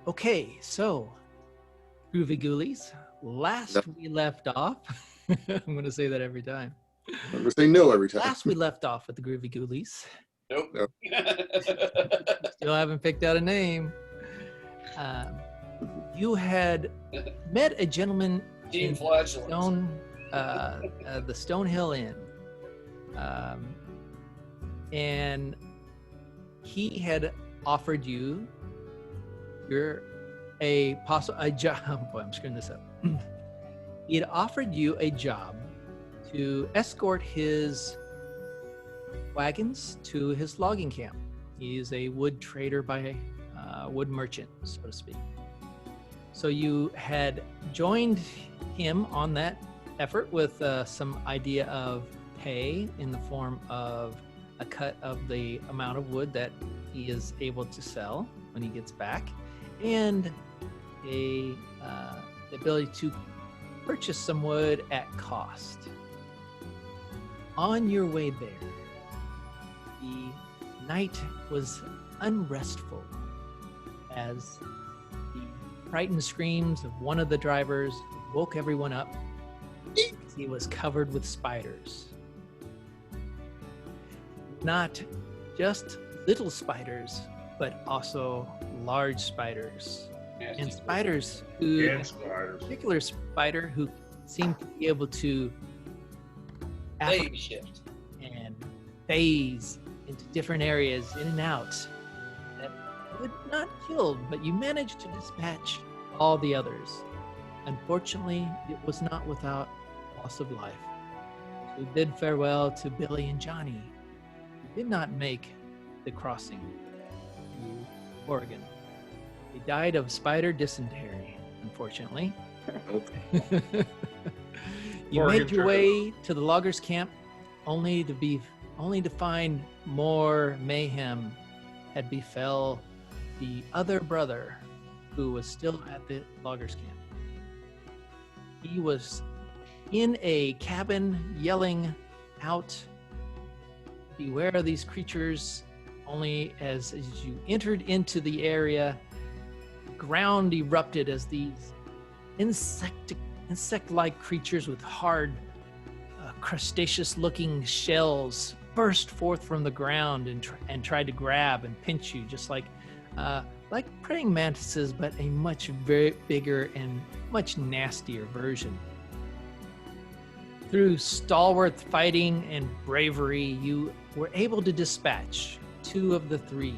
Okay, so Groovy Ghoulies, last we left off, I'm going to say that every time. I'm going to say no every time. Last we left off with the Groovy Ghoulies. Nope. Nope. Still haven't picked out a name. You had met a gentleman Team in Flatulence. the Stone Hill Inn. And he had offered you a job. Boy, I'm screwing this up. He had offered you a job to escort his wagons to his logging camp. He is a wood trader by wood merchant, so to speak. So you had joined him on that effort with some idea of pay in the form of a cut of the amount of wood that he is able to sell when he gets back, and the ability to purchase some wood at cost. On your way there, the night was unrestful as the frightened screams of one of the drivers woke everyone up. He was covered with spiders. Not just little spiders, but also large spiders. And spiders who, a particular spider who seemed to be able to Phase shift and phase into different areas in and out that would not kill, but you managed to dispatch all the others. Unfortunately, it was not without loss of life. We bid farewell to Billy and Johnny, who did not make the crossing to Oregon. They died of spider dysentery, unfortunately. You made your way to the loggers' camp, only to find more mayhem had befell the other brother, who was still at the loggers' camp. He was in a cabin yelling out, "Beware of these creatures." Only as you entered into the area, the ground erupted as these insect-like creatures with hard, crustaceous-looking shells burst forth from the ground and tried to grab and pinch you, just like praying mantises, but a much very bigger and much nastier version. Through stalwart fighting and bravery, you were able to dispatch 2 of the 3,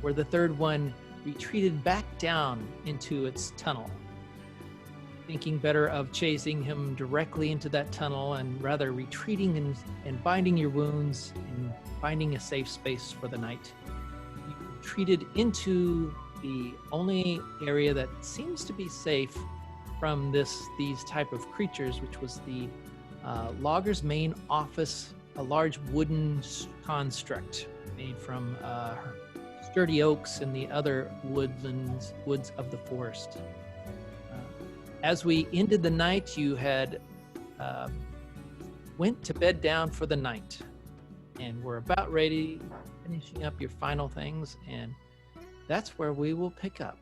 where the third one retreated back down into its tunnel, thinking better of chasing him directly into that tunnel and rather retreating and binding your wounds and finding a safe space for the night. You retreated into the only area that seems to be safe from these type of creatures, which was the logger's main office, a large wooden construct made from sturdy oaks and the other woods of the forest. As we ended the night, you had went to bed down for the night, and we're about ready, finishing up your final things, and that's where we will pick up.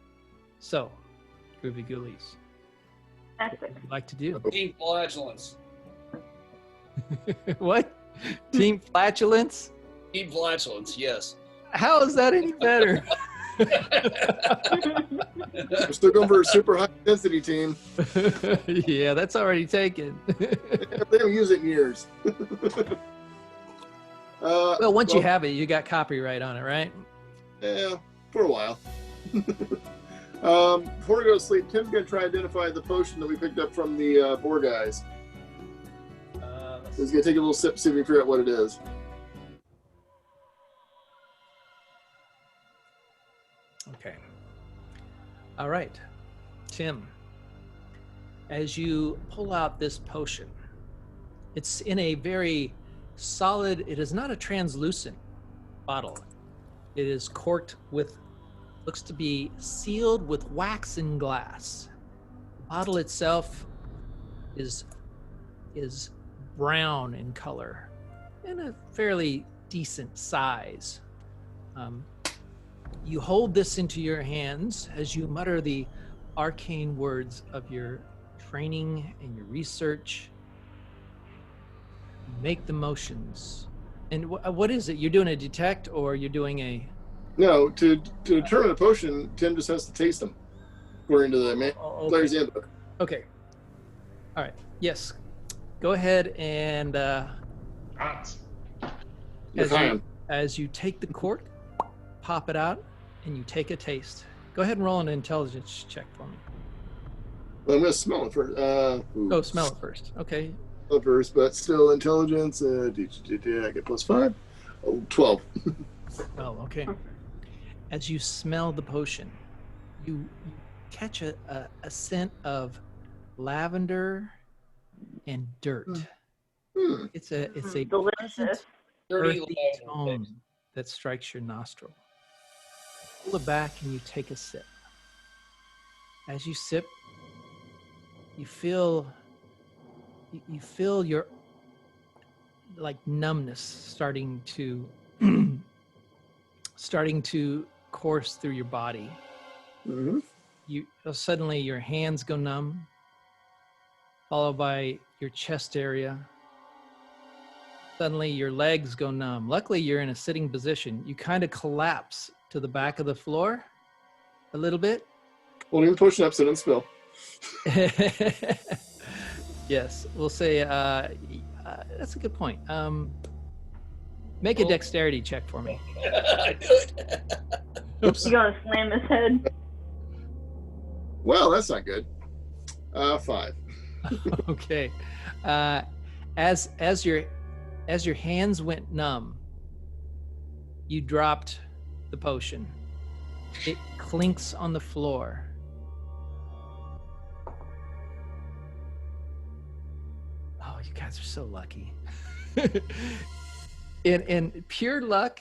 So, Groovy Ghoulies, what would you like to do? Team Flatulence. What? Team Flatulence? Team Flatulence, yes. How is that any better? We're still going for a super high intensity team. Yeah, that's already taken. They haven't used it in years. Well, once you have it, you got copyright on it, right? Yeah, for a while. Before we go to sleep, Tim's going to try to identify the potion that we picked up from the boar guys. He's going to take a little sip, see if we can figure out what it is. Okay. All right. Tim, as you pull out this potion, it's in a very solid, it is not a translucent bottle. It is corked with, looks to be sealed with wax and glass. The bottle itself is brown in color and a fairly decent size. You hold this into your hands as you mutter the arcane words of your training and your research. Make the motions. And what is it? You're doing a detect or you're doing a... No, to determine a potion, Tim just has to taste them, according to the player's handbook. Okay. All right. Yes. Go ahead and as you take the cork, pop it out, and you take a taste. Go ahead and roll an intelligence check for me. Well, I'm going to smell it first. Oh, smell it first. Okay. First, but still intelligence. I get +5. Oh, 12. Oh, okay. As you smell the potion, you catch a scent of lavender and dirt. It's a pleasant, Dirty earthy lavender tone that strikes your nostril. Pull it back and you take a sip. As you sip, you feel your like numbness starting to course through your body. Mm-hmm. You suddenly your hands go numb, followed by your chest area. Suddenly your legs go numb. Luckily you're in a sitting position. You kind of collapse to the back of the floor a little bit. Holding the potion up so don't spill. Yes, we'll say that's a good point. Make a dexterity check for me. I knew it. Oops. You gonna slam his head? Well, that's not good. 5. Okay. As your hands went numb, you dropped the potion. It clinks on the floor. Oh, you guys are so lucky. In pure luck,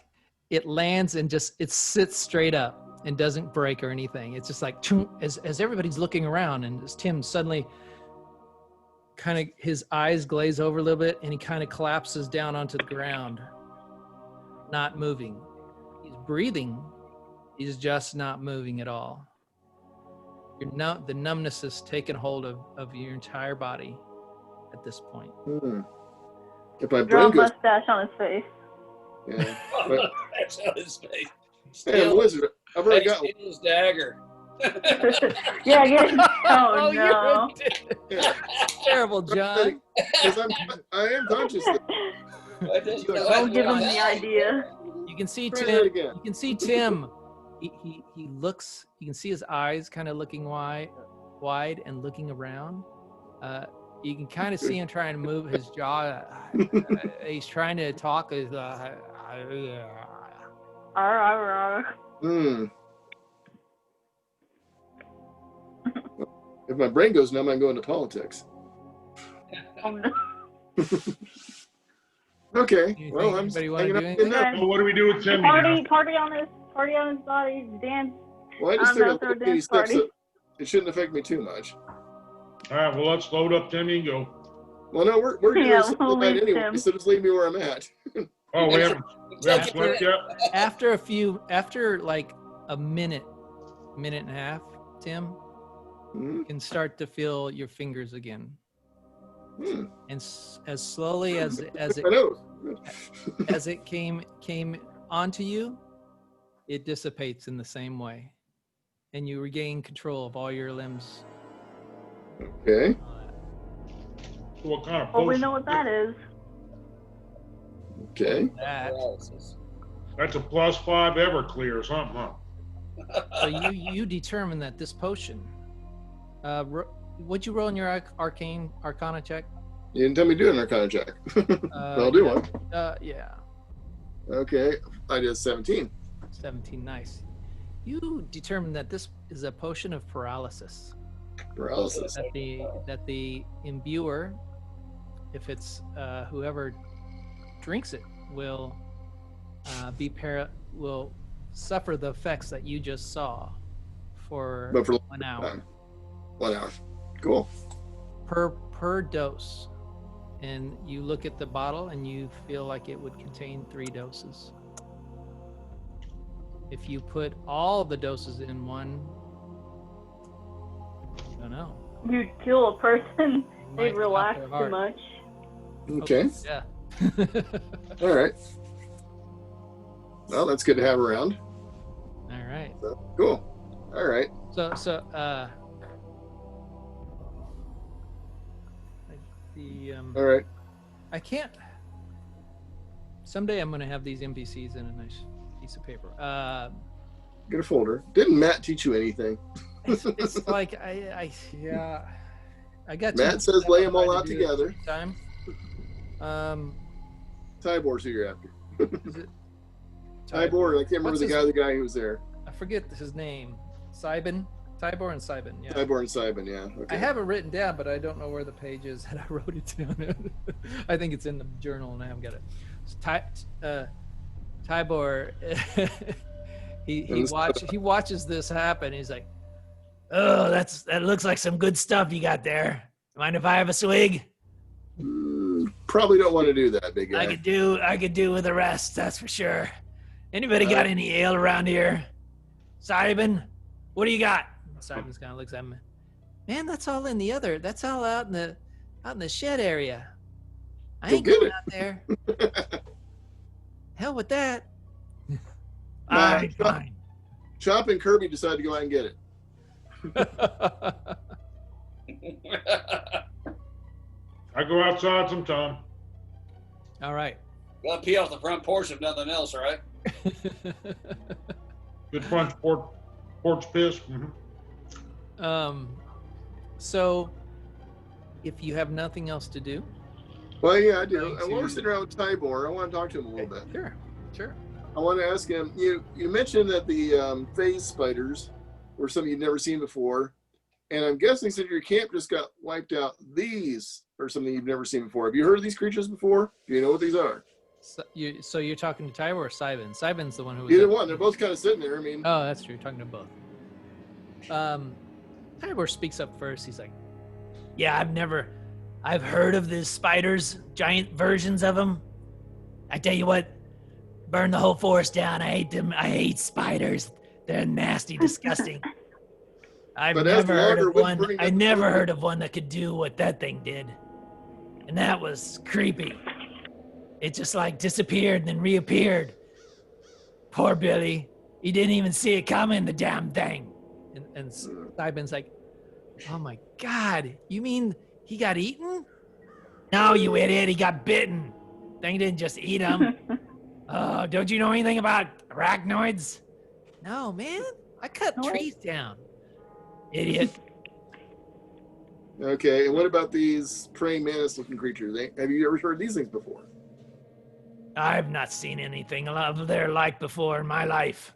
it lands and it sits straight up and doesn't break or anything. It's just like as everybody's looking around, and as Tim suddenly kind of his eyes glaze over a little bit and he kind of collapses down onto the ground, not moving. He's breathing, he's just not moving at all. The numbness has taken hold of your entire body at this point. If my Draw a brain goes, mustache on his face. yeah. That's on his face. Hey, I'm a wizard. I've already got one. His dagger. Yeah, yeah. Oh, you're no. Yeah. terrible, John. Because I am conscious. Don't give him the idea. You can see Try Tim. that again. You can see Tim. He looks. You can see his eyes kind of looking wide and looking around. You can kind of see him trying to move his jaw. He's trying to talk. If my brain goes numb, I go into politics. Oh, no. Okay. Well, I'm anybody want to hanging do out anything? in there. Well, what do we do with Timmy now? Party on his body, dance. Well, I just I'm took not a throw little dance steps, party. so it shouldn't affect me too much. All right, well, let's load up Timmy and go. Well, no, we're doing Yeah, something we'll leave anyway, Tim. so just leave me where I'm at. Oh, we haven't slept yet? After like a minute and a half, Tim, Hmm? you can start to feel your fingers again. And as slowly as it I know. as it came onto you, it dissipates in the same way, and you regain control of all your limbs. Okay. So what kind of Well, we potion? know what that is. Okay. That That's a +5 Everclear or something, huh? so you determine that this potion. Would you roll in your Arcana check? You didn't tell me to do an Arcana check. I'll do one. Yeah. Okay. I did 17. 17, nice. You determine that this is a potion of paralysis. Paralysis. That the imbuer, if it's whoever drinks it, will will suffer the effects that you just saw for, But for 1 hour 1 hour. Cool. per dose. And you look at the bottle and you feel like it would contain 3 doses. If you put all the doses in one, I don't know. You'd kill a person. Might They'd stop relax their too heart. much. Okay. Yeah. All right. Well, that's good to have around. All right. So, cool. All right. So All right. I can't. Someday I'm going to have these NPCs in a nice piece of paper. Get a folder. Didn't Matt teach you anything? It's like I got. Matt says lay them all out together. Time. Tibor's who you're after. Is it Tibor. I can't remember What's the guy who was there. I forget his name. Sybin, Tibor and Sybin. Yeah. Tibor and Sybin. Yeah. Okay. I have it written down, but I don't know where the page is that I wrote it down. I think it's in the journal, and I haven't got it. Tibor, he watches this happen. He's like, "Oh, that looks like some good stuff you got there. Mind if I have a swig?" Probably don't want to do that, big guy. I could do with the rest, that's for sure. Anybody got any ale around here? Sybin, what do you got? Sybin kind of looks at me. Man, that's all in the other. That's all out in the shed area. I ain't going out there. Hell with that. All right, fine. Chop and Kirby decided to go out and get it. I go outside sometime. All right. Gonna pee off the front porch if nothing else, all right? Good front porch piss. So if you have nothing else to do. Well, yeah, I do. I want to sit around with Tibor. I want to talk to him a little bit. Sure. I want to ask him. You mentioned that the phase spiders were something you'd never seen before, and I'm guessing since your camp just got wiped out, these are something you've never seen before. Have you heard of these creatures before? Do you know what these are? So you're talking to Tibor or Sybin? Sybin's the one who was either one. They're both kind of sitting there. I mean, oh, that's true. You're talking to both. Tibor speaks up first. He's like, "Yeah, I've heard of these spiders, giant versions of them. I tell you what, burn the whole forest down. I hate them. I hate spiders. They're nasty, disgusting. I've never heard of one. I never heard of one that could do what that thing did, and that was creepy. It just like disappeared and then reappeared. Poor Billy. He didn't even see it coming, the damn thing." And Sybin's like, "Oh my God, you mean he got eaten?" "No, you idiot, he got bitten. Thing didn't just eat him." "Oh, don't you know anything about arachnoids?" "No, man, I cut trees down." "Idiot." Okay, and what about these praying mantis-looking creatures? Have you ever heard of these things before? "I've not seen anything of their like before in my life.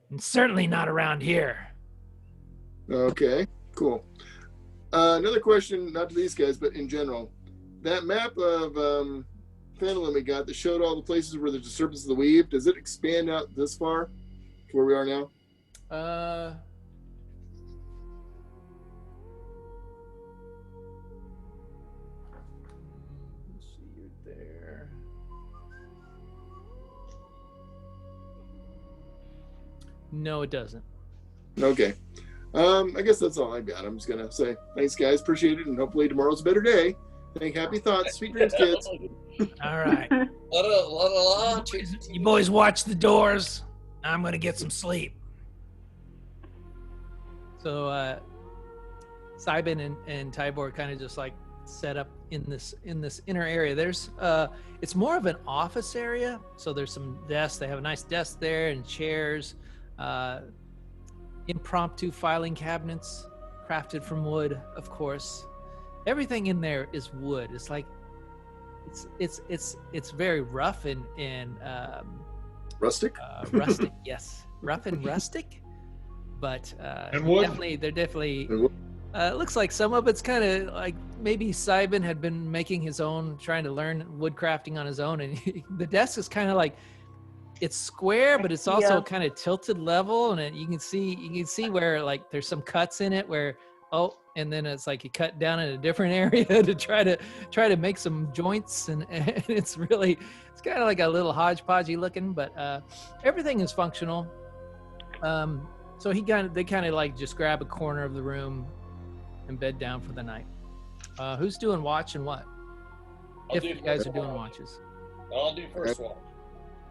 And certainly not around here." Okay, cool. Another question, not to these guys, but in general. That map of Phandalin we got that showed all the places where there's disturbance of the weave, does it expand out this far to where we are now? Let's see, you're there. No, it doesn't. Okay. I guess that's all I got. I'm just going to say thanks, guys. Appreciate it. And hopefully tomorrow's a better day. Think happy thoughts. Sweet dreams, kids. All right. La. You boys watch the doors. I'm going to get some sleep. So Sybin and Tibor kind of just like set up in this inner area. There's it's more of an office area. So there's some desks. They have a nice desk there and chairs. Impromptu filing cabinets crafted from wood, of course. Everything in there is wood. It's like it's very rough and rustic. Rustic, yes, rough and rustic. But And wood? they're definitely. It looks like some of it's kind of like maybe Sybin had been making his own, trying to learn wood crafting on his own, and the desk is kind of like. It's square, but it's also kind of tilted level, and you can see where like there's some cuts in it where and then it's like you cut down in a different area to try to make some joints, and it's kind of like a little hodgepodgey looking, but everything is functional. So they kind of like just grab a corner of the room and bed down for the night. Who's doing watch and what? If you guys are doing watches. I'll do first one.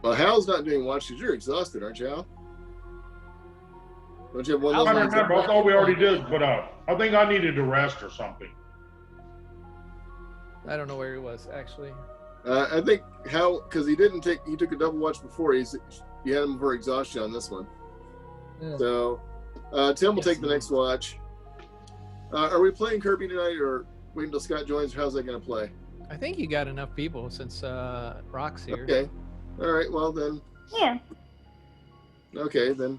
Well, Hal's not doing watch because you're exhausted, aren't you, Hal? Don't you have one I level? don't remember. I thought we already did, but I think I needed to rest or something. I don't know where he was actually. I think Hal, because he took a double watch before. You had him for exhaustion on this one. Yeah. So Tim will take the next watch. Are we playing Kirby tonight, or wait until Scott joins? Or how's that going to play? I think you got enough people since Roc's here. Okay. All right. Well then. Yeah. Okay, then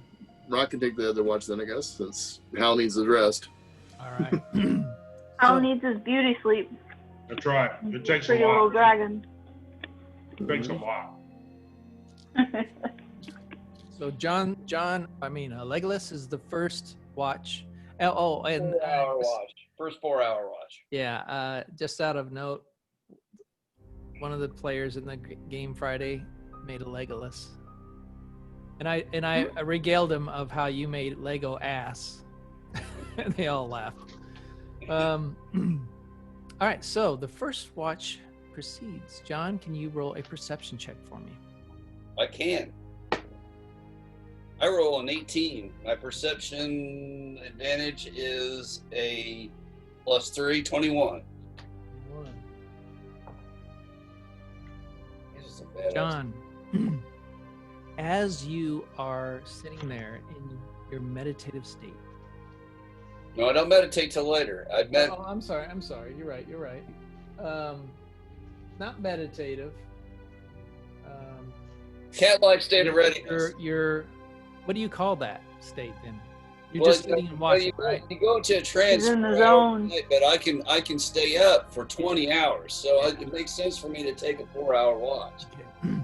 Roc can take the other watch then, I guess, since Hal needs his rest. All right. Hal needs his beauty sleep. That's right. It takes a Pretty little lot. dragon. It takes a lot. So Legolas is the first watch. And 4-hour watch. First 4-hour watch. yeah, just out of note, one of the players in the game Friday made a Legolas, and I regaled him of how you made LegoAss, and they all laughed. All right, so the first watch proceeds. John, can you roll a perception check for me? I can. I roll an 18. My perception advantage is a +3, 21. This is a bad John, as you are sitting there in your meditative state. No, I don't meditate till later. Oh, I'm sorry. You're right. Not meditative. Cat-like state of readiness. You're what do you call that state then? You're Well, just sitting and watching, right? You go into a trance, He's in the for zone. hours, but I can stay up for 20 hours, so it makes sense for me to take a 4-hour watch. Okay.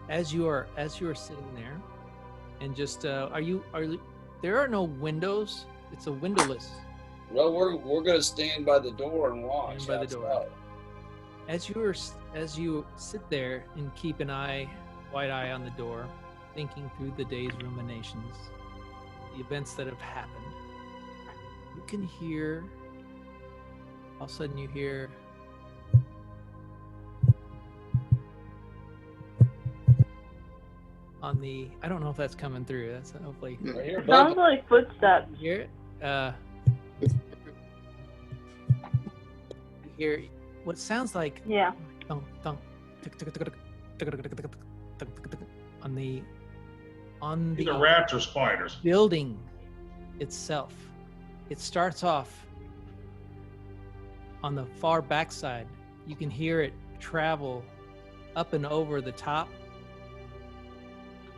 As you are sitting there, and just there are no windows. It's a windowless. Well, we're gonna stand by the door and watch. Stand by the door. As you sit there and keep an wide eye on the door, thinking through the day's ruminations, the events that have happened, you can hear. All of a sudden, you hear. I don't know if that's coming through. That's hopefully. Right here, Sounds like footsteps. You hear it? You hear what sounds like Yeah. thunk, thunk, tick, tick, tick, tick, tick, tick, tick, tick, tick, tick, tick, on the Either rats or spiders. building itself. It starts off on the far backside. You can hear it travel up and over the top,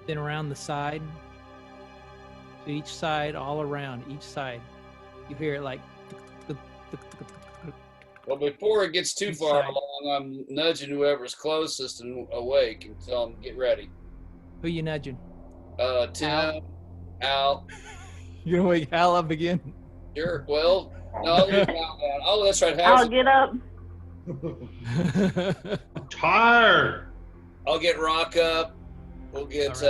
then around the side, to each side, all around each side. You hear it like. Well, before it gets too far along, I'm nudging whoever's closest and awake and tell them get ready. Who you nudging? Tim, Al. You're gonna wake Hal up again? Sure. Well, no, I'll leave Al down. Oh, that's right. I'll get up. I'm tired. I'll get Roc up. We'll get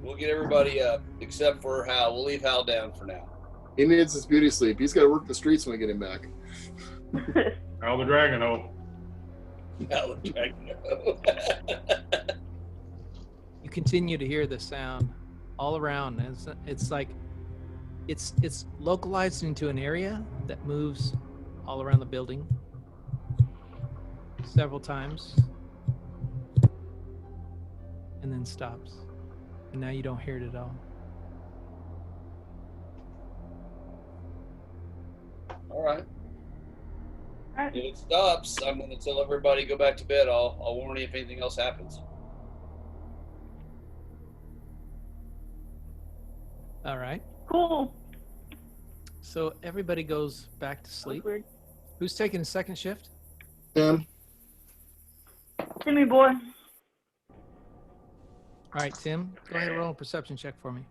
we'll get everybody up except for Hal. We'll leave Hal down for now. He needs his beauty sleep. He's got to work the streets when we get him back. How the dragon, oh. Hal the dragon. You continue to hear the sound all around. It's like it's localized into an area that moves all around the building several times and then stops. And now you don't hear it at all. All right. If it stops, I'm going to tell everybody go back to bed. I'll warn you if anything else happens. All right. Cool. So everybody goes back to sleep. Weird. Who's taking a second shift? Tim? Timmy boy. All right, Tim, go ahead and roll a perception check for me.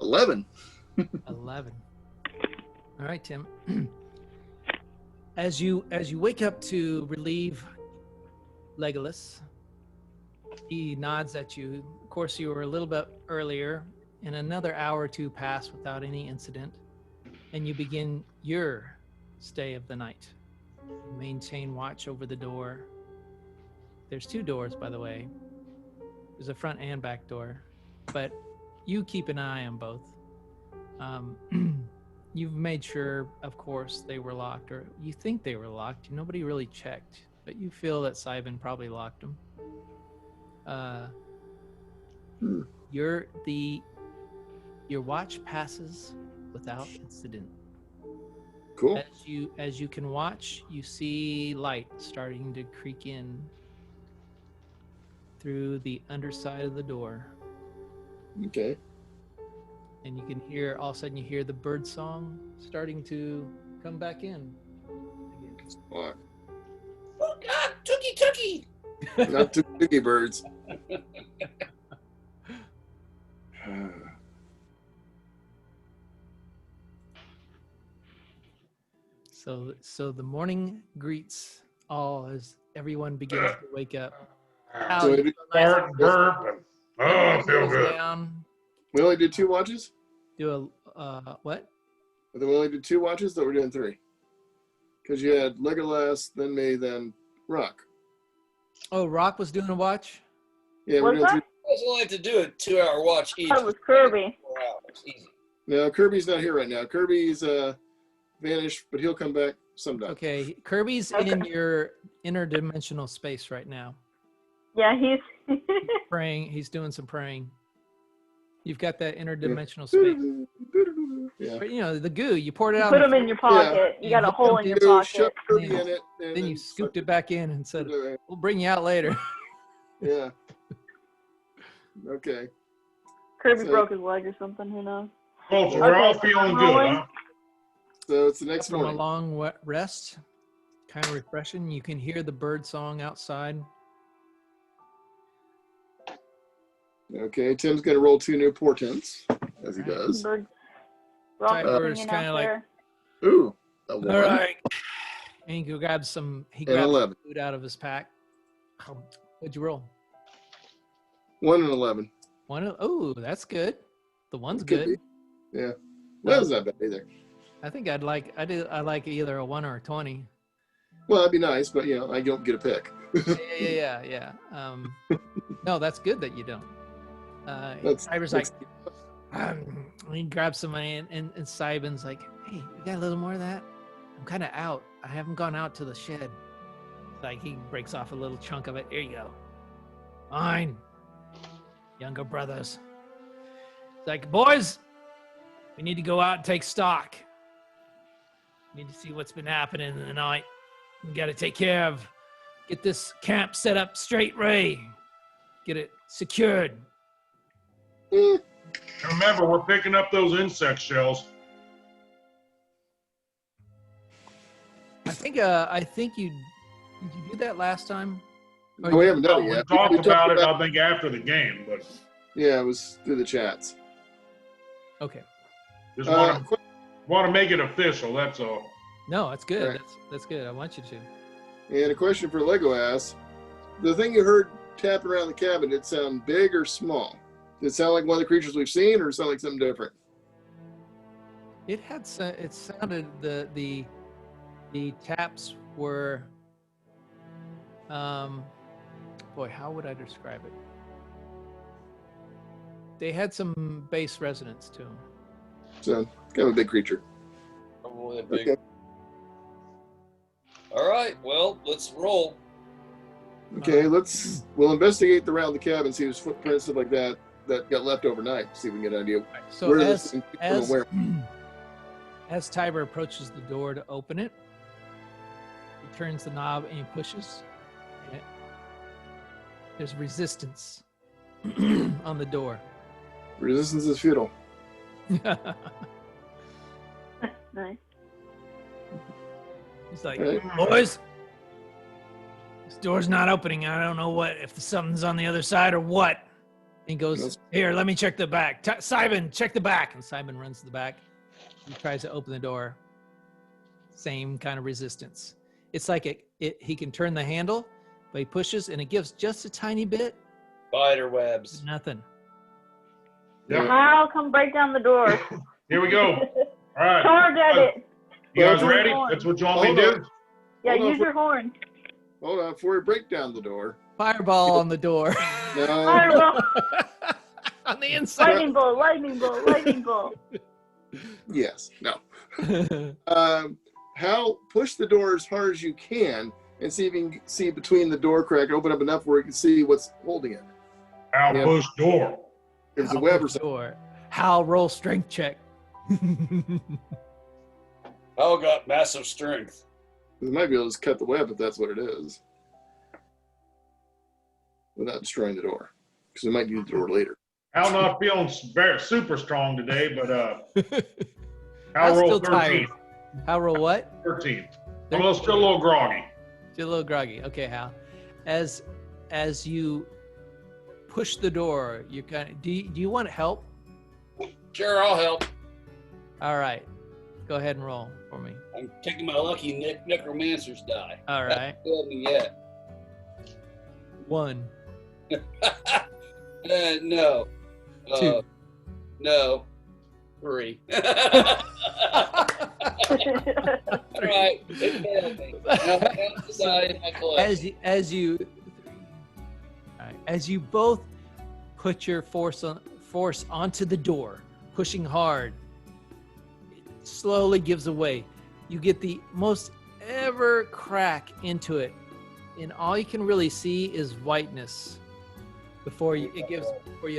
11. 11. All right, Tim. As you wake up to relieve Legolas, He nods at you. Of course, you were a little bit earlier, and another hour or two pass without any incident, and you begin your stay of the night. You maintain watch over the door. There's 2 doors, by the way. There's a front and back door, but you keep an eye on both. You've made sure, of course, they were locked, or you think they were locked. Nobody really checked, but you feel that Sybin probably locked them. Your watch passes without incident. Cool. As you can watch, you see light starting to creak in through the underside of the door. Okay. And you can hear, all of a sudden you hear the bird song starting to come back in. What? Oh God, Tookie! Not two piggy birds. So the morning greets all as everyone begins to wake up. So You Fart and burp. And, oh, I feel goes good. down, we only did 2 watches? do a what? But then we only did 2 watches, though we're doing 3. Because you had LegoAss, then me, then Roc. Oh, Roc was doing a watch? Yeah, we're What's doing that? 3. You guys only have to do a 2-hour watch each. That was Kirby. 4 hours, easy. No, Kirby's not here right now. Kirby's vanished, but he'll come back sometime. Okay, Kirby's in your interdimensional space right now. Yeah, he's Praying. He's doing some praying. You've got that interdimensional space. Yeah. But, you know, the goo, you poured it out. put him in your pocket. Yeah. You got a hole in your You pocket. shoved Kirby in it. And Then you scooped it back in and said, it. we'll bring you out later. Yeah. Okay. Kirby So- broke his leg or something. Who knows? Well, so we're all Okay, feeling good, rolling. huh? So it's the next From a morning. long rest, kind of refreshing. You can hear the bird song outside. Okay, Tim's going to roll 2 new portents, as he All right. does. Bird. Rock Tiger's singing kinda out like- there. Ooh, a 1 All right. And he grabs some. He and grabs 11. food out of his pack. What'd you roll? 1 and 11. One. Oh, that's good. The one's Could good. be. Yeah. That was not bad either. I think I like either a 1 or a 20. Well, that'd be nice, but, I don't get a pick. Yeah. No, that's good that you don't. Cyber's like, he grabs some money, and Sybin's like, hey, you got a little more of that? I'm kind of out. I haven't gone out to the shed. Like, he breaks off a little chunk of it. Here you go. Fine. Younger brothers. It's like, boys, we need to go out and take stock. We need to see what's been happening in the night. We got to take care of, get this camp set up straight, Ray. Get it secured. And remember, we're picking up those insect shells. I think you did you do that last time? No, we haven't done it We yet. talked We about it, I think, after the game, but Yeah, it was through the chats. Okay. just want to make it official. That's all. No, that's good. Right. That's good. I want you to. And a question for LegoAss. The thing you heard tapping around the cabin, did it sound big or small? Did it sound like one of the creatures we've seen, or sound like something different? It had it sounded the taps were boy, how would I describe it? They had some bass resonance to them. So, kind of a big creature. Probably a big. Okay. All right, well, let's roll. Okay, we'll investigate around the cabin, see if there's footprints, stuff like that got left overnight. See if we can get an idea So where this thing came from, where. as Tibor approaches the door to open it, he turns the knob and he pushes. And there's resistance on the door. Resistance is futile. Nice. He's like, Hey. boys, this door's not opening. I don't know if something's on the other side or what. He goes, Yes. here, let me check the back. Sybin, check the back. And Sybin runs to the back. He tries to open the door. Same kind of resistance. It's like he can turn the handle, but he pushes and it gives just a tiny bit, Spider webs. Nothing. Yep. I'll come break down the door. Here we go. All right. Charge at it. You guys Well, ready? That's what you want me to hold do? Yeah, Hold on use your horn. Hold on, before we break down the door. Fireball on the door. No. Fireball. On the inside. Lightning bolt, lightning bolt, lightning bolt. Yes. No. Hal, push the door as hard as you can and see if you can see between the door crack, open up enough where you can see what's holding it. I'll Yeah. push door. There's a Hal, web or push something. door. Hal, roll strength check. Oh, got massive strength. You might be able to just cut the web if that's what it is, without destroying the door, because we might use the door later. Al not feeling super strong today, but Al Hal's rolled still 13. tired. Hal, roll what? 13. I'm still a little groggy. Still a little groggy. Okay, Hal. As you push the door, you kind of do you want help? Sure, I'll help. All right. Go ahead and roll for me. I'm taking my lucky necromancer's die. All right. Hasn't failed me yet. 1. No. 2. No. 3. All right. It failed me. Now, I decided my collection. As you both put your force onto the door, pushing hard, it slowly gives away. You get the most ever crack into it, and all you can really see is whiteness before you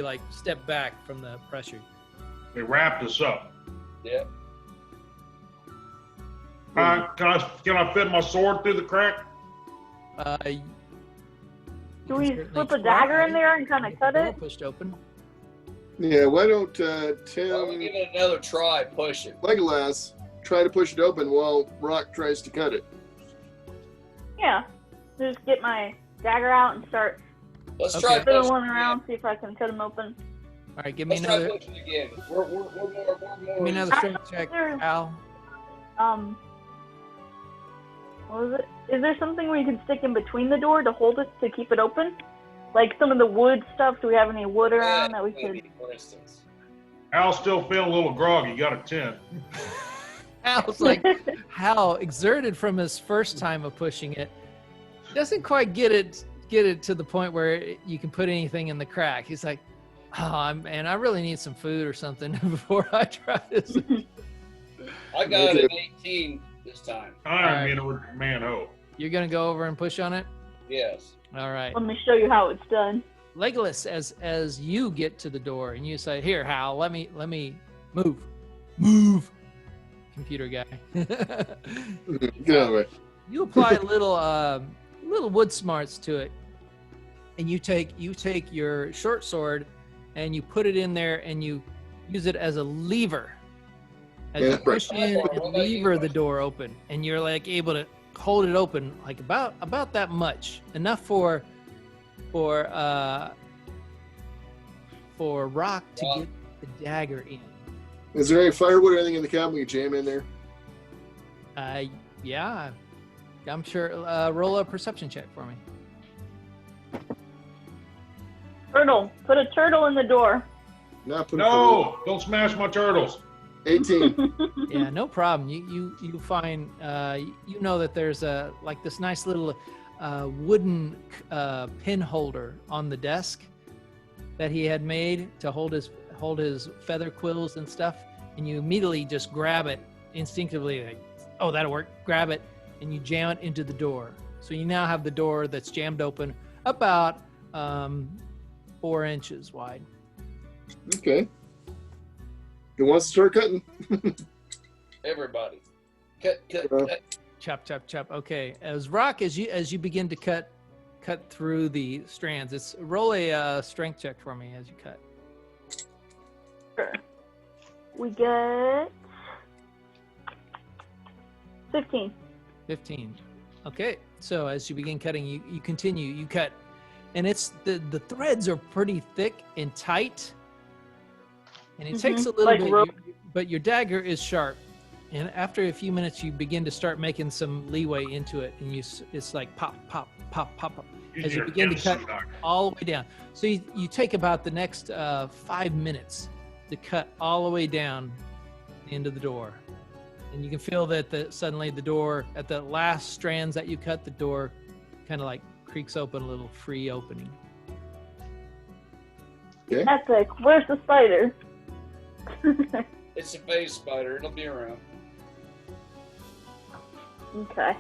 like step back from the pressure. They wrapped us up. Yeah. Can I fit my sword through the crack? Do we slip a dagger in there and kind of cut it? Pushed open. Yeah, why don't Well, Tim, we'll give it another try. Push it. LegoAss, try to push it open while Roc tries to cut it. Yeah. Just get my dagger out and start Let's Okay. try fiddling pushing one again. around, see if I can cut them open. All right, give me Let's try another. pushing again. We're more. Give me another strength check, Al. What was it? Is there something where you can stick in between the door to hold it to keep it open? Like some of the wood stuff. Do we have any wood around that we could? Maybe, for instance. Al's still feeling a little groggy. Got a 10. Hal's like, Hal, exerted from his first time of pushing it, doesn't quite get it to the point where you can put anything in the crack. He's like, oh man, I really need some food or something before I try this. I got an 18 this time. I'm in a man ho. You're gonna go over and push on it? Yes. All right. Let me show you how it's done. Legolas, as you get to the door and you say, "Here, Hal, let me move." Computer guy. Get out of the way. You apply little wood smarts to it, and you take your short sword and you put it in there and you use it as a lever. As you push in and lever the door open, and you're like able to hold it open like about that much, enough for Roc to get the dagger in. Is there any firewood or anything in the cabin we can jam in there? Yeah, I'm sure. Roll a perception check for me. Turtle. Put a turtle in the door. Not put No, don't smash my turtles. 18. Yeah, no problem. You find you know that there's like this nice little wooden pin holder on the desk that he had made to hold his feather quills and stuff, and you immediately just grab it instinctively, like, oh, that'll work. Grab it and you jam it into the door. So you now have the door that's jammed open about 4 inches wide. Okay. Who wants to start cutting? Everybody. Cut. Chop, chop, chop. Okay, as Roc, as you begin to cut through the strands, it's roll a strength check for me as you cut. Sure. We get 15. 15. Okay, so as you begin cutting, you continue. You cut, and it's the threads are pretty thick and tight, and it takes a little Like bit. rope. But your dagger is sharp, And after a few minutes, you begin to start making some leeway into it, and it's like pop, pop, pop, pop, pop, as you begin to cut all the way down. So you take about the next 5 minutes to cut all the way down the end of the door. And you can feel that suddenly the door, at the last strands that you cut, the door kind of like creaks open, a little free opening. Okay. Epic. Where's the spider? It's a phase spider. It'll be around. Okay.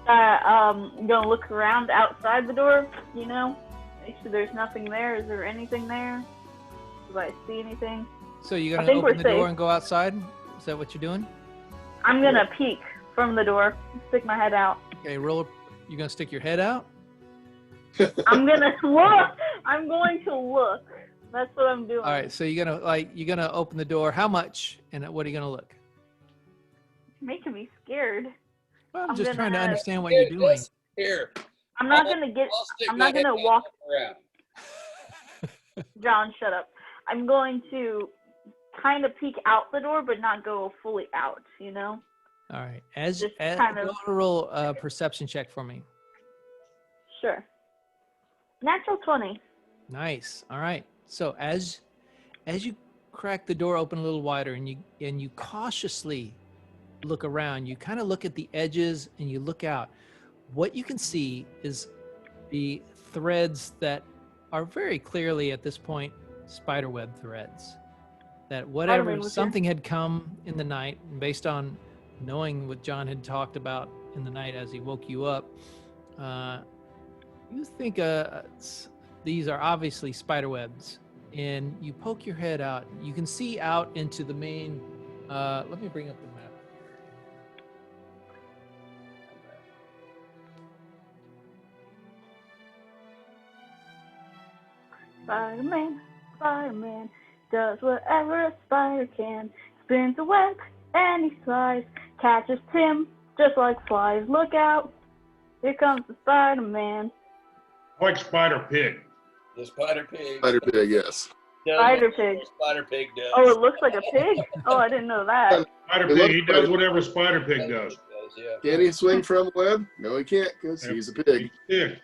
I'm gonna look around outside the door, you know? Make sure there's nothing there. Is there anything there? Do I see anything? So you're gonna open the door and go outside? Is that what you're doing? I'm gonna peek from the door, stick my head out. Okay, roll. You're gonna stick your head out? I'm gonna look. I'm going to look. That's what I'm doing. All right, so you're gonna open the door. How much? And what are you gonna look? You're making me scared. Well, I'm just trying to understand what you're doing. Here. I'm not gonna walk around. John, shut up. I'm going to kind of peek out the door, but not go fully out, you know? All right. Go roll a perception check for me. Sure. Natural 20. Nice. All right. So as you crack the door open a little wider and you cautiously look around, you kind of look at the edges and you look out. What you can see is the threads that are very clearly at this point spiderweb threads. That something had come in the night, and based on knowing what John had talked about in the night as he woke you up, you think these are obviously spider webs, and you poke your head out. You can see out into the main. Let me bring up the map. Spider-Man, Spider-Man, does whatever a spider can. Spins a web and he flies, catches Tim just like flies. Look out, here comes the Spider-Man. I like Spider Pig. The Spider Pig. Spider Pig, yes. Spider Pig. Spider Pig does. Oh, it looks like a pig? Oh, I didn't know that. Spider Pig, he does whatever Spider Pig does. Yeah. Can he swing from a web? No, he can't, because he's a pig. Yeah.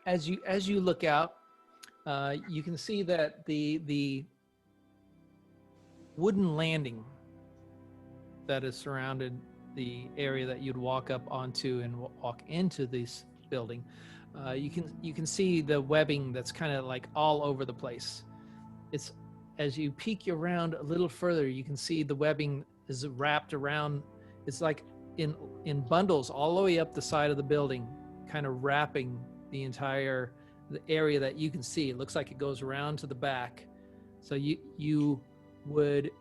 As you look out, you can see that the wooden landing that has surrounded the area that you'd walk up onto and walk into this building, you can see the webbing that's kind of like all over the place. It's as you peek around a little further, you can see the webbing is wrapped around. It's like in bundles all the way up the side of the building, kind of wrapping the entire area that you can see. It looks like it goes around to the back. So you would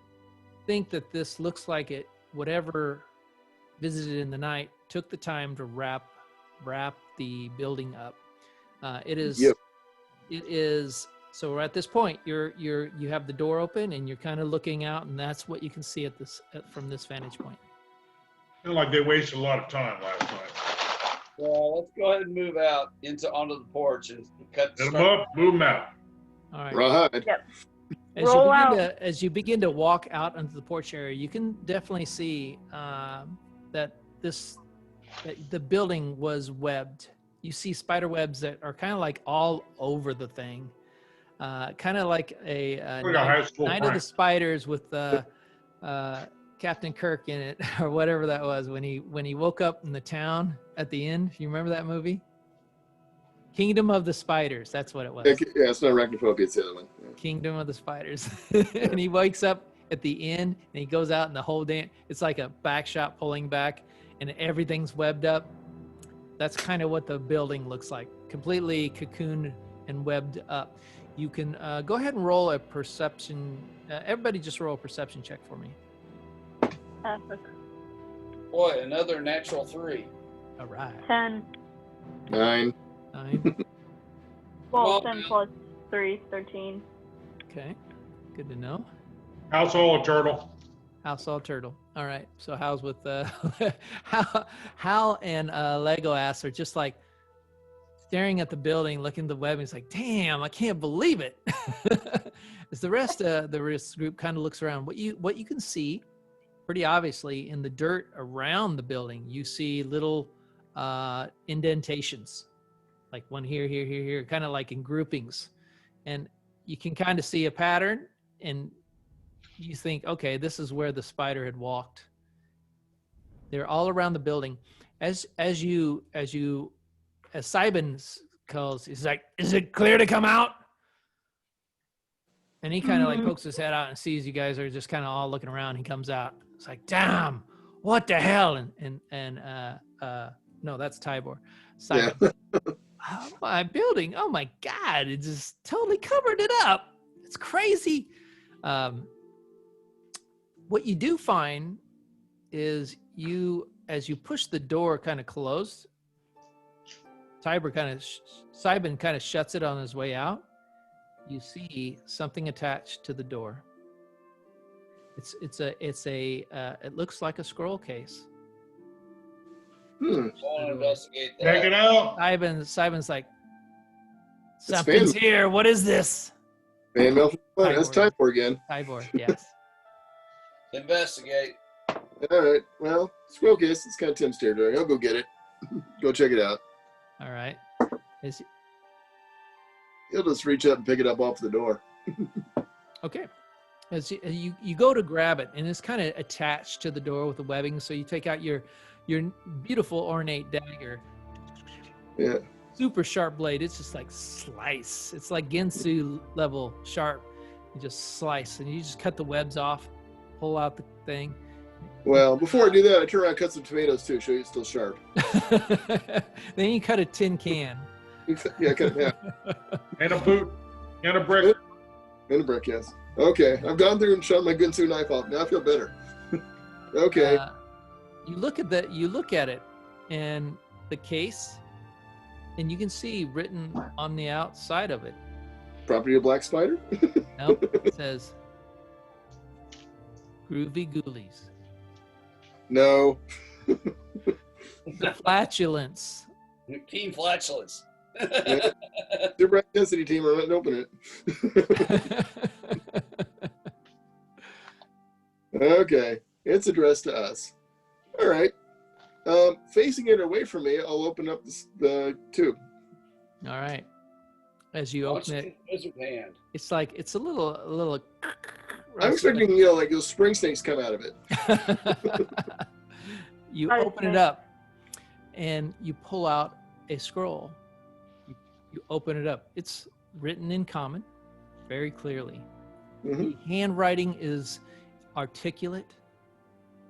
think that this looks like it, whatever visited in the night took the time to wrap the building up. It is. Yep. It is. So we're at this point. You have the door open and you're kind of looking out, and that's what you can see from this vantage point. I feel like they wasted a lot of time last night. Well, let's go ahead and move out onto the porch and cut the Get them up, move them out. All right. Right. Yep. As you begin to walk out onto the porch area, you can definitely see that the building was webbed. You see spider webs that are kind of like all over the thing, kind of like a Night of the Spiders with Captain Kirk in it, or whatever that was when he woke up in the town at the end. You remember that movie? Kingdom of the Spiders. That's what it was. Yeah, it's not Arachnophobia, it's the other one. Yeah. Kingdom of the Spiders. And he wakes up at the end and he goes out and the whole day, it's like a back shot pulling back and everything's webbed up. That's kind of what the building looks like. Completely cocooned and webbed up. You can go ahead and roll a perception. Everybody just roll a perception check for me. Boy, another natural 3. All right. 10. 9. 9. Well, 10 plus 3, 13. Okay. Good to know. Household turtle. Household turtle. All right. So Hal's with Hal and LegoAss are just like staring at the building, looking at the web, and it's like, damn, I can't believe it. As the rest of the group kind of looks around, what you can see pretty obviously in the dirt around the building, you see little indentations, like one here, here, here, here, kind of like in groupings. And you can kind of see a pattern, and you think, okay, this is where the spider had walked. They're all around the building. As Sybin calls, he's like, "Is it clear to come out?" And he kind of like pokes his head out and sees you guys are just kind of all looking around. He comes out. It's like, "Damn, what the hell?" No, that's Tibor. Sybin. Yeah. Oh, my building. Oh my God. It just totally covered it up. It's crazy. What you do find is as you push the door kind of closed, Sybin kind of shuts it on his way out. You see something attached to the door. It looks like a scroll case. Investigate that. Check it out. Sybin's like, something's here. What is this? Fan mail. That's Tibor again. Tibor, yes. Investigate. All right. Well, scroll case. It's kind of Tim's territory. I'll go get it. Go check it out. All right. He'll just reach up and pick it up off the door. Okay. As you go to grab it, and it's kind of attached to the door with the webbing. So you take out your beautiful ornate dagger. Yeah. Super sharp blade. It's just like slice. It's like Ginsu level sharp. You just slice, and you just cut the webs off, pull out the thing. Well, before I do that, I turn around and cut some tomatoes too, show you it's still sharp. Then you cut a tin can. Yeah, cut it half. And a boot. And a brick. And a brick, yes. Okay, I've gone through and shot my Ginsu knife off. Now I feel better. Okay. You look at it, and the case, and you can see written on the outside of it. Property of Black Spider? Nope. It says Groovy Ghoulies. No. The Flatulence. Team Flatulence. Super intensity team, I went and open it. Okay. It's addressed to us. All right. Facing it away from me, I'll open up the tube. All right. As you open it, it's like it's a little. I'm expecting, like those spring snakes come out of it. You open it up, and you pull out a scroll. You open it up. It's written in common, very clearly. Mm-hmm. The handwriting is articulate.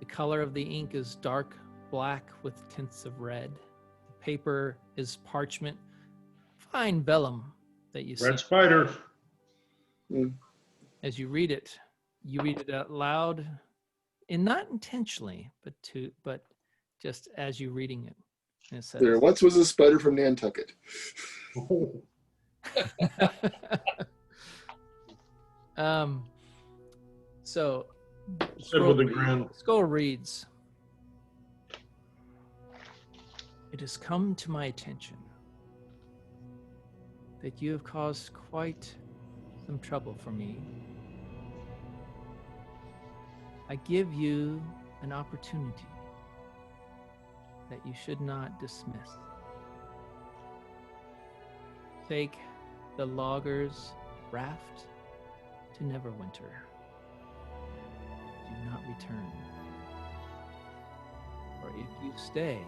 The color of the ink is dark black with tints of red. The paper is parchment, fine vellum that you see. Red spider. As you read it out loud, and not intentionally, but just as you're reading it. And it says, there once was a spider from Nantucket. So Skull reads, "It has come to my attention that you have caused quite some trouble for me. I give you an opportunity that you should not dismiss. Take the logger's raft to Neverwinter. Do not return. For if you stay,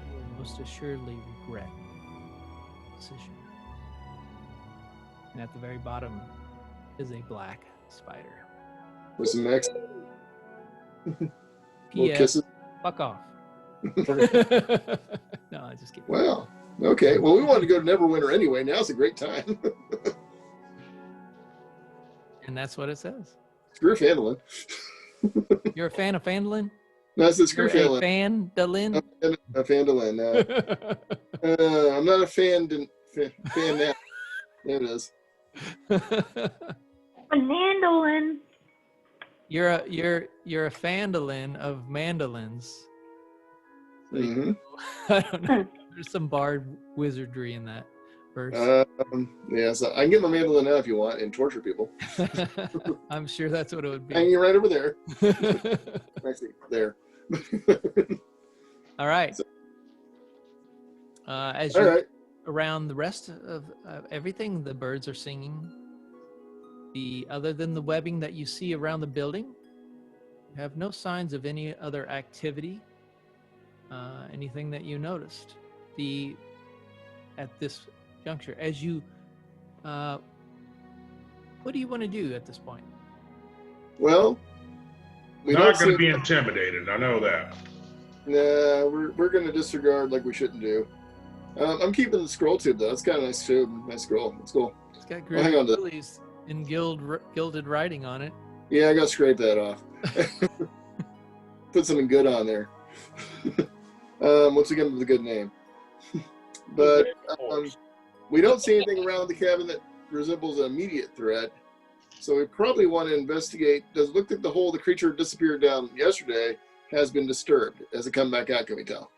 you will most assuredly regret the decision." And at the very bottom is a black spider. What's the next? P.S. Fuck off. No, I just kidding. Wow. Okay. Well, we wanted to go to Neverwinter anyway. Now's a great time. And that's what it says. Screw Fandolin. You're a fan of Fandolin? No, it's Screw Fandolin. Fandolin? A Fandolin. I'm not a fan now. There it is. A mandolin. You're a Fandolin of mandolins. Mm-hmm. I don't know. There's some bard wizardry in that Birds. Yeah, so I can get my mandolin now if you want and torture people. I'm sure that's what it would be. Hanging right over there. Actually, there. All right. So, As all you right. around the rest of everything, the birds are singing. Other than the webbing that you see around the building, you have no signs of any other activity. Anything that you noticed at this juncture, as you what do you want to do at this point? Well, we Not going to don't be intimidated. I know that. Nah, we're going to disregard like we shouldn't do. I'm keeping the scroll tube though. It's kind of nice tube. Nice scroll. It's cool. It's got Well, hang on to that. grills in gilded writing on it. Yeah, I got to scrape that off. Put something good on there. Once again, with a good name. But we don't see anything around the cabin that resembles an immediate threat. So we probably want to investigate. Does it look like the hole the creature disappeared down yesterday has been disturbed? Has it come back out, can we tell?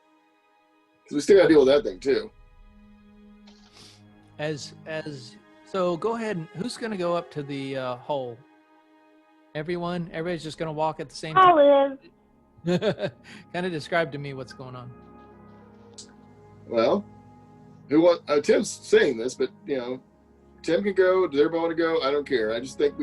Because we still got to deal with that thing too. So go ahead. And who's going to go up to the hole? Everyone? Everybody's just going to walk at the same time? I'll live. Kind of describe to me what's going on. Well, Tim's saying this, but Tim can go. Does everybody want to go? I don't care. I just think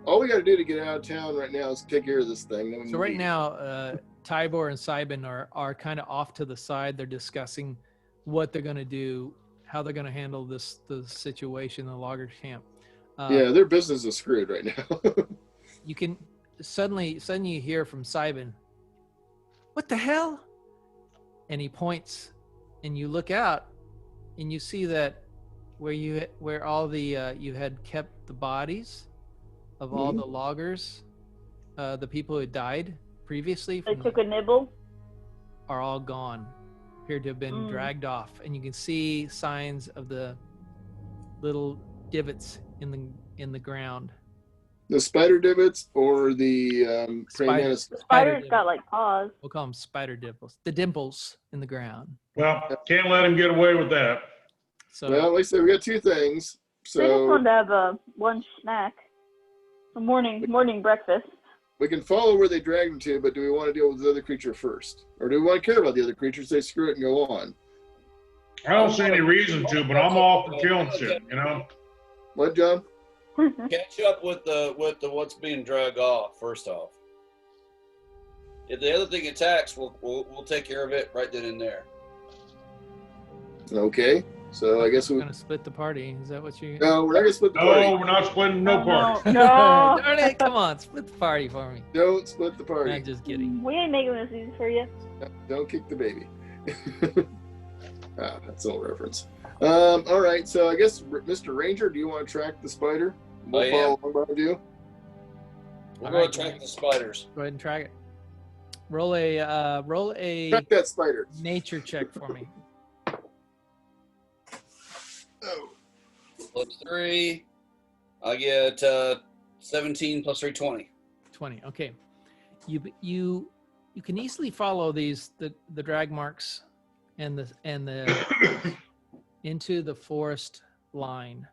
all we got to do to get out of town right now is take care of this thing. So right now, Tibor and Sybin are kind of off to the side. They're discussing what they're going to do, how they're going to handle the situation in the logger camp. Yeah, their business is screwed right now. You can suddenly you hear from Sybin, "What the hell?" And he points, and you look out, and you see that where all the you had kept the bodies of all the loggers, the people who had died previously. They took a nibble. Are all gone. Appear to have been dragged off, and you can see signs of the little divots in the ground. The spider divots or the praying mantis? The spider's got like paws. We'll call them spider dimples. The dimples in the ground. Well, can't let him get away with that. So, well, like I said, we got two things. They just So wanted to have a lunch snack, a morning breakfast. we can follow where they dragged them to, but do we want to deal with the other creature first? Or do we want to care about the other creature, say screw it and go on? I don't see any reason to, but I'm all for killing shit, What, John? Catch up with the what's being dragged off first off. If the other thing attacks, we'll take care of it right then and there. Okay. So I guess we're gonna split the party. Is that what you? No, we're not gonna split the party. No, we're not splitting no party. No. Darn it! Come on, split the party for me. Don't split the party. I'm just kidding. We ain't making this easy for you. Don't kick the baby. That's an old reference. All right. So I guess Mr. Ranger, do you want to track the spider? We'll follow along behind you. We're going to track the spiders. Go ahead and track it. Roll a Track that spider. nature check for me. Oh. Plus 3. I get 17 plus 3, 20. 20. Okay. You can easily follow the drag marks and the into the forest line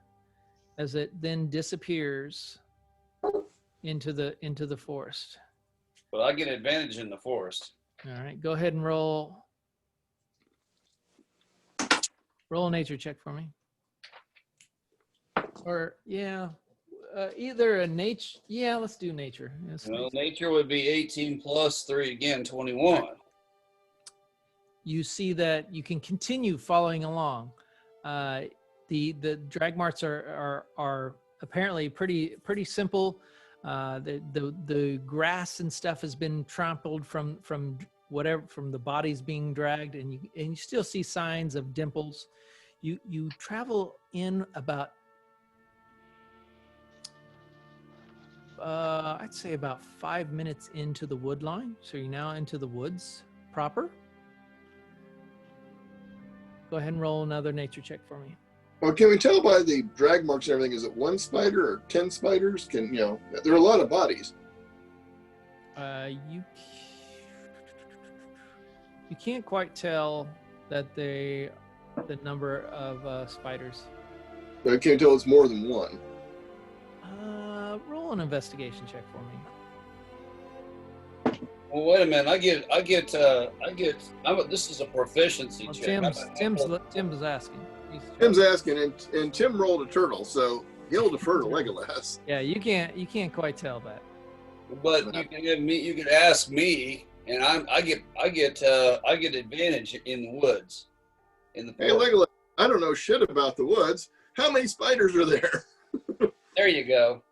as it then disappears into the forest. But I get advantage in the forest. All right. Go ahead and roll a nature check for me. Or either a nature. Yeah, let's do nature. Yes, well, nature would be 18 plus 3 again, 21. You see that you can continue following along. The drag marks are apparently pretty simple. The grass and stuff has been trampled from the bodies being dragged, and you still see signs of dimples. You travel in about I'd say about 5 minutes into the wood line. So you're now into the woods proper. Go ahead and roll another nature check for me. Well, can we tell by the drag marks and everything, is it one spider or 10 spiders? There are a lot of bodies. You can't quite tell that they the number of spiders. But I can't tell it's more than one. Roll an investigation check for me. Well, wait a minute. This is a proficiency Well, check. Tim's asking. Tim's asking, and Tim rolled a turtle, so he'll defer to LegoAss. Yeah, you can't quite tell that. But you can ask me, and I get advantage in the woods. In the Hey, forest. LegoAss, I don't know shit about the woods. How many spiders are there? There you go.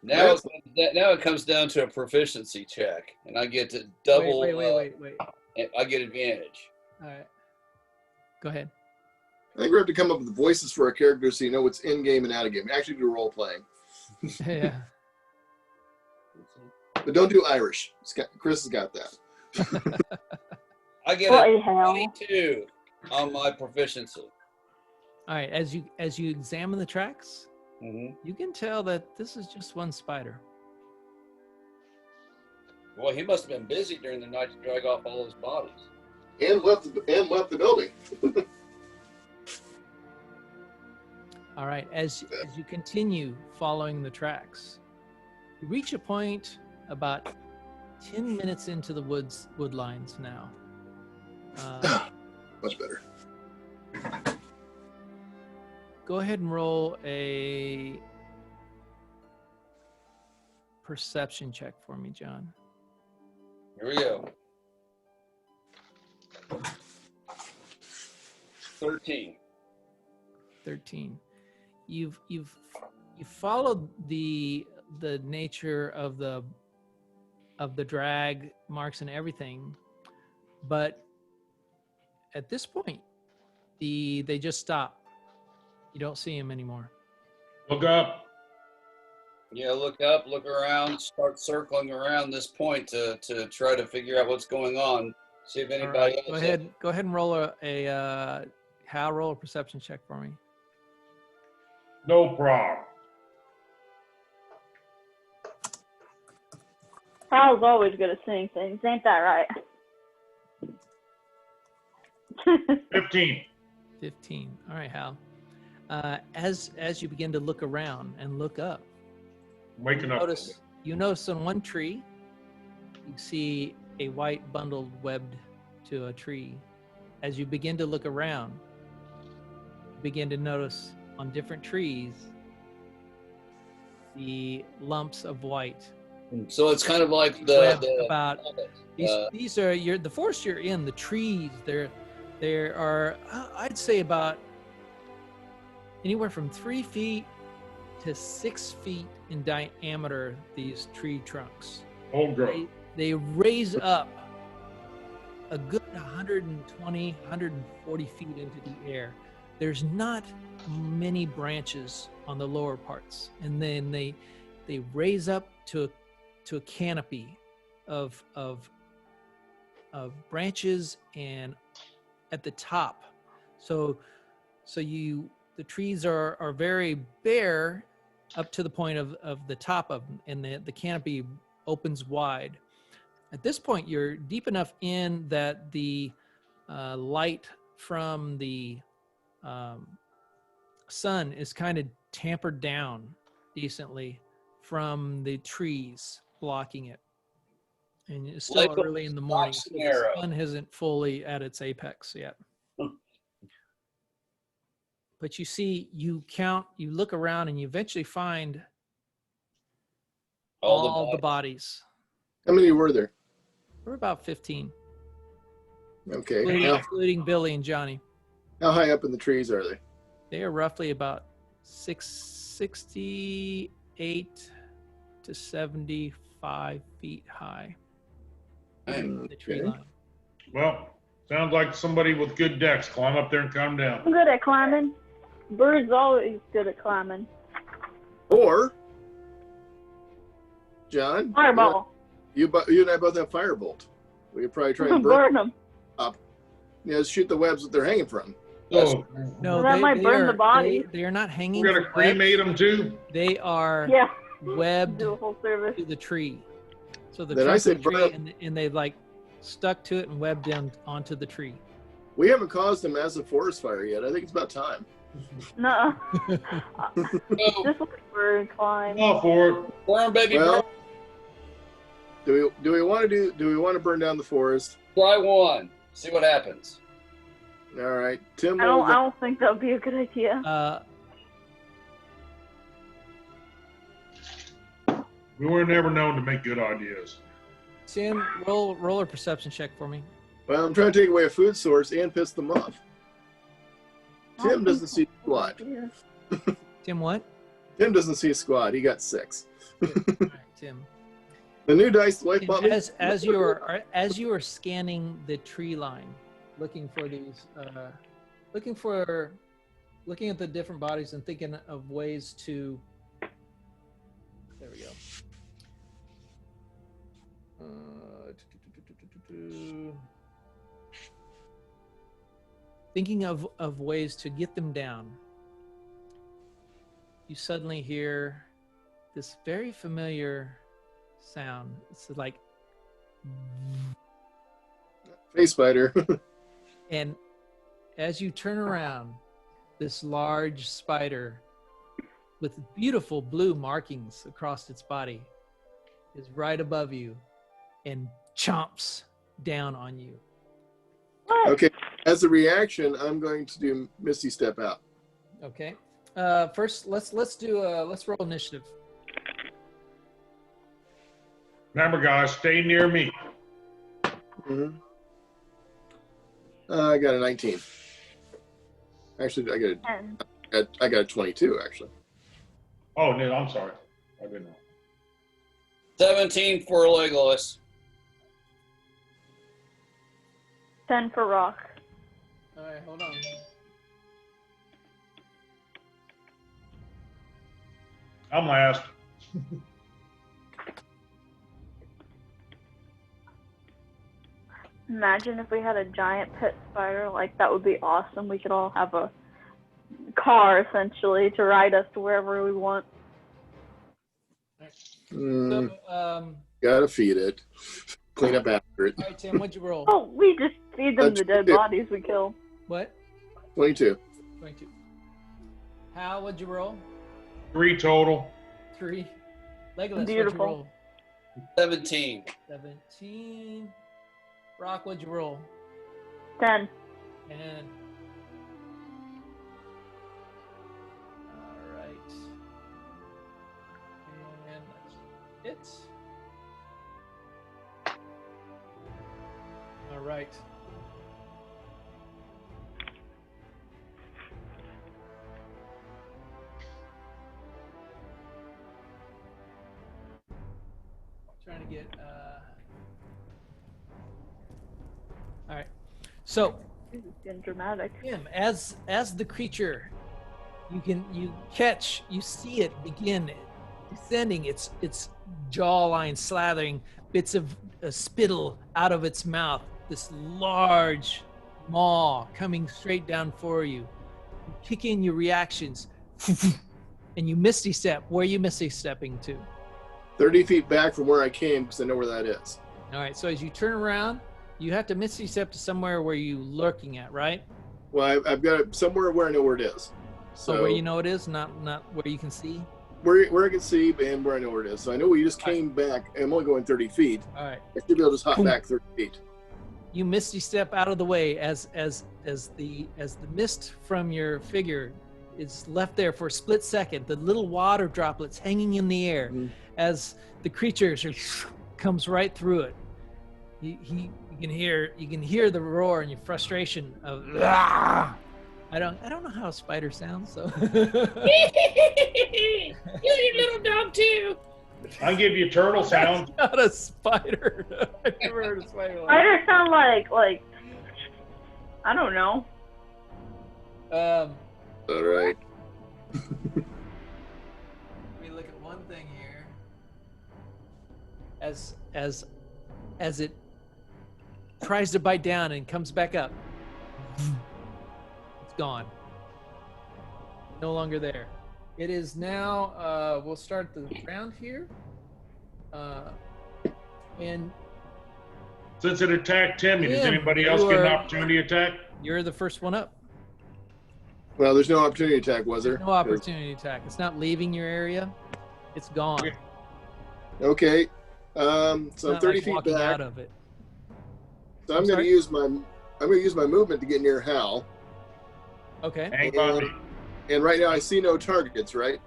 Now it comes down to a proficiency check, and I get to double. Wait. I get advantage. All right. Go ahead. I think we have to come up with voices for our characters so you know what's in game and out of game. Actually, do role playing, Yeah. but don't do Irish. Chris has got that. I get What a the hell? 22 on my proficiency. All right. As you examine the tracks, Mm-hmm. you can tell that this is just one spider. Well, he must have been busy during the night to drag off all those bodies. And left the building. All right. As you continue following the tracks, you reach a point about 10 minutes into the wood lines now. Much better. Go ahead and roll a perception check for me, John. Here we go. 13. 13. You've followed the nature of the drag marks and everything, but at this point, they just stop. You don't see him anymore. Look up. Yeah, look up, look around, start circling around this point to try to figure out what's going on. See if All anybody right, else. go ahead and roll roll a perception check for me. No problem. Hal's always good at seeing things, ain't that right? 15. 15. All right, Hal. As you begin to look around and look up, Waking up. you notice on one tree, you see a white bundle webbed to a tree. As you begin to look around, you begin to notice on different trees the lumps of white. So it's kind of like Webbed the about these are the forest you're in. The trees there are I'd say about anywhere from 3 feet to 6 feet in diameter. These tree trunks. Old growth. They raise up a good 120, 140 feet into the air. There's not many branches on the lower parts, and then they raise up to a canopy of branches, and at the top, so the trees are very bare up to the point of the top of them, and the canopy opens wide. At this point, you're deep enough in that the light from the sun is kind of tampered down decently from the trees blocking it. And it's still Like early in the morning, so the arrow. sun isn't fully at its apex yet. But you see, you look around, and you eventually find all the bodies. How many were there? We're about 15, Okay. including Billy and Johnny. How high up in the trees are they? They are roughly about 68 to 75 feet high. The tree Okay. line. Well, sounds like somebody with good decks. Climb up there and come down. I'm good at climbing. Bird's always good at climbing. Or, John, Fireball. you and I both have firebolt. We could probably try and Burn them. shoot the webs that they're hanging from. Oh, No, That might burn the body. They are not hanging. we're gonna from webs. cremate them too. They are Yeah. webbed Do a full service. to the tree. So the Then I trunk say of the burn tree, and they like stuck to it and webbed down onto the tree. We haven't caused a massive forest fire yet. I think it's about time. No. So, Just like we're inclined. All for it. burn, baby, Well, burn. do we want to burn down the forest? Try one. See what happens. All right, Tim. I don't think that would be a good idea. We were never known to make good ideas. Tim, roll a perception check for me. Well, I'm trying to take away a food source and piss them off. Tim doesn't see squat. Tim, what? Tim doesn't see squat. He got 6. Good. All right, Tim. The new dice, white And button. as you are scanning the tree line, looking for these, looking at the different bodies and thinking of ways to. There we go. Thinking of ways to get them down, you suddenly hear this very familiar sound. It's like, Face spider. and as you turn around, this large spider with beautiful blue markings across its body is right above you and chomps down on you. What? Okay. As a reaction, I'm going to do Misty Step out. Okay. First, let's roll initiative. Remember, guys, stay near me. Mm-hmm. I got a 19. Actually, I got a 22. Actually. Oh, no, I'm sorry. I didn't know. 17 for LegoAss. 10 for Roc. All right, hold on. I'm last. Imagine if we had a giant pit spider. Like, that would be awesome. We could all have a car, essentially, to ride us to wherever we want. Mm, So, gotta feed it. Clean up after it. all right, Tim, what'd you roll? Oh, we just feed them the dead 22. bodies we kill. What? 22. 22. Hal, what'd you roll? 3 total. 3. Legolas, what'd you Beautiful. roll? 17. 17. Roc, what'd you roll? 10. And all right. And that's it. All right. Trying to get all right. So This is getting dramatic. Tim, as the creature, you see it begin descending, its jawline slathering, bits of spittle out of its mouth, this large maw coming straight down for you. You kick in your reactions, and you misty step. Where are you misty stepping to? 30 feet back from where I came because I know where that is. All right, so as you turn around, you have to misty step to somewhere where you're lurking at, right? Well, I've got it somewhere where I know where it is. So where you know it is, not where you can see. where I can see and where I know where it is. So I know we just came back. And I'm only going 30 feet. All right. I should be able to just hop back 30 feet. You misty step out of the way as the mist from your figure is left there for a split second. The little water droplets hanging in the air as the creature comes right through it. You can hear the roar and your frustration of "Ah!" I don't know how a spider sounds, so You little dog too. I'll give you turtle sound. not a spider. I've never heard a spider like Spiders sound like I don't know. that. All right. Let me look at one thing here. As it tries to bite down and comes back up, it's gone. No longer there. It is now. We'll start the round here, and Since it attacked Timmy, does Tim, anybody else you get an are- opportunity attack? You're the first one up. Well, there's no opportunity attack, was there? No opportunity attack. It's not leaving your area. It's gone. Okay. Okay. So It's I'm not 30 like feet walking back. out of it. So I'm going to sorry? use my movement to get near Hal. Okay. Hang by me. And right now I see no targets, right?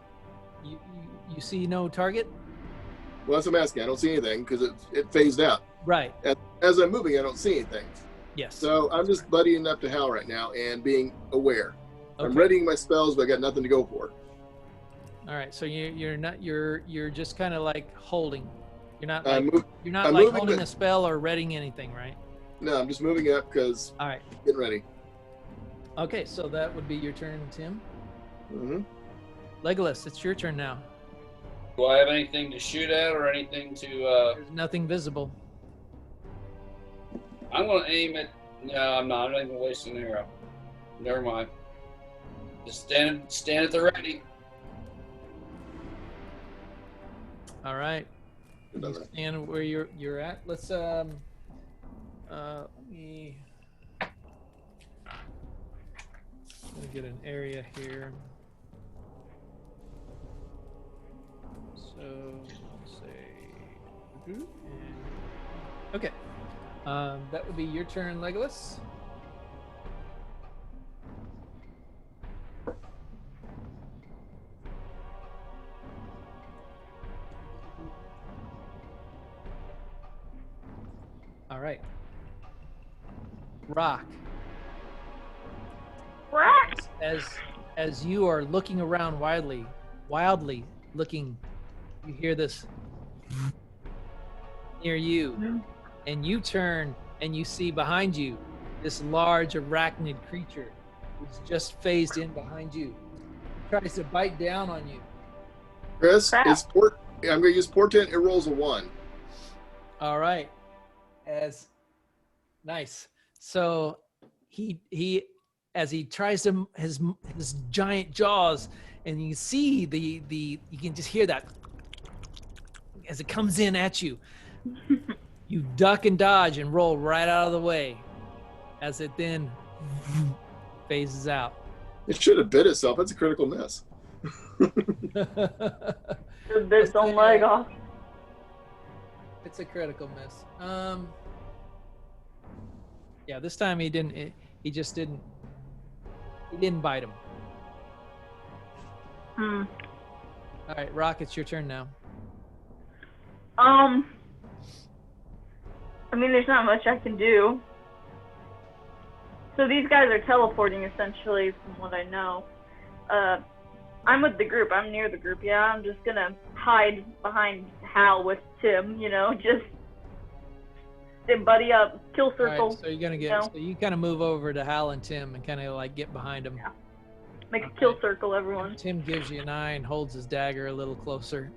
You see no target? Well, that's what I'm asking. I don't see anything because it phased out. Right. As I'm moving, I don't see anything. Yes. So I'm just buddying up to Hal right now and being aware. I'm Okay. readying my spells, but I got nothing to go for. All right. So you're just kind of like holding. You're not I'm like mov- you're not I'm like moving holding the- a spell or readying anything, right? No, I'm just moving up because All right. getting ready. Okay. So that would be your turn, Tim. Mm-hmm. Legolas, it's your turn now. Do I have anything to shoot at or anything to? There's nothing visible. I'm gonna aim at. No, I'm not. I'm not even wasting an arrow. Never mind. Just stand at the ready. All right. You stand where you're at. Let's let me get an area here. So let's say, okay. That would be your turn, Legolas. All right. Rock. Rock. As you are looking around wildly looking, you hear this near you, and you turn and you see behind you this large arachnid creature who's just phased in behind you. Tries to bite down on you. Chris, Crap. I'm going to use Portent. It rolls a 1. All right. Nice. So he as he tries to his giant jaws, and you see the you can just hear that as it comes in at you. You duck and dodge and roll right out of the way as it then phases out. It should have bit itself. That's a critical miss. Took this own leg off. It's a critical miss. Yeah, this time he didn't. He just didn't. He didn't bite him. All right, Rock, it's your turn now. I mean, there's not much I can do. So these guys are teleporting, essentially, from what I know. I'm with the group. I'm near the group. Yeah, I'm just gonna hide behind Hal with Tim. Just buddy up, kill All circle. right, so you're gonna get. No. So you kind of move over to Hal and Tim and kind of like get behind them. Yeah. Make a kill circle, everyone. Tim gives you an eye and holds his dagger a little closer.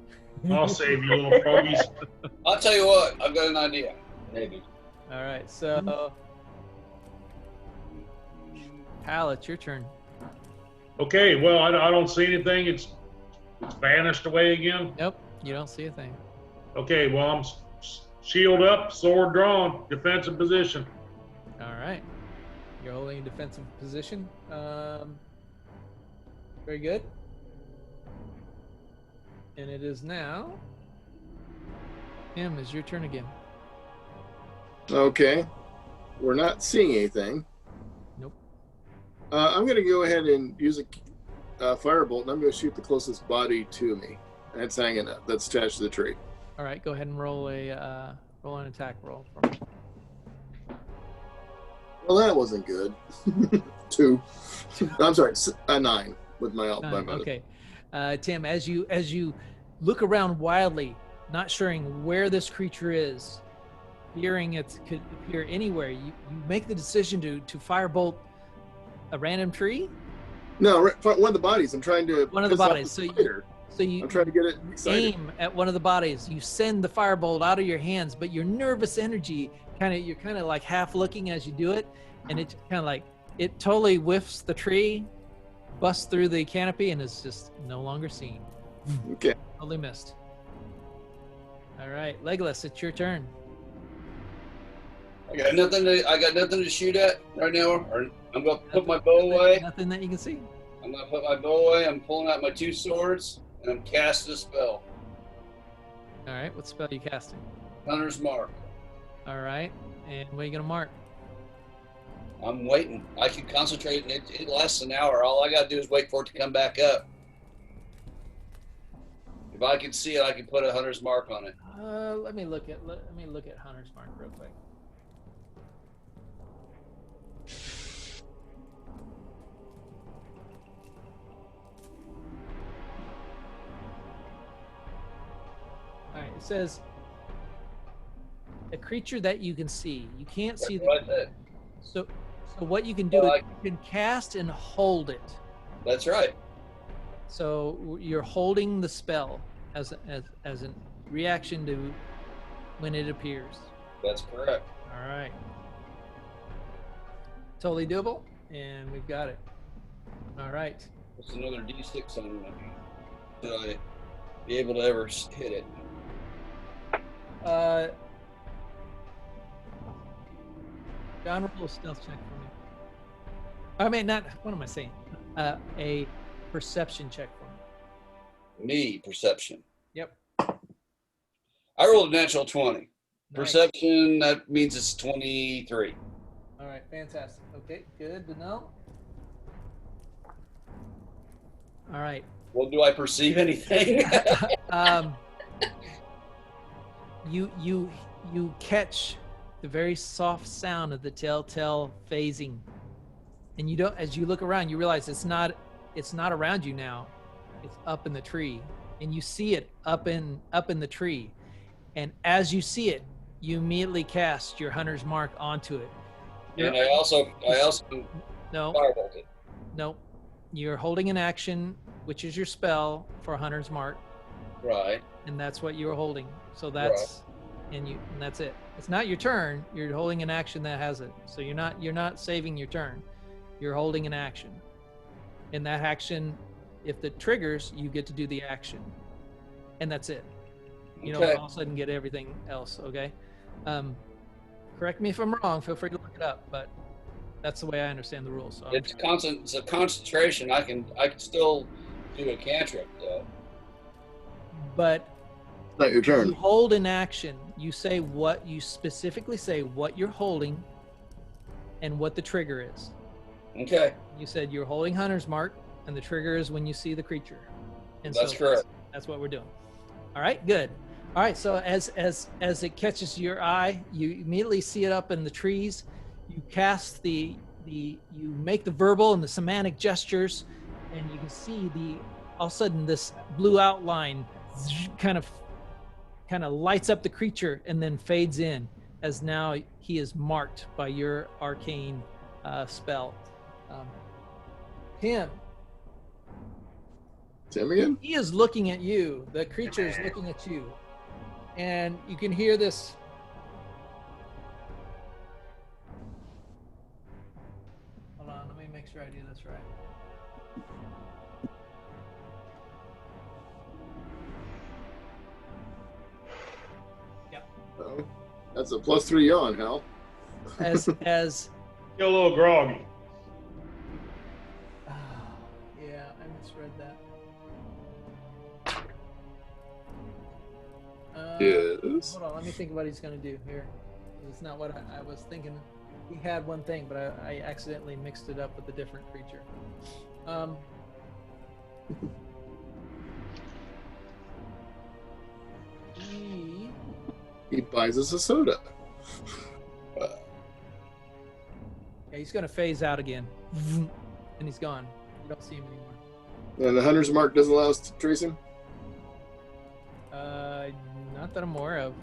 I'll save you, little froggies. I'll tell you what. I've got an idea. Maybe. All right, so Hal, it's your turn. Okay, well, I don't see anything. It's vanished away again. Nope, you don't see a thing. Okay, well, I'm shield up, sword drawn, defensive position. All right, you're holding a defensive position. Very good. And it is now. Tim, is your turn again. Okay. We're not seeing anything. Nope. I'm going to go ahead and use a firebolt, and I'm going to shoot the closest body to me. That's hanging up. That's attached to the tree. All right, go ahead and roll an attack roll for me. Well, that wasn't good. 2. I'm sorry, 9 with my my bonus. Okay, Tim, as you look around wildly, not sure where this creature is, hearing it could appear anywhere, you make the decision to firebolt a random tree. No, one of the bodies. I'm trying to. One of the piss off bodies. So you I'm trying to get it excited. aim at one of the bodies. You send the firebolt out of your hands, but your nervous energy you're kind of like half looking as you do it, and it kind of like it totally whiffs the tree, busts through the canopy, and is just no longer seen. Okay. Totally missed. All right, Legolas, it's your turn. I got nothing to shoot at right now. Or I'm gonna put my bow away. Nothing that you can see. I'm gonna put my bow away. I'm pulling out my 2 swords, and I'm casting a spell. All right, what spell are you casting? Hunter's Mark. All right, and what are you gonna mark? I'm waiting. I can concentrate, and it lasts an hour. All I gotta do is wait for it to come back up. If I can see it, I can put a Hunter's Mark on it. Let me look at Hunter's Mark real quick. All right, it says a creature that you can see. You can't see That's what I said. So what you can do is you can cast and hold it. That's right. So you're holding the spell as a reaction to when it appears. That's correct. All right. Totally doable, and we've got it. All right. What's another D6 on me? Should I be able to ever hit it? John, roll a stealth check for me. I mean, not. What am I saying? A perception check for me. Me, perception. Yep. I rolled a natural 20. Nice. Perception, that means it's 23. All right, fantastic. Okay, good to know. All right. Well, do I perceive anything? You catch the very soft sound of the telltale phasing, and you don't. As you look around, you realize it's not around you now. It's up in the tree, and you see it up in the tree. And as you see it, you immediately cast your Hunter's Mark onto it. And I also No. firebolt it. No, you're holding an action, which is your spell for Hunter's Mark, Right. and that's what you're holding. So that's and that's it. It's not your turn. You're holding an action that has it. So you're not saving your turn. You're holding an action. And that action, if it triggers, you get to do the action. And that's it. You don't all of a sudden get everything else, okay? Correct me if I'm wrong, feel free to look it up, but that's the way I understand the rules. So It's a concentration. I can still do a cantrip though. But Not your turn. you hold an action. You specifically say what you're holding and what the trigger is. Okay. You said you're holding Hunter's Mark, and the trigger is when you see the creature. And That's correct. That's what we're doing. All right, good. All right, so as it catches your eye, you immediately see it up in the trees. You cast you make the verbal and the semantic gestures, and you can see all of a sudden this blue outline kind of lights up the creature and then fades in as now he is marked by your arcane spell. Tim again? He is looking at you. The creature is looking at you. And you can hear this. Hold on, let me make sure I do this right. Oh, that's a +3 yawn, Hal. As Get a little groggy. yeah, I misread that. Yes. Hold on, let me think what he's going to do here. It's not what I was thinking. He had one thing, but I accidentally mixed it up with a different creature. He buys us a soda. Yeah, he's going to phase out again. And he's gone. You don't see him anymore. And the Hunter's Mark doesn't allow us to trace him? Not that I'm aware of.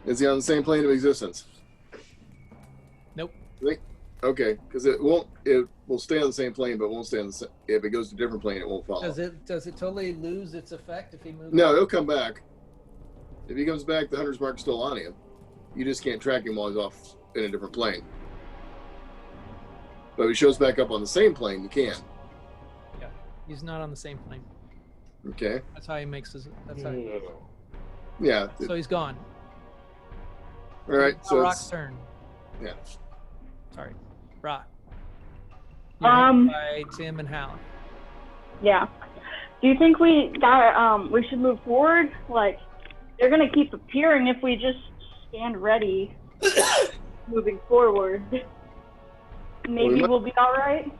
Is he on the same plane of existence? Nope. Okay, because it will stay on the same plane, but won't stay on the same. If it goes to a different plane, it won't follow. Does it totally lose its effect if he moves? No, he'll come back. If he comes back, the Hunter's Mark's still on him. You just can't track him while he's off in a different plane. But if he shows back up on the same plane, you can. Yeah, he's not on the same plane. Okay. That's how he makes his. That's how. Yeah. So he's gone. All right. Now So Roc's it's, turn. yeah. Sorry, Roc. You're hit by Tim and Hal. Yeah. Do you think we should move forward? Like, they're gonna keep appearing if we just stand ready, moving forward. Maybe we'll be all right.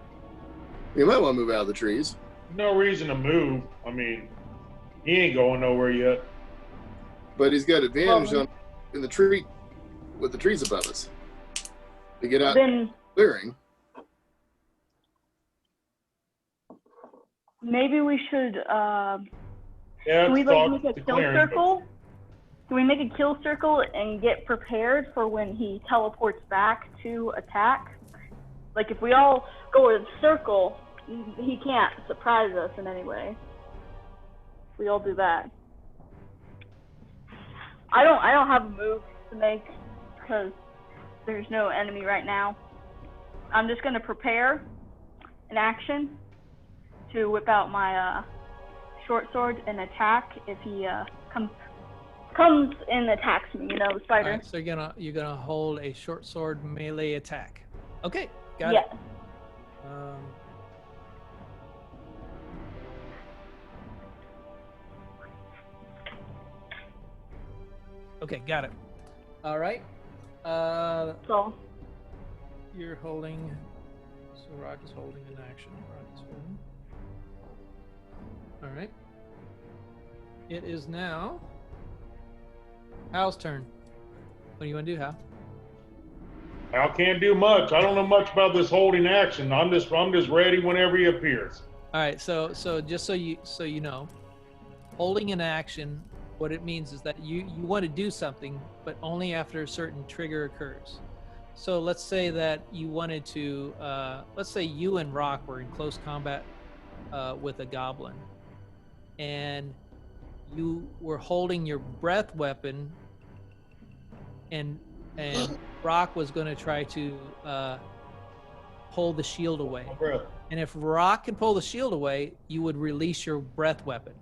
You might want to move out of the trees. No reason to move. I mean, he ain't going nowhere yet. But he's got advantage in the tree with the trees above us. To get out clearing. Maybe we should. Can we make a kill circle? Can we make a kill circle and get prepared for when he teleports back to attack? Like if we all go in a circle, he can't surprise us in any way. We all do that. I don't have a move to make because there's no enemy right now. I'm just gonna prepare an action to whip out my short sword and attack if he comes and attacks me. You know, the spider. All right, so you're gonna hold a short sword melee attack. Okay, got Yeah. it. Okay, got it. All right. So You're holding. So Roc is holding an action. Roc is holding. All right. It is now Hal's turn. What do you want to do, Hal? Hal can't do much. I don't know much about this holding action. I'm just ready whenever he appears. All right. So just so you know, holding an action, what it means is that you want to do something, but only after a certain trigger occurs. So let's say that you wanted to, let's say you and Roc were in close combat with a goblin, and you were holding your breath weapon, and Roc was going to try to pull the shield away. And if Roc can pull the shield away, you would release your breath weapon.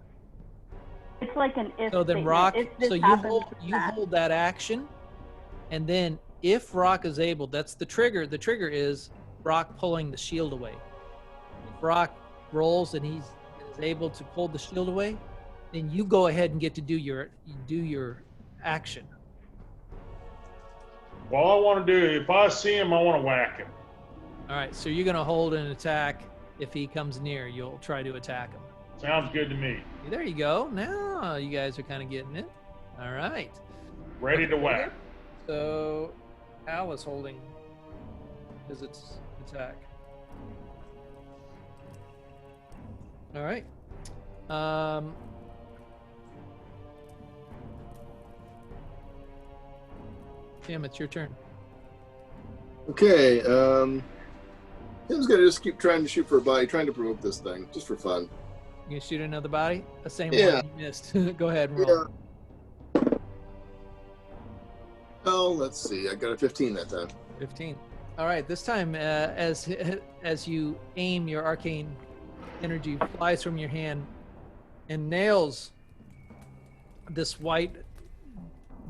it's like an if. So then statement. Roc, If this so you happens, hold that action, and then if Roc is able, that's the trigger. The trigger is Roc pulling the shield away. If Roc rolls and is able to pull the shield away, then you go ahead and get to do your action. Well, all I want to do, if I see him, I want to whack him. All right, so you're gonna hold an attack. If he comes near, you'll try to attack him. Sounds good to me. There you go. Now you guys are kind of getting it. All right. Ready to whack. So Hal is holding his attack. All right. Tim, it's your turn. Okay. Tim's gonna just keep trying to shoot for a body, trying to provoke this thing, just for fun. You gonna shoot another body? The same Yeah. one you missed. Go ahead and roll. Yeah. Oh, let's see. I got a 15 that time. 15. All right. This time, as you aim, your arcane energy flies from your hand and nails this white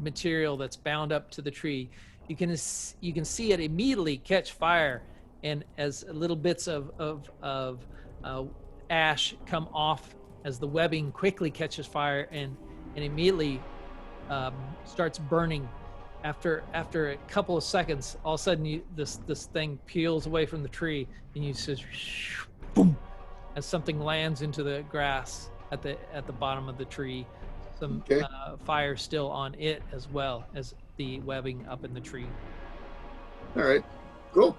material that's bound up to the tree. You can see it immediately catch fire, and as little bits of ash come off as the webbing quickly catches fire and immediately starts burning. After a couple of seconds, all of a sudden this thing peels away from the tree, and you just boom, as something lands into the grass at the bottom of the tree. Some fire still on it, as well as the webbing up in the tree. All right, cool.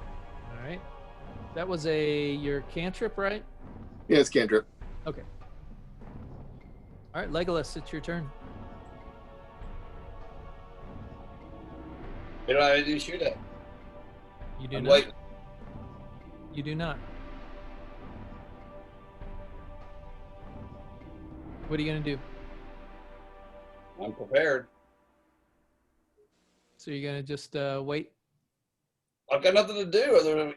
All right, that was your cantrip, right? Yeah, it's cantrip. Okay. All right, Legolas, it's your turn. You don't have anything to shoot at. You do I'm not. waiting. You do not. What are you gonna do? I'm prepared. So you're gonna just wait? I've got nothing to do other than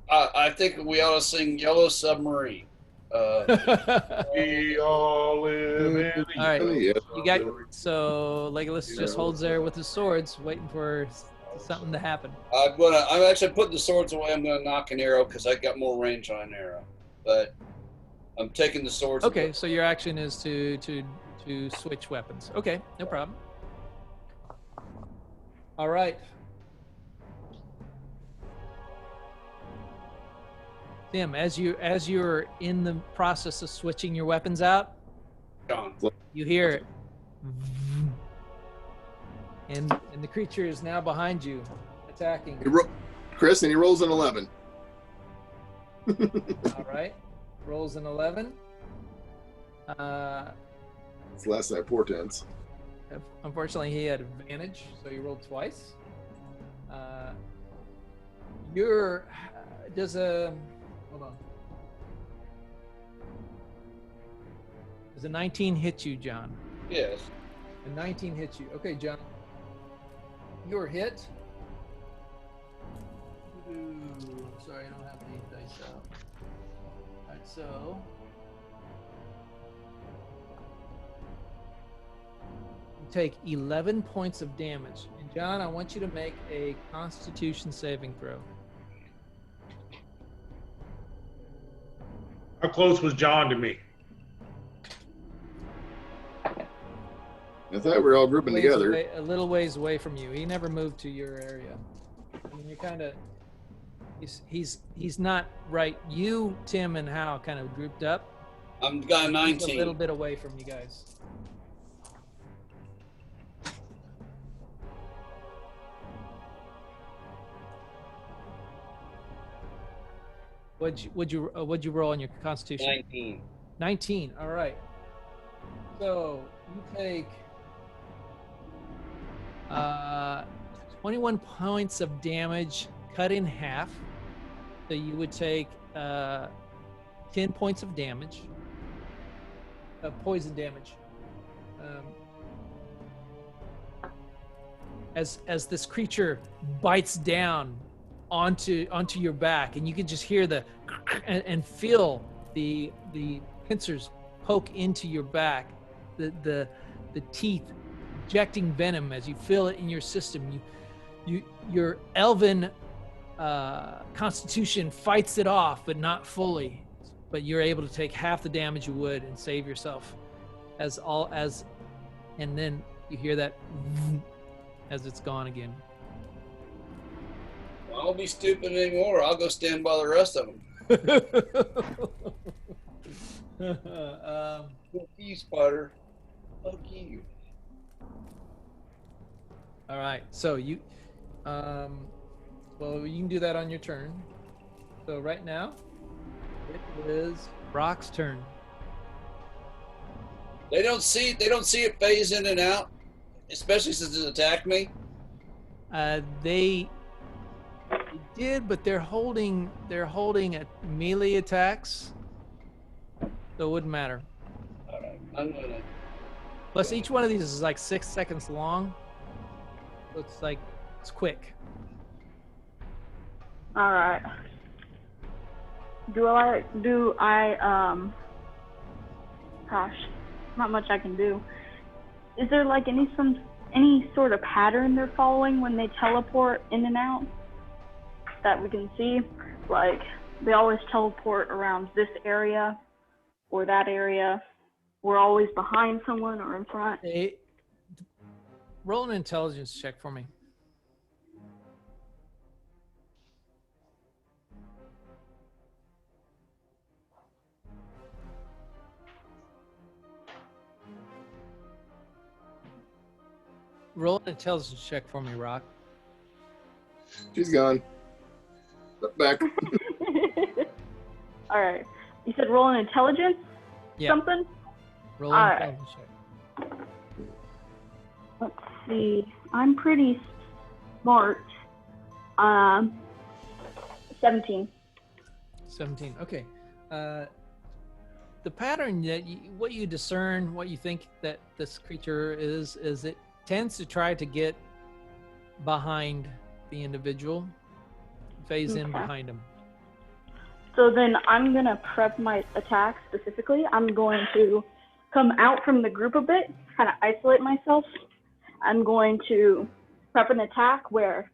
I think we ought to sing Yellow Submarine. We all live in a All right. Yeah. You got so Legolas just holds there with his swords, waiting for something to happen. I'm actually putting the swords away. I'm gonna knock an arrow because I got more range on an arrow. But I'm taking the swords. Okay, so your action is to switch weapons. Okay, no problem. All right. Tim, as you're in the process of switching your weapons out, John. you hear it. And the creature is now behind you, attacking. Chris, and he rolls an 11. All right. Rolls an 11. It's last night portents. Unfortunately, he had advantage, so he rolled twice. Hold on. Does a 19 hit you, John? Yes. A 19 hits you. Okay, John. You're hit. Ooh, sorry, I don't have the dice out. All right, so you take 11 points of damage. And John, I want you to make a Constitution saving throw. How close was John to me? I thought we were all grouping together. A little ways away from you. He never moved to your area. I mean, you're kind of. He's not right. You, Tim, and Hal kind of grouped up. I'm got a 19. He's a little bit away from you guys. What'd you roll on your Constitution? 19. 19. All right. So you take 21 points of damage cut in half. So you would take 10 points of damage, poison damage. As this creature bites down onto your back, and you can just hear and feel the pincers poke into your back, the teeth injecting venom as you feel it in your system. Your elven constitution fights it off, but not fully. But you're able to take half the damage you would and save yourself. And then you hear that as it's gone again. I won't be stupid anymore. I'll go stand by the rest of them. Fuck you, Spider. Fuck you. All right, so you can do that on your turn. So right now it is Roc's turn. They don't see it phase in and out, especially since it attacked me. They did, but they're holding at melee attacks, so it wouldn't matter. All right, I'm gonna. Plus, each one of these is like 6 seconds long, so it's quick. All right. Gosh, not much I can do. Is there like any sort of pattern they're following when they teleport in and out that we can see? Like, they always teleport around this area or that area. We're always behind someone or in front. Roll an intelligence check for me. Roll an intelligence check for me, Roc. She's gone. Back. All right. You said roll an intelligence? Yeah. Something? Roll All an right. intelligence check. Let's see. I'm pretty smart. 17. 17. Okay. The pattern that what you discern, what you think that this creature is it tends to try to get behind the individual, phase in Okay. behind him. So then I'm going to prep my attack specifically. I'm going to come out from the group a bit, kind of isolate myself. I'm going to prep an attack where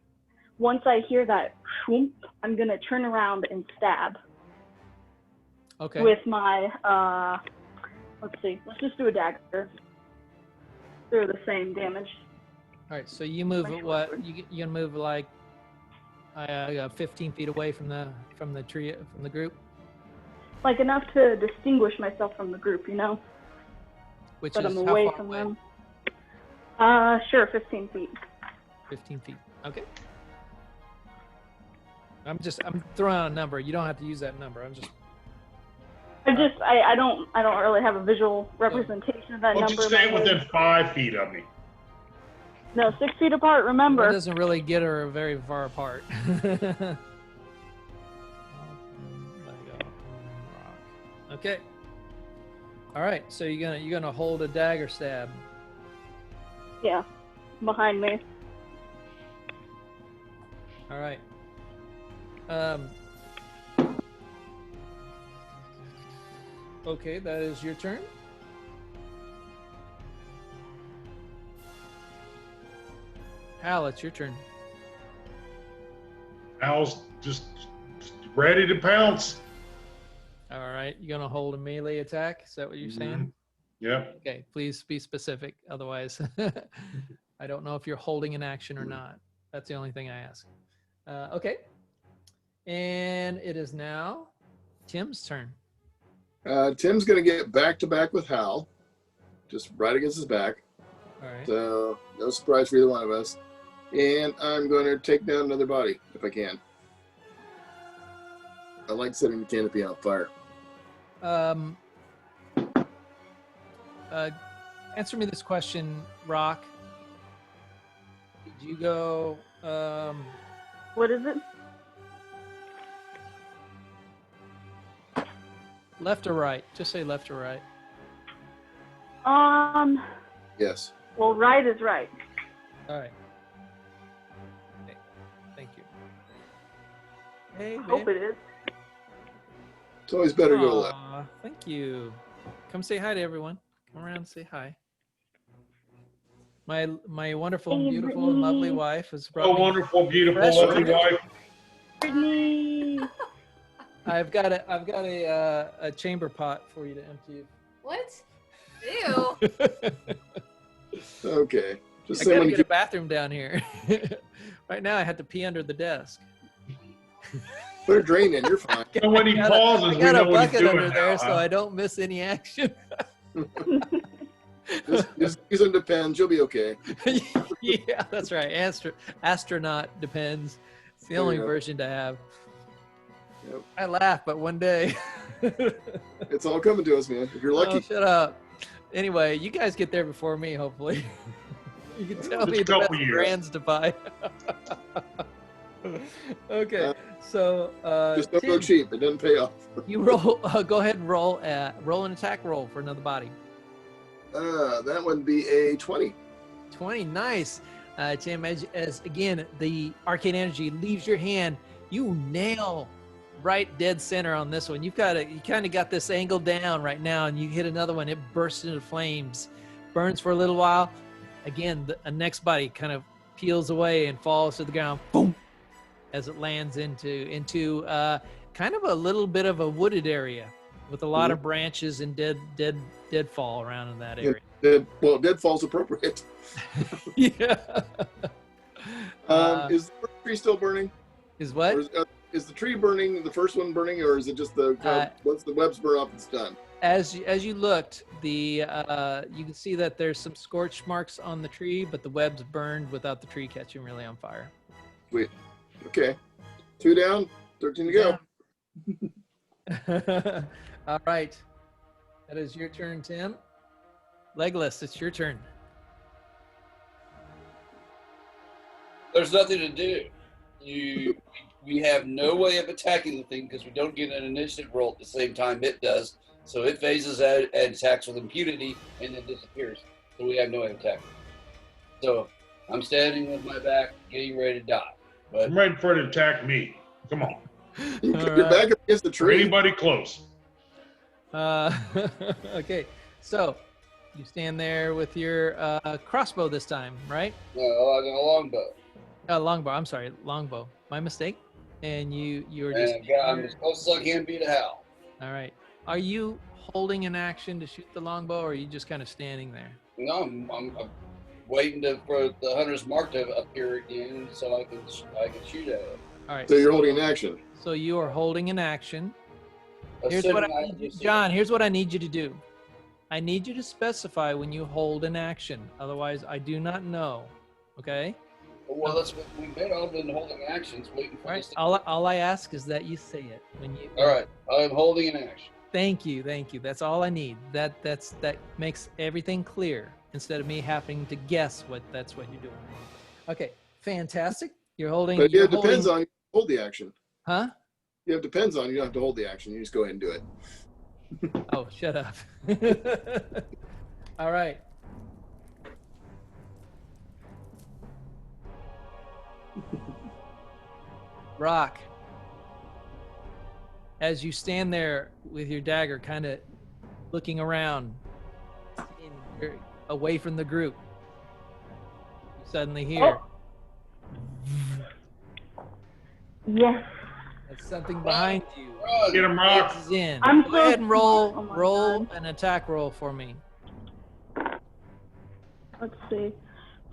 once I hear that shoomp, I'm going to turn around and stab. Okay. With my, let's see, let's just do a dagger. They're the same damage. All right, so you move at what? You gonna move like 15 feet away from the tree, from the group? Like enough to distinguish myself from the group, you know? Which but is I'm how away far from away? them. Sure, 15 feet. 15 feet. Okay. I'm throwing out a number. You don't have to use that number. I don't really have a visual representation of that Well, number. just stay within 5 feet of me. No, 6 feet apart, remember. That doesn't really get her very far apart. Okay. All right. So you're gonna hold a dagger stab. Yeah, behind me. All right. Okay, that is your turn. Hal, it's your turn. Hal's just ready to pounce. All right, you're gonna hold a melee attack. Is that what you're saying? Yep. Okay, please be specific. Otherwise, I don't know if you're holding an action or not. That's the only thing I ask. Okay, and it is now Tim's turn. Tim's going to get back to back with Hal, just right against his back. All right. So no surprise for either one of us. And I'm going to take down another body if I can. I like setting the canopy on fire. Answer me this question, Roc. Did you go? What is it? Left or right? Just say left or right. Yes. Well, right is right. All right. Okay. Thank you. Hey, I hope babe. it is. It's always better to go left. Aw, thank you. Come say hi to everyone. Come around and say hi. My wonderful, Hey, beautiful, and lovely Brittany. wife has brought Oh, me. wonderful, beautiful, Fresh lovely fruit. wife. Brittany. I've got a chamber pot for you to empty. What? Ew. Okay. Just I say gotta when get you a bathroom down here. Right now, I have to pee under the desk. put a drain in, you're fine. And when he pauses, I we got know a what he's bucket doing under now, there, so huh? I don't miss any action. Just use them depends. You'll be okay. Yeah, that's right. Astronaut depends. It's the There only you go. version to have. Yep. I laugh, but one day. It's all coming to us, man. If you're Oh, lucky. shut up. Anyway, you guys get there before me, hopefully. You can tell Just me a the couple best years. brands to buy. Okay, so Just don't go Tim, cheap. It doesn't pay off. you roll. Go ahead and roll an attack roll for another body. That would be a 20. 20, nice. Tim, as again the arcane energy leaves your hand, you nail right dead center on this one. You kind of got this angle down right now, and you hit another one. It bursts into flames, burns for a little while. Again, the next body kind of peels away and falls to the ground. Boom, as it lands into kind of a little bit of a wooded area with a lot of branches and deadfall around in that area. Deadfall's appropriate. Yeah. Is the tree still burning? Is what? Or is the tree burning, the first one burning, or is it just once the webs burn up, it's done? As you looked, you can see that there's some scorch marks on the tree, but the web's burned without the tree catching really on fire. Sweet. Okay. 2 down, 13 to go. All right. That is your turn, Tim. Legolas, it's your turn. There's nothing to do. We have no way of attacking the thing because we don't get an initiative roll at the same time it does. So it phases out and attacks with impunity and then disappears. So we have no way of attacking. So I'm standing with my back, getting ready to die. But I'm ready for it to attack me. Come on. You All put your back up against the For tree. anybody close. Okay, so you stand there with your crossbow this time, right? No, I got a longbow. Longbow. I'm sorry, longbow. My mistake. And you're just. And I'm as close as I can be to Hal. All right. Are you holding an action to shoot the longbow, or are you just kind of standing there? No, I'm waiting for the hunter's mark to appear again so I can shoot at it. All right. So you're holding an action. So you are holding an action. Here's Assuming what I need you, can- John. Here's what I need you to do. I need you to specify when you hold an action. Otherwise, I do not know. Okay. Well, that's what we've been all been holding actions, waiting for All right. this. All I ask is that you say it when you. All right, I'm holding an action. Thank you. That's all I need. That makes everything clear instead of me having to guess that's what you're doing. Okay. Fantastic. You're holding. But you're it depends holding- on hold the action. Huh? Yeah, it depends on you. Don't have to hold the action. You just go ahead and do it. Oh, shut up. All right. Roc, as you stand there with your dagger kind of looking around away from the group, you suddenly hear Yes. there's something behind you. Run. Get him, Roc. Edges in. I'm Go so ahead and roll smart. Oh my roll God. an attack roll for me. Let's see.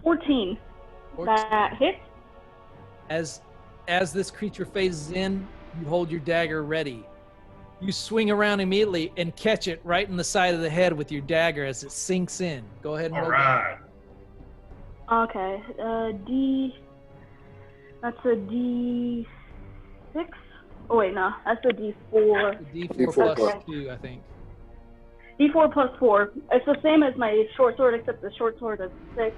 14. 14. That hits. As this creature phases in, you hold your dagger ready. You swing around immediately and catch it right in the side of the head with your dagger as it sinks in. Go ahead and All roll right. Okay. That's a D6. Oh wait, no, that's a D4. that. D4 D4 plus plus. 2, I think. D4 plus 4. It's the same as my short sword, except the short sword is 6.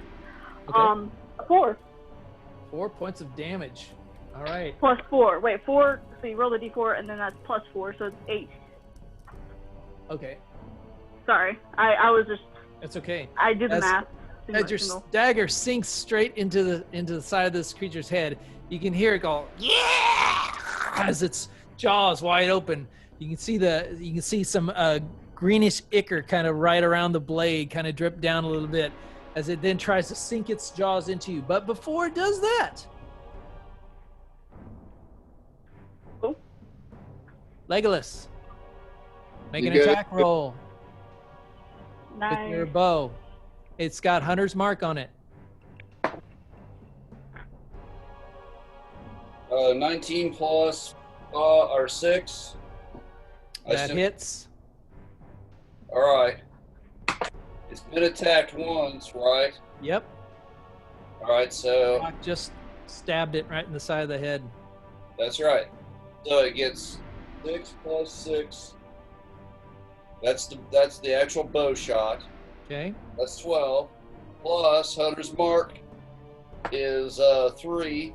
Okay. 4 4 points of damage. All right. plus 4. Wait, 4. So you roll the D4, and then that's plus 4, so it's 8. Okay. Sorry, I was just That's okay. I did the As- math. As your dagger sinks straight into the side of this creature's head, you can hear it go, yeah, as its jaws wide open. You can see some greenish ichor kind of right around the blade, kind of drip down a little bit, as it then tries to sink its jaws into you. But before it does that, Oh. Legolas, make You an got it. attack roll with your Nice. bow. It's got Hunter's Mark on it. 19 plus or 6. That hits. All right. It's been attacked once, right? Yep. All right, so Roc just stabbed it right in the side of the head. that's right. So it gets 6 plus 6. That's the actual bow shot. Okay. That's 12. Plus Hunter's Mark is 3.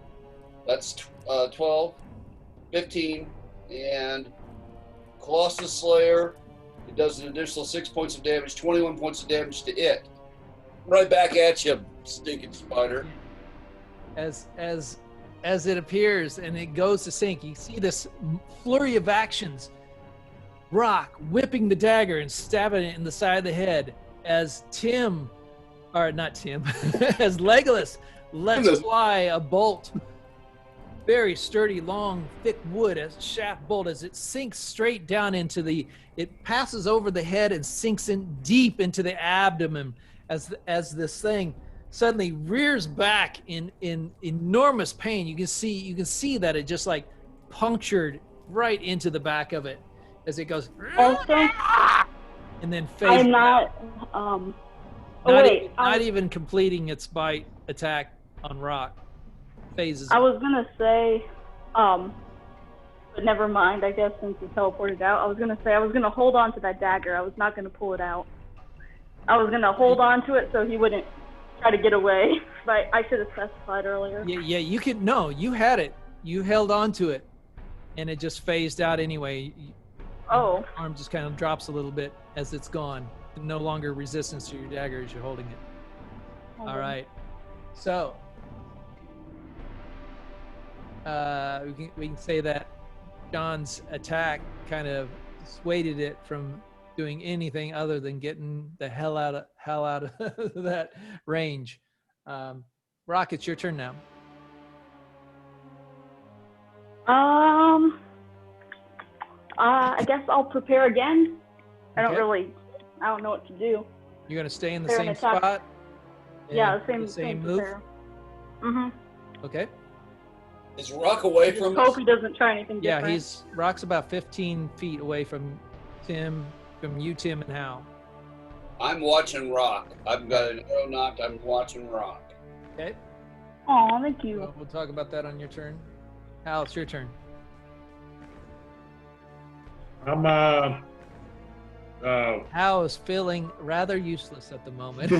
That's 12, 15, and Colossus Slayer. It does an additional 6 points of damage, 21 points of damage to it. Right back at you, stinking spider. As it appears and it goes to sink, you see this flurry of actions. Roc whipping the dagger and stabbing it in the side of the head as as Legolas lets fly a bolt. Very sturdy, long, thick wood as a shaft bolt as it sinks straight down it passes over the head and sinks in deep into the abdomen as this thing suddenly rears back in enormous pain. You can see that it just like punctured right into the back of it as it goes Also, and then phases I'm out. not. Wait. Not even completing its bite attack on Roc. Phases. I was gonna say, but never mind. I guess since you teleported out, I was gonna hold on to that dagger. I was not gonna pull it out. I was gonna hold on to it so he wouldn't try to get away. But I should have specified earlier. Yeah, you could. No, you had it. You held on to it, and it just phased out anyway. Oh. Your arm just kind of drops a little bit as it's gone. No longer resistance to your dagger as you're holding it. Okay. All right. So we can say that John's attack kind of dissuaded it from doing anything other than getting the hell out of that range. Roc, it's your turn now. I guess I'll prepare again. I Okay. don't know what to do. You're gonna stay in the Prepare same an attack. spot. Yeah, and do the same move. prepare. Mhm. Okay. Is Roc away Just from hope us? he doesn't try anything Yeah, different. Roc's about 15 feet away from Tim, and Hal. I'm watching Roc. I've got an arrow knocked. I'm watching Roc. Okay. Oh, thank you. We'll talk about that on your turn. Hal, it's your turn. I'm Hal is feeling rather useless at the moment.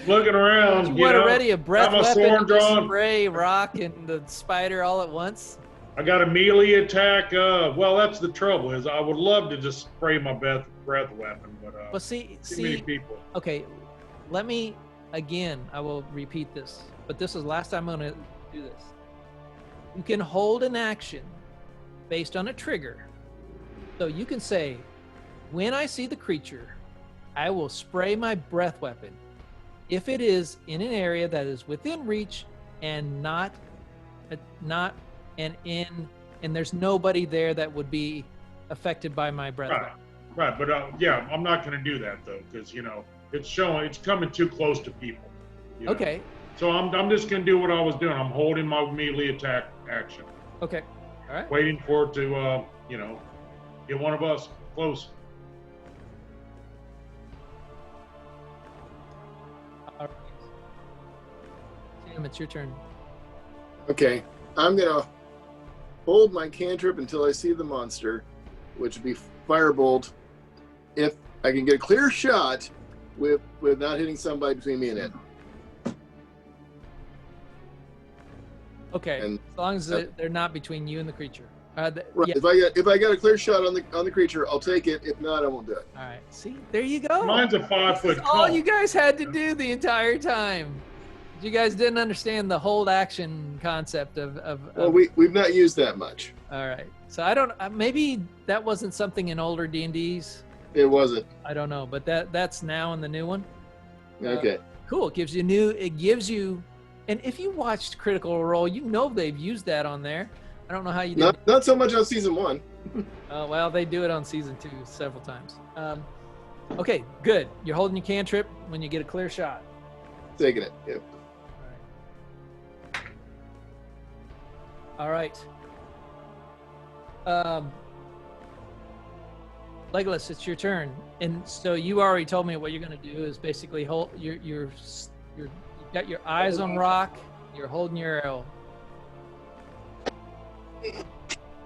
looking around. You want know, ready a breath got my weapon sword and just drawn. spray Roc and the spider all at once? I got a melee attack. Well, that's the trouble is I would love to just spray my breath weapon, but Well, see, too many people. okay, let me, again, I will repeat this, but this is the last time I'm going to do this. You can hold an action based on a trigger. So you can say, when I see the creature, I will spray my breath weapon. If it is in an area that is within reach and and there's nobody there that would be affected by my breath weapon. Right, but yeah, I'm not going to do that though, because it's coming too close to people. you know. Okay. So I'm just going to do what I was doing. I'm holding my melee attack action, Okay. All right. waiting for it to get one of us close. All right. Tim, it's your turn. Okay, I'm gonna hold my cantrip until I see the monster, which would be firebolt. If I can get a clear shot with not hitting somebody between me and it. Okay. And as long as they're not between you and the creature. right, Yeah. if I got a clear shot on the creature, I'll take it. If not, I won't do it. All right. See, there you go. Mine's a 5-foot That's all cone. you guys had to do the entire time. You guys didn't understand the hold action concept of Well, we've not used that much. all right. So I don't. Maybe that wasn't something in older D&Ds. It wasn't. I don't know, but that's now in the new one. Okay. Cool. It gives you, and if you watched Critical Role, you know they've used that on there. I don't know how you did. Not so much on season 1. Well, they do it on season 2 several times. Okay, good. You're holding your cantrip when you get a clear shot. Taking it. Yep. All right. Legolas, it's your turn. And so you already told me what you're going to do is basically hold you've got your eyes on Roc. You're holding your arrow.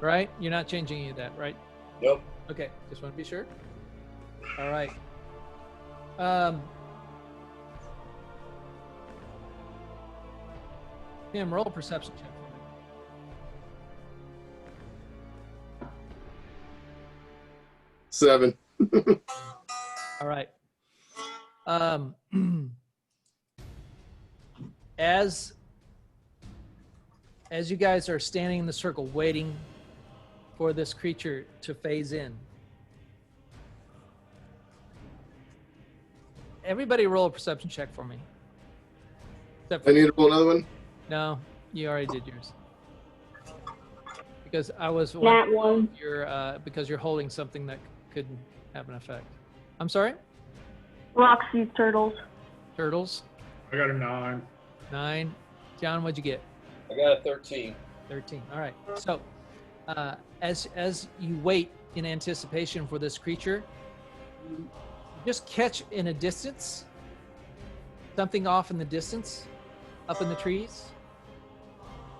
Right? You're not changing any of that, right? Nope. Okay, just want to be sure. All right. Tim, roll a perception check for me. Seven. All right. As you guys are standing in the circle waiting for this creature to phase in, everybody roll a perception check for me. Except I need to roll another one. No, you already did yours. Because I was That one. because you're holding something that could have an effect. I'm sorry? Roc sees turtles. Turtles, I got a 9. 9. John, what'd you get? I got a 13. 13. All right. So, as you wait in anticipation for this creature, you just catch in a distance, something off in the distance, up in the trees.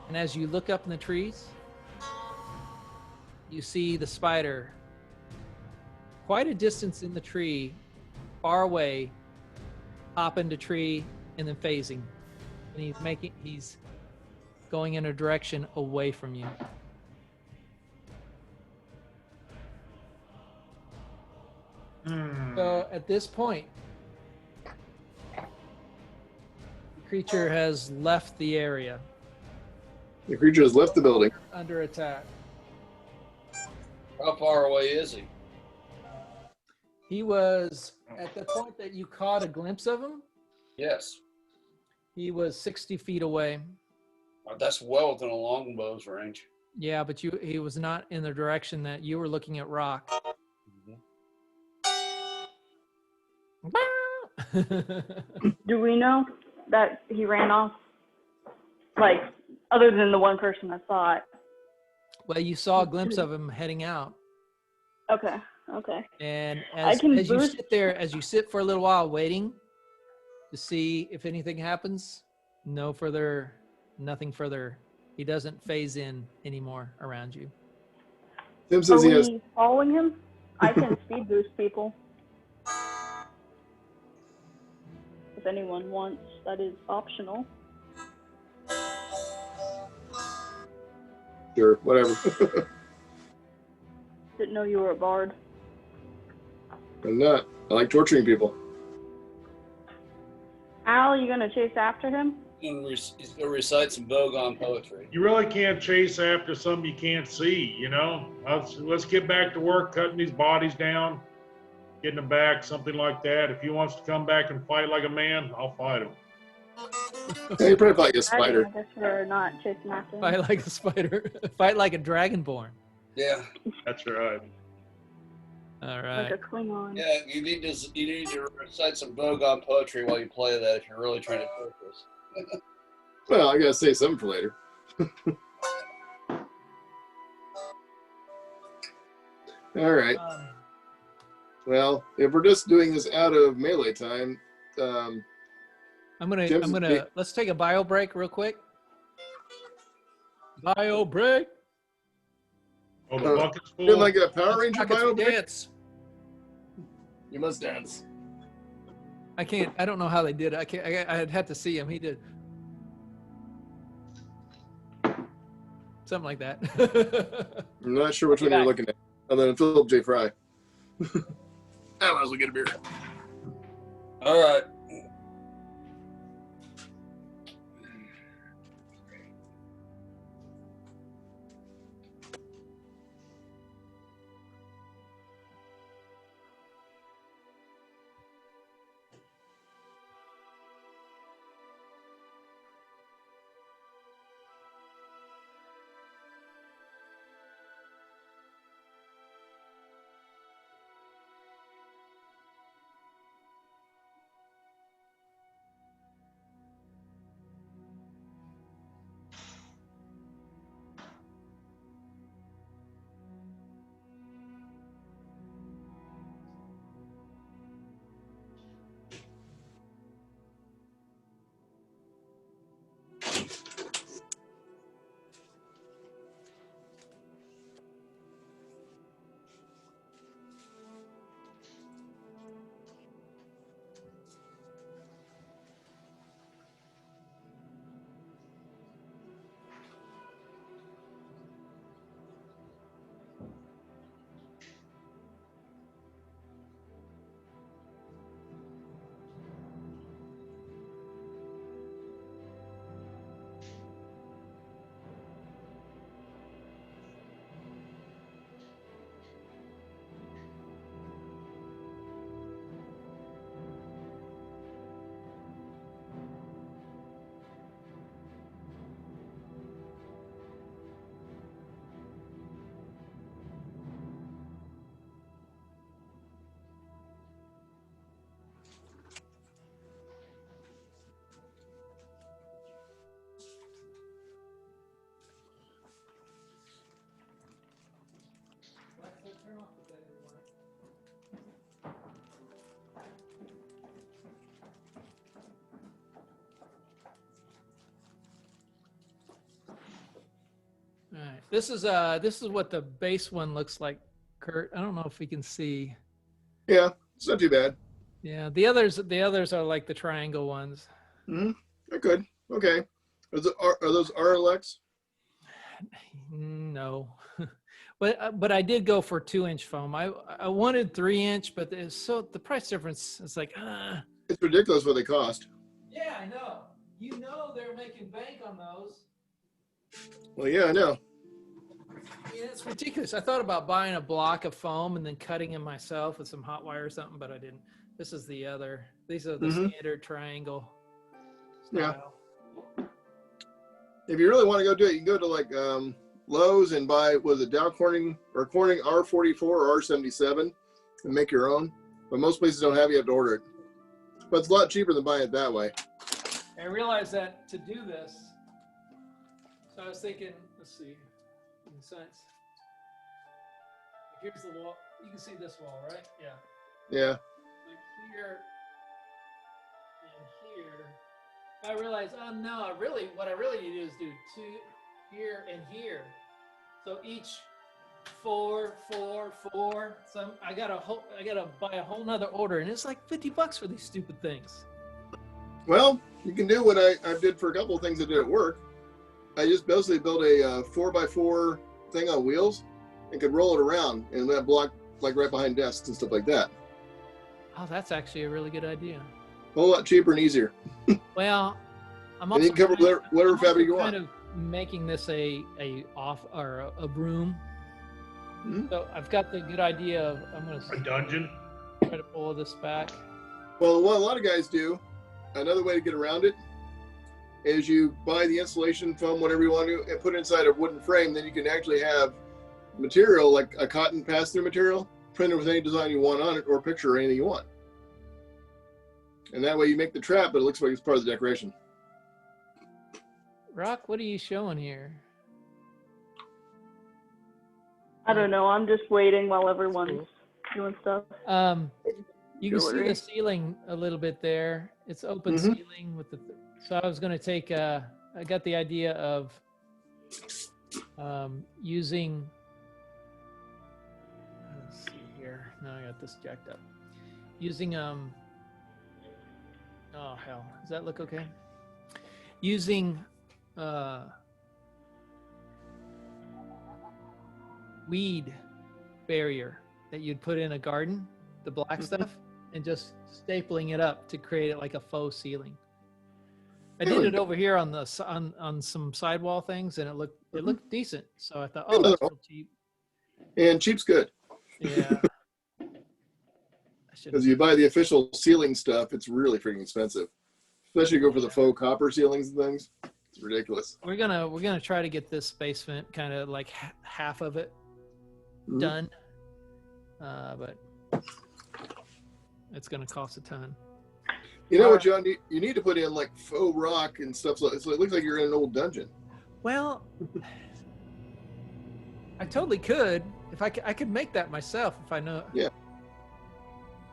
And as you look up in the trees, you see the spider quite a distance in the tree, far away, hop into tree and then phasing. And he's going in a direction away from you. So at this point, the creature has left the area The creature has left the building. under attack. How far away is he? He was at the point that you caught a glimpse of him. Yes. He was 60 feet away. That's well within a longbow's range. Yeah, but he was not in the direction that you were looking at Roc. Do we know that he ran off? Like, other than the one person that saw it. Well, you saw a glimpse of him heading out. Okay. And I as can you boost- sit there, as you sit for a little while waiting to see if anything happens, nothing further. He doesn't phase in anymore around you. Tim Are says he has. we following him? I can speed boost people. If anyone wants, that is optional. Sure, whatever. Didn't know you were a bard. I'm not. I like torturing people. Al, you gonna chase after him? He's going to recite some Bogon poetry. You really can't chase after something you can't see, you know? Let's get back to work cutting these bodies down, getting them back, something like that. If he wants to come back and fight like a man, I'll fight him. Hey, you probably like a spider. I guess we're not chasing after him. Fight like a spider. Fight like a dragonborn. Yeah. That's right. All Like right. a Klingon. Yeah, you need to recite some Bogon poetry while you play that if you're really trying to focus. Well, I gotta say something for later. All right. Well, if we're just doing this out of melee time, let's take a bio break real quick. Bio break. Oh, the bucket's full. feel like a Power Ranger Pockets bio of break? dance. You must dance. I can't. I don't know how they did it. I can't. I'd have to see him. He did something like that. I'm not sure which one you're looking at. Other than Philip J. Fry. I might as well get a beer. All right. All right. This is what the base one looks like, Kurt. I don't know if we can see. Yeah, it's not too bad. Yeah, the others are like the triangle ones. Mm-hmm. They're good. Okay. Are those RLX? No, but I did go for 2-inch foam. I wanted 3-inch, but the price difference is like. It's ridiculous what they cost. Yeah, I know. You know they're making bank on those. Well, yeah, I know. Yeah, it's ridiculous. I thought about buying a block of foam and then cutting them myself with some hot wire or something, but I didn't. This is the other. These are the standard triangle style. Yeah. If you really want to go do it, you can go to like Lowe's and buy, was it Dow Corning R44 or R77 and make your own. But most places don't have it, you have to order it. But it's a lot cheaper than buying it that way. I realized that to do this, so I was thinking, let's see, in sense. Here's the wall. You can see this wall, right? Yeah. Yeah. Like here and here. I realized, oh no, what I really need to do is do 2 here and here. So each 4, 4, 4. So I gotta buy a whole nother order, and it's like $50 for these stupid things. Well, you can do what I did for a couple of things that did at work. I just basically built a 4x4 thing on wheels and could roll it around and that block like right behind desks and stuff like that. Oh, that's actually a really good idea. A whole lot cheaper and easier. Well, I'm And also you can cover whatever fabric you want. kind of making this a room. Mhm. So I've got the good idea of I'm A gonna dungeon. try to pull this back. Well, what a lot of guys do, another way to get around it, is you buy the insulation foam, whatever you want to, and put it inside a wooden frame. Then you can actually have material like a cotton pass-through material printed with any design you want on it or picture or anything you want. And that way you make the trap, but it looks like it's part of the decoration. Roc, what are you showing here? I don't know. I'm just waiting while everyone's doing stuff. You can see Jewelry. the ceiling a little bit there. It's open Mhm. ceiling with the. So I was going to take. I got the idea of using. Let's see here. Now I got this jacked up. Using Oh hell, does that look okay? Using weed barrier that you'd put in a garden, the black stuff, and just stapling it up to create it like a faux ceiling. I did it over here on the on some sidewall things, and it looked decent. So I thought, oh, that's real cheap. And cheap's good. Yeah. Because you buy the official ceiling stuff, it's really freaking expensive. Especially go for the faux copper ceilings and things. It's ridiculous. We're gonna try to get this basement kind of like half of it Mhm. done, but it's gonna cost a ton. You know what, John? You need to put in like faux rock and stuff so it looks like you're in an old dungeon. Well, I totally could if I could make that myself if I know. Yeah.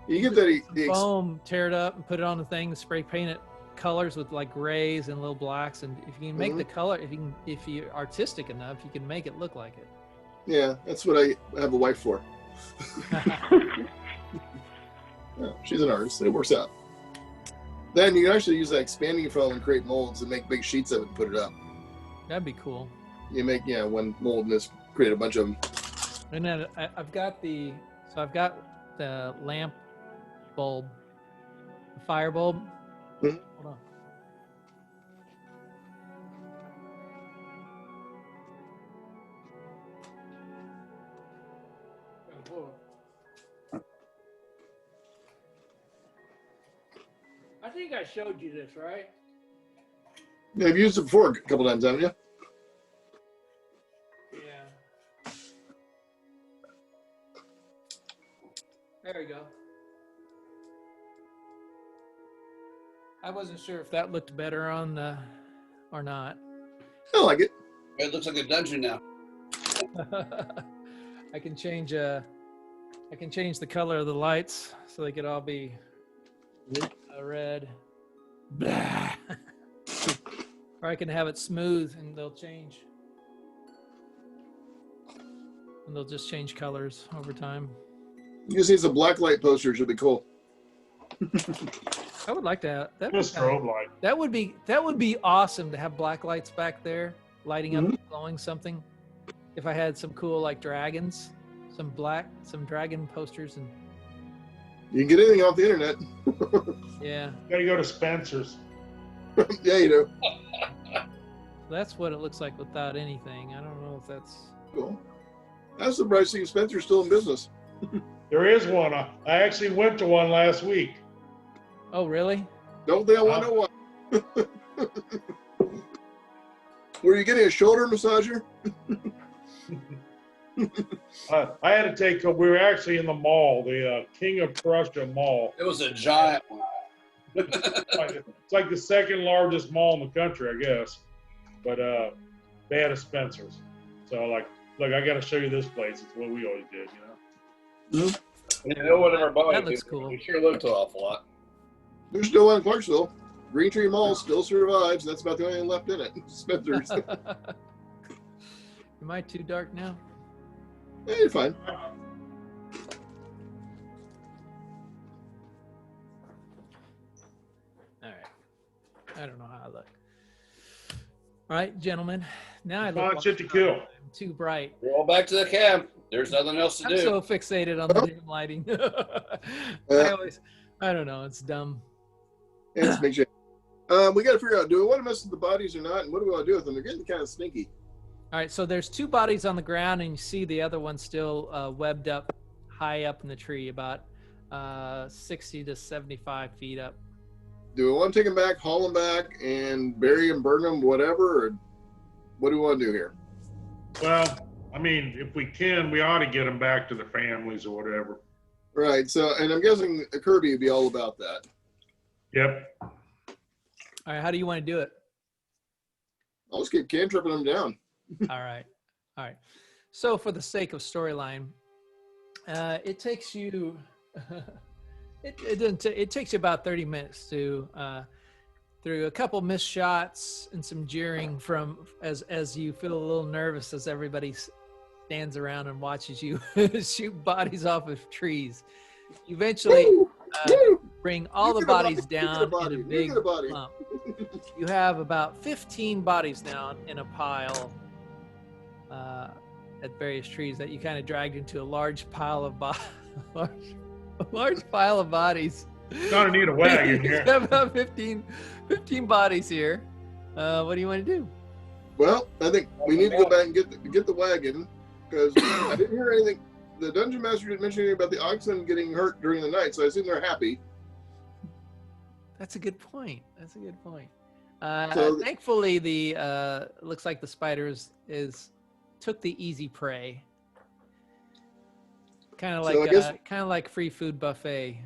You get that the Foam, tear it up and put it on the thing, spray paint it colors with like grays and little blacks, and if you can make the color, if you're artistic enough, you can make it look like it. Yeah, that's what I have a wife for. Yeah, she's an artist. It works out. Then you can actually use that expanding foam and create molds and make big sheets of it and put it up. That'd be cool. You make one mold and just create a bunch of them. And then I've got the lamp bulb, the fire bulb. Mhm. Hold on. I think I showed you this, right? Yeah, you've used it before a couple times, haven't you? Yeah. There we go. I wasn't sure if that looked better on the or not. I like it. It looks like a dungeon now. I can change the color of the lights so they could all be red. Blah. Or I can have it smooth and they'll change. And they'll just change colors over time. You just need some black light posters. It'd be cool. I would like to have Just strobe light. that would be awesome to have black lights back there lighting up, glowing something. If I had some cool like dragons, some dragon posters, and You can get anything off the internet. yeah, You gotta go to Spencer's. Yeah, you do. that's what it looks like without anything. I don't know if that's Cool. I'm surprised to see Spencer's still in business. There is one. I actually went to one last week. Oh, really? Don't they all want to know why? Were you getting a shoulder massager? I had to take. We were actually in the mall, the King of Prussia Mall. It was a giant one. It's like the second largest mall in the country, I guess. But they had a Spencer's. So like, look, I got to show you this place. It's what we always did, you know. You know what our body That looks cool. We sure looked an awful lot. There's still one in Clarksville. Green Tree Mall still survives. That's about the only thing left in it. Spencer's. Am I too dark now? Hey, you're fine. All right. I don't know how I look. All right, gentlemen. Now I Fine look shit to kill. I'm too bright. We're all back to the camp. There's nothing else to I'm do. so fixated on the damn lighting. I don't know. It's dumb. Yeah, it's a big shit. We got to figure out, do we want to mess with the bodies or not? And what do we want to do with them? They're getting kind of stinky. All right, so there's 2 bodies on the ground, and you see the other one still webbed up high up in the tree, about 60 to 75 feet up. Do we want to take them back, haul them back, and bury them, burn them, whatever? Or what do we want to do here? Well, I mean, if we can, we ought to get them back to their families or whatever. Right. So, and I'm guessing Kirby would be all about that. Yep. All right, how do you want to do it? I'll just keep cantripping them down. All right. So for the sake of storyline, it takes you it takes you about 30 minutes to through a couple missed shots and some jeering from as you feel a little nervous as everybody stands around and watches you shoot bodies off of trees. You eventually bring all the bodies down in a big clump. You have about 15 bodies now in a pile at various trees that you kind of dragged into a large pile of large pile of bodies. Gonna need a wagon You here. have about 15 bodies here. What do you want to do? Well, I think we need to go back and get the wagon, because I didn't hear anything. The dungeon master didn't mention anything about the oxen getting hurt during the night, so I assume they're happy. That's a good point. So- Thankfully, the looks like the spiders took the easy prey. Kind of like So I guess- kind of like free food buffet.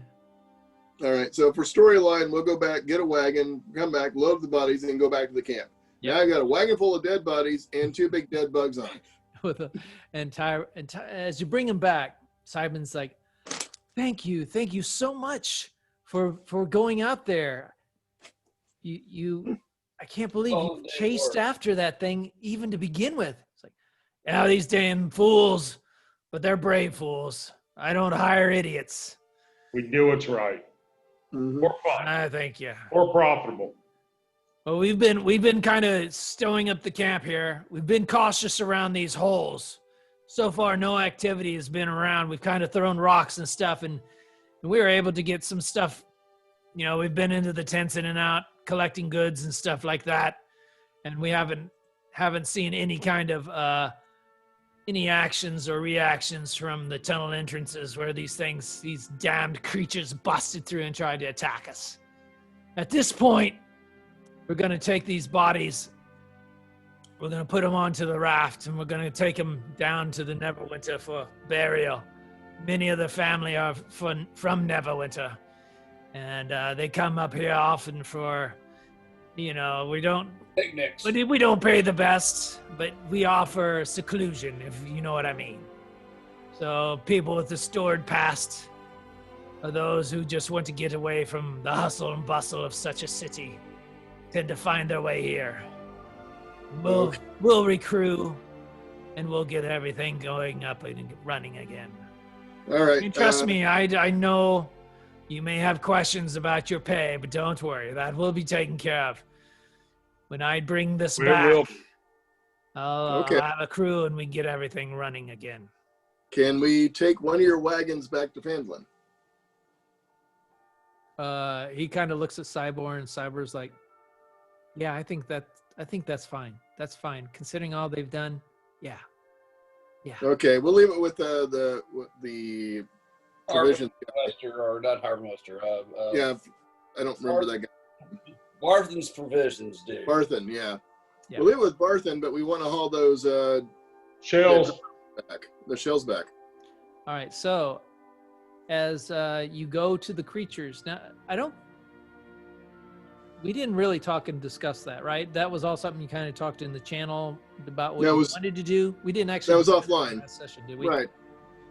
All right. So for storyline, we'll go back, get a wagon, come back, load the bodies, and go back to the camp. Yep. Now I got a wagon full of dead bodies and 2 big dead bugs on it. With as you bring them back, Sybin's like, thank you so much for going out there. I can't believe you chased after that thing even to begin with. It's like, yeah, these damn fools, but they're brave fools. I don't hire idiots. We do what's right. Mhm. Or fun. I thank you. Or profitable. Well, we've been kind of stowing up the camp here. We've been cautious around these holes. So far, no activity has been around. We've kind of thrown rocks and stuff, and we were able to get some stuff. You know, we've been into the tents in and out, collecting goods and stuff like that, and we haven't seen any kind of any actions or reactions from the tunnel entrances where these damned creatures busted through and tried to attack us. At this point, we're going to take these bodies, we're going to put them onto the raft, and we're going to take them down to the Neverwinter for burial. Many of the family are from Neverwinter, and they come up here often for, we don't Picnics. we don't pay the best, but we offer seclusion, if you know what I mean. So people with a storied past are those who just want to get away from the hustle and bustle of such a city, tend to find their way here. We'll recruit, and we'll get everything going up and running again. All right. And trust me, I know you may have questions about your pay, but don't worry, that will be taken care of. When I bring this We back, will. I'll Okay. have a crew and we get everything running again. Can we take one of your wagons back to Fandlin? He kind of looks at Cybor, and Cybor's like, "Yeah, I think that's fine. That's fine, considering all they've done. Yeah." Yeah. Okay, we'll leave it with the provision. Harvester, or not Harvester. Yeah, I don't remember that guy. Barthen's provisions, dude. Barthen, yeah. Yeah. We'll leave it with Barthen, but we want to haul those Shells. back. The shells back. All right. So, as you go to the creatures now, we didn't really talk and discuss that, right? That was all something you kind of talked in the channel about what you wanted to do. We didn't actually. That was discuss offline. that in that session, did we? Right.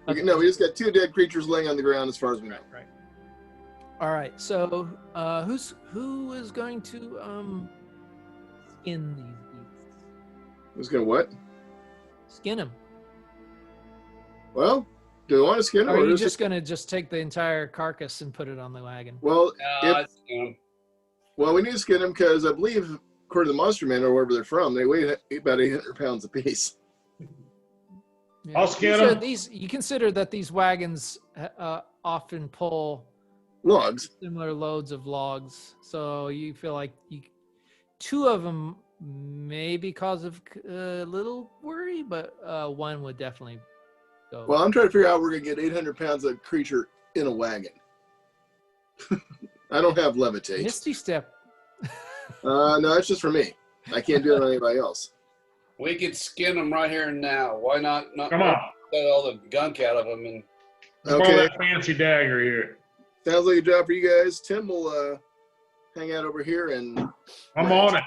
Okay. No, we just got 2 dead creatures laying on the ground, as far as we know. Right. All right. So, who is going to skin these beasts? Who's gonna what? Skin them. Well, do we want to skin them? Or are you is just going to take the entire carcass and put it on the wagon? Well, No, we need to skin them because I believe, according to the Monster Man or wherever they're from, they weigh about 800 pounds apiece. Yeah. I'll skin them. You consider that these wagons often pull Logs. similar loads of logs, so you feel like 2 of them maybe cause of a little worry, but 1 would definitely go. Well, I'm trying to figure out how we're going to get 800 pounds of creature in a wagon. I don't have levitate. Misty step. No, that's just for me. I can't do it on anybody else. we could skin them right here and now. Why not? Come on. Get all the gunk out of them and. Borrow Okay, that fancy dagger here. sounds like a job for you guys. Tim will hang out over here and. I'm on it.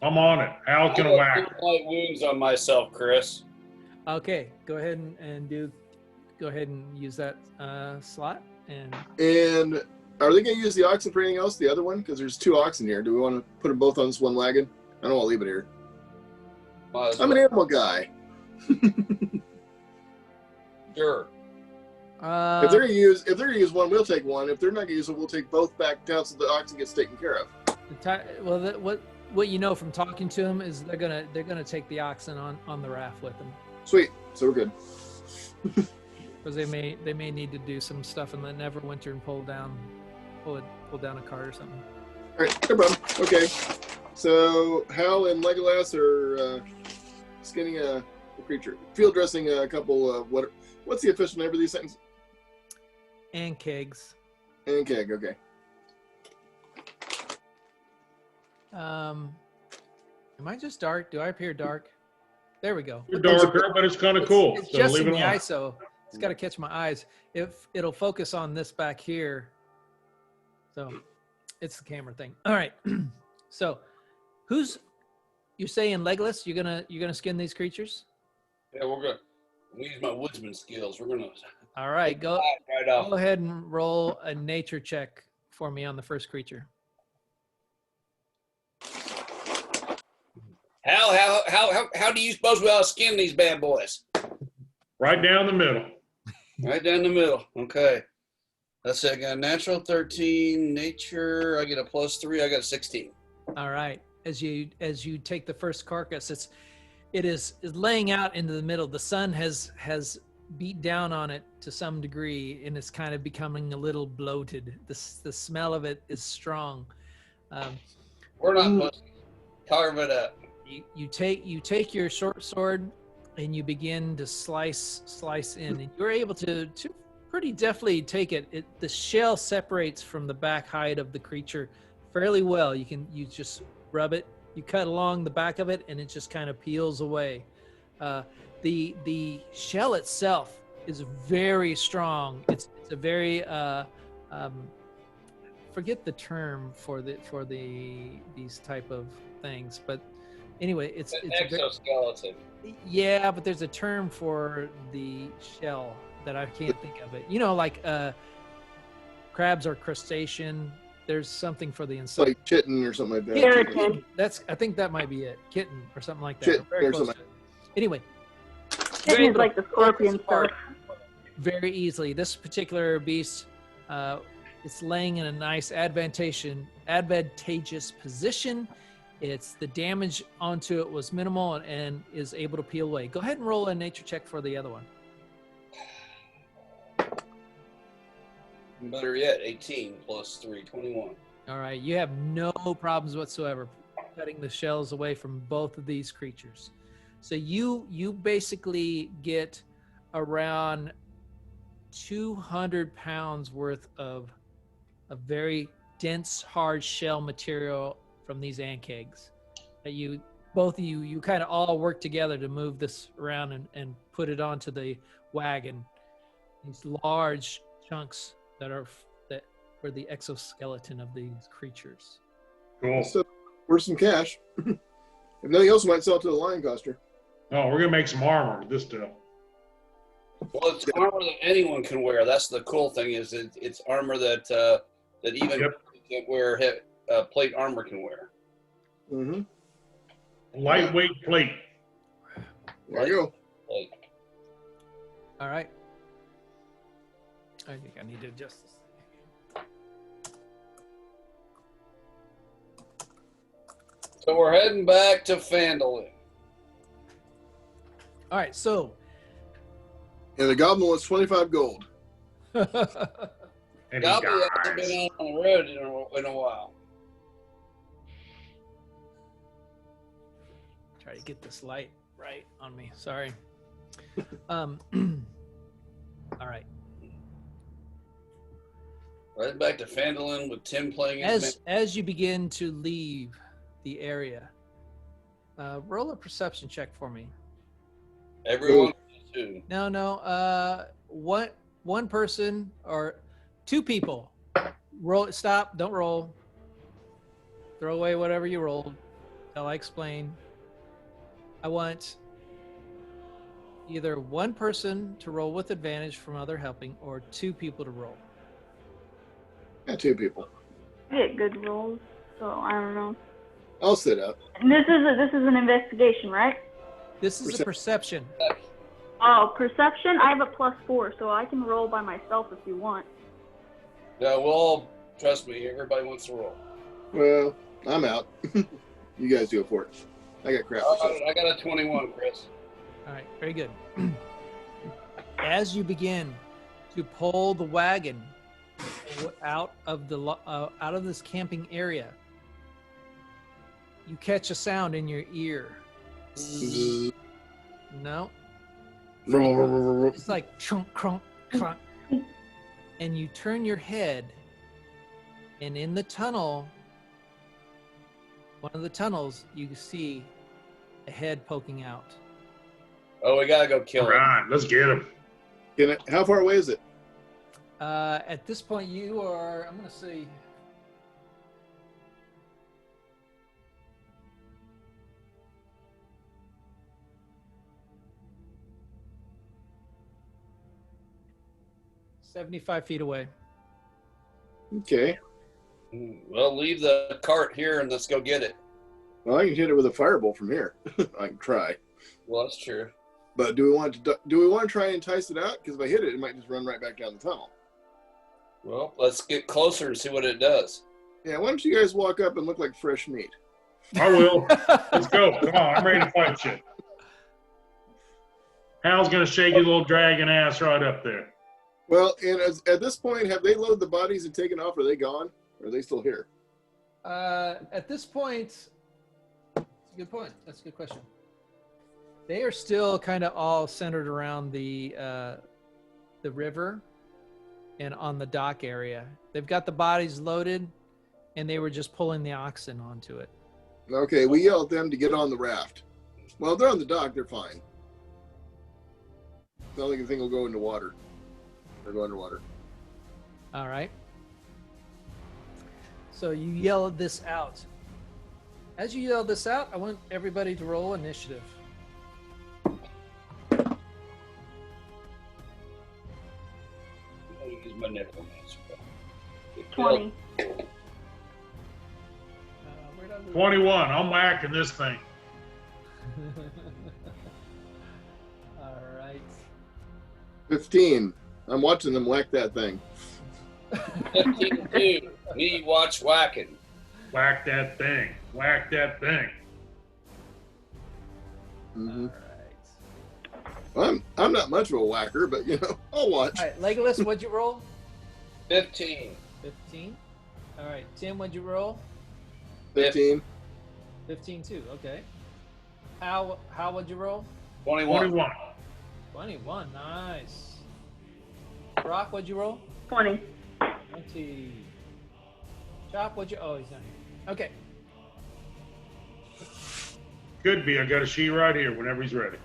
I'm on it. Hal can I got whack. 2 light wounds on myself, Chris. Okay, go ahead and use that slot and. And are they going to use the oxen for anything else? The other one, because there's 2 oxen here. Do we want to put them both on this one wagon? I don't want to leave it here. Might as I'm an well. animal guy. Sure. If they're gonna use one, we'll take one. If they're not gonna use it, we'll take both back down so the oxen gets taken care of. What you know from talking to them is they're gonna take the oxen on the raft with them Sweet. So we're good. because they may need to do some stuff in the Neverwinter and pull down a cart or something. All right, no problem. Okay. So Hal and LegoAss are skinning a creature, field dressing a couple of what's the official name of these things? Ankhegs. Ankheg. Okay. Am I just dark? Do I appear dark? There we go. You're darker, but it's kind of cool. It's So just leave in it the on. ISO. It's got to catch my eyes. If it'll focus on this back here, so it's the camera thing. All right. So, you're saying Legolas? You're gonna skin these creatures? Yeah, we're gonna use my woodsman skills. We're gonna. All right. Go Right off. go ahead and roll a nature check for me on the first creature. How do you suppose we ought to skin these bad boys? Right down the middle. Right down the middle. Okay. That's it. I got a natural 13, nature. I get a +3. I got a 16. All right. As you take the first carcass, it is laying out into the middle. The sun has beat down on it to some degree, and it's kind of becoming a little bloated. The smell of it is strong. We're not pussy. Carve it up. You take your short sword and you begin to slice in, and you're able to pretty deftly take it. The shell separates from the back hide of the creature fairly well. You just rub it, you cut along the back of it, and it just kind of peels away. The shell itself is very strong. It's a very forget the term for these type of things, but anyway, it's An a very, exoskeleton. yeah, but there's a term for the shell that I can't think of it. You know, like crabs are crustacean. There's something for the inside. Like chitin or something like that. Keratin. I think that might be it. Kitten or something like that. Chitin Very or close something. to it. Anyway, Kitten is like the scorpion stuff. very easily. This particular beast, it's laying in a nice advantageous position. It's the damage onto it was minimal and is able to peel away. Go ahead and roll a nature check for the other one. Better yet, 18 +3, 21. All right, you have no problems whatsoever cutting the shells away from both of these creatures. So you basically get around 200 pounds worth of a very dense, hard shell material from these Ankhegs that both of you kind of all work together to move this around and put it onto the wagon. These large chunks that were the exoskeleton of these creatures. Cool. So, worth some cash. If nothing else, we might sell it to the lion coster. No, we're gonna make some armor with this stuff. Well, it's armor that anyone can wear. That's the cool thing is it's armor that that even can't wear plate armor can wear. Mm-hmm. Lightweight plate. There you go. Like, All right. I think I need to adjust this. so we're heading back to Fandolin. All right, so And the goblin was 25 gold. And he Goblin hasn't dies. been on the road in a while. try to get this light right on me. Sorry. All right. Right back to Fandolin with Tim playing his As you begin to leave the area, roll a perception check for me. everyone too. No. One person or two people. Roll. Stop. Don't roll. Throw away whatever you rolled till I explain. I want either one person to roll with advantage from other helping, or two people to roll. Yeah, 2 people. I get good rolls, so I don't know. I'll sit up. And this is an investigation, right? This is a perception. Oh, perception. I have a +4, so I can roll by myself if you want. No, we'll all trust me. Everybody wants to roll. Well, I'm out. You guys do it for it. I got crap. I got a 21, Chris. All right, very good. As you begin to pull the wagon out of this camping area, you catch a sound in your ear. No, it's like chunk, crunk, crunk. And you turn your head, and in the tunnel, one of the tunnels, you see a head poking out. Oh, we gotta go kill All him. right, let's get him. How far away is it? At this point, you are, I'm going to say, "75 feet away." Okay. Well, leave the cart here and let's go get it. Well, I can hit it with a firebolt from here. I can try. Well, that's true. But do we want to try and entice it out? Because if I hit it, it might just run right back down the tunnel. Well, let's get closer and see what it does. Yeah, why don't you guys walk up and look like fresh meat? I will. Let's go. Come on, I'm ready to fight you. Hal's gonna shake his little dragon ass right up there. Well, and at this point, have they loaded the bodies and taken off? Are they gone? Or are they still here? At this point, that's a good point. That's a good question. They are still kind of all centered around the river and on the dock area. They've got the bodies loaded, and they were just pulling the oxen onto it. Okay, we yell at them to get on the raft. Well, if they're on the dock, they're fine. The only thing will go into water. Or go underwater. All right. So you yell this out. As you yell this out, I want everybody to roll initiative. I'll use my necromancer. 20. Where'd I lose- 21. I'm whacking this thing. All right. 15. I'm watching them whack that thing. 15-2. Me watch whacking. Whack that thing. Whack that thing. Mm-hmm. All right. I'm not much of a whacker, but I'll watch. All right, Legolas, what'd you roll? 15. 15. All right, Tim, what'd you roll? 15. 15 too. Okay. How would you roll? 21. 21. Nice. Rock, what'd you roll? 20. 20. Chop, what'd you? Oh, he's not here. Okay. Could be. I got a sheet right here whenever he's ready.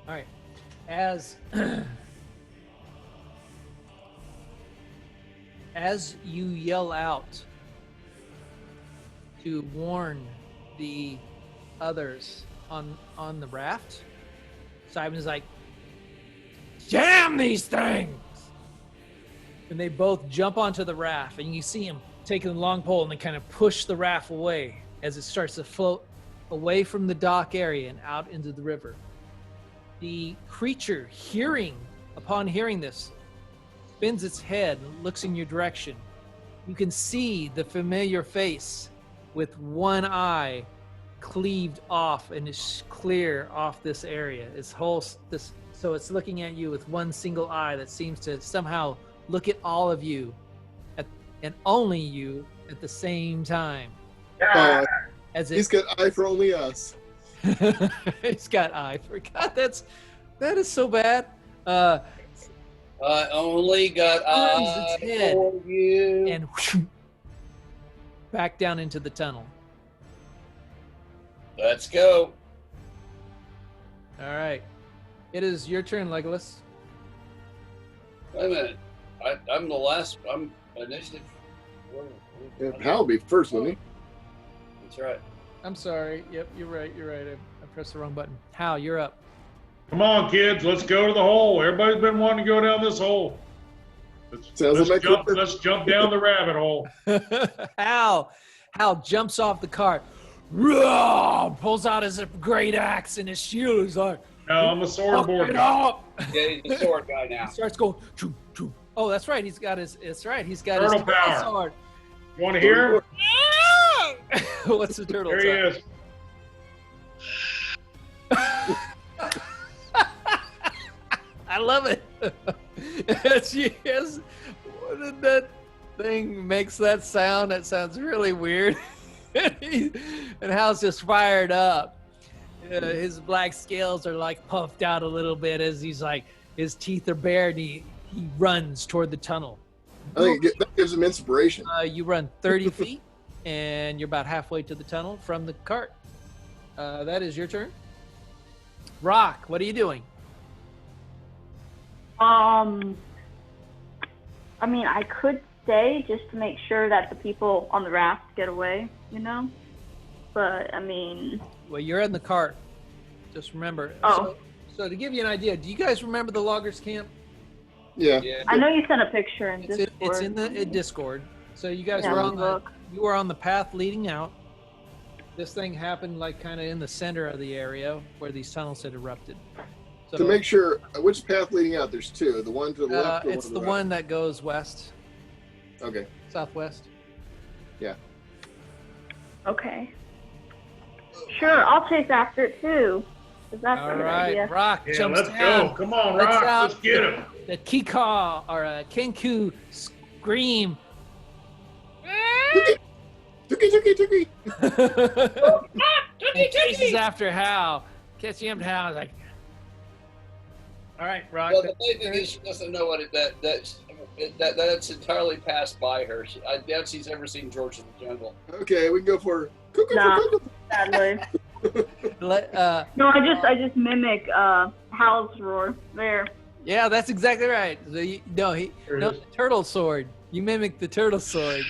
All right. As as you yell out to warn the others on the raft, Sybin is like, "Jam these things!" And they both jump onto the raft, and you see him taking the long pole and then kind of push the raft away as it starts to float away from the dock area and out into the river. The creature, upon hearing this, spins its head and looks in your direction. You can see the familiar face with one eye cleaved off and is clear off this area. So it's looking at you with one single eye that seems to somehow look at all of you and only you at the same time. As He's got eye for only us. He's got eye for God. That is so bad. I only got Turns its head for you. and whoosh, back down into the tunnel. Let's go. All right. It is your turn, Legolas. Wait a minute. I'm the last. I'm initiative. Hal will be first, wouldn't he? That's right. I'm sorry. Yep, you're right. I pressed the wrong button. Hal, you're up. Come on, kids. Let's go to the hole. Everybody's been wanting to go down this hole. Let's jump down the rabbit hole. Hal jumps off the cart. Roar, pulls out his great axe and his shield. He's like, No, I'm a sword board it guy. up. Yeah, he's a sword guy now. He starts going. Choo, choo. Oh, that's right. He's got his. That's right. He's got Turtle his power. sword. You want to hear him? What's the turtle? There he is. I love it. Yes. What did that thing makes that sound? That sounds really weird. And Hal's just fired up. His black scales are like puffed out a little bit as he's like, his teeth are bared. And he runs toward the tunnel. I think that gives him inspiration. You run 30 feet, and you're about halfway to the tunnel from the cart. That is your turn. Rock, what are you doing? I mean, I could stay just to make sure that the people on the raft get away, you know? But, I mean... Well, you're in the cart. Just remember. Oh. So to give you an idea, do you guys remember the loggers camp? Yeah. I know you sent a picture in Discord. It's in the Discord. So you guys Yeah, you were on the path leading out. This thing happened like kind of in the center of the area where these tunnels had erupted. So, To make sure, which path leading out? There's two. The one to the left or it's one to the the one that goes west, right? Okay. southwest. Yeah. Okay. Sure, I'll chase after it too. 'Cause that's All a good right, idea. Rock Yeah, jumps let's down. go. Come on, Let's Rock. out. Let's get him. The Kika or a Kenku scream. Tuki. And chases after Hal. Catching up to Hal. Is like, all right, Rock. Well, the main thing is she doesn't know what that's entirely passed by her. I doubt she's ever seen George in the Jungle. Okay, we can go for cuckoo. Nah. Cuckoo. Sadly. No, I just mimic Hal's roar there. Yeah, that's exactly right. So There it the is. turtle sword. You mimic the turtle sword.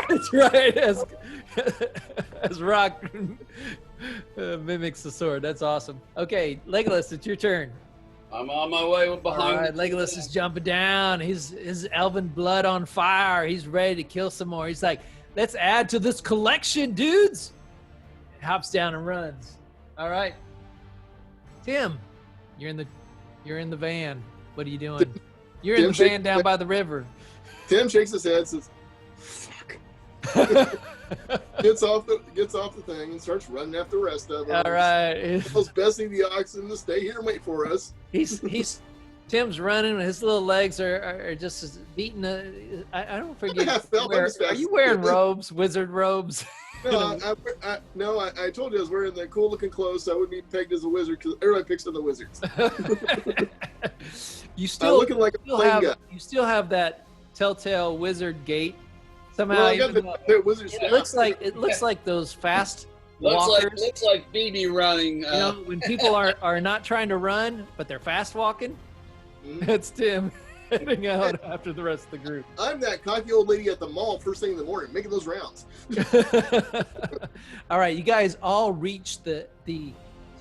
That's right. As Rock mimics the sword. That's awesome. Okay, Legolas, it's your turn. I'm on my way behind. All right, Legolas is jumping down. His elven blood on fire. He's ready to kill some more. He's like, let's add to this collection, dudes. Hops down and runs. All right, Tim, you're in the van. What are you doing? You're in the van down by the river. Tim shakes his head, says, "Fuck." gets off the thing and starts running after the rest of them. All right. Tells Bessie the oxen to stay here and wait for us. He's Tim's running. His little legs are just beating. I don't forget. Are you wearing robes, wizard robes? No, I told you I was wearing the cool-looking clothes, so I wouldn't be pegged as a wizard because everybody picks on the wizards. You still looking like a plain guy. You still have that telltale wizard gait. Somehow, Well, I got the wizard staff. it looks like those fast walkers. Looks like Phoebe running. You know, when people are not trying to run, but they're fast walking. That's Tim heading out after the rest of the group. I'm that cocky old lady at the mall first thing in the morning, making those rounds. All right, you guys all reach the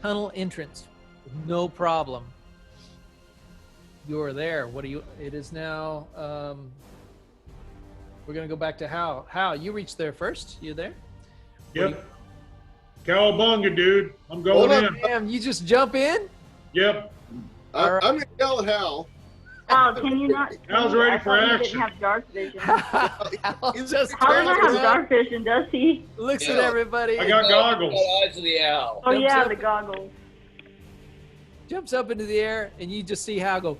tunnel entrance with no problem. You're there. What do you? It is now. We're gonna go back to Hal. Hal, you reached there first. You there? Yep. Cowabunga, dude. I'm going in. Damn, you just jump in? Yep. I'm going to yell at Hal. Hal, can you not? Hal's ready for He action. didn't have dark vision. Hal just Hal doesn't have dark vision, does he? looks at everybody. I got goggles. Eyes of the owl. Oh yeah, up. the goggles. Jumps up into the air, and you just see Hal go.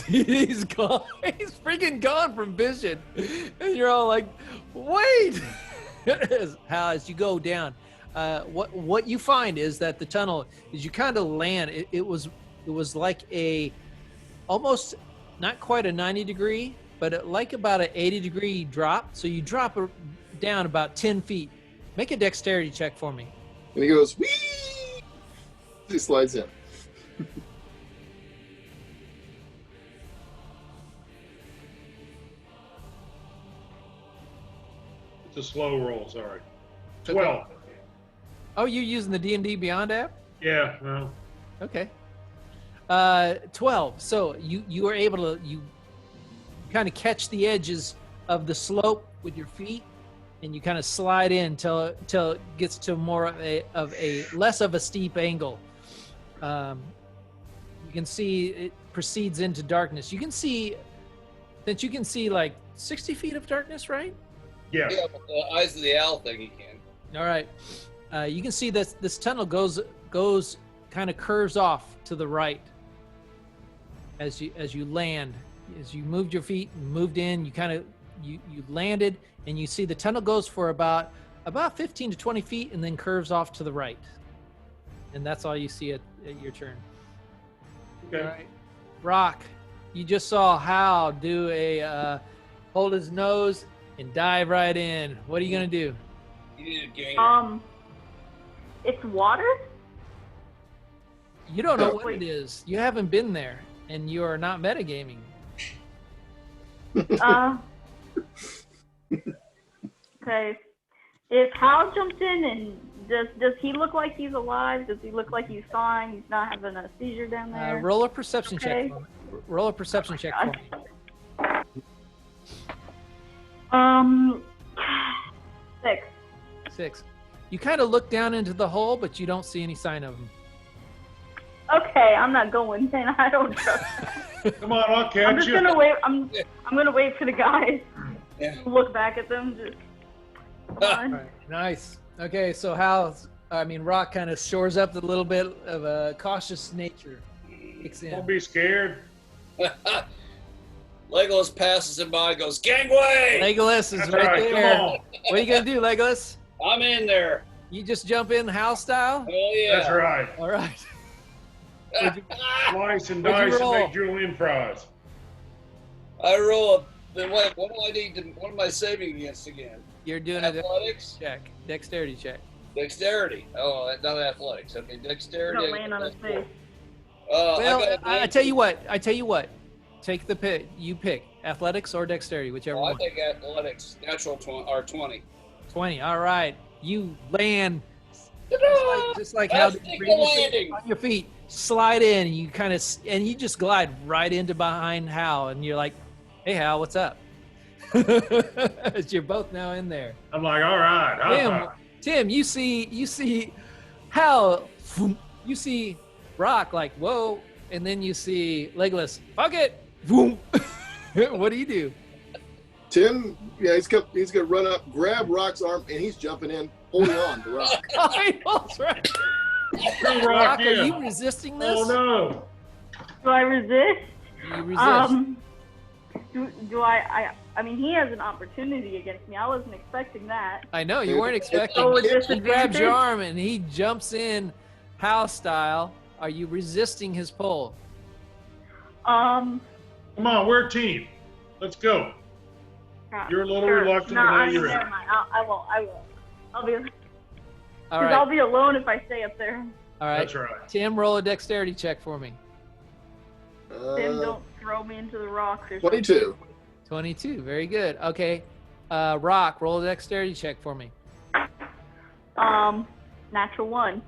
He's gone. He's freaking gone from vision, and you're all like, "Wait!" Hal, as you go down, what you find is that the tunnel, as you kind of land, it was like almost not quite a 90-degree, but like about an 80-degree drop. So you drop down about 10 feet. Make a dexterity check for me. And he goes, whee! He slides in. It's a slow roll, sorry. 12. Oh, you're using the D&D Beyond app? Yeah, well. Okay. 12. So you are able to you kind of catch the edges of the slope with your feet, and you kind of slide in till it gets to more of a less of a steep angle. You can see it proceeds into darkness. You can see like 60 feet of darkness, right? Yeah. Yeah, with the eyes of the owl thing, you can. All right. You can see this tunnel goes kind of curves off to the right as you land. As you moved your feet and moved in, you landed, and you see the tunnel goes for about 15 to 20 feet and then curves off to the right. And that's all you see at your turn. Okay. All right. Roc, you just saw Hal do a hold his nose and dive right in. What are you gonna do? You need a gainer. It's water? You don't know what it is. You haven't been there, and you are not metagaming. Okay. If Hal jumps in, and does he look like he's alive? Does he look like he's fine? He's not having a seizure down there? Roll a perception check. Okay. For me. Roll a perception check for me. 6. 6. You kind of look down into the hole, but you don't see any sign of him. Okay, I'm not going then. I don't trust. Come on, I'll catch I'm just you. gonna wait. I'm gonna wait for the guys. Yeah. Look back at them. Just come All on. right, nice. Okay, so Roc kind of shores up a little bit of a cautious nature. Kicks in. Don't be scared. Legolas passes him by and goes, gangway! Legolas is That's right right, there. come on. What are you gonna do, Legolas? I'm in there. You just jump in Hal style? Oh, yeah. That's right. All right. Slice and What'd you dice and roll? make Julian fries. I roll what do I need to, what am I saving against again? You're doing a Athletics? check, dexterity check. Dexterity. Oh, not athletics. Okay, dexterity. Don't land on his face. Well, I tell you what. Take the pick. You pick athletics or dexterity, whichever I one. think athletics. Natural 20. 20. All right. You land just like how That's did the previously, landing. on your feet. Slide in. And you just glide right into behind Hal, and you're like, "Hey, Hal, what's up?" As you're both now in there. I'm like, all right. high five. Tim, you see Hal. You see Roc like, whoa, and then you see Legolas. Fuck it. Boom. What do you do? Tim, yeah, he's gonna run up, grab Roc's arm, and he's jumping in, holding on to Roc. I know, that's right. Rock Roc, are in. you resisting this? Oh no. Do I resist? You resist. Do I mean, he has an opportunity against me. I wasn't expecting that. I know you weren't expecting. Oh, with He grabs your disadvantage? arm and he jumps in, HALS style. Are you resisting his pull? Come on, we're a team. Let's go. You're a little reluctant, No, but now I mean, you're in. never mind. I will. I'll be. All Because right. I'll be alone if I stay up there. All right. That's right. Tim, roll a dexterity check for me. Then don't throw me into the rocks or 22. 22. Very good. Okay. Roc, roll a dexterity check for me. something. Natural 1.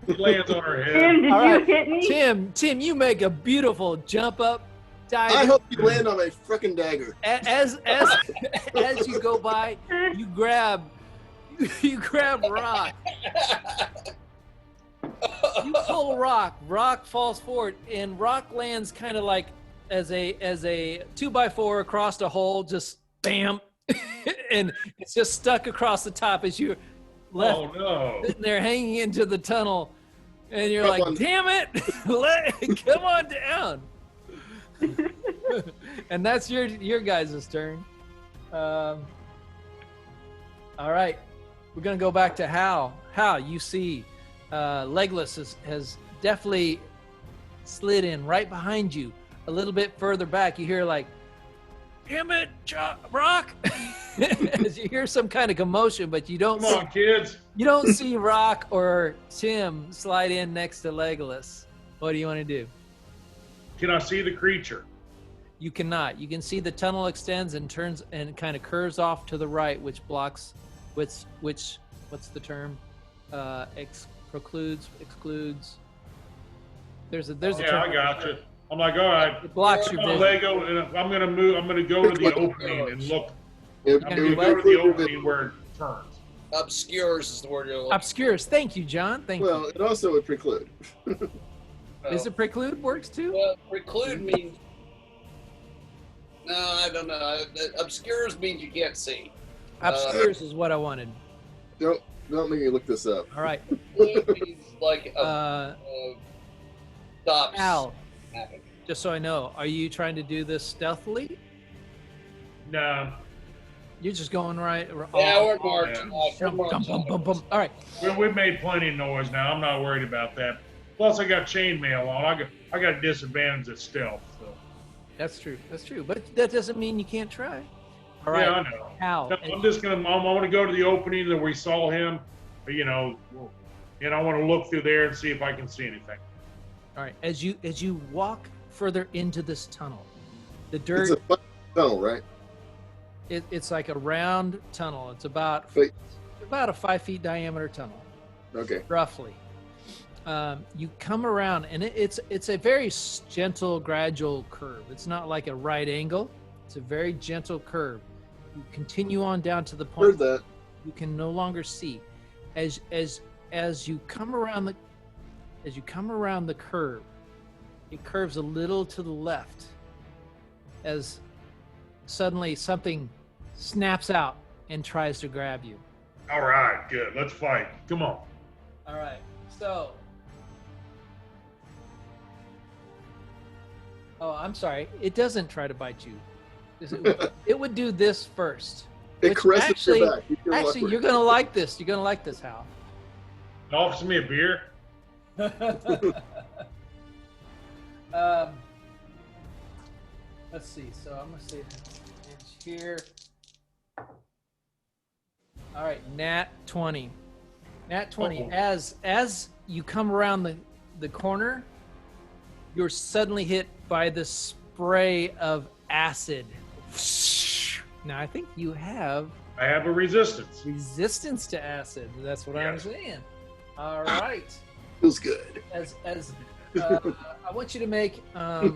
He lands on her head. Tim, did All you right. hit me? Tim, you make a beautiful jump up, dive. I hope you land on my frickin' dagger. As you go by, you grab Roc. You pull Roc. Roc falls forward, and Roc lands kind of like as a 2x4 across a hole, just bam, and it's just stuck across the top as you left Oh no! sitting there hanging into the tunnel, and you're Come like, on. damn it, come on down. And that's your guys' turn. All right, we're gonna go back to Hal. Hal, you see Legolas has definitely slid in right behind you. A little bit further back, you hear like, damn it, Roc! As you hear some kind of commotion, but you don't Come on, kids. you don't see Roc or Tim slide in next to Legolas. What do you want to do? Can I see the creature? You cannot. You can see the tunnel extends and turns and kind of curves off to the right, which blocks, which what's the term? Excludes. There's a Yeah, term. I got you. I'm like, all right. It blocks your I'm gonna vision. Lego, and I'm gonna move. I'm gonna go to the opening and look. It, I'm gonna gonna do go what? to the opening where it turns. Obscures is the word you're looking Obscures. Thank you, John. Thank well, it also would preclude. for. you. Is it preclude works too? Well, preclude means. No, I don't know. Obscures means you can't see. Obscures is what I wanted. Don't make me look this up. All right. Preclude means like stops. Al, happening. just so I know, are you trying to do this stealthily? No, You're just going right. Yeah, we're marching. Bum, bum, bum, bum, bum. All right. we've made plenty of noise now. I'm not worried about that. Plus, I got chainmail on. I got a disadvantage at stealth. So. That's true. That's true. But that doesn't mean you can't try. All right. Yeah, I know. Hal. No, I'm just gonna. I want to go to the opening that we saw him. You know, and I want to look through there and see if I can see anything. All right. As you walk further into this tunnel, the It's dirt. a fucking tunnel, right? It's like a round tunnel. It's about a 5 feet diameter tunnel, Okay. roughly. You come around, and it's a very gentle, gradual curve. It's not like a right angle. It's a very gentle curve. You continue on down to the point Heard that. you can no longer see. As you come around the curve, it curves a little to the left. As suddenly something snaps out and tries to grab you. All right, good. Let's fight. Come on. All right. So. Oh, I'm sorry. It doesn't try to bite you. It would do this first. It Which caresses actually- your back. You feel Actually, awkward. you're gonna like this. You're gonna like this, Hal. Offers me a beer. Let's see. So I'm gonna say inch here. All right, Nat 20. Nat 20. Uh-oh. As you come around the corner, you're suddenly hit by the spray of acid. Now I think you have I have a resistance. resistance to acid. That's what I'm Yes. saying. All right. Feels good. As I want you to make a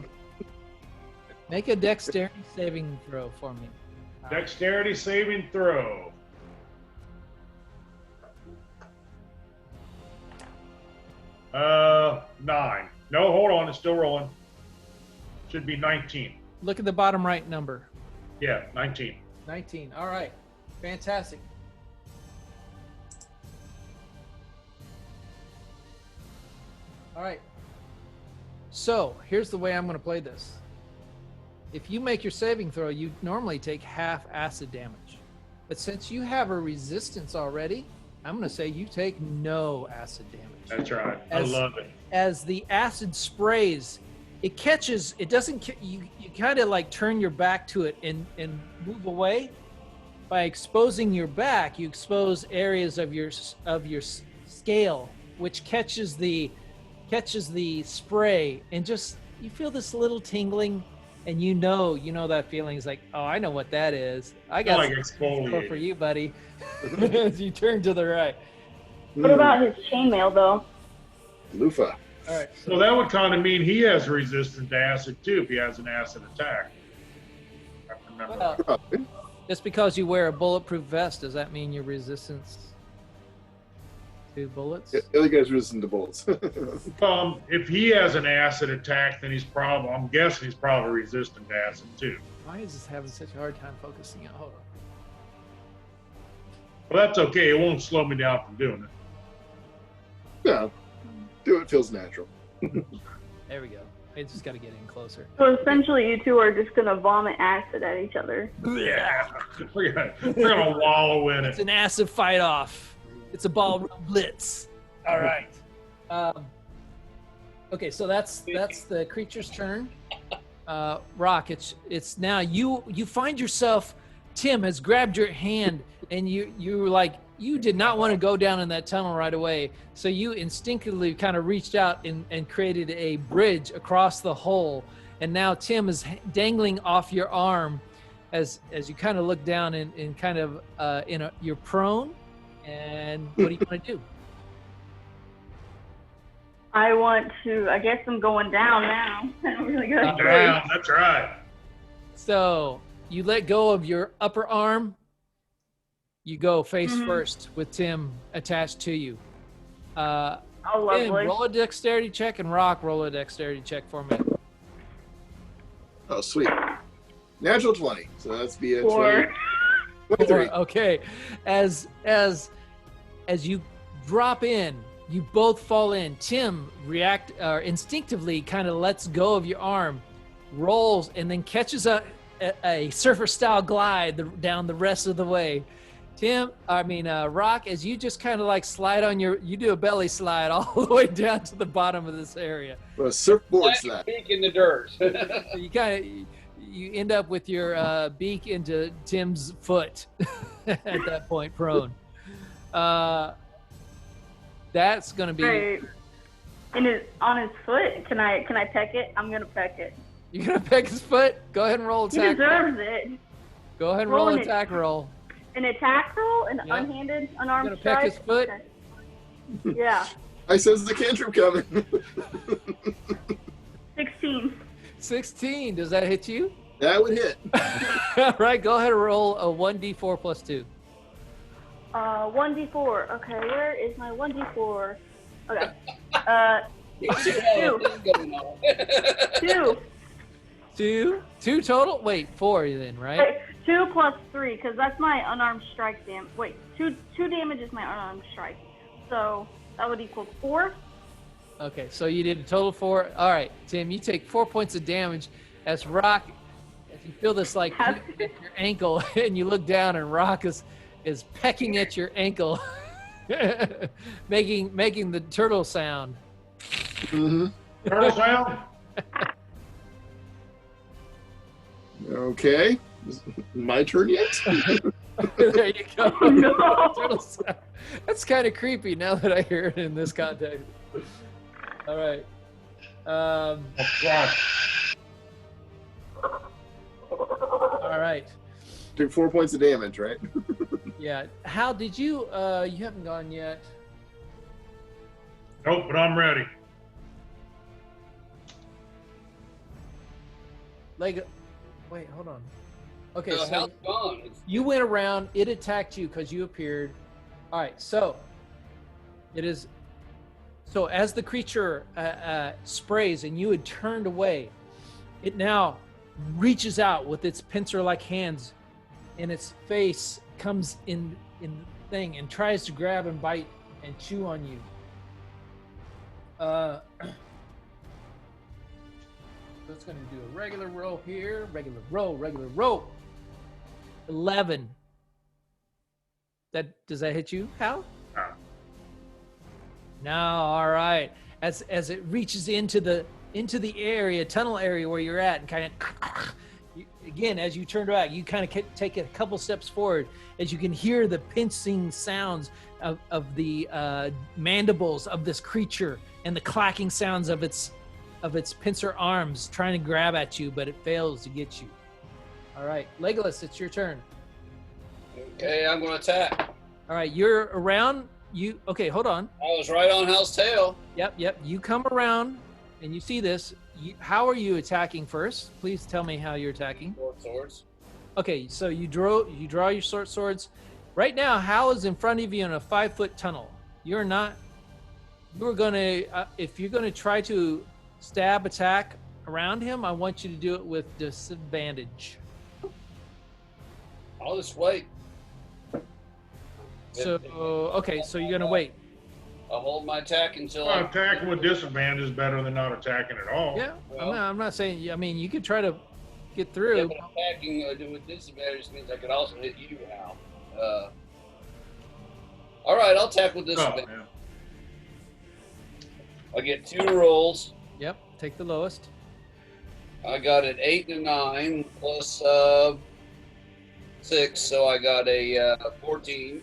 dexterity saving throw for me. Dexterity saving throw. Nine. No, hold on. It's still rolling. Should be 19. Look at the bottom right number. Yeah, 19. 19. All right. Fantastic. All right. So here's the way I'm going to play this. If you make your saving throw, you normally take half acid damage. But since you have a resistance already, I'm going to say you take no acid damage. That's right. I love it. As the acid sprays, it catches, it doesn't, you kind of like turn your back to it and move away. By exposing your back, you expose areas of your scale, which catches the spray, and just you feel this little tingling, and you know that feeling is like, oh, I know what that is. I got like exfoliate for you, buddy. As you turn to the right. What about his chainmail, though? Loofah. All right. So that would kind of mean he has resistance to acid too if he has an acid attack. I remember. Well, Probably. just because you wear a bulletproof vest, does that mean your resistance to bullets? Yeah, the other guy's resistant to bullets. If he has an acid attack, then I'm guessing he's probably resistant to acid too. Why is this having such a hard time focusing? Hold on. Well, that's okay. It won't slow me down from doing it. No, do it feels natural. There we go. I just got to get in closer. So essentially, you two are just gonna vomit acid at each other. Yeah, we're gonna wallow in It's it. an acid fight off. It's a ballroom blitz. All right. Okay, so that's the creature's turn. Roc, it's now you find yourself. Tim has grabbed your hand, and you like you did not want to go down in that tunnel right away, so you instinctively kind of reached out and created a bridge across the hole, and now Tim is dangling off your arm as you kind of look down and kind of you're prone. And what do you want to do? I guess I'm going down now. I don't really got a choice. Down, that's right. So you let go of your upper arm. You go face first with Tim attached to you. Oh, Tim, lovely. roll a dexterity check, and Roc, roll a dexterity check for me. Oh, sweet. Natural 20. So that's be a 4. 23. Okay, as you drop in, you both fall in. Tim instinctively kind of lets go of your arm, rolls, and then catches a surfer-style glide down the rest of the way. Roc, as you just kind of like slide on you do a belly slide all the way down to the bottom of this area. A surfboard slap. Beak in the dirt. You end up with your beak into Tim's foot at that point, prone. That's gonna be. Right. On his foot. Can I peck it? I'm gonna peck it. You're gonna peck his foot? Go ahead and roll He attack. deserves it. Go ahead and roll an Rolling it. attack roll. An attack roll? An Yeah. unhanded, unarmed You're gonna peck his strike? foot? Okay. Yeah. I sense the cantrip coming. 16. 16. Does that hit you? That would hit. All right. Go ahead and roll a 1d4 plus 2. 1d4. Okay, where is my 1d4? Okay. Two. 2 total. Wait, 4 then, right? Wait, 2 plus 3, because that's my unarmed strike damage. Wait, 2 damage is my unarmed strike. So that would equal 4. Okay, so you did a total 4. All right, Tim, you take 4 points of damage as Roc, as you feel this like at your ankle, and you look down, and Roc is pecking at your ankle, making the turtle sound. Mm-hmm. Turtle sound? Okay. My turn yet? There you go. Oh, no. Turtle sound. That's kind of creepy now that I hear it in this context. All right. Oh, God. All right. Took 4 points of damage, right? Yeah. Hal, did you? You haven't gone yet. Nope, but I'm ready. Wait, hold on. Okay, No, so Hal's gone. you went around. It attacked you because you appeared. All right, so it is. So as the creature sprays and you had turned away, it now reaches out with its pincer-like hands, and its face comes in the thing and tries to grab and bite and chew on you. So it's going to do a regular roll here. Regular roll. 11. Does that hit you, Hal? No. All right. As it reaches into the area, tunnel area where you're at, and kind of again, as you turn back, you kind of take a couple steps forward as you can hear the pinching sounds of the mandibles of this creature and the clacking sounds of its pincer arms trying to grab at you, but it fails to get you. All right, Legolas, it's your turn. Okay, I'm going to attack. All right, you're around. Okay, hold on. I was right on Hal's tail. Yep. You come around and you see this. How are you attacking first? Please tell me how you're attacking. Short swords. Okay, so you draw your short swords. Right now, Hal is in front of you in a 5-foot tunnel. You're not. You're gonna if you're gonna try to stab attack around him, I want you to do it with disadvantage. I'll just wait. So okay, so you're gonna wait. I'll hold my attack until Well, attacking with disadvantage is better than not attacking at all. Yeah, Well, I'm not saying. I mean, you could try to get yeah, through. but attacking with disadvantage means I could also hit you, Hal. All right, I'll attack with Oh, disadvantage. yeah. I get 2 rolls. Yep, take the lowest. I got an 8 and a 9 plus 6, so I got a 14.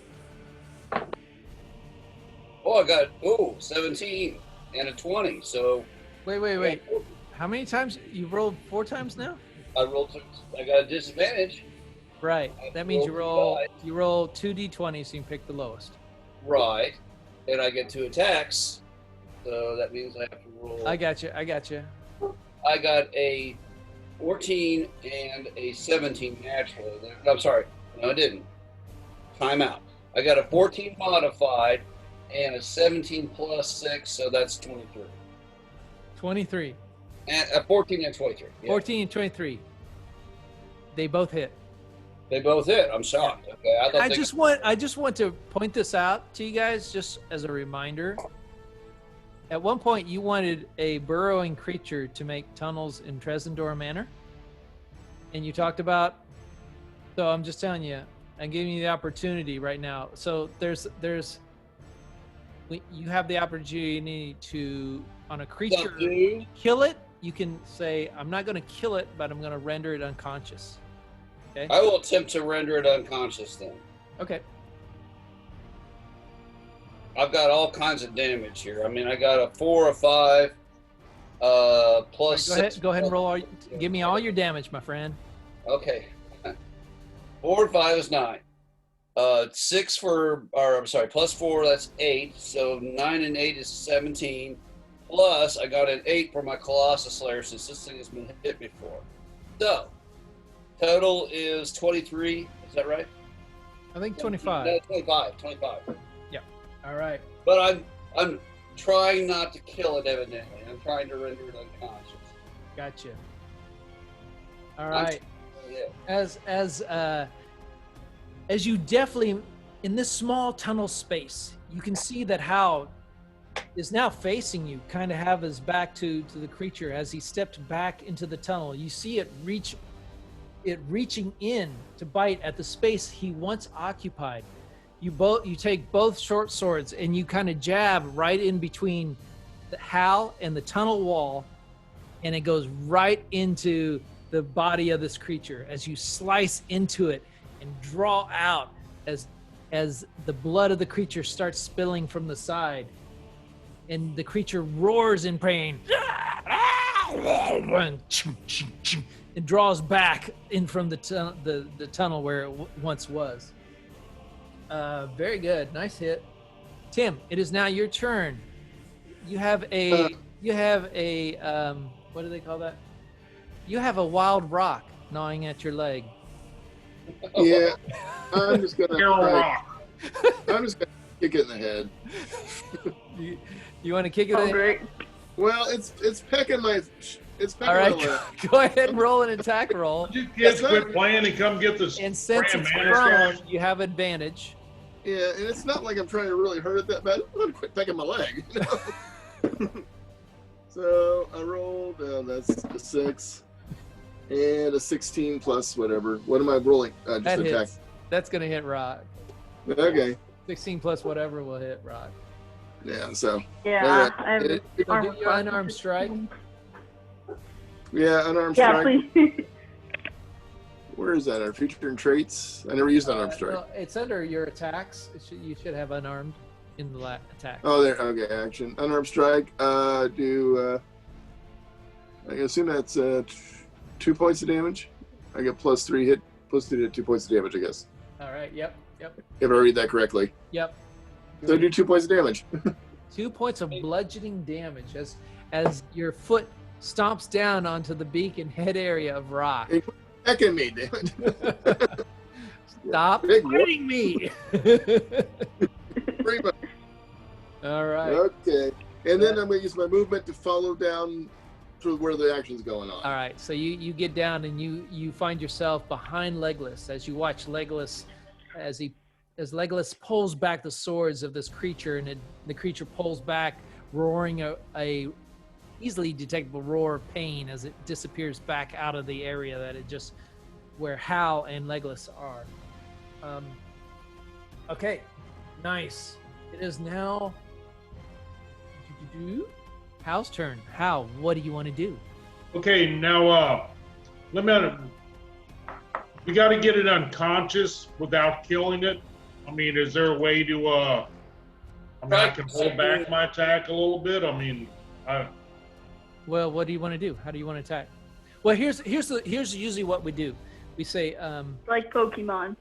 Oh, I got 17 and a 20. So Wait. How many times you rolled? 4 times now? I rolled. I got a disadvantage. Right. That means you roll 2 d20s, so you can pick the lowest. Right, and I get 2 attacks. So that means I have to roll. I got you. I got a 14 and a 17 naturally. I'm sorry. No, I didn't. Time out. I got a 14 modified and a 17 plus 6, so that's 23. 23. And a 14 and 23. Yeah. 14 and 23. They both hit. They both hit. I'm shocked. Okay. I just want to point this out to you guys just as a reminder. At one point, you wanted a burrowing creature to make tunnels in Tresendor Manor, and you talked about. So I'm just telling you, I'm giving you the opportunity right now. So you have the opportunity to, on a creature, kill it. You can say, I'm not going to kill it, but I'm going to render it unconscious. Okay. I will attempt to render it unconscious then. Okay. I've got all kinds of damage here. I mean, I got a 4 or 5 plus. Right, 6. go ahead and roll. Give me all your damage, my friend. Okay. 4 and 5 is 9. 6 plus 4, that's 8. So 9 and 8 is 17. Plus, I got an 8 for my Colossus Slayer since this thing has been hit before. So, total is 23. Is that right? I think 25. No, 25. All right. But I'm trying not to kill it, evidently. I'm trying to render it unconscious. Gotcha. All right. Yeah. As you definitely, in this small tunnel space, you can see that Hal is now facing you, kind of have his back to the creature. As he stepped back into the tunnel, you see it reaching in to bite at the space he once occupied. You take both short swords and you kind of jab right in between the Hal and the tunnel wall, and it goes right into the body of this creature as you slice into it and draw out as the blood of the creature starts spilling from the side, and the creature roars in pain. It draws back in from the tunnel where it once was. Very good. Nice hit. Tim, it is now your turn. You have a what do they call that? You have a wild rock gnawing at your leg. Yeah, I'm just gonna. Rock. I'm just gonna kick it in the head. You want to kick it? Great. Well, it's pecking my. It's pecking All right, my leg. go ahead and roll an attack roll. You kids quit playing and come get this. And since Graham it's Manor prone, stuff. you have advantage. Yeah, and it's not like I'm trying to really hurt it that bad. I'm gonna quit pecking my leg. You know? So I rolled. That's That's a 6. And a 16 plus whatever. What am I rolling? Just That attack. hits. That's gonna hit Rock. Okay. 16 plus whatever will hit Rock. Yeah, so. Yeah, Alright. I have It- So armor do your class. unarmed strike. Yeah, unarmed Yeah, strike. please. Where is that? Our feature and traits? I never used unarmed strike. Well, it's under your attacks. You should have unarmed in the attack. Oh, there. Okay, action. Unarmed strike. I assume that's 2 points of damage. I get plus 3 hit, plus 2 to 2 points of damage, I guess. All right. Yep. If I read that correctly. Yep. So I do 2 points of damage. 2 points of bludgeoning damage as your foot stomps down onto the beak and head area of Rock. Hey, Heck at me, damn it. Stop Big whoop. hurting me. Pretty much. All right. Okay. And then I'm going to use my movement to follow down to where the action's going on. All right. So you get down and you find yourself behind Legolas as you watch Legolas as Legolas pulls back the swords of this creature, and the creature pulls back, roaring a easily detectable roar of pain as it disappears back out of the area that it just where Hal and Legolas are. Okay, nice. It is now Hal's turn. Hal, what do you want to do? Okay, now we got to get it unconscious without killing it. I mean, is there a way to I can hold back my attack a little bit? I mean, Well, what do you want to do? How do you want to attack? Well, here's usually what we do. We say like Pokemon.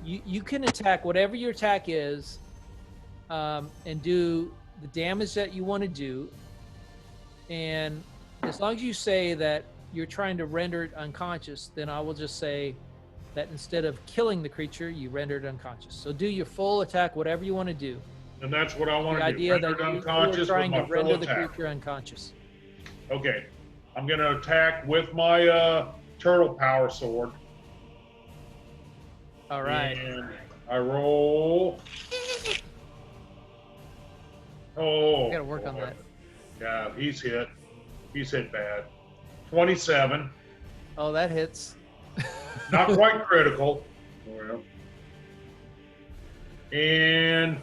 you can attack whatever your attack is, and do the damage that you want to do, and as long as you say that you're trying to render it unconscious, then I will just say that instead of killing the creature, you render it unconscious. So do your full attack, whatever you want to do. and that's what I want The to do. idea Render that it you are unconscious trying with to my render full the attack. creature unconscious. Okay, I'm going to attack with my turtle power sword. All right. And I roll. Oh. I gotta work on boy. that. Yeah, he's hit. He's hit bad. 27. Oh, that hits. Not quite critical. Well. And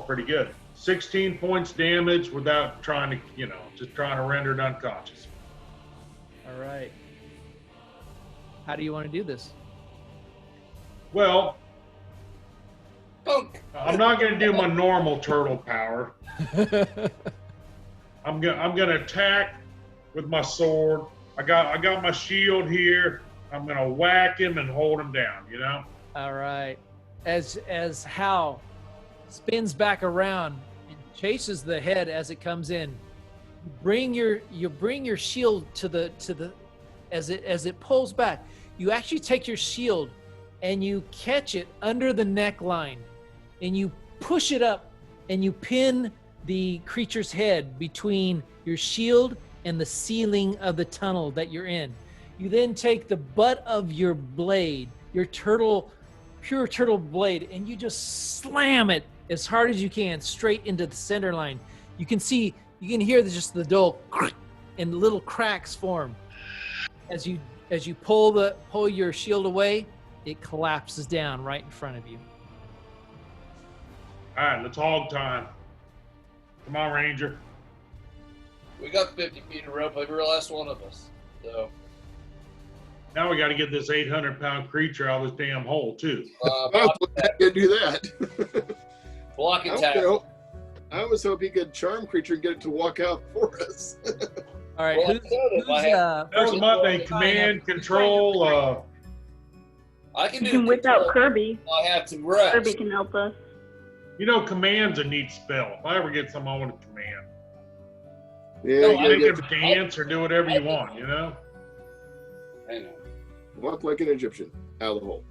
pretty good. 16 points damage without trying to, just trying to render it unconscious. All right. How do you want to do this? Well, Punk. I'm not going to do my normal turtle power. I'm gonna attack with my sword. I got my shield here. I'm gonna whack him and hold him down. All right. As Hal spins back around and chases the head as it comes in, you bring your shield to the as it pulls back. You actually take your shield and you catch it under the neckline, and you push it up and you pin the creature's head between your shield and the ceiling of the tunnel that you're in. You then take the butt of your blade, your pure turtle blade, and you just slam it as hard as you can straight into the center line. You can hear just the dull and little cracks form. As you pull your shield away, it collapses down right in front of you. All right, let's hog time. Come on, Ranger. We got 50 feet of rope, every last one of us. So, Now we got to get this 800-pound creature out of this damn hole too. block I attack. can do that. Block I attack. always hope he could charm creature and get it to walk out for us. All right, Well, who's if I have- That was first- my thing. Command, control. I can You do can whip out control. Kirby. I have to rest. Kirby can help us. Command's a neat spell. If I ever get some, I want to command. Yeah, No, you I gotta You get can dance or do whatever you want. I know. walk like an Egyptian out of the hole.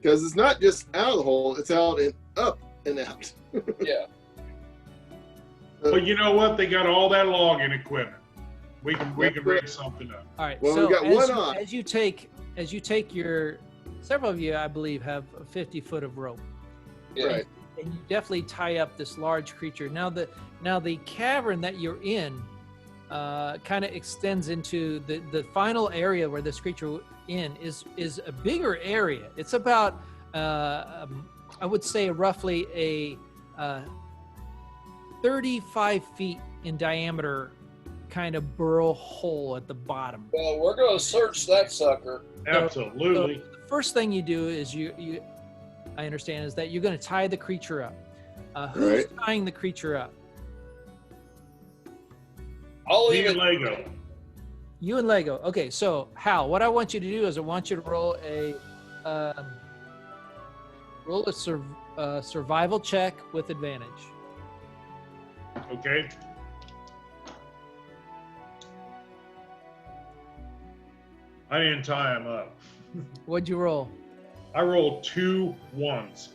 Because it's not just out of the hole; it's out and up and out. Yeah. But you know what? They got all that logging equipment. We can That's rig something up. All right. Well, so we got one on. as you take several of you, I believe, have 50 foot of rope. Yeah. Right. and you definitely tie up this large creature. Now the cavern that you're in kind of extends into the final area where this creature is a bigger area. It's about I would say roughly a 35 feet in diameter kind of burrow hole at the bottom. Well, we're going to search that sucker. Absolutely. So the first thing you do is I understand, is that you're going to tie the creature up. Who's tying the creature up? I'll Me leave and it. Lego. You and Lego. Okay, so Hal, what I want you to do is I want you to roll a survival check with advantage. Okay. I didn't tie him up. What'd you roll? I rolled 2 1s.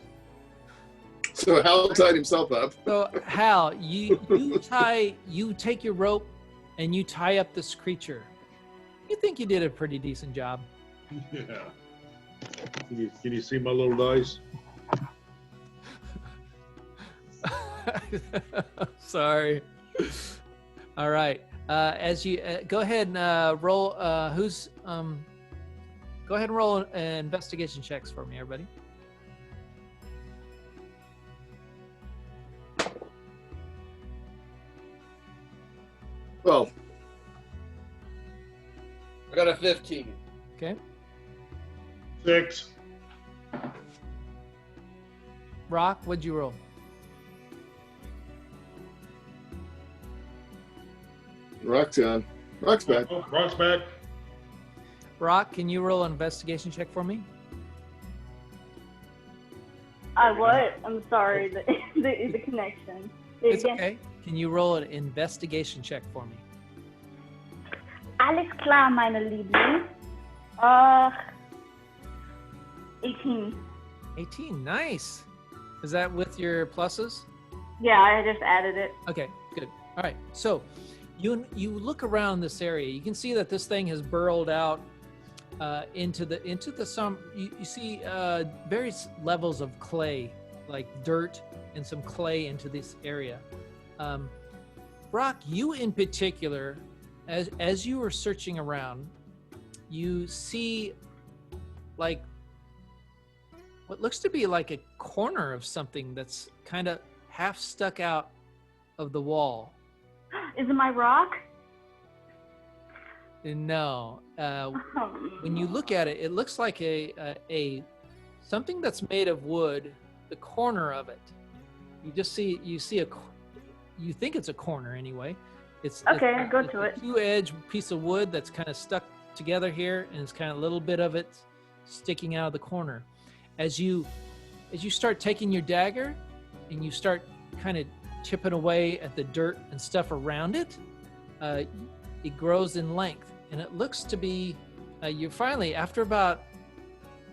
So Hal tied himself up. So Hal, you take your rope and you tie up this creature. You think you did a pretty decent job. Yeah. Can you see my little dice? Sorry. All right. As you go ahead and roll, go ahead and roll investigation checks for me, everybody. Well, I got a 15. Okay. 6. Rock, what'd you roll? Rock's on. Rock's back. Oh, Rock's back. Rock, can you roll an investigation check for me? I what? I'm sorry, the connection. It's okay. Can you roll an investigation check for me? Alles klar, meine Liebling. 18. 18, nice. Is that with your pluses? Yeah, I just added it. Okay, good. All right, so you look around this area. You can see that this thing has burrowed out into the some. You see various levels of clay, like dirt and some clay into this area. Brock, you in particular, as you were searching around, you see like what looks to be like a corner of something that's kind of half stuck out of the wall. Is it my rock? No. When you look at it, it looks like a something that's made of wood. The corner of it, you think it's a corner anyway. Okay, go to it. A two-edged piece of wood that's kind of stuck together here, and it's kind of a little bit of it sticking out of the corner. As you start taking your dagger and you start kind of chipping away at the dirt and stuff around it, it grows in length, and it looks to be you finally, after about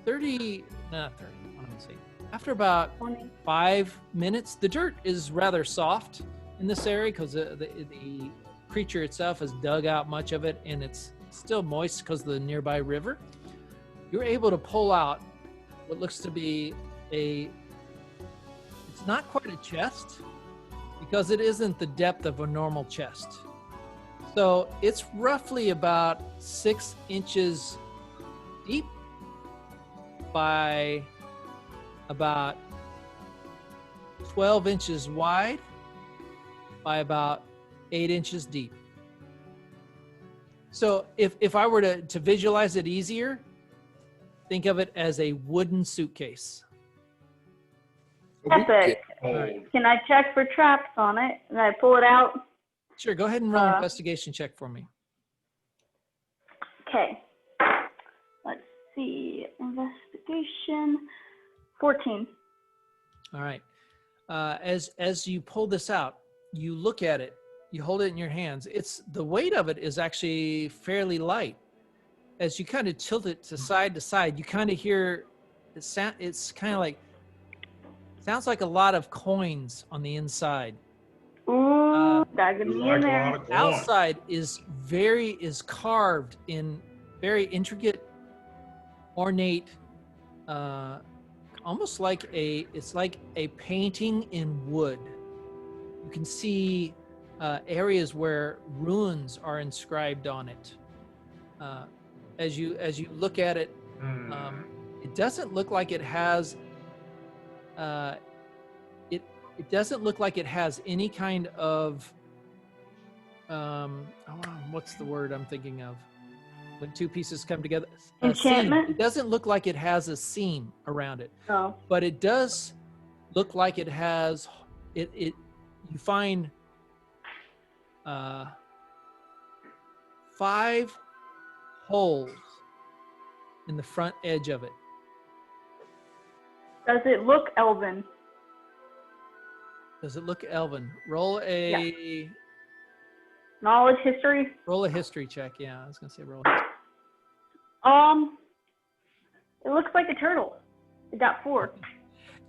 30, not 30, what am I saying? After about 20. 5 minutes, the dirt is rather soft in this area because the creature itself has dug out much of it, and it's still moist because of the nearby river. You're able to pull out what looks to be it's not quite a chest because it isn't the depth of a normal chest. So it's roughly about 6 inches deep by about 12 inches wide by about 8 inches deep. So if I were to visualize it easier, think of it as a wooden suitcase. Epic. Old. Can I check for traps on it? Can I pull it out? Sure, go ahead and roll an investigation check for me. Okay. Let's see. Investigation. 14. All right. As you pull this out, you look at it, you hold it in your hands. The weight of it is actually fairly light. As you kind of tilt it to side, you kind of hear it's kind of like sounds like a lot of coins on the inside. Ooh, that could be Like in a there. lot of coin. Outside is carved in very intricate, ornate almost like it's like a painting in wood. You can see areas where runes are inscribed on it. As you look at it, it doesn't look like it has. It doesn't look like it has any kind of. What's the word I'm thinking of? When two pieces come together. Enchantment? It doesn't look like it has a seam around it. Oh. But it does look like it has. You find 5 holes in the front edge of it. Does it look elven? Does it look elven? Roll a Knowledge history? roll a history check. Yeah, I was gonna say roll. A history. It looks like a turtle. It got 4.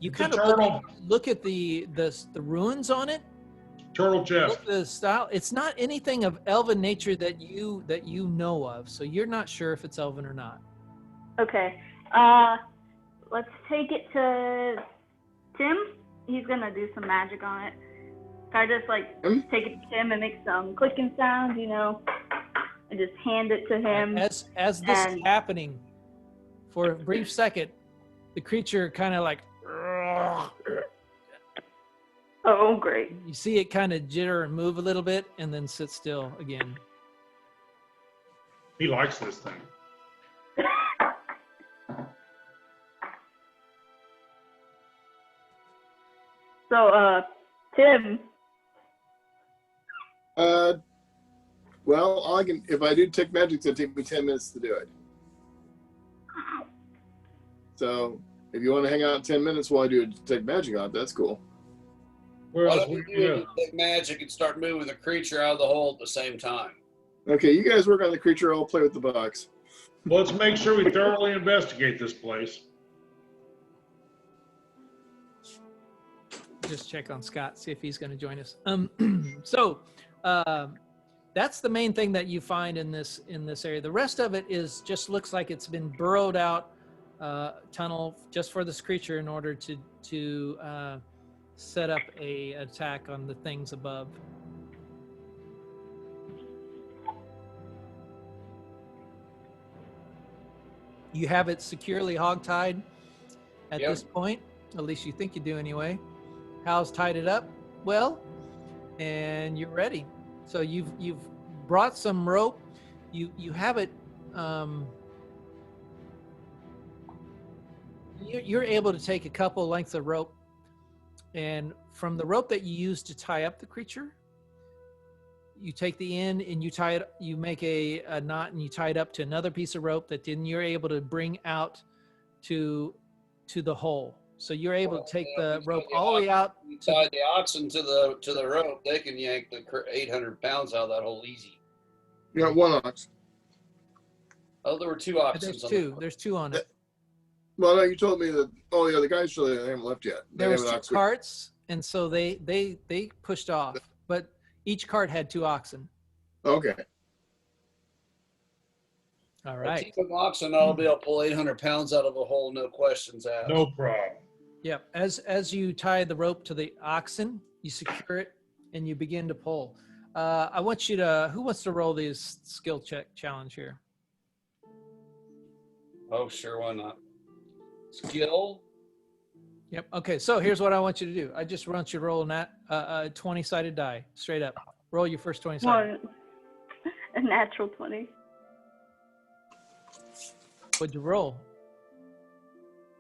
You It's a kind of turtle. look at the runes on it. Turtle chest. Look at the style. It's not anything of elven nature that you know of, so you're not sure if it's elven or not. Okay. Let's take it to Tim. He's gonna do some magic on it. I just take it to Tim and make some clicking sounds, and just hand it to him. As this is happening, for a brief second, the creature kind of like. Oh, great. You see it kind of jitter and move a little bit, and then sit still again. He likes this thing. So, Tim. Well, if I do detect magic, it's gonna take me 10 minutes to do it. So if you want to hang out 10 minutes while I do a detect magic on it, that's cool. Where Why else don't we we do do detect magic and start moving the creature out of the hole at the same time? Okay, you guys work on the creature. I'll play with the box. Well, let's make sure we thoroughly investigate this place. Just check on Scott, see if he's going to join us. So that's the main thing that you find in this area. The rest of it just looks like it's been burrowed out tunnel just for this creature in order to set up a attack on the things above. You have it securely hogtied at this point. At least you think you do anyway. HALS tied it up well, and you're ready. So you've brought some rope. You have it. You're able to take a couple lengths of rope, and from the rope that you use to tie up the creature, you take the end and you tie it. You make a knot and you tie it up to another piece of rope that then you're able to bring out to the hole. So you're able to take the rope all the way out. You tie the oxen to the rope, they can yank the 800 pounds out of that hole easy. You got 1 ox. Oh, there were 2 oxen. There's 2. There's 2 on it. Well, no, you told me that. Oh, yeah, the guys still haven't left yet. There was 2 carts, and so they pushed off. But each cart had 2 oxen. Okay. All right. Keep an oxen, I'll be able to pull 800 pounds out of a hole, no questions asked. No problem. Yep. As you tie the rope to the oxen, you secure it and you begin to pull. I want you to. Who wants to roll this skill check challenge here? Oh, sure, why not? Skill. Yep. Okay. So here's what I want you to do. I just want you to roll a 20-sided die, straight up. Roll your first 20-sided. A natural 20. What'd you roll?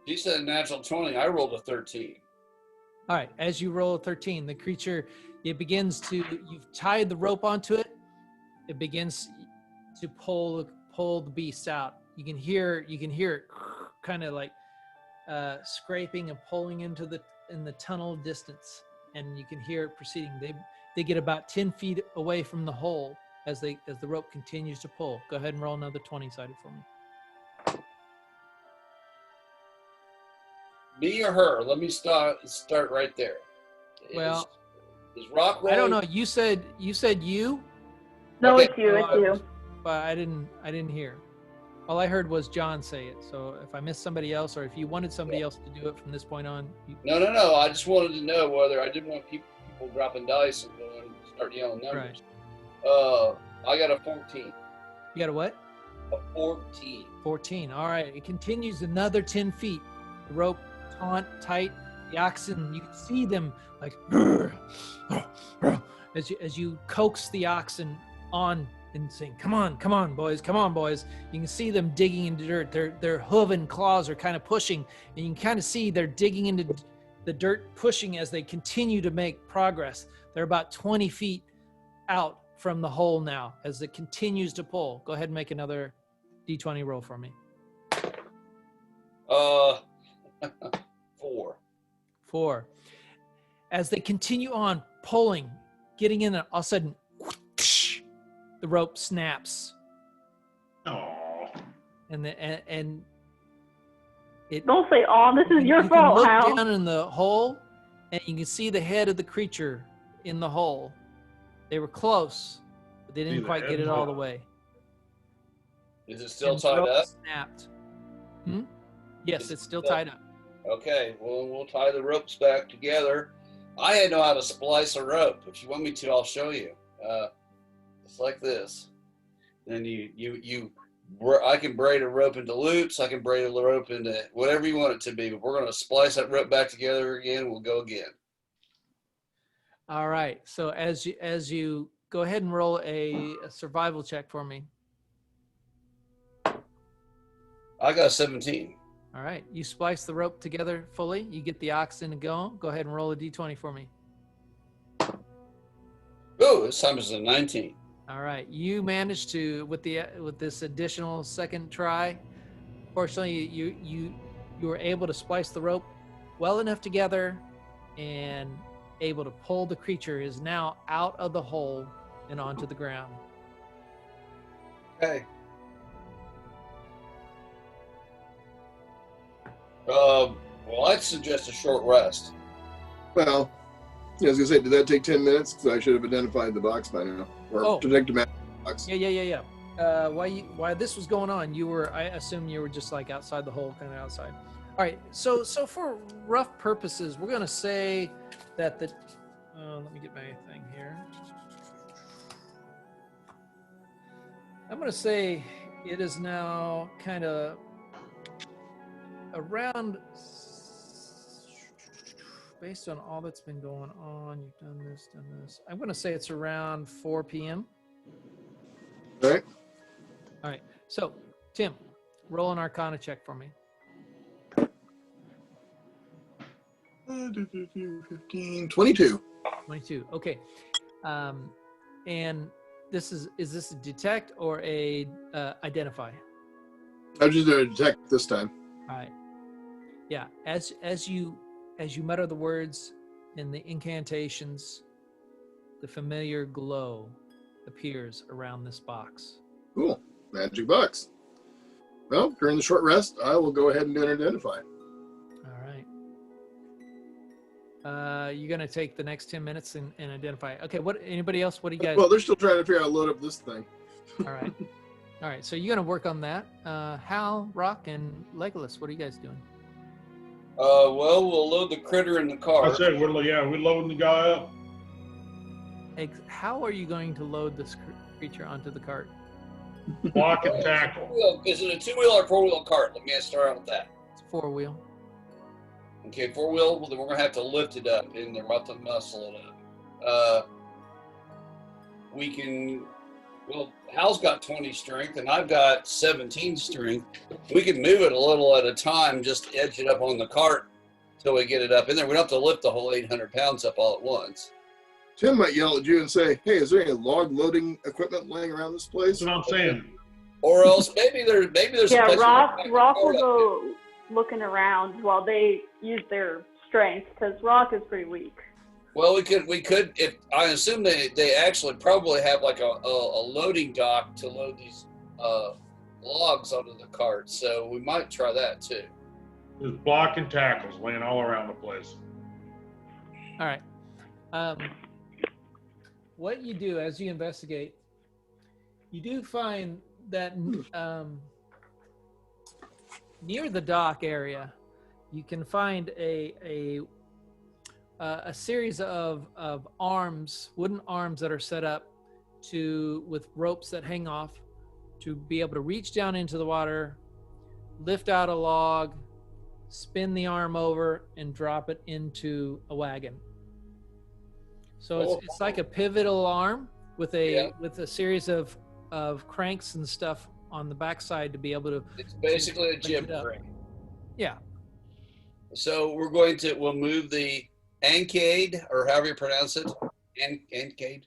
She said a natural 20. I rolled a 13. All right. As you roll a 13, the creature, it begins to. You've tied the rope onto it. It begins to pull the beast out. You can hear it kind of like scraping and pulling in the tunnel distance, and you can hear it proceeding. They get about 10 feet away from the hole as the rope continues to pull. Go ahead and roll another 20-sided for me. Me or her? Let me start right there. Well, is Roc rolling? I don't know. You said you. No, Okay. it's you. It's you. But I didn't hear. All I heard was John say it. So if I missed somebody else, or if you wanted somebody else to do it from this point on, No. I just wanted to know whether I didn't want people dropping dice and going and start yelling numbers. Right. I got a 14. You got a what? A 14. 14. All right. It continues another 10 feet. The rope taut, tight. The oxen, you can see them like as you coax the oxen on and saying, come on, boys. You can see them digging into dirt. Their hoof and claws are kind of pushing, and you can kind of see they're digging into the dirt, pushing as they continue to make progress. They're about 20 feet out from the hole now as it continues to pull. Go ahead and make another D20 roll for me. 4. 4. As they continue on pulling, getting in, all of a sudden, the rope snaps, Oh. and it. Don't say, "Oh, this is your you fault, can look Hal." down in the hole, and you can see the head of the creature in the hole. They were close, but they See didn't the quite head get it in all the- the way. Is it still And the tied rope up? Snapped. Yes, Is it's still it still- tied up. Okay, well, we'll tie the ropes back together. I didn't know how to splice a rope. If you want me to, I'll show you. It's like this. Then I can braid a rope into loops. I can braid a rope into whatever you want it to be. But we're going to splice that rope back together again. We'll go again. All right. So as you go ahead and roll a survival check for me. I got a 17. All right. You splice the rope together fully. You get the oxen going. Go ahead and roll a d20 for me. Oh, this time it's a 19. All right. You managed to with this additional second try. Fortunately, you were able to splice the rope well enough together and able to pull the creature is now out of the hole and onto the ground. Okay. Well, I'd suggest a short rest. Well, I was gonna say, did that take 10 minutes? Because I should have identified the box by now, or detected the box. Yeah. Why this was going on? I assume you were just like outside the hole, kind of outside. All right. So for rough purposes, we're gonna say that let me get my thing here. I'm gonna say it is now kind of around, based on all that's been going on, you've done this. I'm going to say it's around 4 p.m. All right. All right. So, Tim, roll an Arcana check for me. 15, 22. 22. Okay. And is this a detect or a identify? I was just going to detect this time. All right. Yeah. As you mutter the words and the incantations, the familiar glow appears around this box. Cool. Magic box. Well, during the short rest, I will go ahead and identify. All right. You're going to take the next 10 minutes and identify. Okay. Anybody else? What do you guys? Well, they're still trying to figure out how to load up this thing. All right. All right. So you're going to work on that. Hal, Roc, and Legolas, what are you guys doing? Well, we'll load the critter in the car. I said, we're loading the guy up. How are you going to load this creature onto the cart? Block and tackle. Is it a 2-wheel or 4-wheel cart? Let me start out with that. It's 4-wheel. Okay, 4-wheel. Well, then we're gonna have to lift it up, and they're about to muscle it up. We can. Well, Hal's got 20 strength, and I've got 17 strength. We can move it a little at a time, just edge it up on the cart until we get it up in there. We don't have to lift the whole 800 pounds up all at once. Tim might yell at you and say, "Hey, is there any log loading equipment laying around this place?" That's what I'm saying. Or else maybe there's Yeah, a place Roc will go looking around while they use their strength, because Roc is pretty weak. Well, we could. If I assume they actually probably have like a loading dock to load these logs onto the cart, so we might try that too. There's block and tackles laying all around the place. All right. What you do as you investigate, you do find that near the dock area, you can find a series of arms, wooden arms that are set up with ropes that hang off to be able to reach down into the water, lift out a log, spin the arm over, and drop it into a wagon. So it's like a pivotal arm with a series of cranks and stuff on the backside to be able to. It's basically a gym rig. Yeah. So we'll move the Ankheg, or however you pronounce it, Ankheg.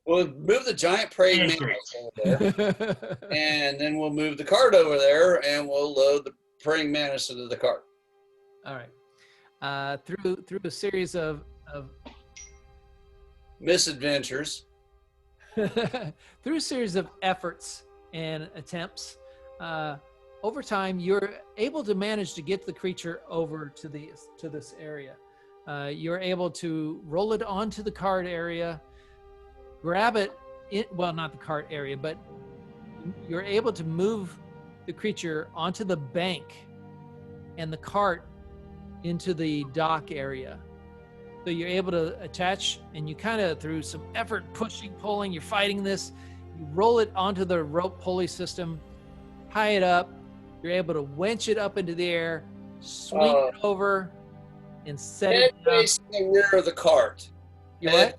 We'll move the giant praying mantis over there, and then we'll move the cart over there, and we'll load the praying mantis into the cart. All right. Through a series of misadventures, through a series of efforts and attempts, over time you're able to manage to get the creature over to this area. You're able to roll it onto the cart area, grab it not the cart area, but you're able to move the creature onto the bank and the cart into the dock area. So you're able to attach, and you kind of, through some effort, pushing, pulling, you're fighting this, you roll it onto the rope pulley system, tie it up, you're able to winch it up into the air, swing it over, and set it down. Head facing the rear of the cart. Head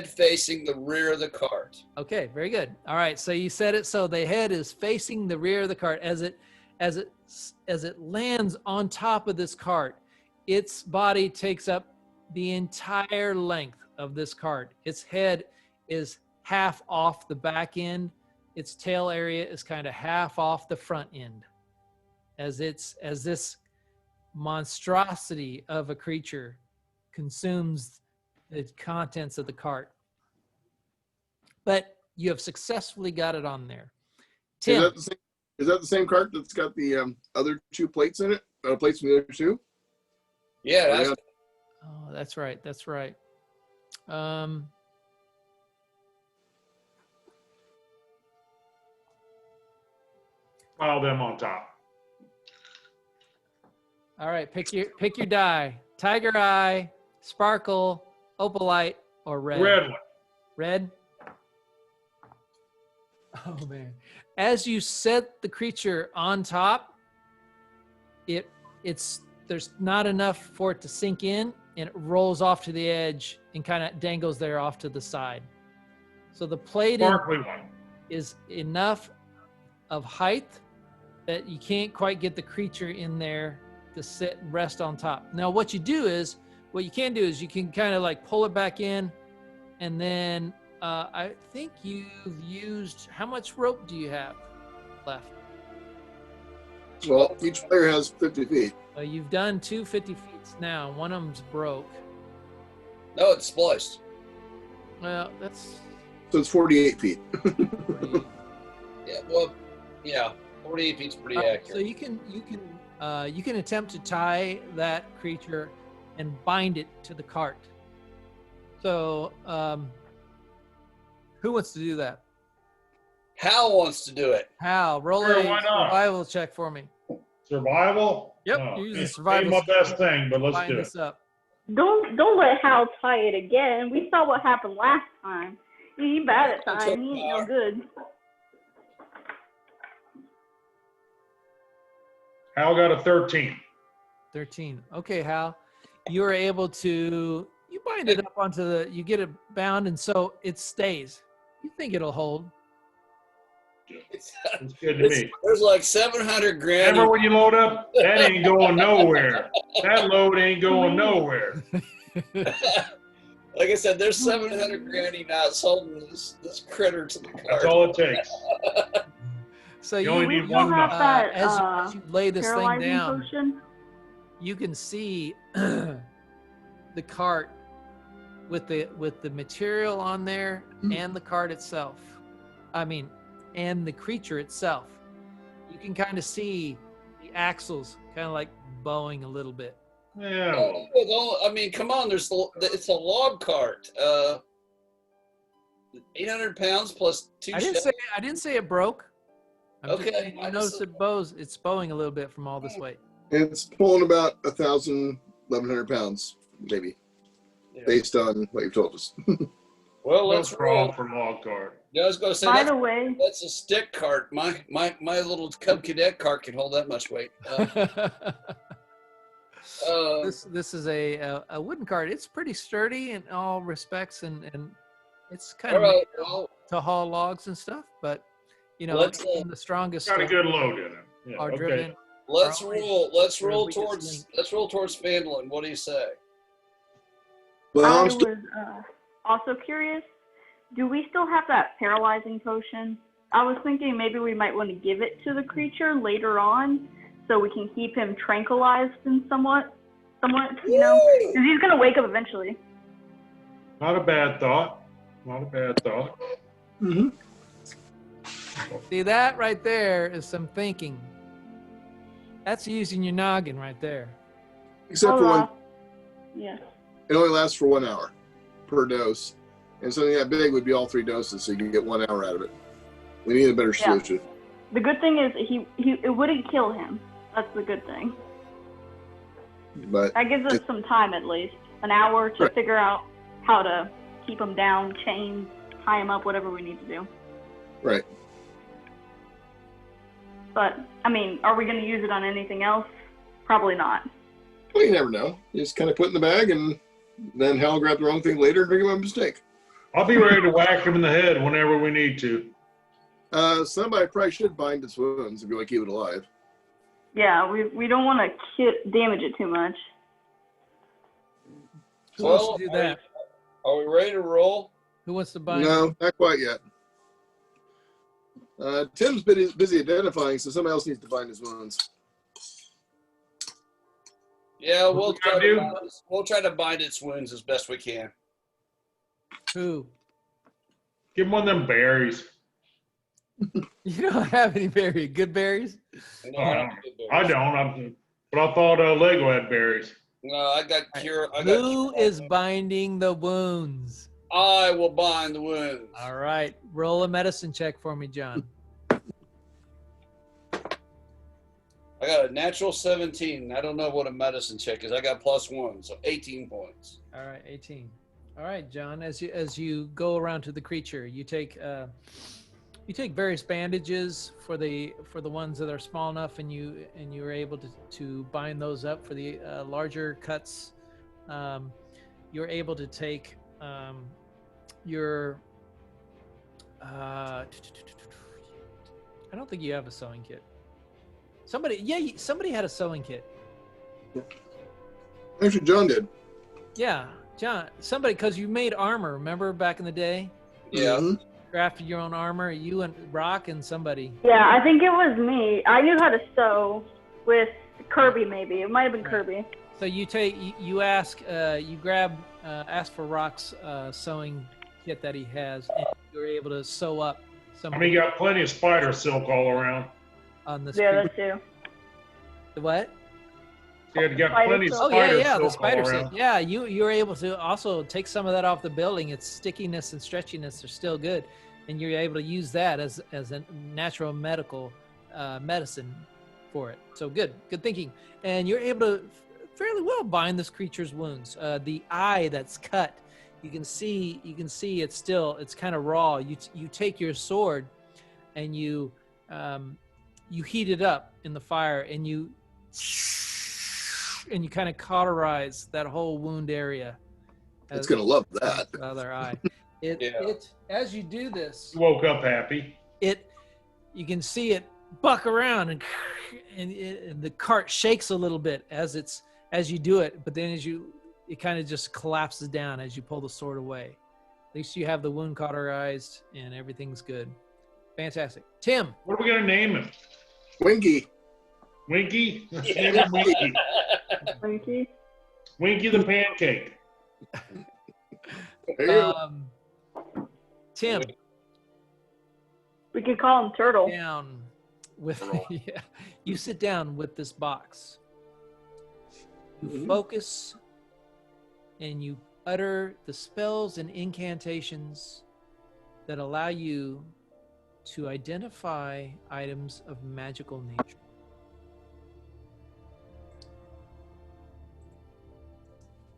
facing the rear of the cart. Okay, very good. All right, so you said it so the head is facing the rear of the cart. As it lands on top of this cart, its body takes up the entire length of this cart. Its head is half off the back end. Its tail area is kind of half off the front end. As this monstrosity of a creature consumes the contents of the cart. But you have successfully got it on there. Tim. Is that the same cart that's got the other two plates in it? Plates from the other two? Yeah. Oh, that's right. That's right. Pile them on top. All right, pick your die. Tiger eye, sparkle, opalite, or red. Red one. Red. Oh man! As you set the creature on top, there's not enough for it to sink in, and it rolls off to the edge and kind of dangles there off to the side. So the plate is enough of height that you can't quite get the creature in there to sit and rest on top. Now what you can do is you can kind of like pull it back in, and then I think you've used, how much rope do you have left? Well, each player has 50 feet. You've done 2 50 feet now. One of them's broke. No, it's spliced. Well, that's... So it's 48 feet. 48. Yeah, well, yeah, 48 feet's pretty accurate. So you can attempt to tie that creature and bind it to the cart. So, who wants to do that? Hal wants to do it. Hal, roll Sure, a why not? survival check for me. Survival? Yep, No, you're using it's survival. my best thing, but let's Bind do it. this up. Don't let Hal tie it again. We saw what happened last time. He ain't bad at tying. He ain't no good. Hal got a 13. 13. Okay, Hal. You are able to, you bind it up onto you get it bound, and so it stays. You think it'll hold. It's good to me. There's like 700 grand. Remember when you load up? That ain't going nowhere. That load ain't going nowhere. Like I said, there's 700 granny knots holding this critter to the cart. That's all it takes. So You only need You'll one have knot. that as you lay this thing paralyzing down, potion. you can see the cart with the material on there and the cart itself. And the creature itself. You can kind of see the axles kind of like bowing a little bit. Yeah. I mean, come on, it's a log cart. 800 pounds plus 2 I didn't say it broke. Okay, I noticed it's bowing a little bit from all this weight. It's pulling about 1,000, 1,100 pounds, maybe, Yeah. based on what you've told us. Well, No let's strong roll. for log cart. Yeah, I was going to say By the way, that's a stick cart. My little Cub Cadet cart can hold that much weight. This is a wooden cart. It's pretty sturdy in all respects, and it's kind All of right, made well, to haul logs and stuff. But you know, Let's, even the strongest Got a stuff good load in it. Yeah, are okay. driven. let's Are always roll. Let's their roll weakest towards. link. Let's roll towards Fandolin. What do you say? Well, I I'm was still, also curious. Do we still have that paralyzing potion? I was thinking maybe we might want to give it to the creature later on, so we can keep him tranquilized and somewhat, you know, because he's gonna wake up eventually. Not a bad thought. Not a bad thought. Mhm. See, that right there is some thinking. That's using your noggin right there. except for one, Yeah. it only lasts for 1 hour per dose. And something that big would be all 3 doses, so you can get 1 hour out of it. We need a better Yeah. solution. The good thing is it wouldn't kill him. That's the good thing. But That gives us some time at least, an hour to Right. figure out how to keep him down, chain, tie him up, whatever we need to do. right. But I mean, are we going to use it on anything else? Probably not. Well, you never know. You just kind of put it in the bag, and then Hal grabbed the wrong thing later and bring him a mistake. I'll be ready to whack him in the head whenever we need to. Somebody probably should bind its wounds if you want to keep it alive. Yeah, we don't want to damage it too much. Who wants to do that? Are we ready to roll? Who wants to bind? No, not quite yet. Tim's busy identifying, so somebody else needs to bind his wounds. Yeah, What we'll we gotta do? try to bind its wounds as best we can. Who? Give him one of them berries. You don't have any good berries? No, I don't. But I thought Lego had berries. No, I got cure. Who is binding the wounds? I will bind the wounds. All right. Roll a medicine check for me, John. I got a natural 17. I don't know what a medicine check is. I got +1, so 18 points. All right, 18. All right, John. As you go around to the creature, you take various bandages for the ones that are small enough, and you're able to bind those up. For the larger cuts, you're able to take your. I don't think you have a sewing kit. Somebody had a sewing kit. Actually, John did. Yeah, John. Somebody, because you made armor. Remember back in the day, Yeah. Mhm. crafted your own armor. You and Roc and somebody. Yeah, I think it was me. I knew how to sew with Kirby, maybe. It might have been Right. Kirby. So you ask for Roc's sewing kit that he has, and you're able to sew up some I mean, you got plenty of spider silk all around. on this. Yeah, that's too. The what? You got Spider plenty of silk. spider the silk spider all silk. around. Yeah, you're able to also take some of that off the building. Its stickiness and stretchiness are still good, and you're able to use that as a natural medical medicine for it. So good thinking. And you're able to fairly well bind this creature's wounds. The eye that's cut, you can see it's kind of raw. You take your sword and you heat it up in the fire, and you kind of cauterize that whole wound area. It's gonna love that. The other eye. Yeah. It as you do this, You woke up happy. you can see it buck around, and the cart shakes a little bit as you do it, but then it kind of just collapses down as you pull the sword away. At least you have the wound cauterized and everything's good. Fantastic. Tim. What are we gonna name him? Winky. Winky? Let's Yeah. name him Winky. Winky. Winky the pancake. There you go. Tim. We could call him Turtle. Down with you sit down with this box. You Mhm. focus and you utter the spells and incantations that allow you to identify items of magical nature.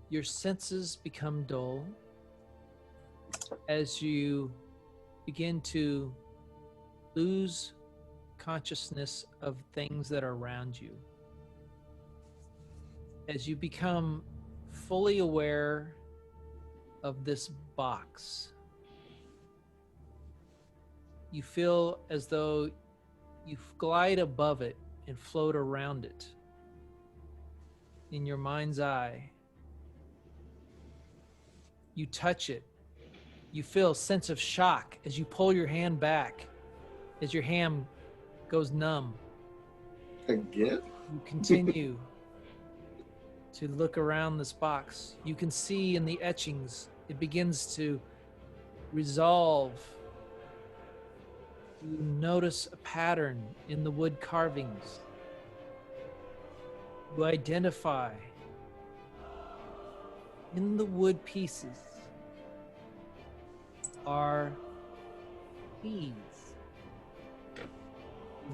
Your senses become dull as you begin to lose consciousness of things that are around you. As you become fully aware of this box, you feel as though you glide above it and float around it in your mind's eye. You touch it. You feel a sense of shock as you pull your hand back, as your hand goes numb. Again? You continue to look around this box. You can see in the etchings, it begins to resolve. You notice a pattern in the wood carvings. You identify in the wood pieces are keys.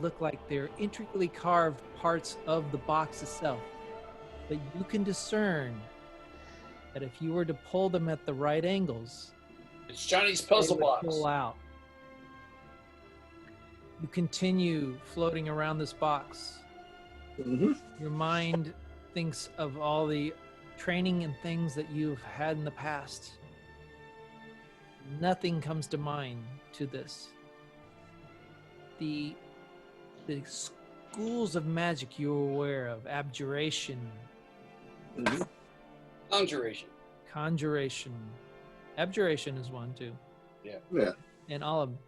Look like they're intricately carved parts of the box itself, but you can discern that if you were to pull them at the right angles, It's Johnny's they puzzle would box. pull out. You continue floating around this box. Mm-hmm. Your mind thinks of all the training and things that you've had in the past. Nothing comes to mind to this. The schools of magic you're aware of: abjuration, Mm-hmm. Conjuration. conjuration. Abjuration is one too. Yeah. And all of them.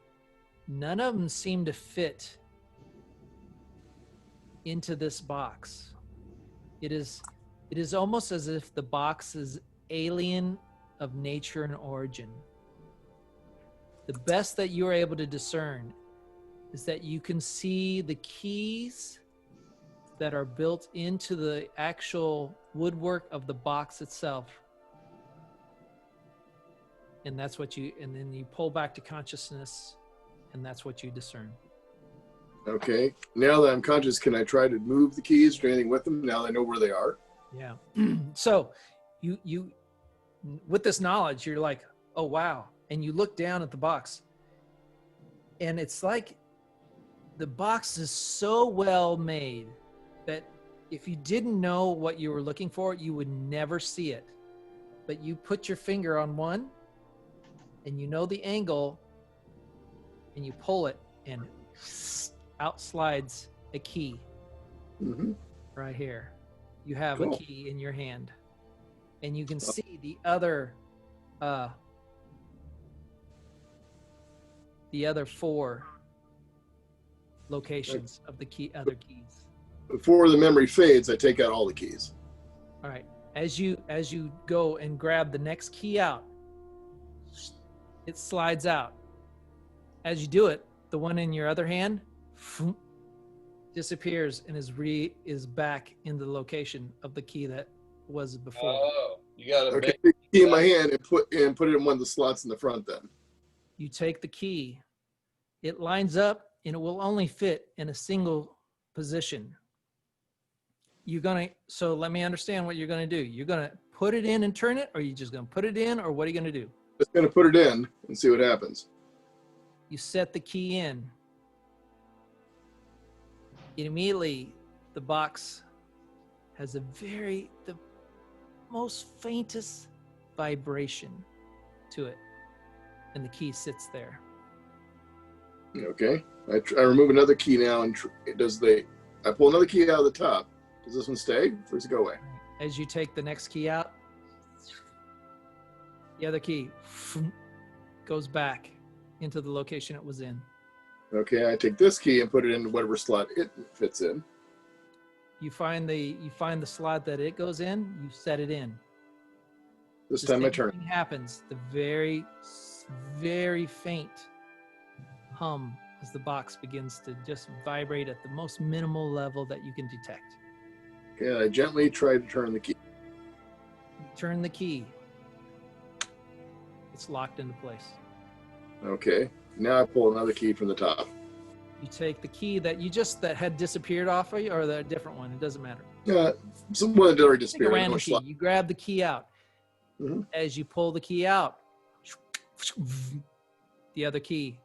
None of them seem to fit into this box. It is almost as if the box is alien of nature and origin. The best that you're able to discern is that you can see the keys that are built into the actual woodwork of the box itself. And that's what and then you pull back to consciousness, and that's what you discern. Okay. Now that I'm conscious, can I try to move the keys or do anything with them now that I know where they are? Yeah. So you with this knowledge, you're like, oh wow. And you look down at the box, and it's like the box is so well made that if you didn't know what you were looking for, you would never see it. But you put your finger on one, and you know the angle, and you pull it, and out slides a key. Mm-hmm. Right here. You have Cool. a key in your hand, and you can see the other 4 locations of the other keys. Before the memory fades, I take out all the keys. All right. As you go and grab the next key out, it slides out. As you do it, the one in your other hand disappears and is back in the location of the key that was before. Oh, you got to Okay, make take the key in my hand and put it in one of the slots in the front then. You take the key, it lines up, and it will only fit in a single position. So let me understand what you're gonna do. You're gonna put it in and turn it, or are you just gonna put it in, or what are you gonna do? Just gonna put it in and see what happens. You set the key in. Immediately, the box has the most faintest vibration to it, and the key sits there. Okay. I remove another key now, and I pull another key out of the top. Does this one stay, or does it go away? As you take the next key out, the other key goes back into the location it was in. Okay, I take this key and put it in whatever slot it fits in. You find the slot that it goes in, you set it in. This The time I same turn. thing happens. The very, very faint hum as the box begins to just vibrate at the most minimal level that you can detect. Okay, I gently try to turn the key. You turn the key. It's locked into place. Okay. Now I pull another key from the top. You take the key that that had disappeared off of you, or the different one. It doesn't matter. Someone that already Take a disappeared. random key. You grab the key out. Mhm. As you pull the key out, the other key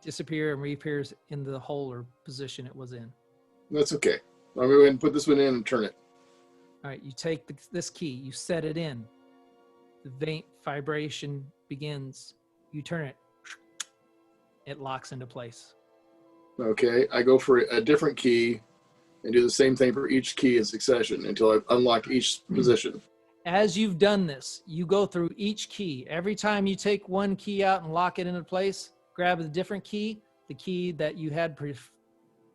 disappears and reappears in the hole or position it was in. That's okay. I'm going to go ahead and put this one in and turn it. All right, you take this key, you set it in. The faint vibration begins. You turn it. It locks into place. Okay, I go for a different key and do the same thing for each key in succession until I've unlocked each position. As you've done this, you go through each key. Every time you take one key out and lock it into place, grab a different key. The key that you had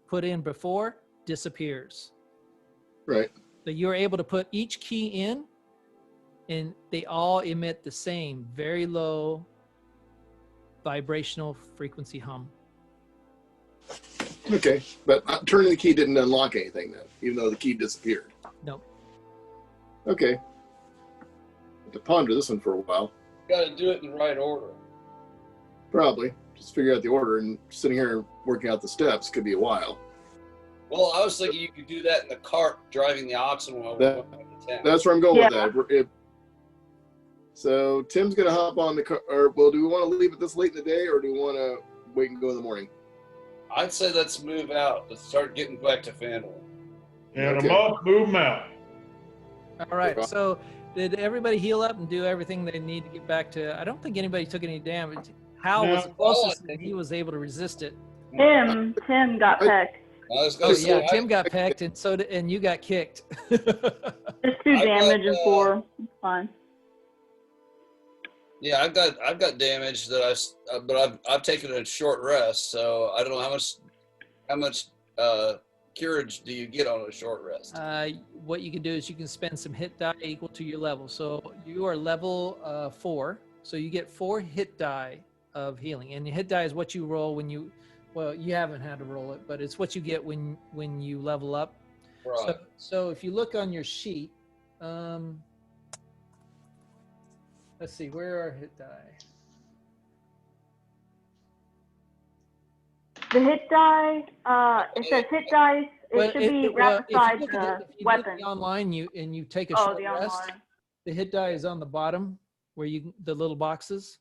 put in before disappears. Right. So you're able to put each key in, and they all emit the same very low vibrational frequency hum. Okay, but turning the key didn't unlock anything then, even though the key disappeared. Nope. Okay. To ponder this one for a while. Got to do it in the right order. Probably. Just figure out the order, and sitting here working out the steps could be a while. Well, I was thinking you could do that in the cart driving the oxen while we're going to town. That's where I'm going with that. So Tim's going to hop on the car. Or, well, do we want to leave it this late in the day, or do we want to wait and go in the morning? I'd say let's move out. Let's start getting back to Faneuil. And Okay. them up, move them out. All right. So did everybody heal up and do everything they need to get back to? I don't think anybody took any damage. Hal was the No. closest, and he was able to resist it. Tim got pecked. I was Oh gonna say, yeah, Tim got pecked, and and you got kicked. Just 2 I damage got, and 4. It's fine. Yeah, I've got damage that but I've taken a short rest, so I don't know how much courage do you get on a short rest? What you can do is you can spend some hit die equal to your level. So you are level 4, so you get 4 hit die of healing, and the hit die is what you roll when you. Well, you haven't had to roll it, but it's what you get when you level up. Right. So if you look on your sheet, let's see, where are hit die? The hit die, it says hit dice. It should be right beside the weapon. If you online, you take a Oh, short the rest. online. The hit die is on the bottom where the little boxes.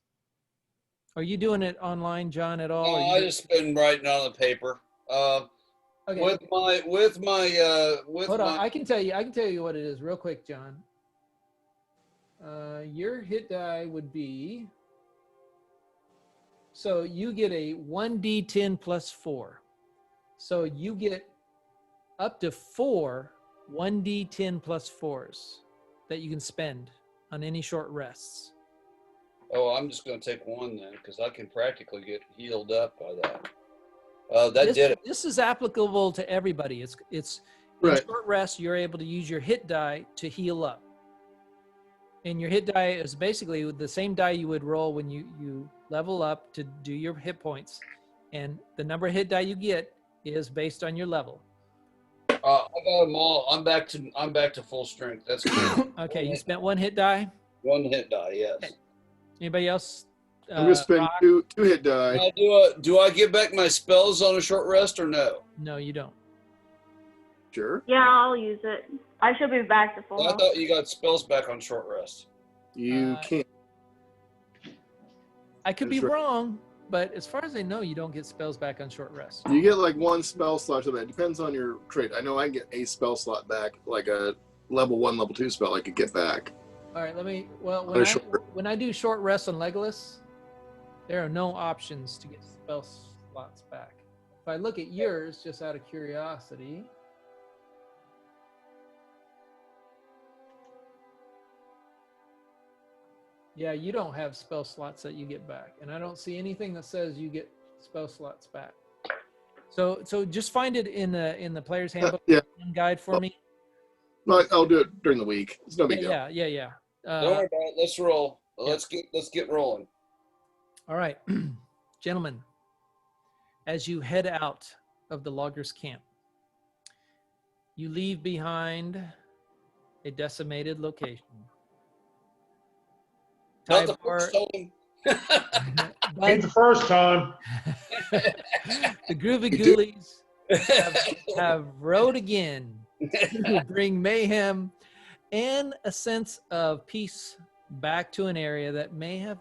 Are you doing it online, John, at all? I just been writing on the paper. Okay. With Hold on, my I can tell you what it is real quick, John. Your hit die would be, so you get a 1d10 plus 4. So you get up to 4 1d10 plus 4s that you can spend on any short rests. Oh, I'm just going to take one then, because I can practically get healed up by that. Did it. This is applicable to everybody. It's in Right. short rest, you're able to use your hit die to heal up. And your hit die is basically the same die you would roll when you level up to do your hit points. And the number of hit die you get is based on your level. I got them all. I'm back to full strength. That's good. Okay, you spent 1 hit die. One hit die, yes. Okay. Anybody else? I'm going to spend Roc? two hit die. Now, do I get back my spells on a short rest or no? No, you don't. Sure. Yeah, I'll use it. I should be back to full I health. thought you got spells back on short rest. You can't. I could be That's right. wrong, but as far as I know, you don't get spells back on short rest. You get like 1 spell slot. It depends on your trait. I know I can get a spell slot back, like a level 1, level 2 spell I could get back. All right, Sure. when I do short rests on Legolas, there are no options to get spell slots back. If I look at yours, just out of curiosity, yeah, you don't have spell slots that you get back, and I don't see anything that says you get spell slots back. So just find it in the player's handbook Yeah. guide for me. No, I'll do it during the week. It's no big deal. Yeah. Don't worry about it. Let's roll. Let's get rolling. All right, gentlemen, as you head out of the loggers' camp, you leave behind a decimated location. Not the Tibor, first time. Ain't the first time. The Groovy Ghoulies have rode again to bring mayhem and a sense of peace back to an area that may have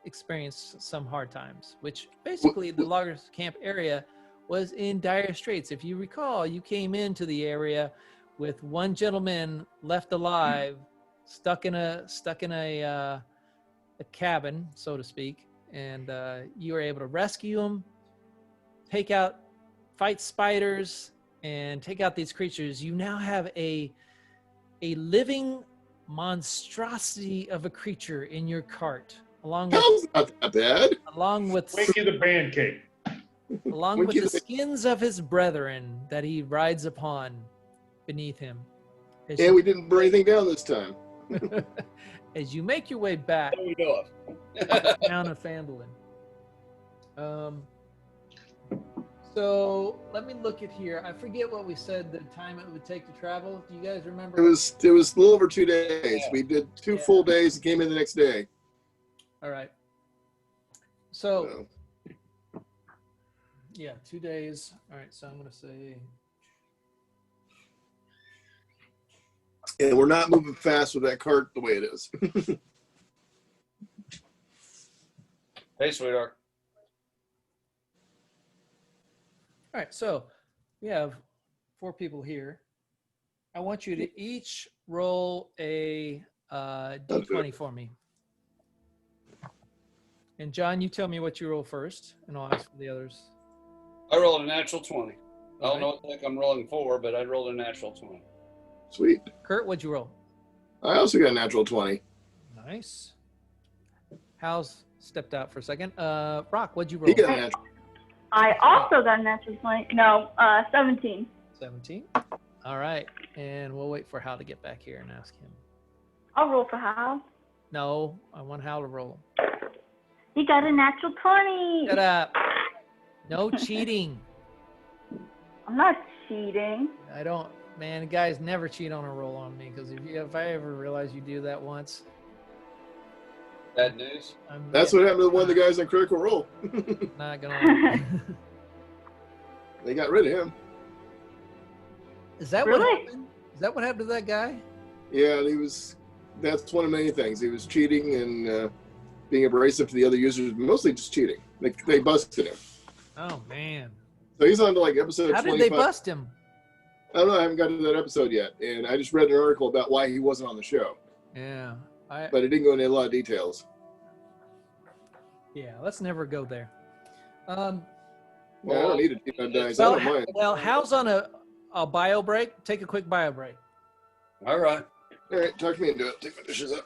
experienced some hard times, which basically the loggers camp area was in dire straits. If you recall, you came into the area with one gentleman left alive, stuck in a cabin, so to speak, and you were able to rescue him, fight spiders, and take out these creatures. You now have a living monstrosity of a creature in your cart, along with Not that bad. Winky the pancake. Along with the skins of his brethren that he rides upon beneath him. And we didn't burn anything down this time. As you make your way back There we go. to the town of Phandalin. So let me look at here. I forget what we said the time it would take to travel. Do you guys remember? It was a little over 2 days. Yeah. We did 2 full days and came in the next day. All right. So yeah, 2 days. All right. So I'm going to say. And we're not moving fast with that cart the way it is. Hey, sweetheart. All right. So we have 4 people here. I want you to each roll a d20 for me. And John, you tell me what you roll first, and I'll ask for the others. I rolled a natural 20. I don't know what the heck I'm rolling for, but I rolled a natural 20. Sweet. Kurt, what'd you roll? I also got a natural 20. Nice. HALS stepped out for a second. Roc, what'd you roll? He got a natural. I also got a natural 20. No, 17. 17. All right. And we'll wait for Hal to get back here and ask him. I'll roll for Hal. No, I want Hal to roll. He got a natural 20. Shut up. No cheating. I'm not cheating. I don't, man, guys never cheat on a roll on me, because if I ever realize you do that once, Bad news. That's what happened to one of the guys on Critical Role. not gonna. They got rid of him. Is that Really? what happened? Is that what happened to that guy? Yeah, that's one of many things. He was cheating and being abrasive to the other users, mostly just cheating. They busted him. Oh man. So he's on to like episode 25. How did they bust him? I don't know. I haven't gotten to that episode yet. And I just read an article about why he wasn't on the show. Yeah. But it didn't go into a lot of details. Yeah, let's never go there. Well, I don't need to keep on dice. I don't mind. Well, Hal's on a bio break. Take a quick bio break. All right. All right, talk me into it. Take my dishes up.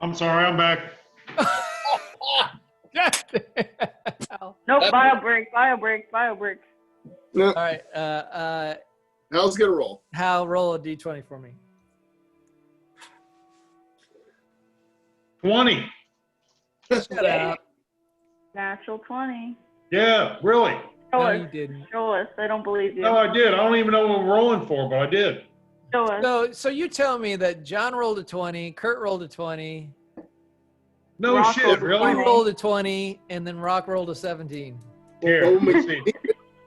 I'm sorry, I'm back. Nope, bio break. No, All right. Hal's got to roll. Hal, roll a d20 for me. 20. Shut up. Natural 20. Yeah, really. Show No, us. you didn't. Show us. I don't believe you. No, I did. I don't even know what I'm rolling for, but I did. Show us. So you tell me that John rolled a 20, Kurt rolled a 20, No Roc shit, rolled a really? I 20. rolled a 20, and then Roc rolled a 17. Here, Oh, let's see. See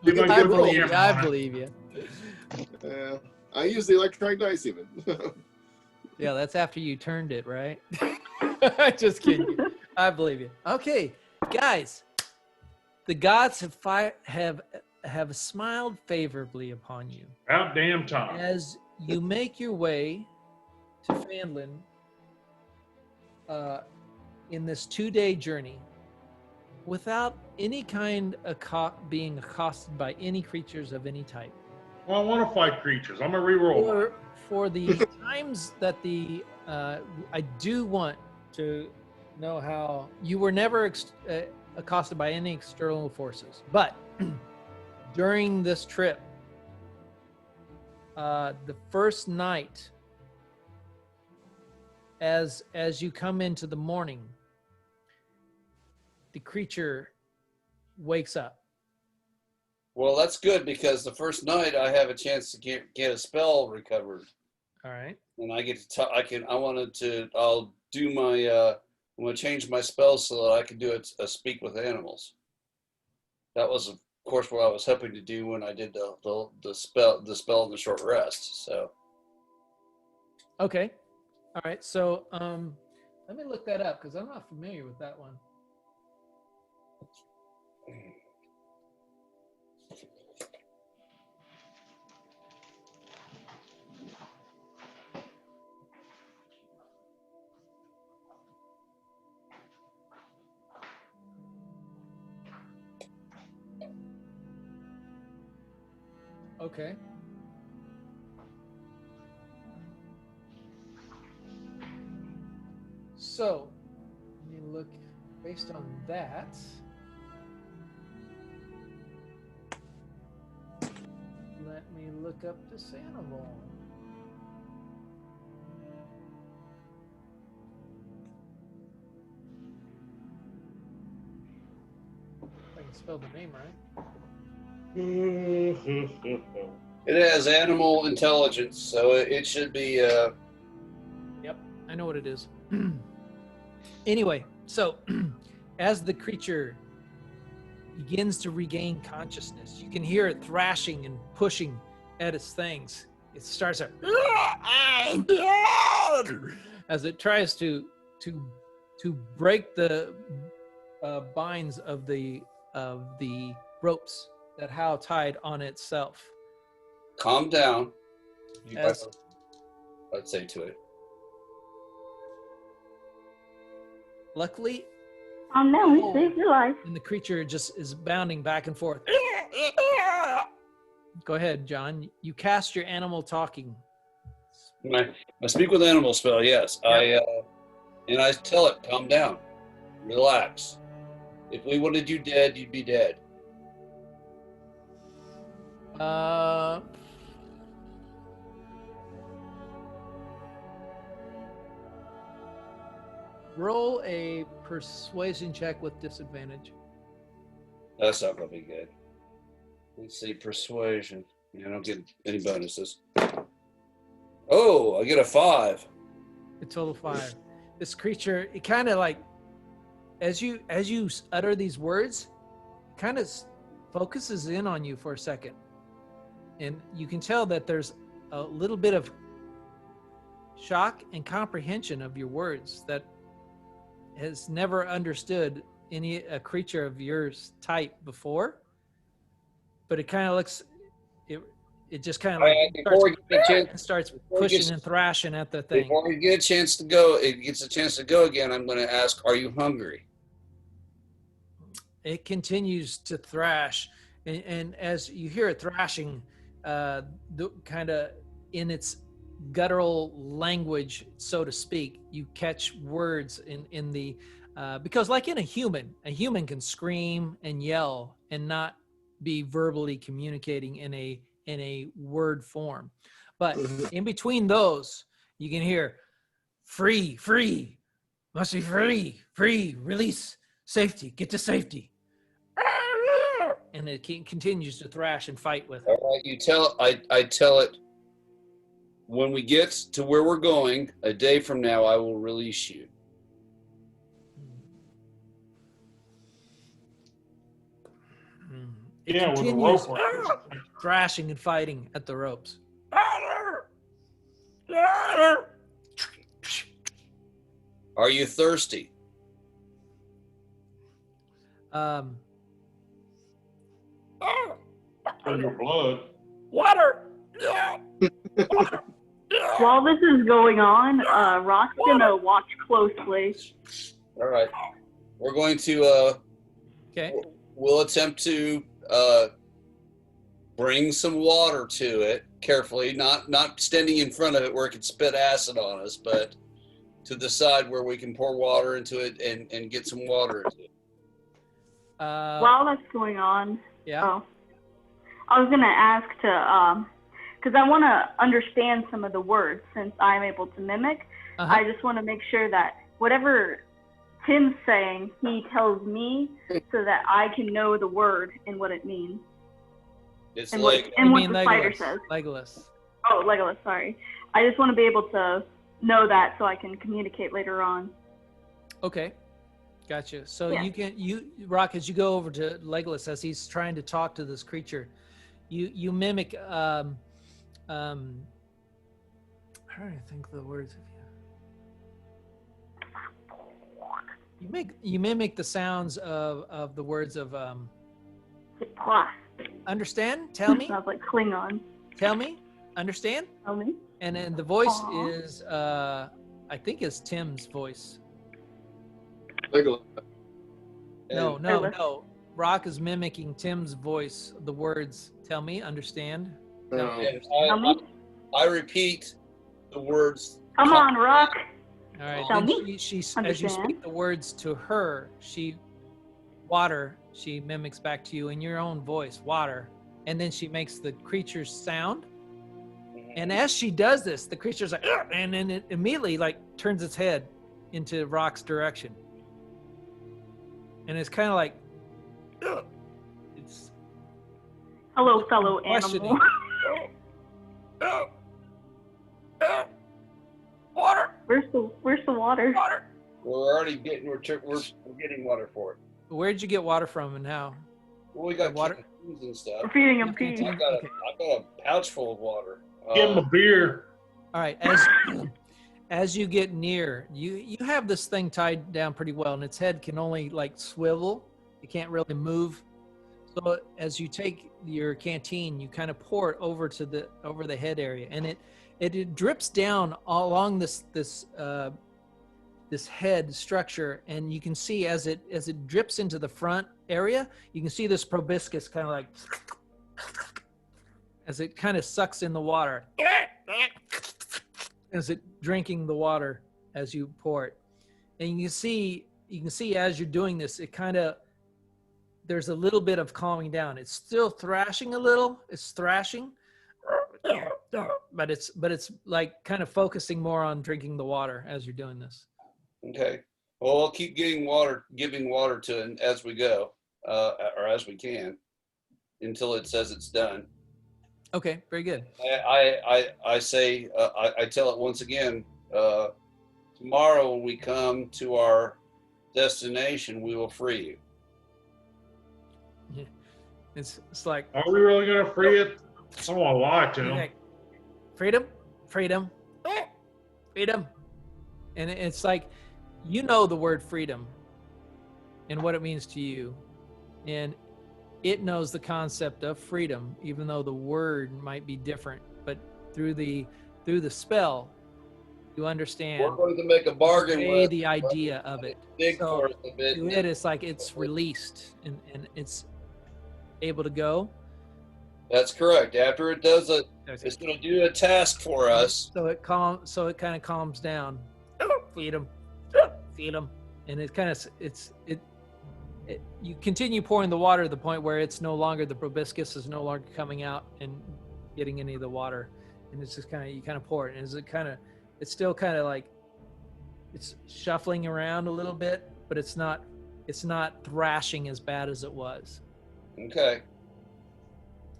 if I I can believe get you. the I camera on it. believe you. I use the electronic dice even. Yeah, that's after you turned it, right? Just kidding. I believe you. Okay, guys, the gods have smiled favorably upon you About damn time. as you make your way to Phandalin in this 2-day journey without any kind of being accosted by any creatures of any type. Well, I want to fight creatures. I'm going to reroll. For the times that I do want to know how you were never accosted by any external forces, but during this trip, the first night, as you come into the morning, the creature wakes up. Well, that's good because the first night I have a chance to get a spell recovered, All right. and I get to. I'll do my. I'm gonna change my spell so that I can do a speak with animals. That was, of course, what I was hoping to do when I did the spell in the short rest. So. Okay. All right. So let me look that up because I'm not familiar with that one. Okay. So, let me look based on that. Let me look up this animal. If I can spell the name right. It has animal intelligence, so it should be. Yep, I know what it is. Anyway, so as the creature begins to regain consciousness, you can hear it thrashing and pushing at its things. It starts to as it tries to break the binds of the ropes that Hal tied on itself. Calm down. As- I'd say to it. Luckily, no, he saved your life. and the creature just is bounding back and forth. Go ahead, John. You cast your animal talking. My speak with animal spell, yes. Yep. I tell it, calm down, relax. If we wanted you dead, you'd be dead. Roll a persuasion check with disadvantage. That's not gonna be good. Let's see, persuasion. I don't get any bonuses. Oh, I get a 5. A total 5. This creature, it kind of like, as you utter these words, it kind of focuses in on you for a second, and you can tell that there's a little bit of shock and comprehension of your words that has never understood a creature of your type before. But it kind of looks, it just kind of like starts pushing and thrashing at the thing. Before we get a chance to go, it gets a chance to go again, I'm going to ask, are you hungry? It continues to thrash, and as you hear it thrashing, kind of in its guttural language, so to speak, you catch words in the because like in a human can scream and yell and not be verbally communicating in a word form, but in between those you can hear free, must be free, release, safety, get to safety, and it continues to thrash and fight with it. All right, I tell it, when we get to where we're going, a day from now, I will release you. It Yeah, with a continues rope. thrashing and fighting at the ropes. Are you thirsty? For your blood. Water. While this is going on, Roc's gonna watch closely. All right. We're going to, Okay. we'll attempt to bring some water to it carefully, not standing in front of it where it can spit acid on us, but to the side where we can pour water into it and get some water into it. While that's going on, Yeah. I was gonna ask to, because I want to understand some of the words since I'm able to mimic. I just want to make sure that whatever Tim's saying, he tells me so that I can know the word and what it means. It's And like what, and You what mean the spider says. Legolas. Oh, Legolas, sorry. I just want to be able to know that so I can communicate later on. Okay, gotcha. So Yeah. Roc, as you go over to Legolas as he's trying to talk to this creature, you mimic. I'm trying to think the words of you. You mimic the sounds of the words of understand. Tell me. Sounds like Klingon. Tell me. Understand. Tell me. And then the voice Aw. is I think is Tim's voice. Legolas. No. Roc is mimicking Tim's voice. The words. Tell me. Understand. Tell me. And Tell me. I repeat the words. Come on, Roc. All right. Tell Then me. she as you Understand. speak the words to her, she mimics back to you in your own voice, water, and then she makes the creature's sound. And as she does this, the creature's like, "Ugh," and then it immediately like turns its head into Roc's direction, and it's kind of like, "Ugh." It's Hello, fellow questioning. animal. Water. Where's the water? Water. We're getting water for it. Where'd you get water from and how? Well, we got Water? canteens and stuff. We're feeding him Okay. pee. I've got Okay. a pouch full of water. Give him a beer. All right, as you get near, you have this thing tied down pretty well, and its head can only like swivel. It can't really move. So as you take your canteen, you kind of pour it over the head area, and it drips down along this head structure, and you can see as it drips into the front area, you can see this proboscis kind of like as it kind of sucks in the water. As it drinking the water as you pour it, and you can see as you're doing this, it kind of there's a little bit of calming down. It's still thrashing a little. It's thrashing, but it's like kind of focusing more on drinking the water as you're doing this. Okay. Well, I'll keep giving water to it as we go, or as we can, until it says it's done. Okay, very good. I say, I tell it once again, tomorrow when we come to our destination, we will free you. Yeah. It's like, Are we really going to free it? I don't want to lie to him. like, freedom, freedom, freedom. And it's like, you know the word freedom and what it means to you. And it knows the concept of freedom, even though the word might be different. But through the spell, you understand We're going to make a bargain with the idea of it. Dig So for us a bit. to it, it's like it's released and it's able to go. That's correct. After it does it, it's going to do a task for us. So it kind of calms down. Feed them, and it kind of you continue pouring the water to the point where it's no longer, the proboscis is no longer coming out and getting any of the water, and it's just you kind of pour it, and it's still kind of like it's shuffling around a little bit, but it's not thrashing as bad as it was. Okay.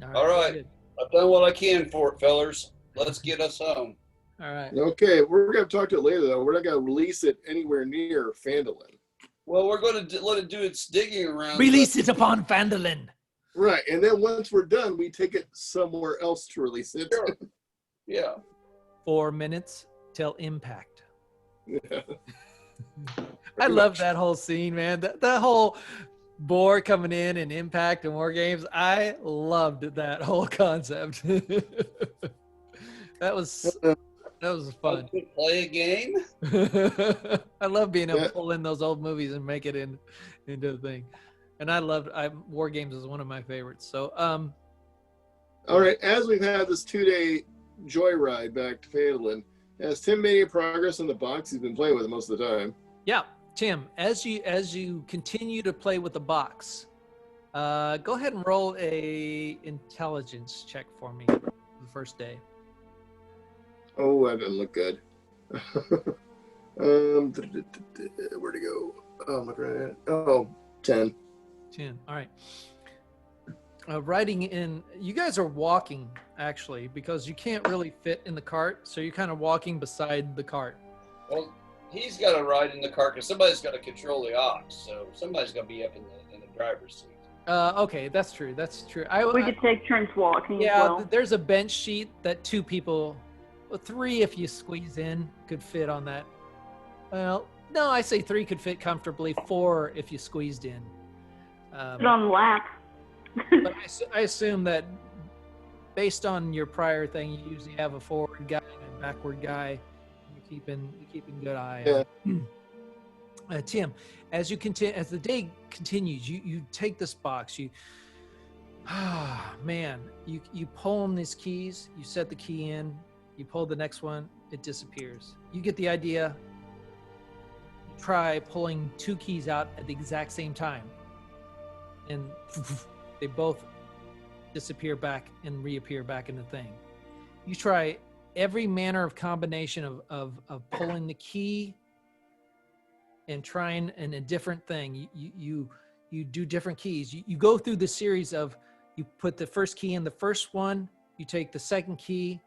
All very right. good. I've done what I can for it, fellers. Let's get us home. All right. Okay, we're going to talk to it later, though. We're not going to release it anywhere near Phandalin. Well, we're going to let it do its digging around. Release it upon Phandalin. Right, and then once we're done, we take it somewhere else to release it. Sure. Yeah. 4 minutes till impact. Yeah. I love that whole scene, man. That whole boar coming in and impact and war games. I loved that whole concept. That was fun. Play a game. I love being able to pull in those old movies and make it into the thing. And war games is one of my favorites. So, All right, as we've had this 2-day joyride back to Phandalin, has Tim made any progress on the box? He's been playing with it most of the time. yeah, Tim, as you continue to play with the box, go ahead and roll a intelligence check for me for the first day. Oh, that doesn't look good. Where'd it go? Oh, I'm looking at it. Oh, 10. 10. All right. riding in. You guys are walking actually because you can't really fit in the cart, so you're kind of walking beside the cart. Well, he's got to ride in the cart because somebody's got to control the ox, so somebody's got to be up in the driver's seat. Okay, that's true. That's true. We could take turns walking yeah, as well. there's a bench sheet that 2 people, well, 3 if you squeeze in, could fit on that. Well, no, I say 3 could fit comfortably. 4 if you squeezed in. Put on the lap. But I assume that based on your prior thing, you usually have a forward guy and a backward guy. You're keeping good eye on. Tim, as the day continues, you take this box. You pull on these keys. You set the key in. You pull the next one. It disappears. You get the idea. You try pulling 2 keys out at the exact same time, and they both disappear back and reappear back in the thing. You try every manner of combination of pulling the key and trying in a different thing. You do different keys. You go through the series of, you put the first key in the first one, you take the second key,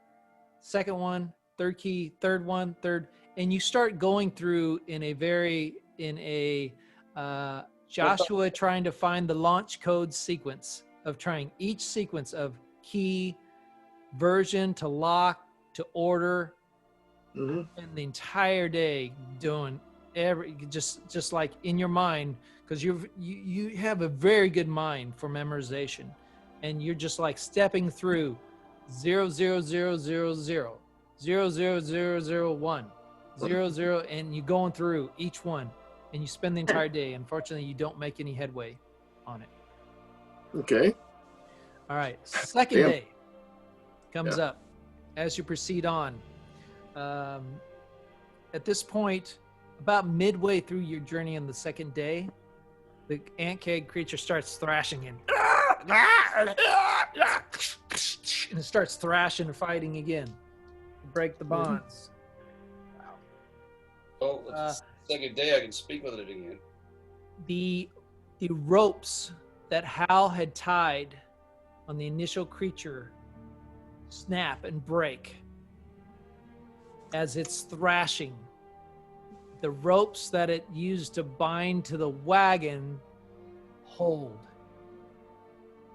second one, third key, third one, third, and you start going through in a Joshua trying to find the launch code sequence of trying each sequence of key, version to lock to order, and the entire day doing just like in your mind, because you have a very good mind for memorization, and you're just like stepping through 00000 00001 00, and you're going through each one, and you spend the entire day. Unfortunately, you don't make any headway on it. Okay. All right, second day comes up as you proceed on. At this point, about midway through your journey on the second day, the Ankheg creature starts thrashing and it starts thrashing and fighting again to break the bonds. Oh, it's the second day I can speak with it again. The ropes that Hal had tied on the initial creature snap and break as it's thrashing. The ropes that it used to bind to the wagon hold.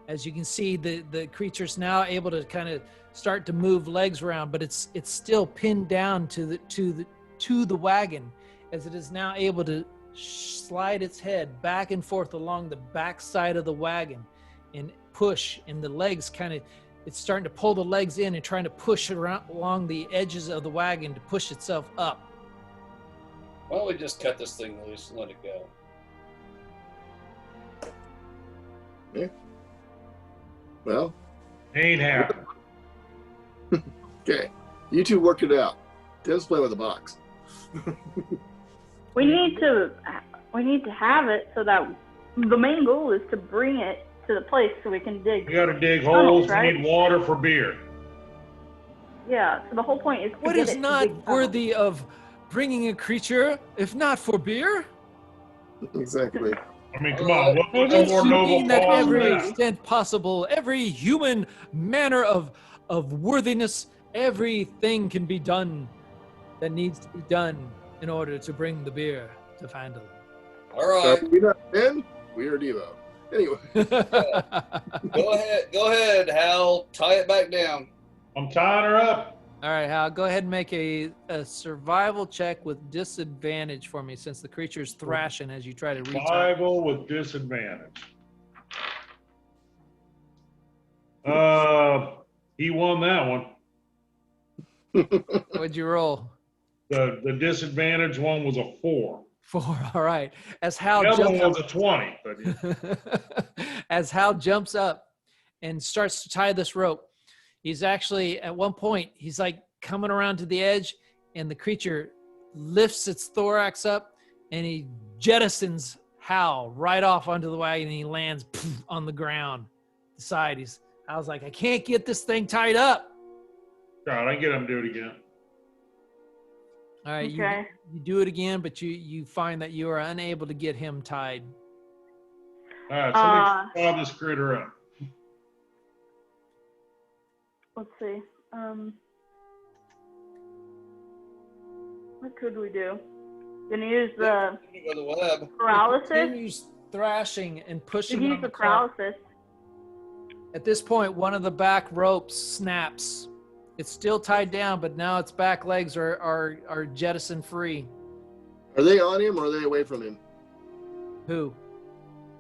As you can see, the creature's now able to kind of start to move legs around, but it's still pinned down to the wagon, as it is now able to slide its head back and forth along the back side of the wagon and push, and the legs it's starting to pull the legs in and trying to push around along the edges of the wagon to push itself up. Why don't we just cut this thing loose and let it go? Yeah. Well, Ain't happening. okay. You 2 work it out. Tim's playing with the box. We need to have it so that the main goal is to bring it to the place so we can dig. We got to dig tunnels, holes. right? We need water for beer. Yeah, so the whole point is to What get is it to not dig tunnels. worthy of bringing a creature, if not for beer? Exactly. I mean, come on. What's Maybe a it's more noble Seeking that cause than every that? extent possible, every human manner of worthiness, everything can be done that needs to be done in order to bring the beer to Fandle. All right, Are we not men? We are Devo. Anyway. go ahead, Hal. Tie it back down. I'm tying her up. All right, Hal, go ahead and make a survival check with disadvantage for me, since the creature's thrashing as you try to reach out. Survival with disadvantage. He won that one. What'd you roll? The disadvantage one was a 4. 4. All right. As Hal The other one jumps was a 20. But as Hal jumps up and starts to tie this rope, he's actually, at one point, he's like coming around to the edge, and the creature lifts its thorax up, and he jettisons Hal right off onto the wagon, and he lands on the ground. The side. I was like, I can't get this thing tied up. God, I get him to do it again. All right, Okay. you do it again, but you find that you are unable to get him tied. All right, so let's tie this critter up. let's see. What could we do? Gonna use the Go to the web. paralysis. Continues thrashing and You pushing can on use the the cart. paralysis. At this point, one of the back ropes snaps. It's still tied down, but now its back legs are jettisoned free. Are they on him or are they away from him? Who?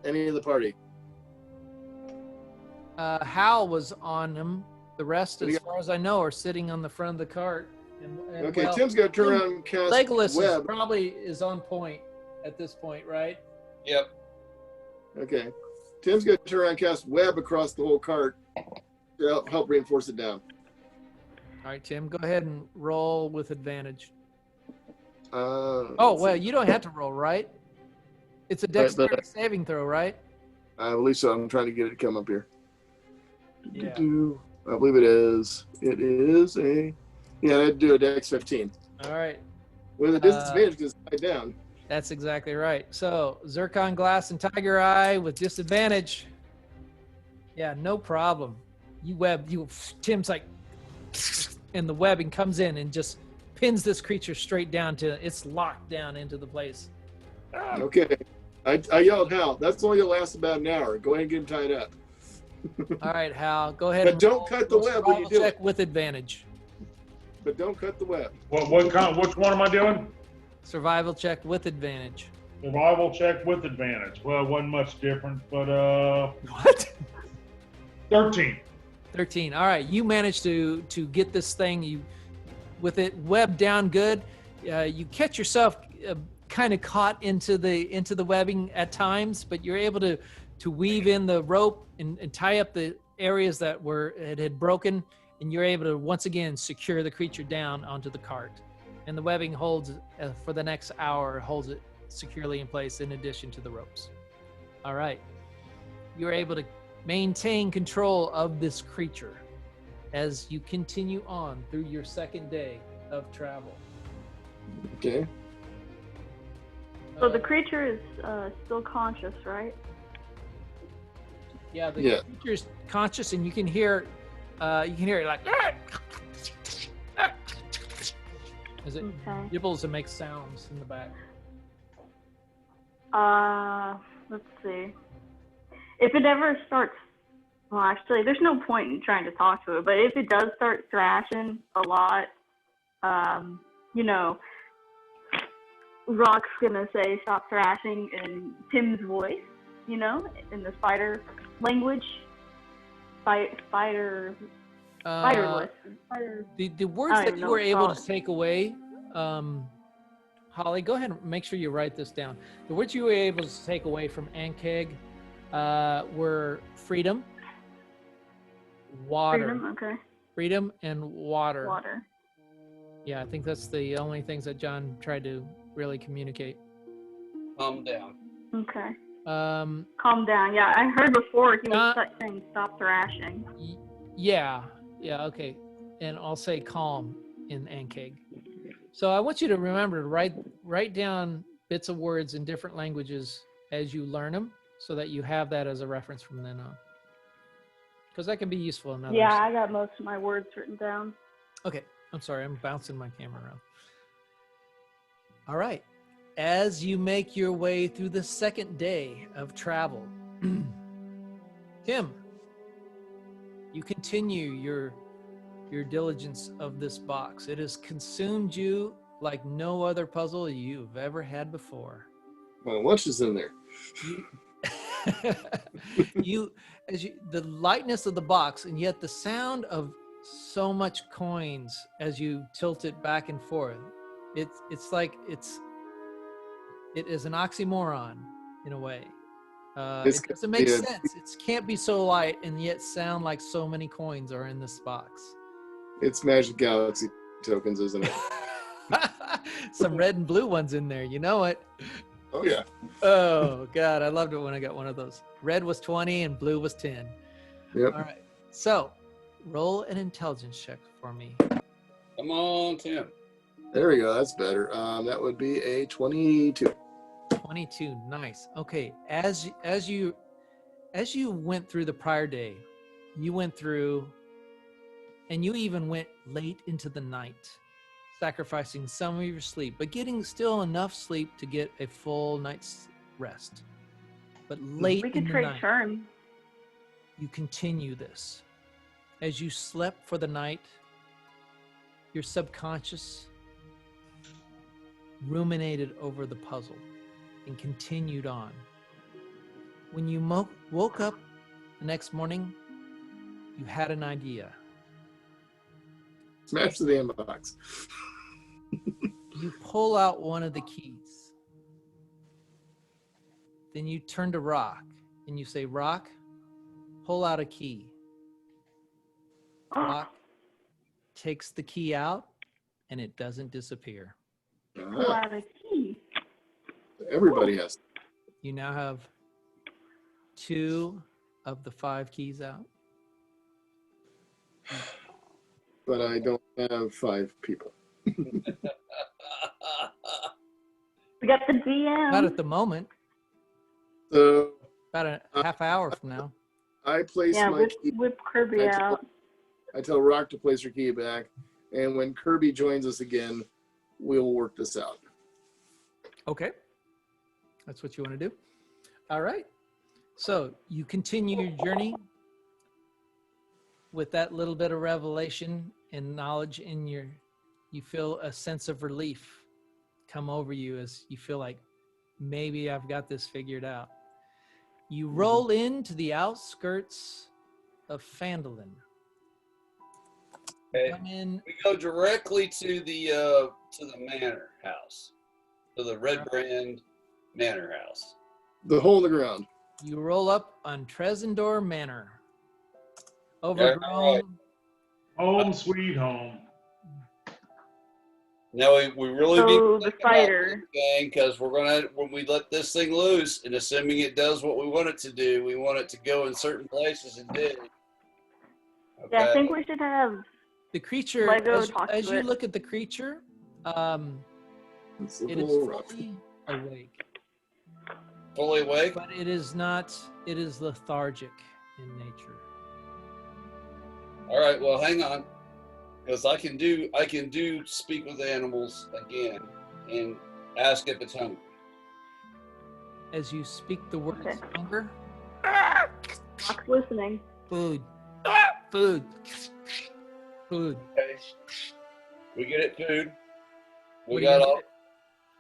Any of the party? Hal was on him. The rest, But as he- far as I know, are sitting on the front of the cart. And Okay, well, Tim's got to turn around and cast Legolas web. probably is on point at this point, right? Yep. Okay. Tim's got to turn around and cast web across the whole cart to help reinforce it down. All right, Tim, go ahead and roll with advantage. Oh, well, you don't have to roll, right? It's a but- dexterity saving throw, right? I believe so. I'm trying to get it to come up here. Yeah. I believe it is. It is a. Yeah, I'd do a dex 15 All right. with a disadvantage because it's tied down. That's exactly right. So, Zircon Glass and Tiger Eye with disadvantage. Yeah, no problem. Tim's like, and the webbing comes in and just pins this creature straight down to, it's locked down into the place. Okay. I yelled, Hal, that's only going to last about an hour. Go ahead and get him tied up. All right, Hal, go ahead But and don't roll cut the a web when you survival do check it. with advantage. But don't cut the web. Which one am I doing? Survival check with advantage. Survival check with advantage. Well, it wasn't much different, but What? 13. 13. All right, you managed to get this thing with it webbed down good. You catch yourself kind of caught into the webbing at times, but you're able to weave in the rope and tie up the areas that it had broken, and you're able to once again secure the creature down onto the cart. And the webbing holds for the next hour, holds it securely in place in addition to the ropes. All right, you're able to maintain control of this creature as you continue on through your second day of travel. Okay. So the creature is still conscious, right? Yeah, the Yeah. creature's conscious, and you can hear it like as it Okay. nibbles and makes sounds in the back. Let's see. If it ever starts, well, actually, there's no point in trying to talk to it, but if it does start thrashing a lot, Roc's gonna say stop thrashing in Tim's voice, in the spider language. Spiderless. The words I don't that even you know were what to able call to it. take away, Holly, go ahead and make sure you write this down. The words you were able to take away from Ankheg were freedom, water, Freedom, okay. and water. Water. Yeah, I think that's the only things that John tried to really communicate. Calm down. Okay. Um, Calm down. Yeah, I heard before he was Uh, saying stop thrashing. yeah, okay. And I'll say calm in Ankheg. So I want you to remember to write down bits of words in different languages as you learn them, so that you have that as a reference from then on. Because that can be useful in others. Yeah, I got most of my words written down. Okay, I'm sorry, I'm bouncing my camera around. All right, as you make your way through the second day of travel, Tim, you continue your diligence of this box. It has consumed you like no other puzzle you've ever had before. Well, what's is in there? The lightness of the box, and yet the sound of so much coins as you tilt it back and forth. It is an oxymoron in a way. It doesn't make sense. It can't be so light and yet sound like so many coins are in this box. It's Magic Galaxy tokens, isn't it? Some red and blue ones in there. You know it. Oh, yeah. Oh, God. I loved it when I got one of those. Red was 20 and blue was 10. Yep. All right. So roll an intelligence check for me. Come on, Tim. There we go. That's better. That would be a 22. 22. Nice. Okay. As you went through the prior day, you went through And you even went late into the night, sacrificing some of your sleep, but getting still enough sleep to get a full night's rest. But late We in could the trade night, turns. you continue this. As you slept for the night, your subconscious ruminated over the puzzle and continued on. When you woke up the next morning, you had an idea. Smash the damn box. You pull out one of the keys. Then you turn to Roc and you say, Roc, pull out a key. Roc takes the key out and it doesn't disappear. Pull out a key. Everybody has. You now have 2 of the 5 keys out. But I don't have 5 people. We got the DM. Not at the moment. So About a half hour from now. I place Yeah, my key. whip Kirby I tell- out. I tell Roc to place her key back, and when Kirby joins us again, we'll work this out. Okay. That's what you want to do. All right. So you continue your journey with that little bit of revelation and knowledge in you feel a sense of relief come over you as you feel like maybe I've got this figured out. You roll into the outskirts of Phandalin. Okay. Come in. We go directly to the manor house, to the Red Brand Manor House. The hole in the ground. You roll up on Trezendor Manor. Yeah, Overgrown. right. Home sweet home. Now we really So need to the think about fighter. this thing, because when we let this thing loose, and assuming it does what we want it to do, we want it to go in certain places and dig. Okay. Yeah, I think we should have The creature, Lego as, talk as to you it. look at the creature, It's a it is little rough. fully awake, fully awake. but it is not, it is lethargic in nature. All right, well, hang on, because I can do speak with animals again and ask if it's hungry. As you speak the words Okay. hunger, Roc's listening. food, food, food. Okay. We get it food. What We are you got gonna all.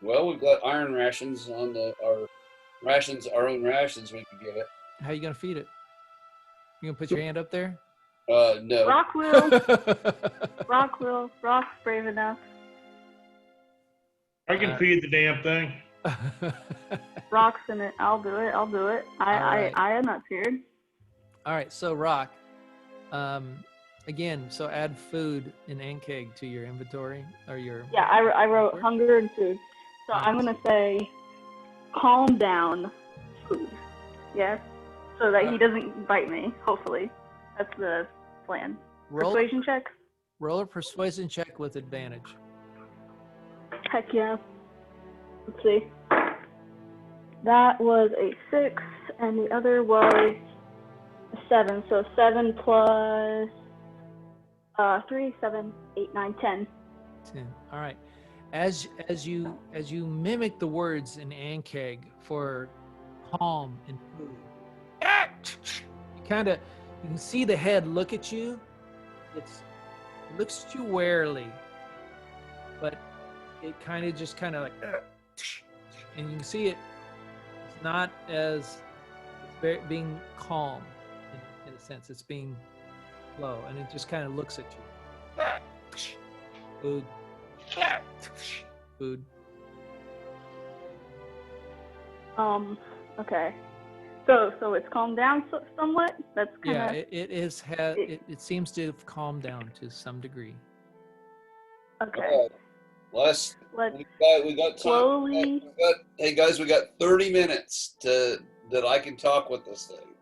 Well, we've got iron rations on our own rations. We can give it. How are you gonna feed it? You gonna put your hand up there? No. Roc will. Roc will. Roc's brave enough. I can feed the damn thing. Roc's in it. I'll do it. I'll do it. Alright. I am not scared. All right, so Roc, again, so add food and Ankheg to your inventory or your. Yeah, I wrote hunger and food. So I'm gonna say, calm down, food. Yes, so that he doesn't bite me. Hopefully, that's the plan. Persuasion check. Roll a persuasion check with advantage. Heck yeah. Let's see. That was a 6, and the other was a 7. So 7 plus 3, 7, 8, 9, 10. 10. All right. As you mimic the words in Ankheg for calm and food, you can see the head look at you. It looks at you warily, but it kind of like, and you can see it's not as being calm in a sense. It's being low, and it just kind of looks at you. Food. Food. Okay. So it's calmed down somewhat. That's kind Yeah, of it seems to have calmed down to some degree. okay. Let's. Let's We got time. slowly. Hey guys, we got 30 minutes that I can talk with this thing.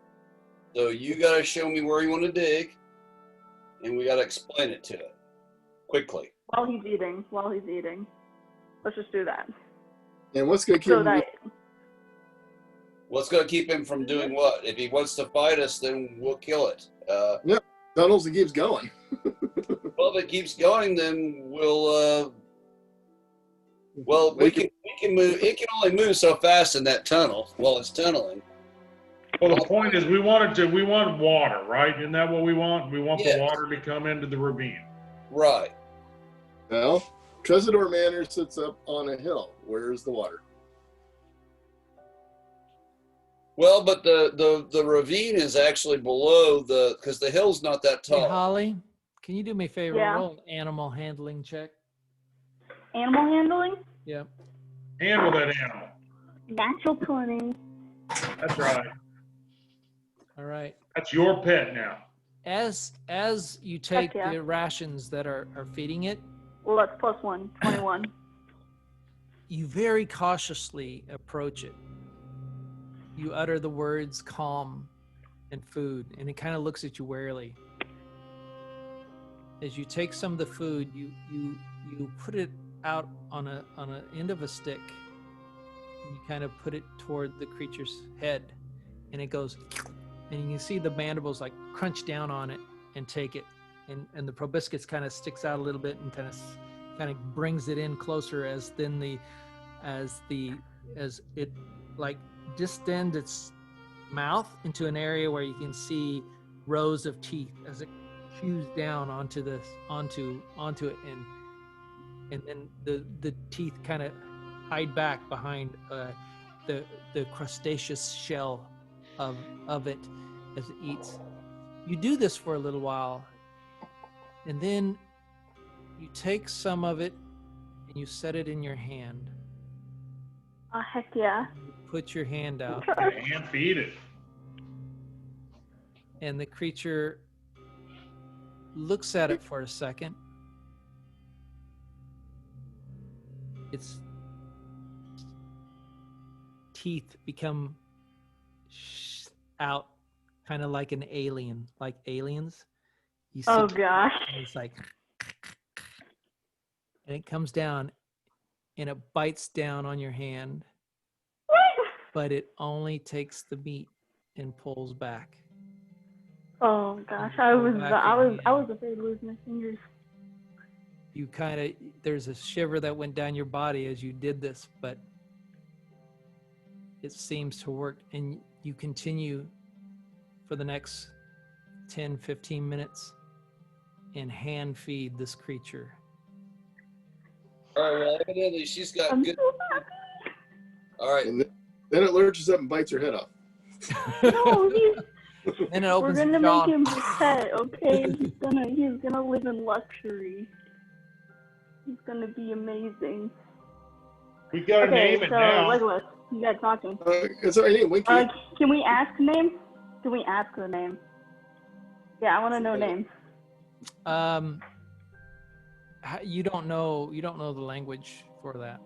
So you got to show me where you want to dig, and we got to explain it to it quickly. While he's eating. Let's just do that. And what's going to keep So him that What's going to keep him from doing what? If he wants to fight us, then we'll kill it. tunnels and keeps going. if it keeps going, then we'll. Well, we can move. It can only move so fast in that tunnel while it's tunneling. Well, the point is, we want water, right? Isn't that what we want? We want Yes. the water to come into the ravine. Right. Well, Tresidor Manor sits up on a hill. Where's the water? Well, but the ravine is actually below because the hill's not that Hey, tall. Holly, can you do me a favor? Yeah. Roll an animal handling check. Animal handling? Yep. Handle that animal. Natural 20. That's right. All right. That's your pet now. As you take yeah. the rations that are feeding it, Well, that's plus 1, 21. you very cautiously approach it. You utter the words calm and food, and it kind of looks at you warily. As you take some of the food, you put it out on a end of a stick. You kind of put it toward the creature's head, and it goes, and you can see the mandibles like crunch down on it and take it, and the proboscis kind of sticks out a little bit and kind of brings it in closer as it like distend its mouth into an area where you can see rows of teeth as it chews down onto it, and then the teeth kind of hide back behind the crustaceous shell of it as it eats. You do this for a little while, and then you take some of it and you set it in your hand. Oh, heck yeah. You put your hand out, And feed it. and the creature looks at it for a second. Its teeth become out, kind of like an alien, like aliens. You see, Oh, gosh. and it's like, and it comes down, and it bites down on your hand, but it only takes the meat and pulls back. Oh, gosh. You I go was back again. afraid to lose my fingers. You kind of, there's a shiver that went down your body as you did this, but it seems to work, and you continue for the next 10, 15 minutes and hand feed this creature. All right. Well, evidently she's got I'm good. so happy. All right. And then it lurches up and bites her head off. No, And it we're opens gonna its jaw. make him a pet, okay? He's gonna live in luxury. He's gonna be amazing. We gotta Okay, name it so now. Legolas, you guys talking. It's our name, Winky. Can we ask the name? Can we ask the name? Yeah, I want to know names. You don't know the language for that.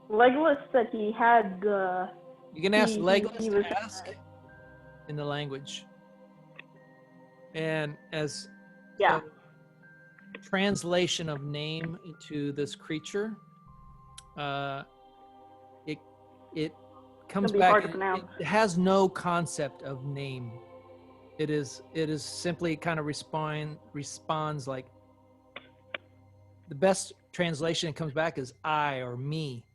Legolas said he had the. You can ask he Legolas was- to ask in the language. And as Yeah. a translation of name into this creature, it comes Gonna be back. hard to pronounce. It has no concept of name. It is simply kind of responds like, the best translation that comes back is I or me.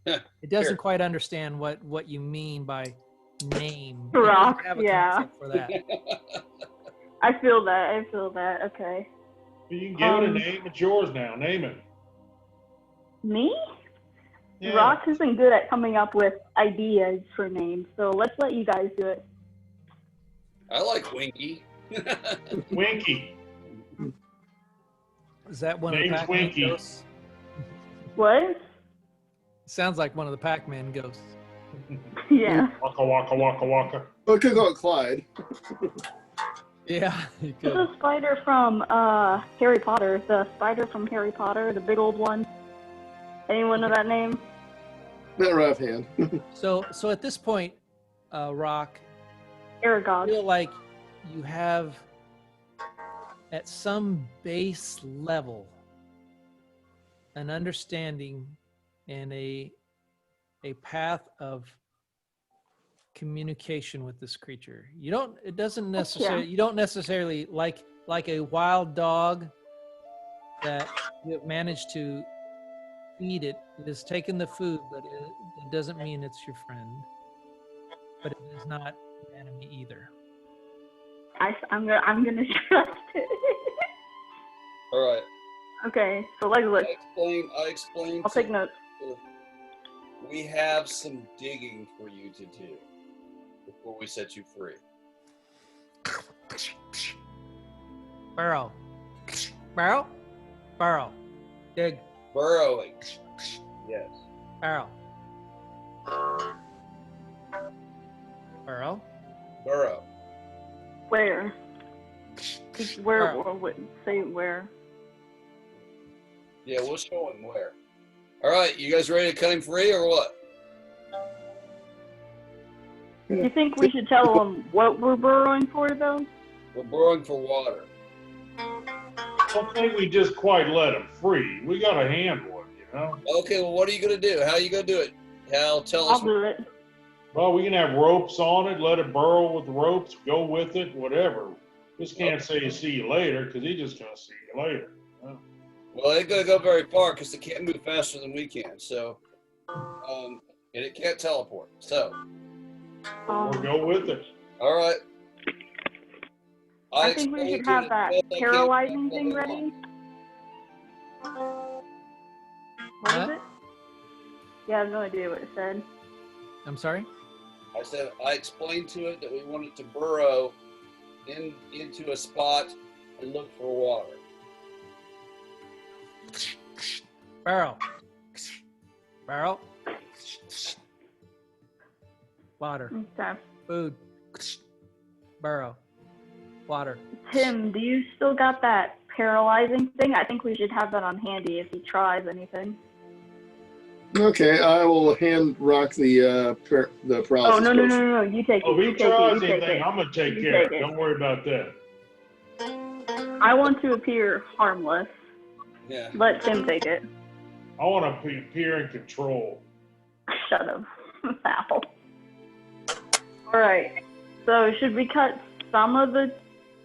It doesn't Sure. quite understand what you mean by name. It Roc, doesn't have a yeah. concept for that. I feel that. Okay. You can give it a name. It's yours now. Name it. Me? Yeah. Roc has been good at coming up with ideas for names, so let's let you guys do it. I like Winky. Winky. Is that one of the Name's Pac-Man Winky. ghosts? What? Sounds like one of the Pac-Man ghosts. Yeah. Waka waka waka waka. Oh, we could call it Clyde. Yeah, you It's could. a spider from Harry Potter. The spider from Harry Potter, the big old one. Anyone know that name? Not right offhand. So at this point, Roc, I Aragog. feel like you have, at some base level, an understanding and a path of communication with this creature. You don't necessarily like a wild dog that you have managed to eat it. It has taken the food, but it doesn't mean it's your friend. But it is not your enemy either. I'm gonna trust it. All right. Okay, so Legolas, I explained. I'll take notes. We have some digging for you to do before we set you free. Burrow. Burrow? Burrow. Dig. Burrowing. Yes. Burrow. Burrow. Burrow. Where? Where? Burrow. Say where. Yeah, we'll show him where. All right, you guys ready to cut him free or what? You think we should tell them what we're burrowing for, though? We're burrowing for water. I don't think we just quite let him free. We got to handle it, you know? Okay, well, what are you going to do? How are you going to do it? Hal, tell us. I'll do it. Well, we can have ropes on it, let it burrow with the ropes, go with it, whatever. Just can't say see you later, because he's just going to see you later. You know? Well, it ain't going to go very far because it can't move faster than we can. So, and it can't teleport. So, We'll go with it. all right. I think we should have that paralyzing thing ready. What is it? Yeah, I have no idea what it said. I'm sorry? I said I explained to it that we wanted to burrow into a spot and look for water. Burrow. Burrow. Water. Okay. Food. Burrow. Water. Tim, do you still got that paralyzing thing? I think we should have that on handy if he tries anything. Okay, I will hand Rock the paralysis. Oh, no. You take it. Oh, if You he take it. tries You take anything, it. I'm going to take You care of take it. it. Don't worry about that. I want to appear harmless. Yeah. Let Tim take it. I want to appear in control. Shut up. Ow. Alright. So, should we cut some of the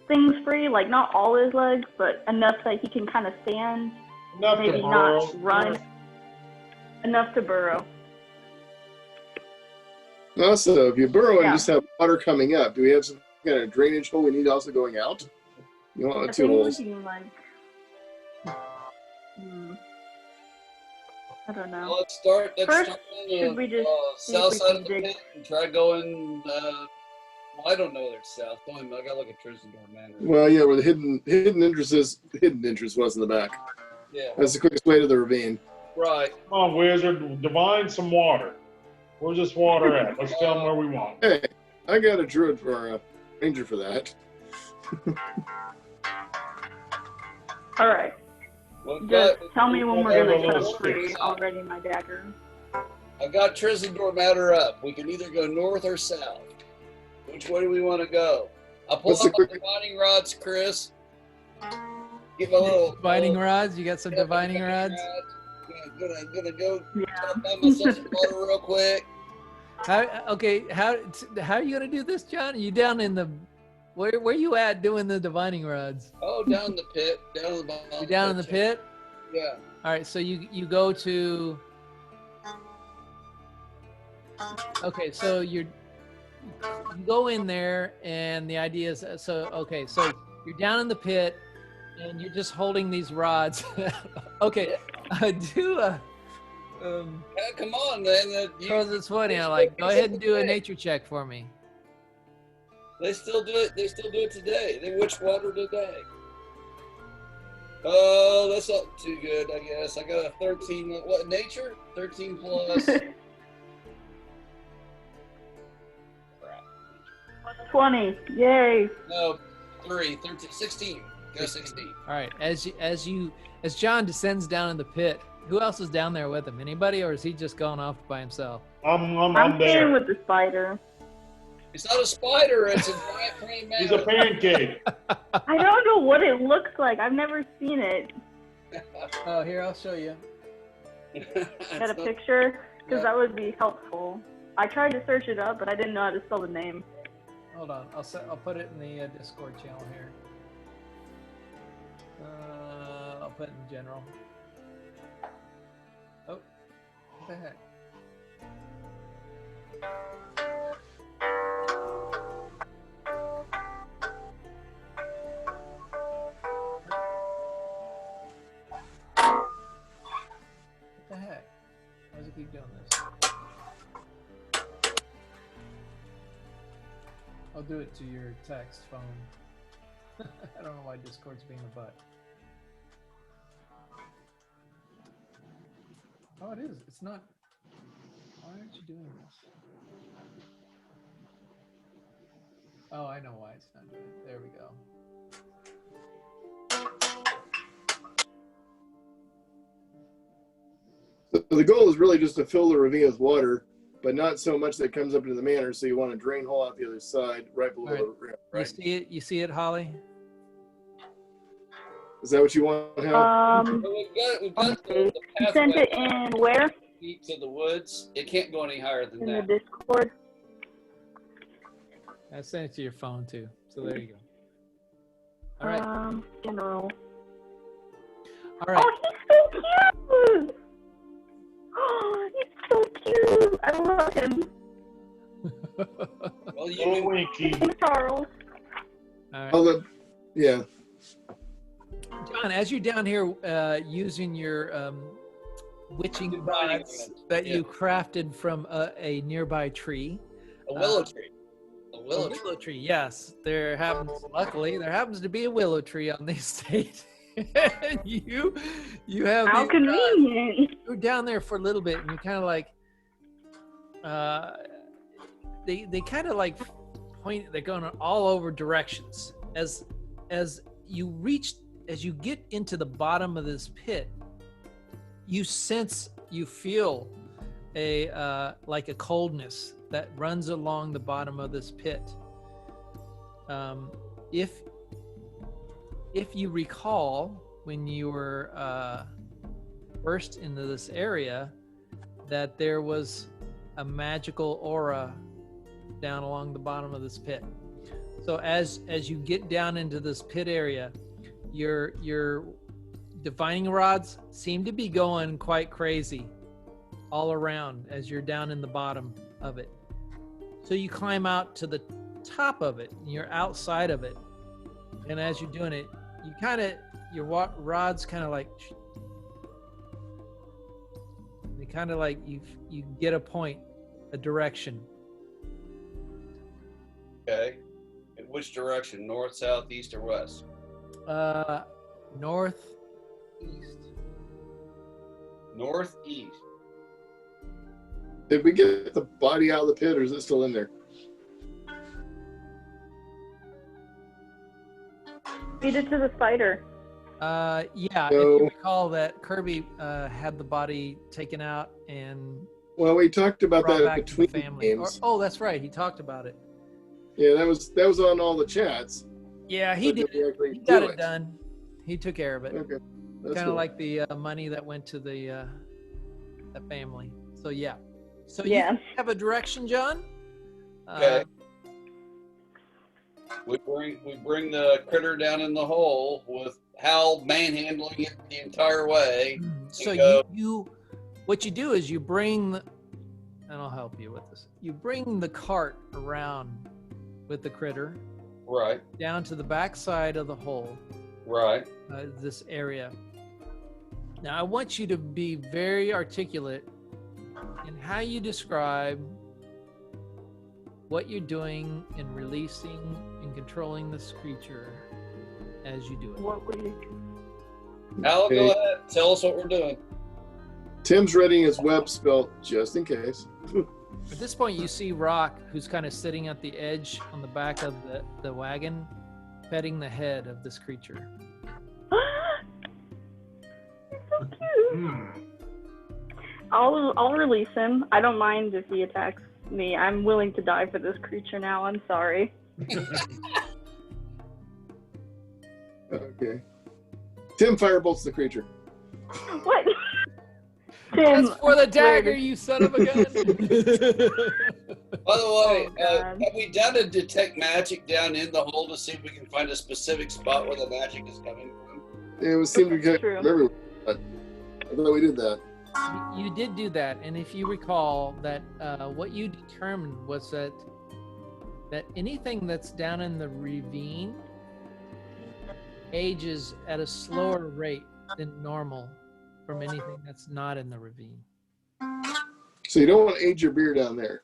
things free? Like, not all his legs, but enough that he can kind of stand? Enough Maybe to burrow. not run. Enough to burrow. Also, if you burrow and Yeah. just have water coming up, do we have some kind of drainage hole we need also going out? You want I two think we holes? can, like... I don't know. Well, let's start First, on should we just see if south we side can of the dig- pit and try going. Well, I don't know. There's south. Don't even, I gotta look at Trisendor Manor. Well, yeah, where the hidden entrance is. Hidden entrance was in the back. Yeah. That's the quickest way to the ravine. Right. Come on, wizard. Divine some water. Where's this water at? Let's tell them where we want. Hey, I got a druid or a ranger for that. Alright. Well, Just tell me when I we're have a gonna little cut free. stick. I'll ready my dagger. I got Trisendor Manor up. We can either go north or south. Which way do we want to go? I'll pull What's the up my quick- divining rods, Chris. Give a little Divining rods? You got some divining rods? Gonna go Yeah. find myself some water real quick. How are you gonna do this, John? Are you down in the where you at doing the divining rods? Oh, down in the pit. Down in the bottom. You're down in the pit? Yeah. All right, so you go to. Okay, so you go in there, and the idea is so you're down in the pit, and you're just holding these rods. Okay, do a. Yeah, come on, man. Because it's funny. I like. Go ahead and do a nature check for me. They still do it. They still do it today. They witch water today. Oh, that's not too good, I guess. I got a 13. What, nature? 13 plus. Crap. 20. Yay. No, 3, 13, 16. Go 16. All right, as John descends down in the pit, who else is down there with him? Anybody, or is he just gone off by himself? I'm there. staying with the spider. It's not a spider. It's a giant praying He's a mantis. pancake. I don't know what it looks like. I've never seen it. Oh, here, I'll show you. Got a picture? Because that would be helpful. I tried to search it up, but I didn't know how to spell the name. Hold on, I'll put it in the Discord channel here. I'll put in general. Oh, what the heck? What the heck? Why does it keep doing this? I'll do it to your text phone. I don't know why Discord's being a butt. Oh, it is. It's not. Why aren't you doing this? Oh, I know why it's not doing it. There we go. So the goal is really just to fill the ravine with water, but not so much that it comes up into the manor. So you want to drain hole out the other side, right below Right. the rim, right? You see it? You see it, Holly? Is that what you want, Hal? So we've got Okay. the You sent it pathway in where? to the woods. It can't go any higher than In the that. Discord. I sent it to your phone too. So there you go. All right. General. All right. Oh, he's so cute! Oh, he's so cute! I love him. Well, you Oh, can, Winky. Charles. All right. Yeah. John, as you're down here using your witching Divining rods rods, that yeah. you crafted from a nearby tree. a willow tree. A willow A tree. willow tree, yes. Luckily, there happens to be a willow tree on the estate. you have How these rods. convenient. You're down there for a little bit and you kind of like they kind of like point, they're going all over directions as you get into the bottom of this pit. You feel a like a coldness that runs along the bottom of this pit. If you recall, when you were first into this area, that there was a magical aura down along the bottom of this pit. So as you get down into this pit area, your divining rods seem to be going quite crazy all around as you're down in the bottom of it. So you climb out to the top of it and you're outside of it. And as you're doing it, your rods kind of like, they kind of like, you get a point, a direction. Okay. In which direction? North, south, east, or west? Northeast. Northeast. Did we get the body out of the pit, or is it still in there? Feed it to the spider. Yeah, So- if you recall that Kirby had the body taken out and Well, we talked about brought that back to the between family. games. That's right. He talked about it. Yeah, that was on all the chats. Yeah, he But did. we actually He got do it done. He took care of it. Okay. That's Kind of cool. like the money that went to the family. So yeah. So Yeah. you have a direction, John? Okay. We bring the critter down in the hole with Hal manhandling it the entire way. So go. what you do is you bring, and I'll help you with this. You bring the cart around with the critter Right, down to the back side of the hole, right. this area. Now I want you to be very articulate in how you describe what you're doing in releasing and controlling this creature as you do it. What would you? Hal, Okay. go ahead. Tell us what we're doing. Tim's readying his web spell just in case. At this point, you see Roc, who's kind of sitting at the edge on the back of the wagon, petting the head of this creature. He's so cute. I'll release him. I don't mind if he attacks me. I'm willing to die for this creature now. I'm sorry. Okay. Tim firebolts the creature. What? Tim, That's for the I swear dagger, to- you son of a gun! By the way, Oh, God. have we done a detect magic down in the hole to see if we can find a specific spot where the magic is coming from? It was seemed to That's get true. remember. I thought we did that. You did do that, and if you recall that what you determined was that anything that's down in the ravine ages at a slower rate than normal from anything that's not in the ravine. So you don't want to age your beer down there.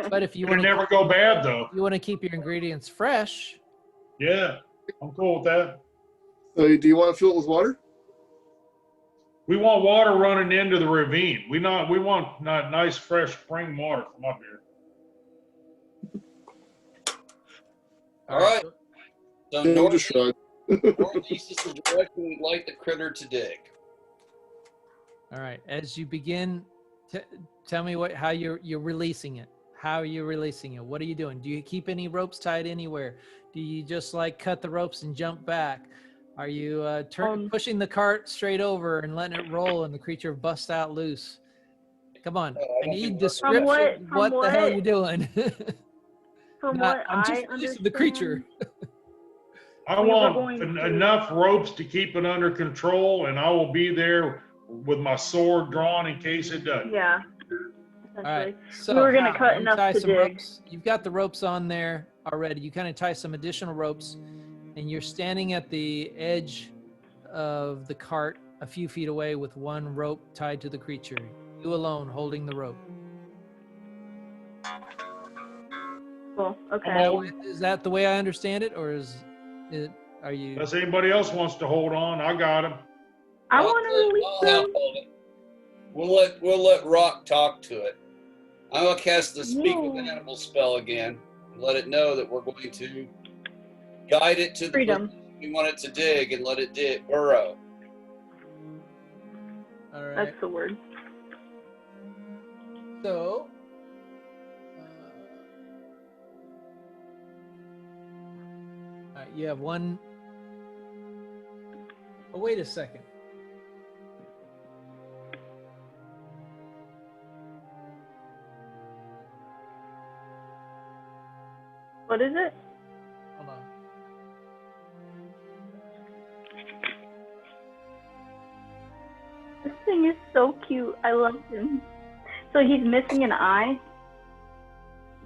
But if you It'll want to, never go bad though. you want to keep your ingredients fresh. Yeah, I'm cool with that. So do you want to fill it with water? We want water running into the ravine. We want nice fresh spring water from up here. All right. So Tim just shrugged. northeast is the direction we'd like the critter to dig. All right. As you begin, tell me how you're releasing it. How are you releasing it? What are you doing? Do you keep any ropes tied anywhere? Do you just like cut the ropes and jump back? Are you pushing the cart straight over and letting it roll and the creature busts out loose? Come on. I need description. What the hell are you doing? From Not, what I'm just I releasing understand, the creature. I We were want going to- enough ropes to keep it under control, and I will be there with my sword drawn in case it doesn't. yeah. All right. So We were gonna Hal, cut you enough tie to some dig. ropes. You've got the ropes on there already. You kind of tie some additional ropes, and you're standing at the edge of the cart a few feet away with one rope tied to the creature. You alone holding the rope. Cool. Okay. Is that the way I understand it, or are you? Unless anybody else wants to hold on, I got him. I I'll want to help release them. hold it. We'll let Roc talk to it. I'm gonna cast the speak with No. animal spell again and let it know that we're going to guide it to the Freedom. place we want it to dig and let it burrow. All right. That's the word. So. All right, you have one. Oh, wait a second. What is it? Hold on. This thing is so cute. I love him. So he's missing an eye?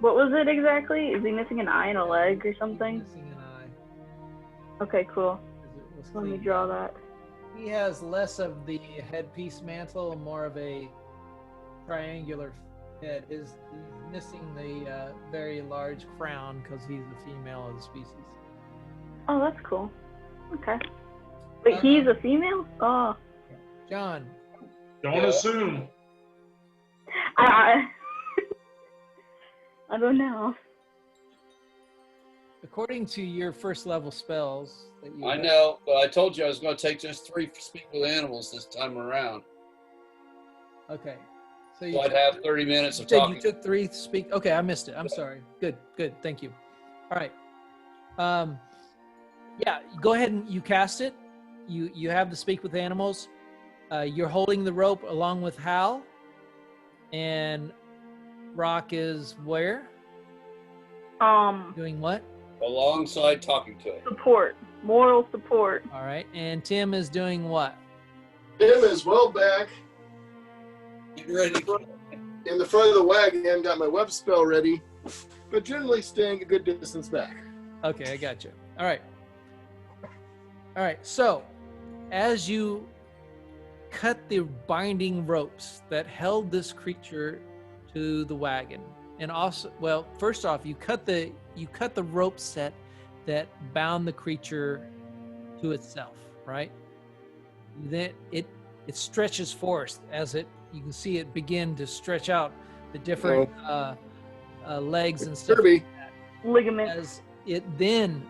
What was it exactly? Is he missing an eye and a leg or He's something? missing an eye. Okay, cool. 'Cause it was Let me cleaned draw up. that. He has less of the headpiece mantle and more of a triangular head. He's missing the very large crown because he's a female of the species. Oh, that's cool. Okay. Wait, he's a female? Oh. John, Don't Yeah. assume. I don't know. according to your first level spells that you I have- know, but I told you I was going to take just 3 speak with animals this time around. Okay. So I'd have 30 minutes of talking. You took 3 speak. Okay, I missed it. I'm sorry. Good. Thank you. All right. Yeah, go ahead and you cast it. You have the speak with animals. You're holding the rope along with Hal. And Roc is where? Doing what? Alongside talking to it. Support. Moral support. All right. And Tim is doing what? Tim is well back Getting ready to in the front of the wagon, got my web spell ready, but generally staying a good distance back. Okay, I got you. All right. All right. So, as you cut the binding ropes that held this creature to the wagon, and also, well, first off, you cut the rope set that bound the creature to itself, right? Then it stretches forth as you can see it begin to stretch out the different legs and stuff. Kirby, Ligament. As it then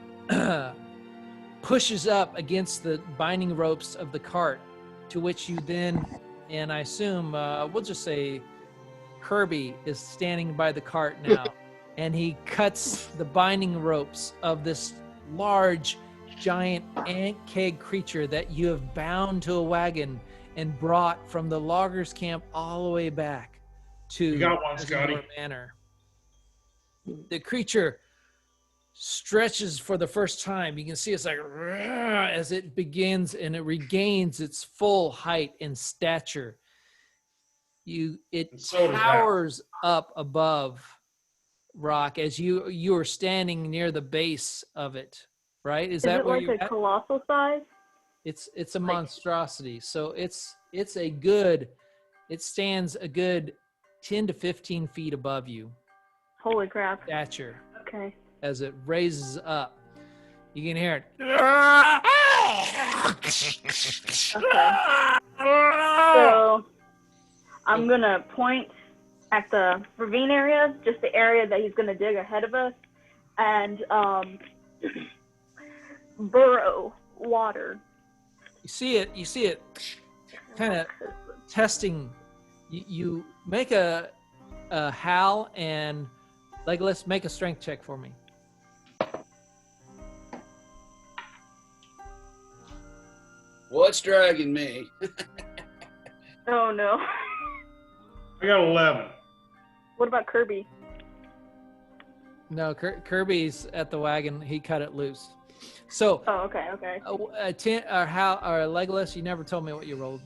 pushes up against the binding ropes of the cart, to which you then, and I assume, we'll just say Kirby is standing by the cart now, and he cuts the binding ropes of this large, giant Ankheg creature that you have bound to a wagon and brought from the loggers' camp all the way back to You got one, Reservoir Scotty. Manor. The creature stretches for the first time. You can see it's like as it begins and it regains its full height and stature. It And so does Hal. towers up above Rock as you are standing near the base of it, right? Is that it where like you're a at? colossal size? It's a monstrosity. So it stands a good 10 to 15 feet above you. Holy crap. Stature. Okay. As it raises up. You can hear it. Okay. So I'm gonna point at the ravine area, just the area that he's gonna dig ahead of us, and burrow water. You see it kind of testing. You make a Hal and Legolas, make a strength check for me. What's dragging me? Oh no. I got 11. What about Kirby? No, Kirby's at the wagon. He cut it loose. So, Oh, okay. Legolas, you never told me what you rolled.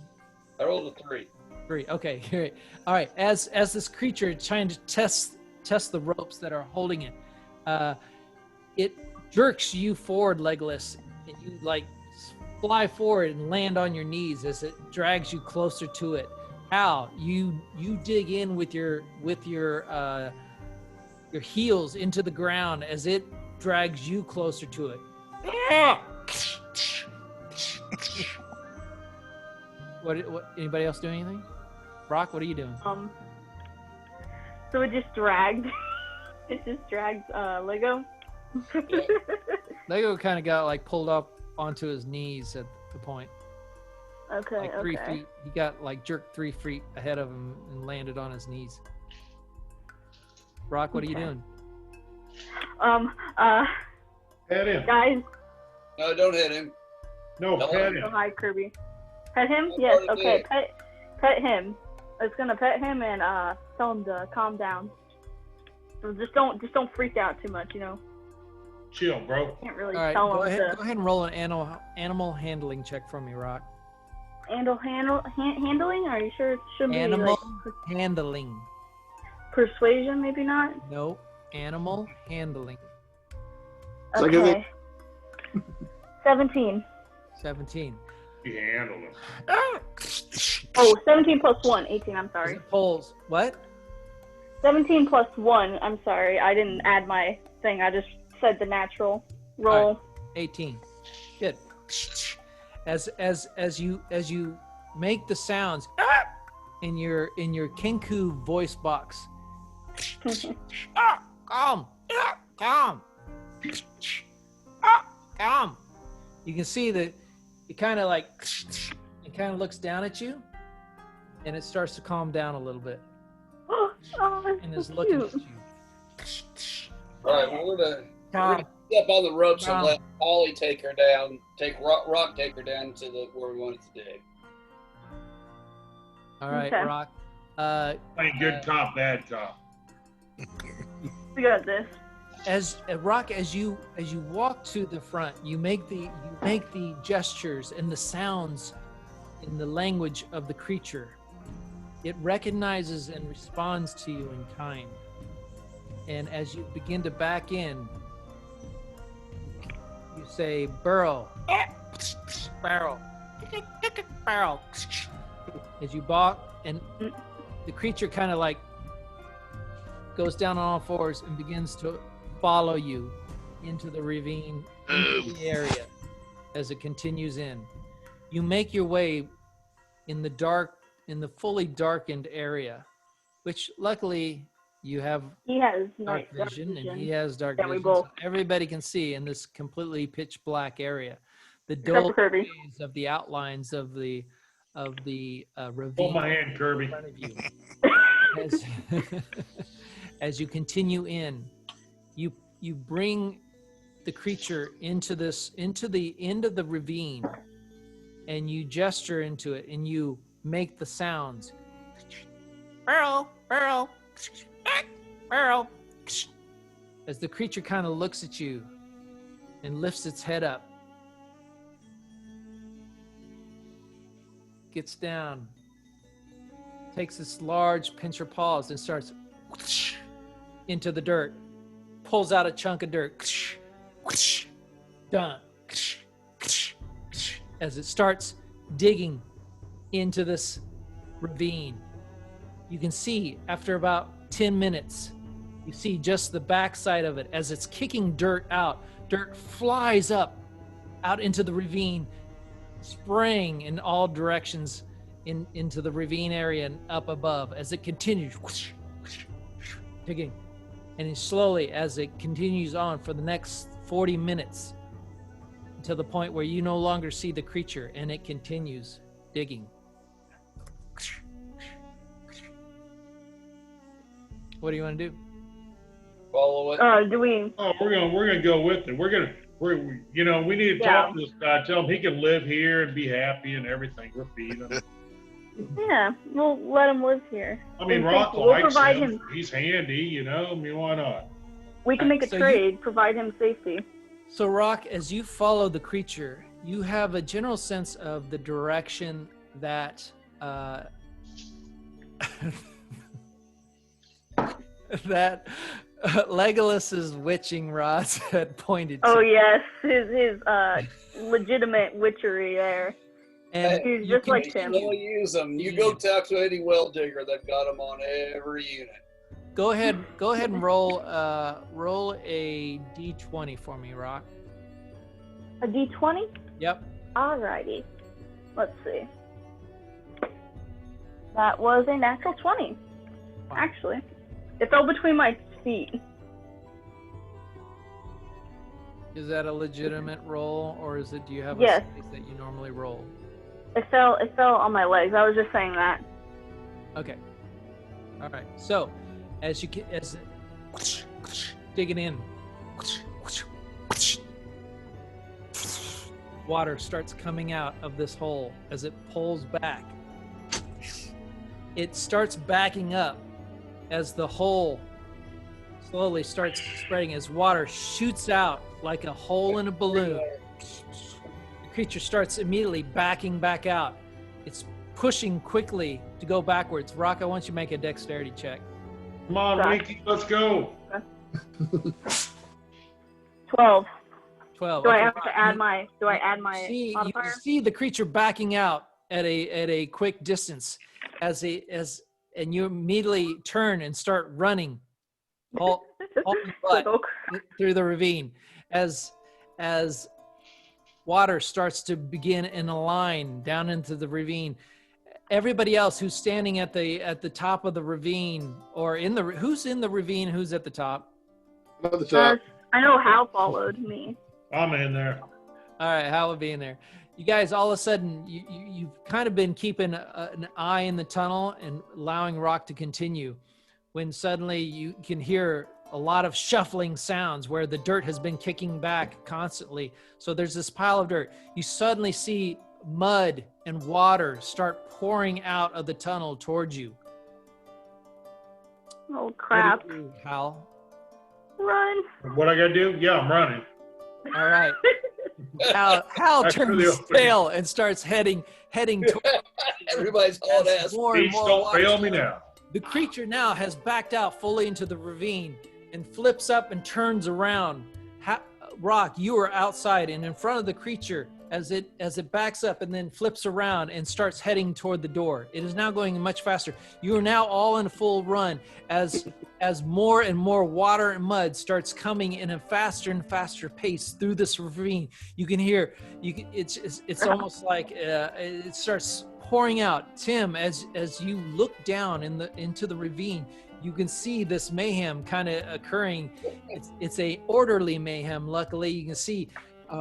I rolled a 3. 3. Okay, great. All right. As this creature is trying to test the ropes that are holding it, it jerks you forward, Legolas, and you like fly forward and land on your knees as it drags you closer to it. Hal, you dig in with your heels into the ground as it drags you closer to it. What? Anybody else do anything? Rock, what are you doing? So it just dragged. It just dragged Lego. Lego kind of got like pulled up onto his knees at the point. Okay. Like 3 feet. He got like jerked 3 feet ahead of him and landed on his knees. Rock, what are you doing? Pet him. Guys. No, don't hit him. No, pet him. Oh, hi, Kirby. Pet him? Oh, Yes. part of Okay. it. Pet him. I was gonna pet him and tell him to calm down. So just don't freak out too much, you know. Chill, bro. Can't really All right, tell go him ahead to. go ahead and roll an animal handling check for me, Rock. Handling? Are you sure it shouldn't Animal be like handling. persuasion? Maybe not. No, animal handling. Like I Okay. 17. 17. You handle him. Oh, 17 plus 1, 18. I'm As sorry. it pulls. What? 17 plus 1. I'm sorry. I didn't add my thing. I just said the natural roll. All right. 18. Good. As you make the sounds in your Kenku voice box. Calm. Calm. You can see that it kind of looks down at you, and it starts to calm down a little bit, Oh, and that's is so looking cute. at you. All right, well, we're gonna Calm. step on the ropes Calm. and let Ollie take her down. Rock take her down to where we wanted to dig. All right, Okay. Rock. Playing good cop, bad cop. We got this. As Rock, as you walk to the front, you make the gestures and the sounds in the language of the creature. It recognizes and responds to you in kind. And as you begin to back in, you say, burrow, barrel, barrel. As you balk, and the creature kind of like goes down on all fours and begins to follow you into the ravine, into the area as it continues in. You make your way in the fully darkened area, which luckily you have He has dark nice vision, and he has dark Yeah, we vision. both. So everybody can see in this completely pitch black area. The Except dull for Kirby. rays of the outlines of the Hold ravine my hand, Kirby. in front of you. As you continue in, you bring the creature into the end of the ravine, and you gesture into it, and you make the sounds. Barrel, barrel, barrel. as the creature kind of looks at you and lifts its head up, gets down, takes its large pincher paws and starts into the dirt, pulls out a chunk of dirt, done, as it starts digging into this ravine. You can see after about 10 minutes, you see just the backside of it as it's kicking dirt out. Dirt flies up out into the ravine, spraying in all directions into the ravine area and up above as it continues digging. And slowly, as it continues on for the next 40 minutes, to the point where you no longer see the creature and it continues digging. What do you want to do? Follow it. Do we? Oh, we're gonna go with it. We need to talk to this guy. Tell him he can live here and be happy and everything. We're feeding him. Yeah, we'll let him live here. I mean, And Roc we'll likes provide him. him. He's handy, I mean, why not? We can make a So trade, provide him safety. So, Roc, as you follow the creature, you have a general sense of the direction that that Legolas's witching rods had pointed to. Oh yes, his legitimate witchery there. And He's you just like Tim. We'll use them. You go talk to any well digger that got them on every unit. go ahead and roll a d20 for me, Roc. A D20? Yep. Alrighty. Let's see. That was a natural 20. Actually, it fell between my feet. Is that a legitimate roll, or is it? Do you have Yes. a space that you normally roll? It fell on my legs. I was just saying that. Okay. All right. So, as digging in, water starts coming out of this hole as it pulls back. It starts backing up as the hole slowly starts spreading, as water shoots out like a hole in a balloon. The creature starts immediately backing back out. It's pushing quickly to go backwards. Roc, I want you to make a dexterity check. Come on, Winky, let's go. 12. 12. Do I Okay, have to Roc, add you- my? Do I add my you modifier? see the creature backing out at a quick distance and you immediately turn and start running all butt through the ravine as water starts to begin in a line down into the ravine. Everybody else who's standing at the top of the ravine, or who's in the ravine, who's at the top? At the top. I know Hal followed me. I'm in there. All right, Hal will be in there. You guys, all of a sudden, you've kind of been keeping an eye in the tunnel and allowing Roc to continue, when suddenly you can hear a lot of shuffling sounds where the dirt has been kicking back constantly. So there's this pile of dirt. You suddenly see mud and water start pouring out of the tunnel towards you. Oh crap! What do you do, Hal? Run! What I gotta do? Yeah, I'm running. All right. Hal Back through the turns opening. tail and starts heading toward Everybody's hauling ass. more and Beach, more don't water fail me starts. now. The creature now has backed out fully into the ravine and flips up and turns around. Roc, you are outside and in front of the creature as it backs up and then flips around and starts heading toward the door. It is now going much faster. You are now all in a full run as more and more water and mud starts coming in a faster and faster pace through this ravine. You can hear it's almost like it starts pouring out. Tim, as you look down into the ravine, you can see this mayhem kind of occurring. It's a orderly mayhem. Luckily, you can see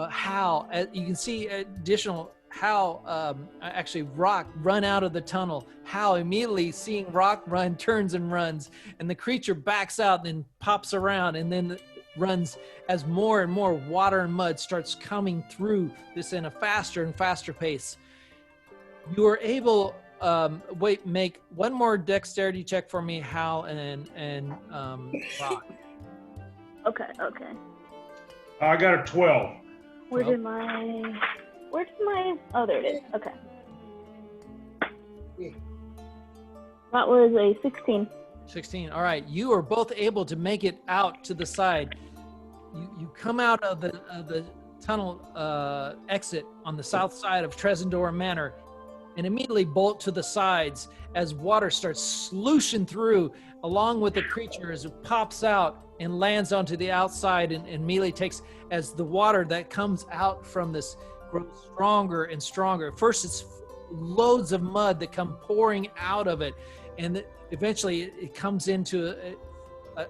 how you can see additional how actually Roc run out of the tunnel. How immediately seeing Roc run turns and runs, and the creature backs out and pops around and then runs as more and more water and mud starts coming through this in a faster and faster pace. You are able make one more dexterity check for me, Hal and Roc. Okay, okay. I got a 12. Where did my... Oh, there it is. Okay. That was a 16. 16. All right. You are both able to make it out to the side. You come out of the tunnel exit on the south side of Trezendor Manor and immediately bolt to the sides as water starts slushing through along with the creature as it pops out and lands onto the outside and immediately takes, as the water that comes out from this grows stronger and stronger. First, it's loads of mud that come pouring out of it, and eventually it comes into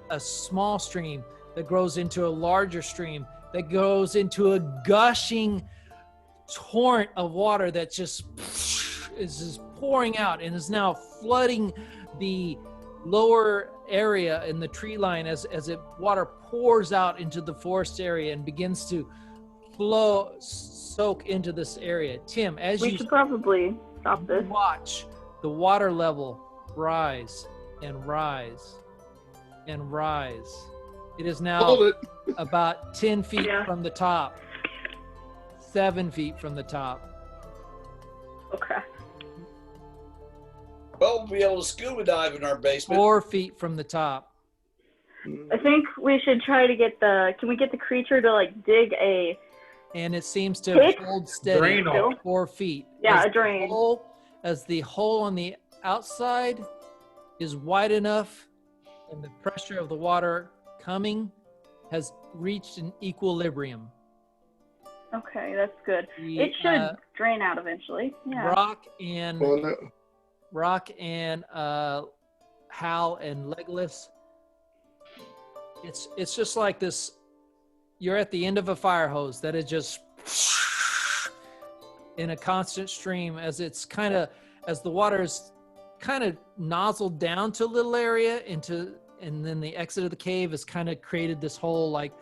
a small stream that grows into a larger stream that goes into a gushing torrent of water that just is just pouring out and is now flooding the lower area in the tree line as water pours out into the forest area and begins to soak into this area. Tim, as we should probably stop this. Watch the water level rise and rise and rise. It is now about 10 feet from the top, 7 feet from the top. Okay. Well, we'll be able to scuba dive in our basement. 4 feet from the top. I think we should try to get can we get the creature to like dig a... And it seems to hold steady at 4 feet. Yeah, a drain. As the hole on the outside is wide enough and the pressure of the water coming has reached an equilibrium. Okay, that's good. It should drain out eventually. Yeah. Roc and Hal and Legolas. It's just like this. You're at the end of a fire hose that is just in a constant stream as the water is kind of nozzled down to a little area and then the exit of the cave has kind of created this whole like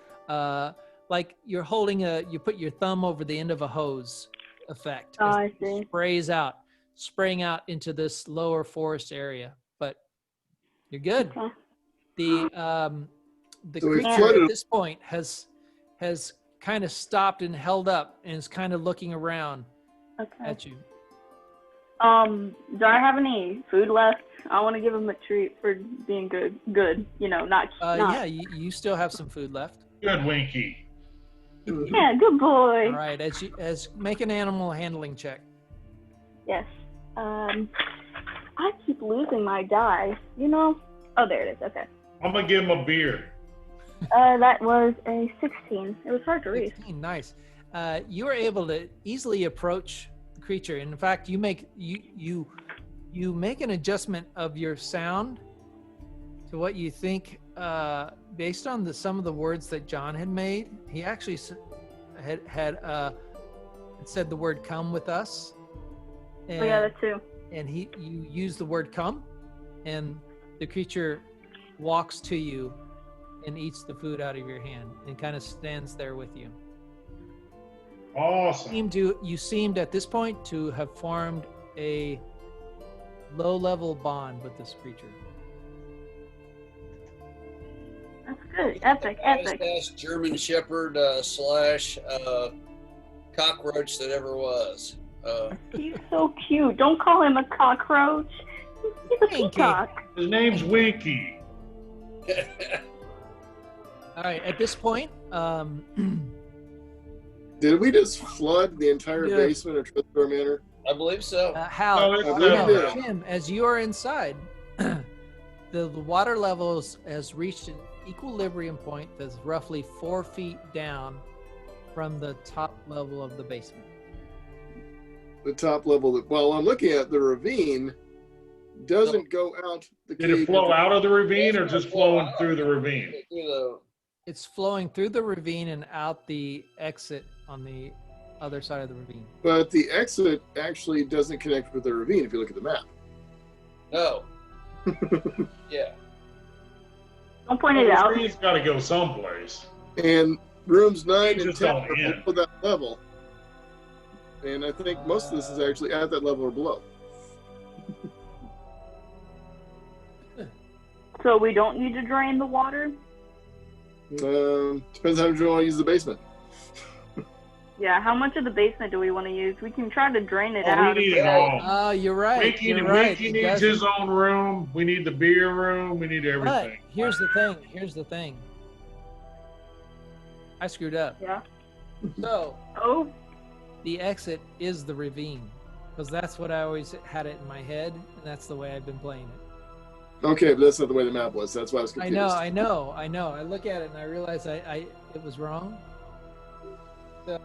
you're holding you put your thumb over the end of a hose effect. Oh, I see. Spraying out into this lower forest area, but you're good. Okay. The creature at this point has kind of stopped and held up and is kind of looking around at you. Do I have any food left? I want to give him a treat for being good. You know, not. Yeah, you still have some food left. Good, Winky. Yeah, good boy. All right, as make an animal handling check. Yes. I keep losing my die. You know. Oh, there it is. Okay. I'm gonna give him a beer. That was a 16. It was hard to read. 16, nice. You were able to easily approach the creature. In fact, you make an adjustment of your sound to what you think, based on some of the words that John had made. He actually had said the word "come with us." And, oh yeah, that too. And you use the word "come," and the creature walks to you and eats the food out of your hand and kind of stands there with you. Awesome. You seemed at this point to have formed a low-level bond with this creature. That's good. Epic. Best German Shepherd / cockroach that ever was. He's so cute. Don't call him a cockroach. He's a peacock. His name's Winky. All right. At this point, did we just flood the entire basement of Trezendor Manor? I believe so. Hal, Tim, as you are inside, the water levels has reached an equilibrium point that's roughly 4 feet down from the top level of the basement. The top level while I'm looking at the ravine doesn't go out the cave. Did it flow out of the ravine or just flowing through the ravine? It's flowing through the ravine and out the exit on the other side of the ravine. But the exit actually doesn't connect with the ravine if you look at the map. No. Yeah. Don't point it out. The ravine's got to go someplace. And rooms 9 and 10 are end. below that level. And I think most of this is actually at that level or below. So we don't need to drain the water? Depends how much you want to use the basement. Yeah, how much of the basement do we want to use? We can try to drain it Oh, out. we need it all. Oh, you're right. Winky, You're right. Winky It needs doesn't- his own room. We need the beer room. We need But everything. here's the thing. Here's the thing. I screwed up. Yeah. So Oh, the exit is the ravine, because that's what I always had it in my head, and that's the way I've been playing it. Okay, but that's not the way the map was. That's why I was confused. I know. I look at it and I realize it was wrong. So,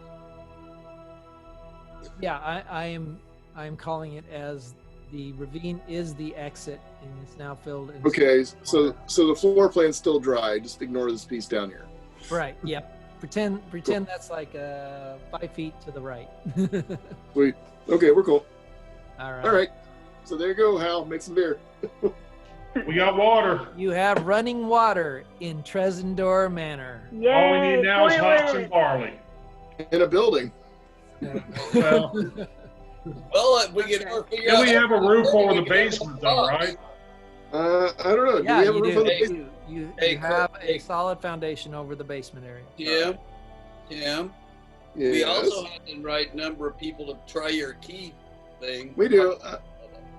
yeah, I'm calling it as the ravine is the exit, and it's now filled. In Okay, so the floor plan's still dry. Just ignore this piece down here. Right. Yep. Pretend that's like 5 feet to the right. Sweet. Okay, we're cool. All right. All right. So there you go, Hal. Make some beer. We got water. You have running water in Tresendor Manor. yay! All we need now is hops toilet. and barley. In a building. Well, Well, we can figure then out. we have a roof over the we can have basement, a though, box. right? I don't know. Yeah, do we have a you roof do. on the basement? You Hey, have hey. a solid foundation over the basement area. Tim, we Yes. also have the right number of people to try your key thing. We do.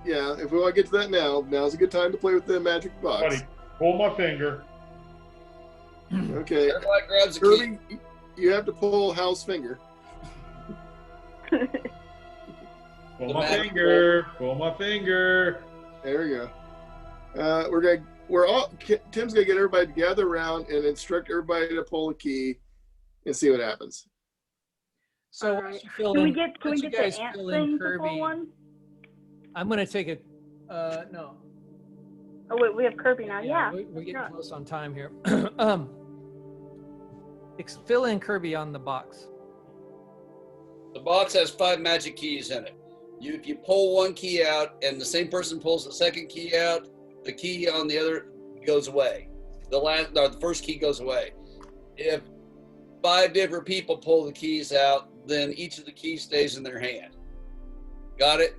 Yeah, if we want to get to that now, now's a good time to play with the magic box. Buddy, pull my finger. Okay. Everybody grabs a key. Kirby, you have to pull Hal's finger. Pull The my magic finger. Pull my finger. There we go. Tim's gonna get everybody to gather around and instruct everybody to pull a key and see what happens. So All once right. you fill Can we in- get once the you guys ant fill in thing to Kirby, pull one? I'm gonna take a no. Oh wait, we have Kirby now. Yeah. We're getting Yeah. close on time here. Fill in Kirby on the box. The box has 5 magic keys in it. If you pull one key out and the same person pulls the second key out, the key on the other goes away. The first key goes away. If 5 different people pull the keys out, then each of the keys stays in their hand. Got it?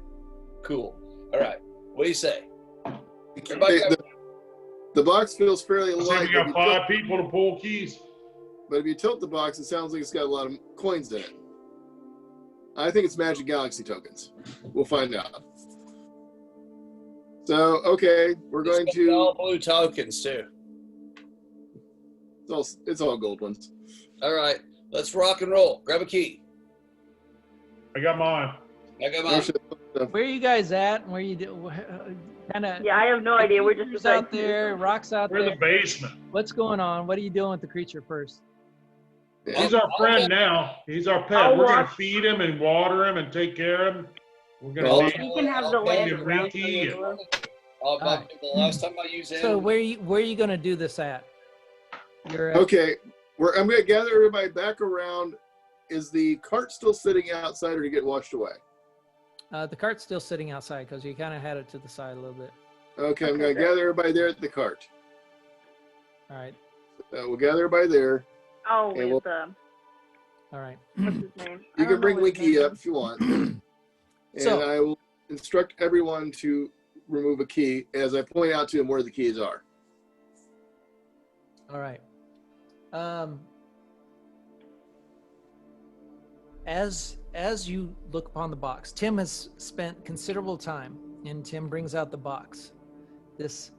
Cool. All right. What do you say? Everybody Hey, the box feels fairly Let's say light, we got 5 people to pull keys. but if you tilt the box, it sounds like it's got a lot of coins in it. I think it's Magic Galaxy tokens. We'll find out. So, okay, we're going It's to. all blue tokens too. It's all gold ones. All right. Let's rock and roll. Grab a key. I got mine. I got mine. Where are you guys at? Where you do? Kind of. Yeah, I have no idea. We're just out there. Rocks out We're in there. the basement. What's going on? What are you doing with the creature first? He's our friend now. He's our pet. I'll We're going to watch. feed him and water him and take care of him. We're going Well, to He can have the I'll land give around Winky here. and- The last time I used So him. where are you gonna do this at? You're at, Okay, I'm going to gather everybody back around. Is the cart still sitting outside, or did it get washed away? the cart's still sitting outside because you kind of had it to the side a little bit. Okay, I'm Okay, going to good. gather everybody there at the cart. All right. We'll gather everybody there. Oh, Okay, with All right. what's his name? I You don't can know bring what his Winky name up is. if you want. And So- I will instruct everyone to remove a key as I point out to them where the keys are. All right. As you look upon the box, Tim has spent considerable time, and Tim brings out the box. This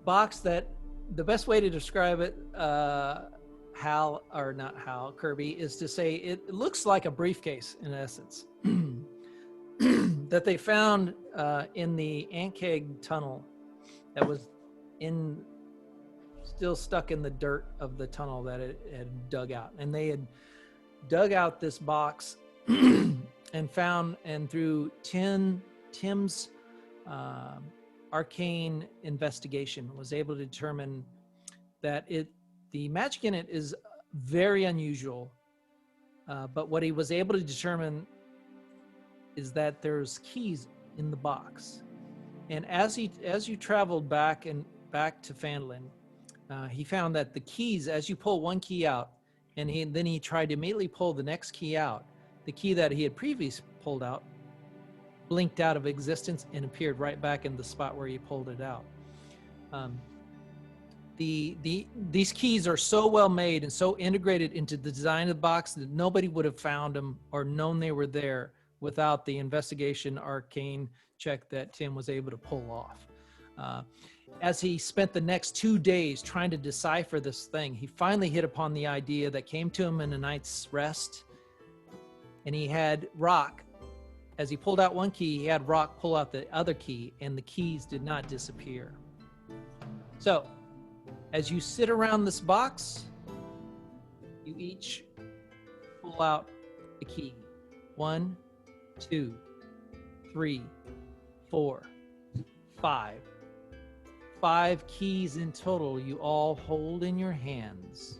box that the best way to describe it, Kirby, is to say it looks like a briefcase in essence that they found in the Ankheg tunnel that was still stuck in the dirt of the tunnel that it had dug out. And they had dug out this box and found, and through Tim's arcane investigation, was able to determine that the magic in it is very unusual. But what he was able to determine is that there's keys in the box. And as you traveled back to Phandalin, he found that the keys, as you pull one key out, and then he tried to immediately pull the next key out, the key that he had previously pulled out blinked out of existence and appeared right back in the spot where he pulled it out. these keys are so well made and so integrated into the design of the box that nobody would have found them or known they were there without the investigation arcane check that Tim was able to pull off. As he spent the next 2 days trying to decipher this thing, he finally hit upon the idea that came to him in a night's rest. And he had Roc, as he pulled out one key, he had Roc pull out the other key, and the keys did not disappear. So, as you sit around this box, you each pull out a key. 1, 2, 3, 4, 5. 5 keys in total you all hold in your hands.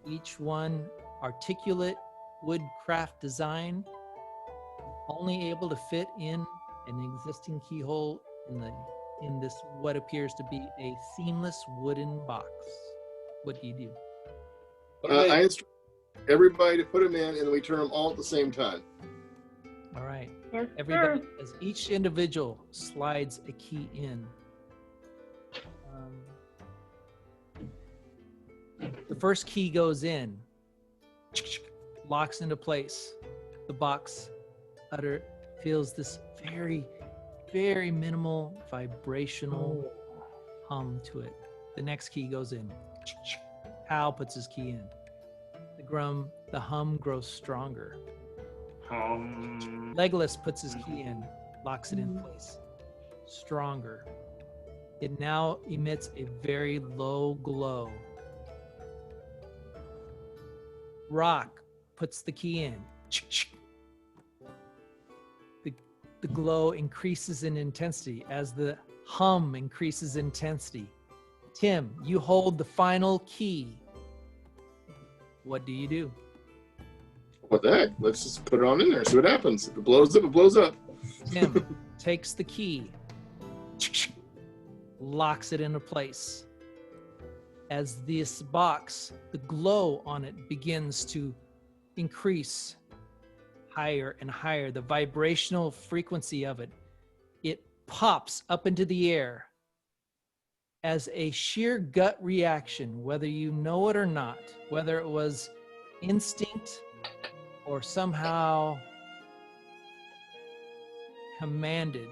Each one articulate woodcraft design, only able to fit in an existing keyhole in this what appears to be a seamless wooden box. What do you do? I instruct everybody to put them in, and then we turn them all at the same time. All right. Yes, Everybody, sir. as each individual slides a key in. The first key goes in, locks into place. The box feels this very, very minimal vibrational hum to it. The next key goes in. Hal puts his key in. The hum grows stronger. Legolas puts his key in, locks it in place. Stronger. It now emits a very low glow. Roc puts the key in. The glow increases in intensity as the hum increases in intensity. Tim, you hold the final key. What do you do? What the heck? Let's just put it on in there, see what happens. If it blows up, it blows up. Tim takes the key, locks it into place. As this box, the glow on it begins to increase higher and higher, the vibrational frequency of it, it pops up into the air as a sheer gut reaction, whether you know it or not, whether it was instinct or somehow commanded.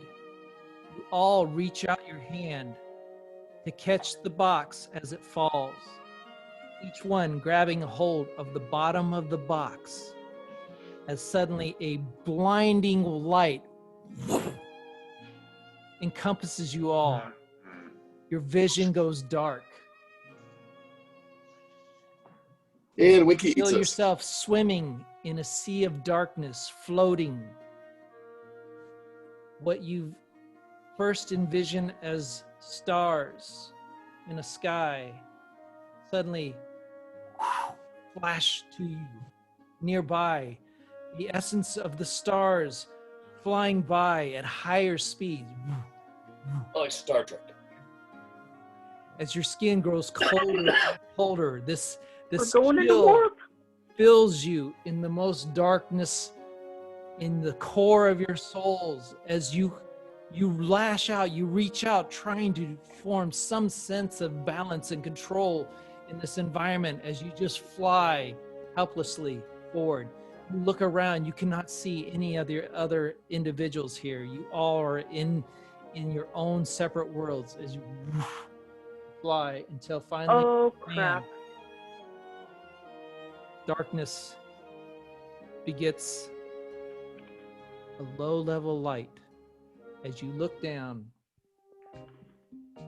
You all reach out your hand to catch the box as it falls, each one grabbing a hold of the bottom of the box, as suddenly a blinding light encompasses you all. Your vision goes dark. And Winky You eats feel us. yourself swimming in a sea of darkness, floating. What you first envision as stars in a sky suddenly flash to you nearby. The essence of the stars flying by at higher speed. Like Star Trek. As your skin grows colder and colder, this We're going into chill warp. fills you in the most darkness in the core of your souls as you lash out, you reach out, trying to form some sense of balance and control in this environment as you just fly helplessly forward. You look around, you cannot see any other individuals here. You all are in your own separate worlds as you fly until finally Oh, crap. darkness begets a low-level light as you look down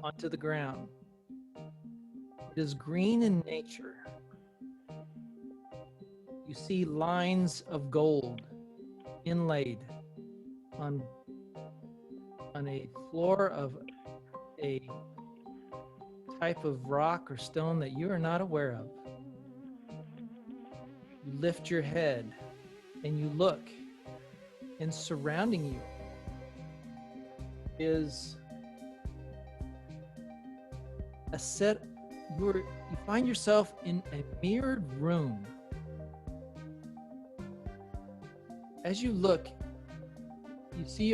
onto the ground. It is green in nature. You see lines of gold inlaid on a floor of a type of rock or stone that you are not aware of. You lift your head and you look, and surrounding you is a set. You find yourself in a mirrored room. As you look, you see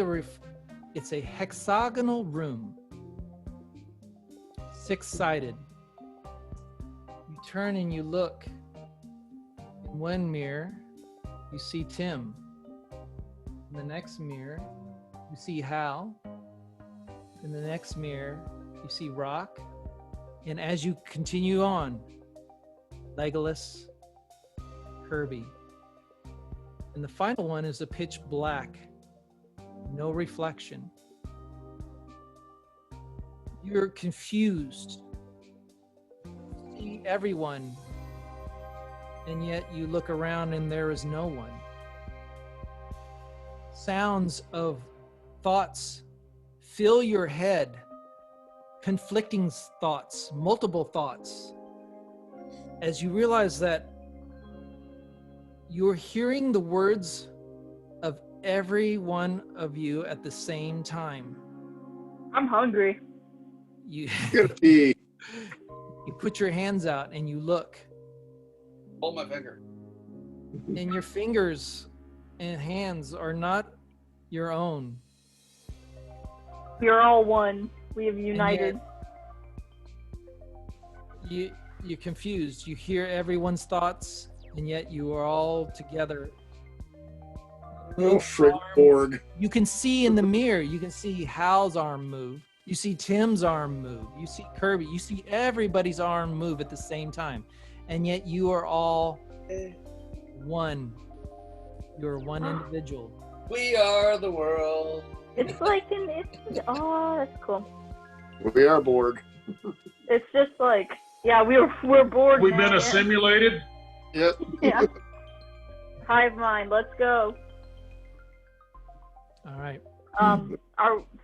it's a hexagonal room six-sided. You turn and you look. In one mirror, you see Tim. In the next mirror, you see Hal. In the next mirror, you see Roc. And as you continue on, Legolas, Kirby. And the final one is a pitch black, no reflection. You're confused. You see everyone, and yet you look around and there is no one. Sounds of thoughts fill your head, conflicting thoughts, multiple thoughts. As you realize that you're hearing the words of every one of you at the same time. I'm hungry. You Good pee. you put your hands out and you look, Hold my finger. and your fingers and hands are not your own. We're all one. We have united. You're confused. You hear everyone's thoughts, and yet you are all together. Oh, frick, Borg. You can see in the mirror, you can see Hal's arm move. You see Tim's arm move. You see Kirby. You see everybody's arm move at the same time. And yet you are all one. You're one individual. We are the world. It's like oh, that's cool. We are Borg. It's just like, yeah, we're bored. We've now, been yeah. assimilated. Yep. Yeah. Hive mind. Let's go. All right.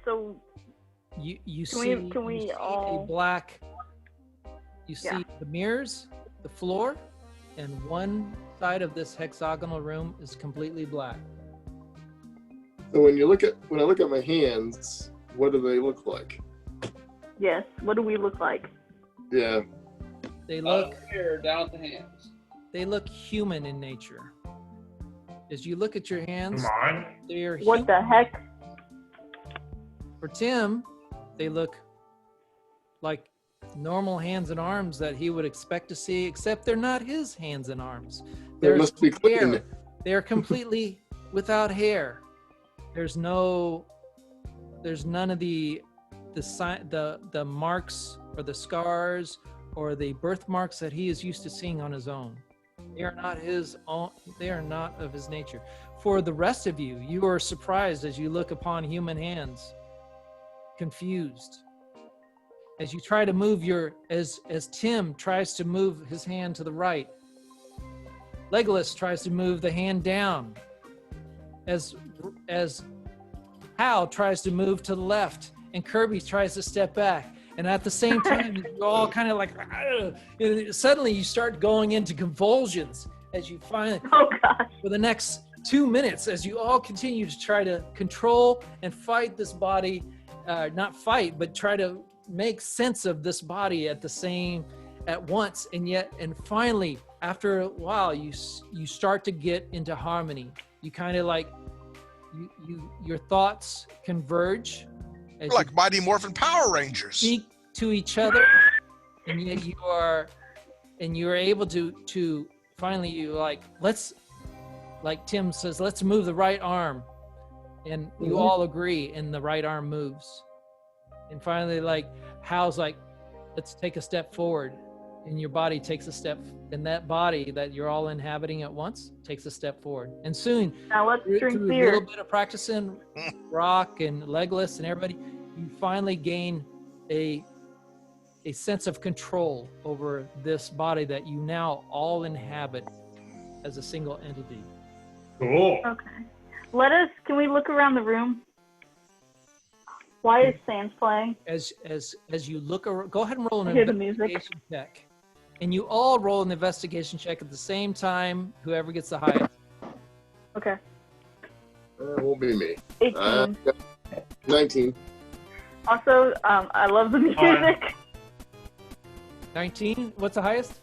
So You Can we see all- a black. You see Yeah. the mirrors, the floor, and one side of this hexagonal room is completely black. So when I look at my hands, what do they look like? yes, what do we look like? Yeah. They Look look here, down at the hands. they look human in nature. As you look at your hands, Come on. they are What human. the heck? For Tim, they look like normal hands and arms that he would expect to see, except they're not his hands and arms. They must be clean. hair. They're completely without hair. There's none of the marks or the scars or the birthmarks that he is used to seeing on his own. They are not his own. They are not of his nature. For the rest of you, you are surprised as you look upon human hands, confused. As you try to move as Tim tries to move his hand to the right, Legolas tries to move the hand down. As Hal tries to move to the left, and Kirby tries to step back. And at the same time, you all kind of like, and suddenly you start going into convulsions as you finally, Oh gosh. for the next 2 minutes, as you all continue to try to control and fight this body, not fight, but try to make sense of this body at once. And finally, after a while, you start to get into harmony. You kind of like, your thoughts converge. As We're like you Mighty Morphin Power Rangers. speak to each other, and yet you're able to finally, you like Tim says, let's move the right arm, and you all agree, and the right arm moves. And finally, like Hal's like, let's take a step forward, and your body takes a step, and that body that you're all inhabiting at once takes a step forward. And soon, Now let's through drink a beer. little bit of practicing, Roc and Legolas and everybody, you finally gain a sense of control over this body that you now all inhabit as a single entity. Cool. Okay. Can we look around the room? Why is Sans playing? As you look around, go ahead and roll an I hear the music. investigation check. And you all roll an investigation check at the same time, whoever gets the highest. Okay. It won't be me. 18. 19. Also, I love the music. 19, what's the highest?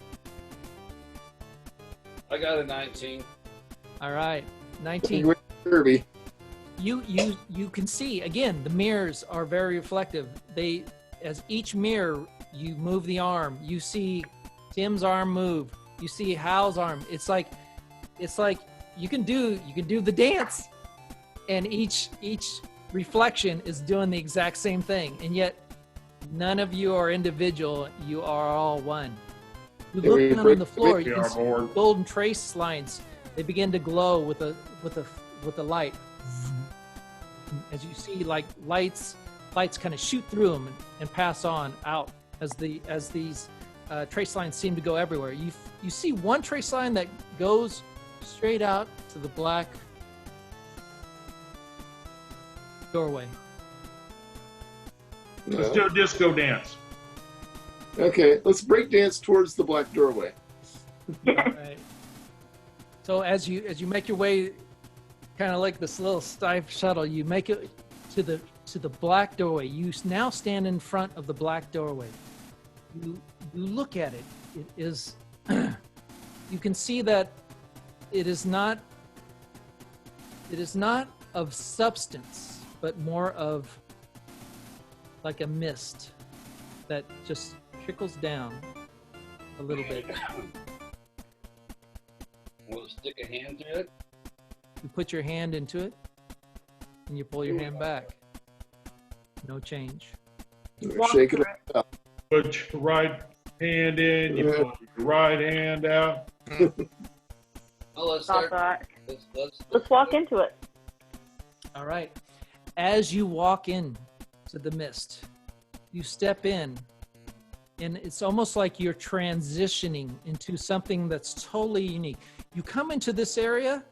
I got a 19. All right, 19. Kirby. You can see again, the mirrors are very reflective. As each mirror You move the arm. You see Tim's arm move. You see Hal's arm. It's like you can do the dance, and each reflection is doing the exact same thing, and yet none of you are individual. You are all one. You look down on the floor. You can see golden trace lines. They begin to glow with the light. As you see, like lights kind of shoot through them and pass on out as these trace lines seem to go everywhere. You see one trace line that goes straight out to the black doorway. Let's do a disco dance. Okay, let's break dance towards the black doorway. Right. So as you make your way, kind of like this little stiff shuttle, you make it to the black doorway. You now stand in front of the black doorway. You look at it. It is. You can see that it is not of substance, but more of like a mist that just trickles down a little bit. We'll stick a hand through it. You put your hand into it, and you pull your hand back. No change. Shake it up. Put your right hand in, you pull your right hand out. Oh, let's Stop start. that. Let's Walk into it. All right. As you walk in to the mist, you step in, and it's almost like you're transitioning into something that's totally unique. You come into this area,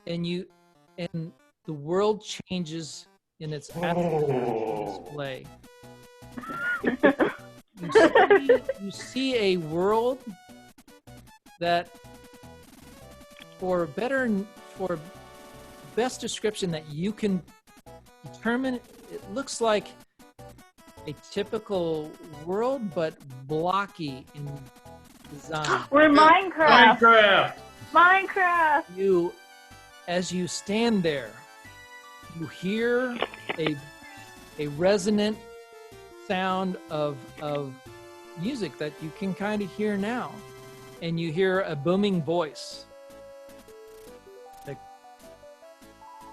and the world changes in its display. You see a world that, for best description that you can determine, it looks like a typical world, but blocky in design. We're Minecraft. Minecraft. As you stand there, you hear a resonant sound of music that you can kind of hear now, and you hear a booming voice that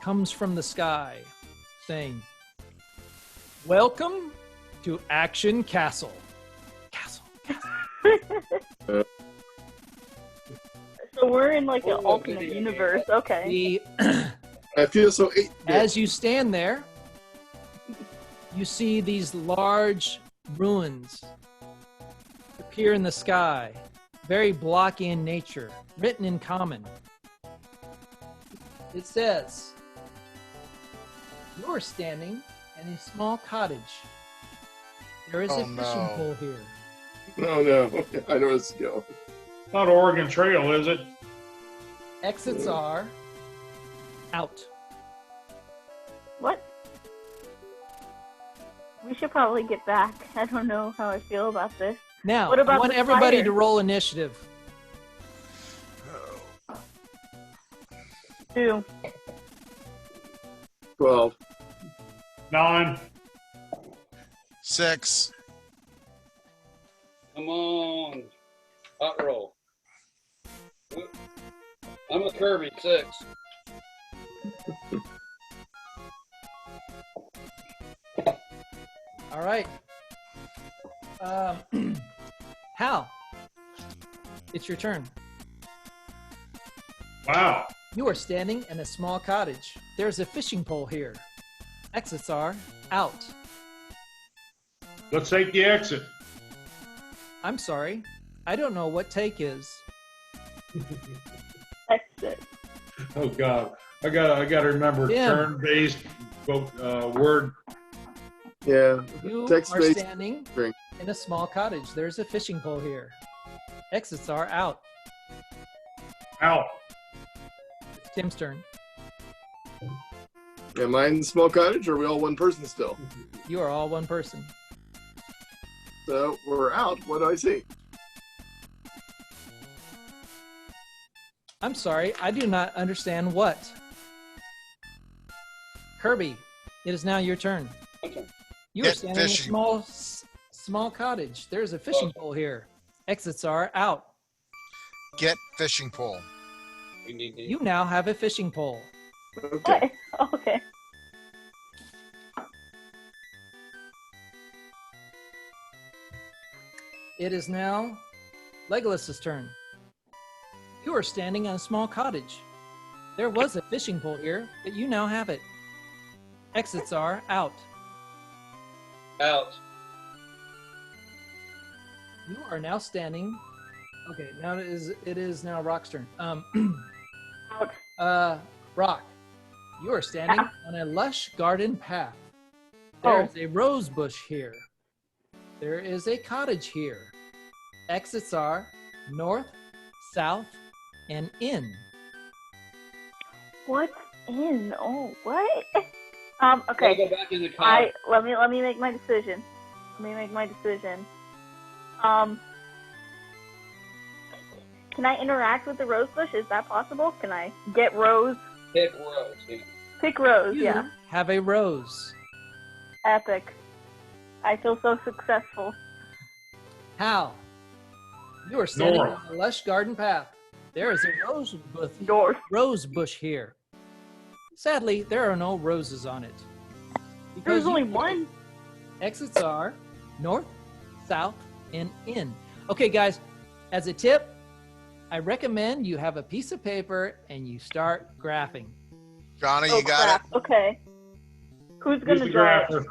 comes from the sky saying, "Welcome to Action Castle." So we're in like an alternate universe. Okay. I feel so. As you stand there, you see these large ruins appear in the sky, very blocky in nature, written in common. It says, "You're standing in a small cottage. There is a fishing pole here." Oh no, I know it's go. Not Oregon Trail, is it? Exits are out. What? We should probably get back. I don't know how I feel about this. Now, What about I want the everybody fire? to roll initiative. 2. 12. 9. 6. Come on. Hot roll. I'm a Kirby, 6. All right. Hal, it's your turn. Wow. You are standing in a small cottage. There's a fishing pole here. Exits are out. Let's take the exit. I'm sorry. I don't know what take is. Exit. Oh God, I gotta remember Yeah. turn-based word. Yeah. You Text are based standing drink. in a small cottage. There's a fishing pole here. Exits are out. Out. It's Tim's turn. Am I in the small cottage, or are we all one person still? You are all one person. So we're out. What do I see? I'm sorry. I do not understand what. Kirby, it is now your turn. Okay. You are Get standing in a fishing. small small cottage. There's a fishing pole here. Exits are out. Get fishing pole. You now have a fishing pole. Okay. What? Okay. It is now Legolas's turn. You are standing on a small cottage. There was a fishing pole here, but you now have it. Exits are out. Out. You are now standing. Okay, now it is now Roc's turn. Out. Roc, you are standing on a lush garden path. There is a rose bush here. There is a cottage here. Exits are north, south, and in. What's in? Oh, what? Gotta Okay. go back in the car. Let me make my decision. Can I interact with the rose bush? Is that possible? Can I get rose? Pick Rose. Yeah. Pick rose, You yeah. have a rose. Epic. I feel so successful. Hal, you are standing North. on a lush garden path. There is a North. rose bush here. Sadly, there are no roses on it. There's you- only one. Exits are north, south, and in. Okay, guys, as a tip, I recommend you have a piece of paper and you start graphing. Johnny, Oh, you got crap. it? Okay. Who's Who's gonna the draw it? grapher?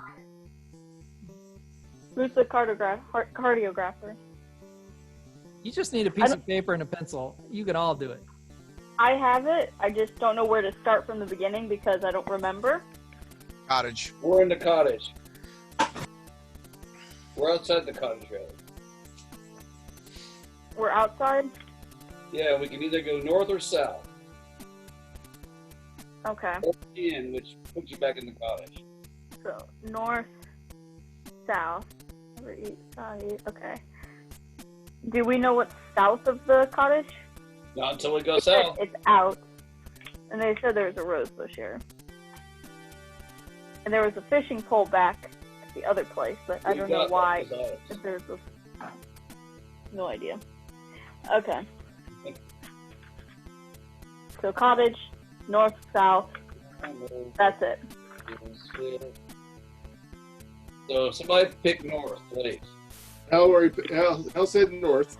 Who's the cardiographer? You just need a piece of paper and a pencil. You can all do it. I have it. I just don't know where to start from the beginning because I don't remember. Cottage. We're in the cottage. We're outside the cottage, rather. We're outside. Yeah, we can either go north or south. Okay. Or in, which puts you back in the cottage. So north, south, or east, side. Okay. Do we know what's south of the cottage? Not until we go It said south. it's out, and they said there was a rose bush here, and there was a fishing pole back at the other place, but I don't know why. If there's a, no idea. Okay. So cottage, north, south. That's it. So somebody pick north, please. Hal said north.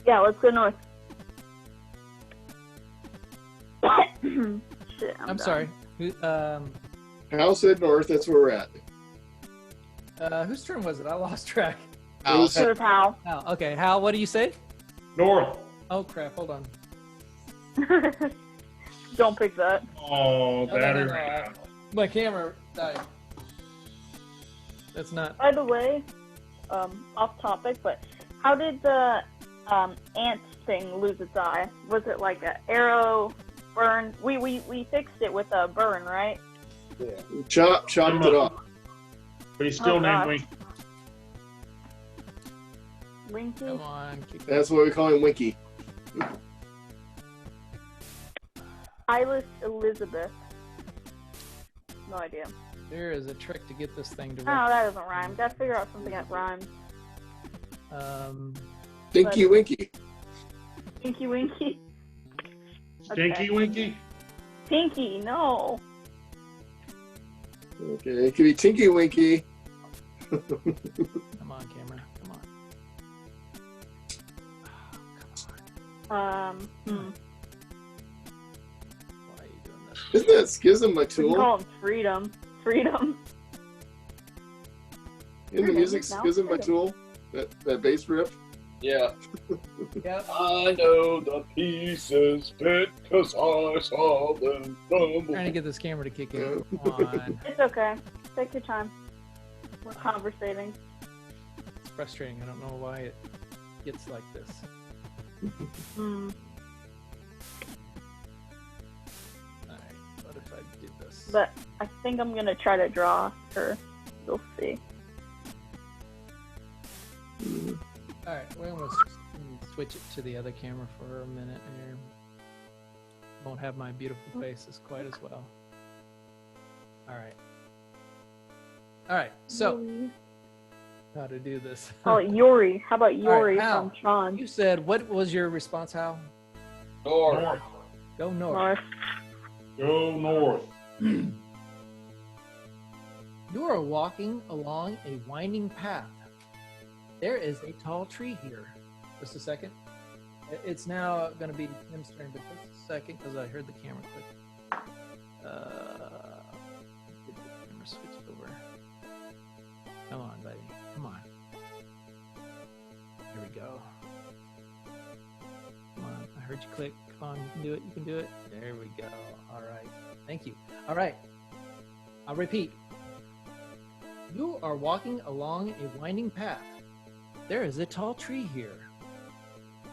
Yeah, let's go north. Shit, I'm done. sorry. Hal said north. That's where we're at. Whose turn was it? I lost track. Alice. Here's Hal. Hal. Okay, Hal, what do you say? North. Oh, crap. Hold on. Don't pick that. Oh, No, battery. My camera died. That's not. By the way, off topic, but how did the ant thing lose its eye? Was it like an arrow burn? We fixed it with a burn, right? Yeah. Chopped it off. But he's still Oh, named gosh. Wink. Winky? Come on. Kick it. That's what we call him, Winky. Eyeless Elizabeth. No idea. There is a trick to get this thing to Oh, work. that doesn't rhyme. Gotta figure out something that rhymes. Tinky Winky. Pinky Winky. Stinky Winky? Pinky, no. Okay, it could be Tinky Winky. Come on, camera. Come on. Hmm. Why are you doing this? Isn't that Schism by We can Tool? call him Freedom. Freedom. In the music, Now Schism by Freedom. Tool? That bass riff? Yeah. Yep. I know the pieces fit because I saw them Trying to tumble. get this camera to kick in. Come on. It's okay. Take your time. We're conversating. It's frustrating. I don't know why it gets like this. Hmm. Alright, what if I did this? But I think I'm gonna try to draw her. We'll see. Alright, we're gonna switch it to the other camera for a minute here. Won't have my beautiful faces quite as well. Alright. All right. So, how to do this? Oh, Yori. How about Yori Hal, from Tron? You said, what was your response, Hal? North. North. Go north. North. Go north. You are walking along a winding path. There is a tall tree here. Just a second. It's now going to be Tim's turn, but just a second because I heard the camera click. Get the camera switched over. Come on, buddy. Come on. There we go. Come on. I heard you click. Come on. You can do it. You can do it. There we go. All right. Thank you. All right. I'll repeat. You are walking along a winding path. There is a tall tree here.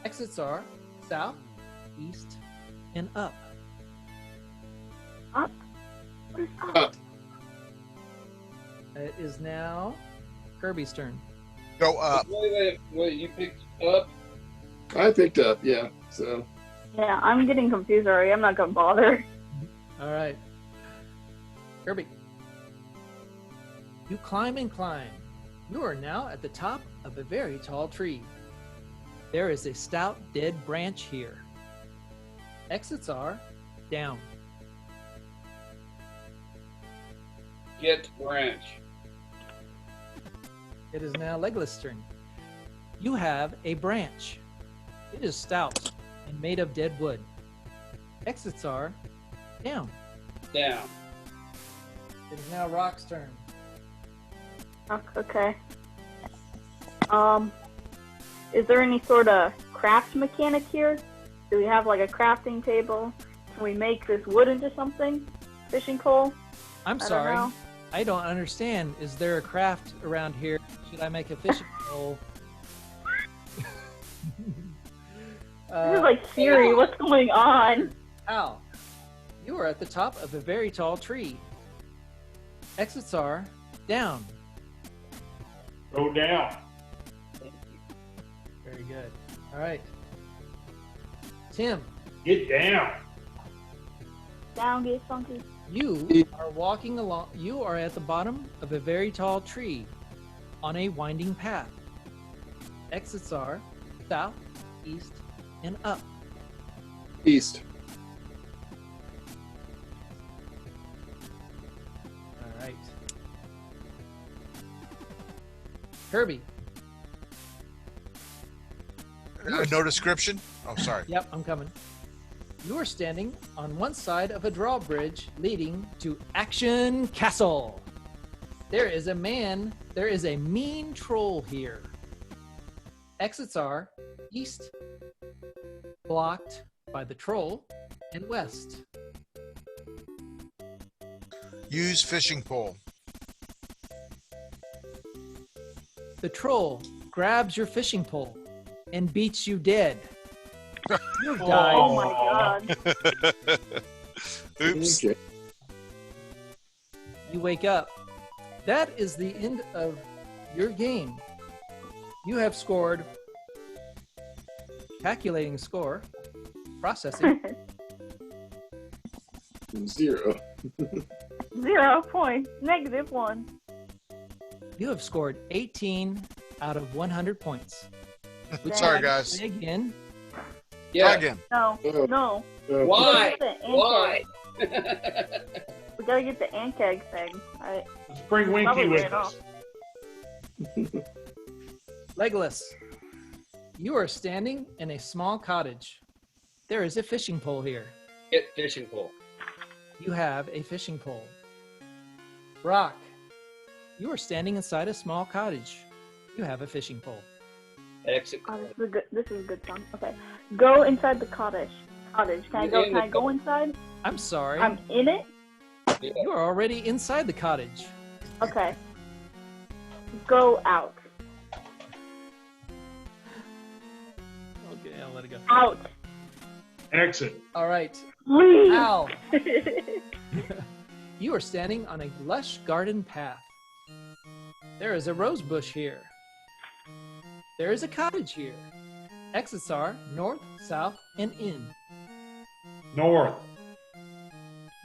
Exits are south, east, and up. Up? What is up? Up. It is now Kirby's turn. Go up. Wait, you picked up? I picked up, yeah. So Yeah, I'm getting confused already. I'm not gonna bother. All right. Kirby. You climb and climb. You are now at the top of a very tall tree. There is a stout dead branch here. Exits are down. Get branch. It is now Legolas' turn. You have a branch. It is stout and made of dead wood. Exits are down. Down. It is now Roc's turn. Okay. Is there any sort of craft mechanic here? Do we have like a crafting table? Can we make this wood into something? Fishing pole? I'm I don't sorry. know. I don't understand. Is there a craft around here? Should I make a fishing pole? This is like Siri. What's going on? Al, you are at the top of a very tall tree. Exits are down. Go down. Very good. All right. Tim, Get down. Down, get funky. you are walking along. You are at the bottom of a very tall tree on a winding path. Exits are south, east, and up. east. All right. Kirby. No description? Oh, sorry. Yep, I'm coming. You are standing on one side of a drawbridge leading to Action Castle. There is a mean troll here. Exits are east, blocked by the troll, and west. Use fishing pole. The troll grabs your fishing pole and beats you dead. You died. Oh my god. Oops. Okay. You wake up. That is the end of your game. You have scored, calculating score, processing, 0. 0 points. -1. you have scored 18 out of 100 points. Sorry, guys. Play again. Try Yeah. again. No, Oh. no. Why? The Ankheg. Why? We gotta get the Ankheg thing. Let's bring Winky Probably with right us. Legolas, you are standing in a small cottage. There is a fishing pole here. Get fishing pole. You have a fishing pole. Rock, you are standing inside a small cottage. You have a fishing pole. Exit. Oh, this is a good song. Okay. Go inside the cottage. Can I go? In Can the I go inside? I'm sorry. I'm in it. Yeah. You are already inside the cottage. Okay. Go out. Okay, I'll let it go. Out. Exit. All right. Leave. Al, you are standing on a lush garden path. There is a rose bush here. There is a cottage here. Exits are north, south, and in. North.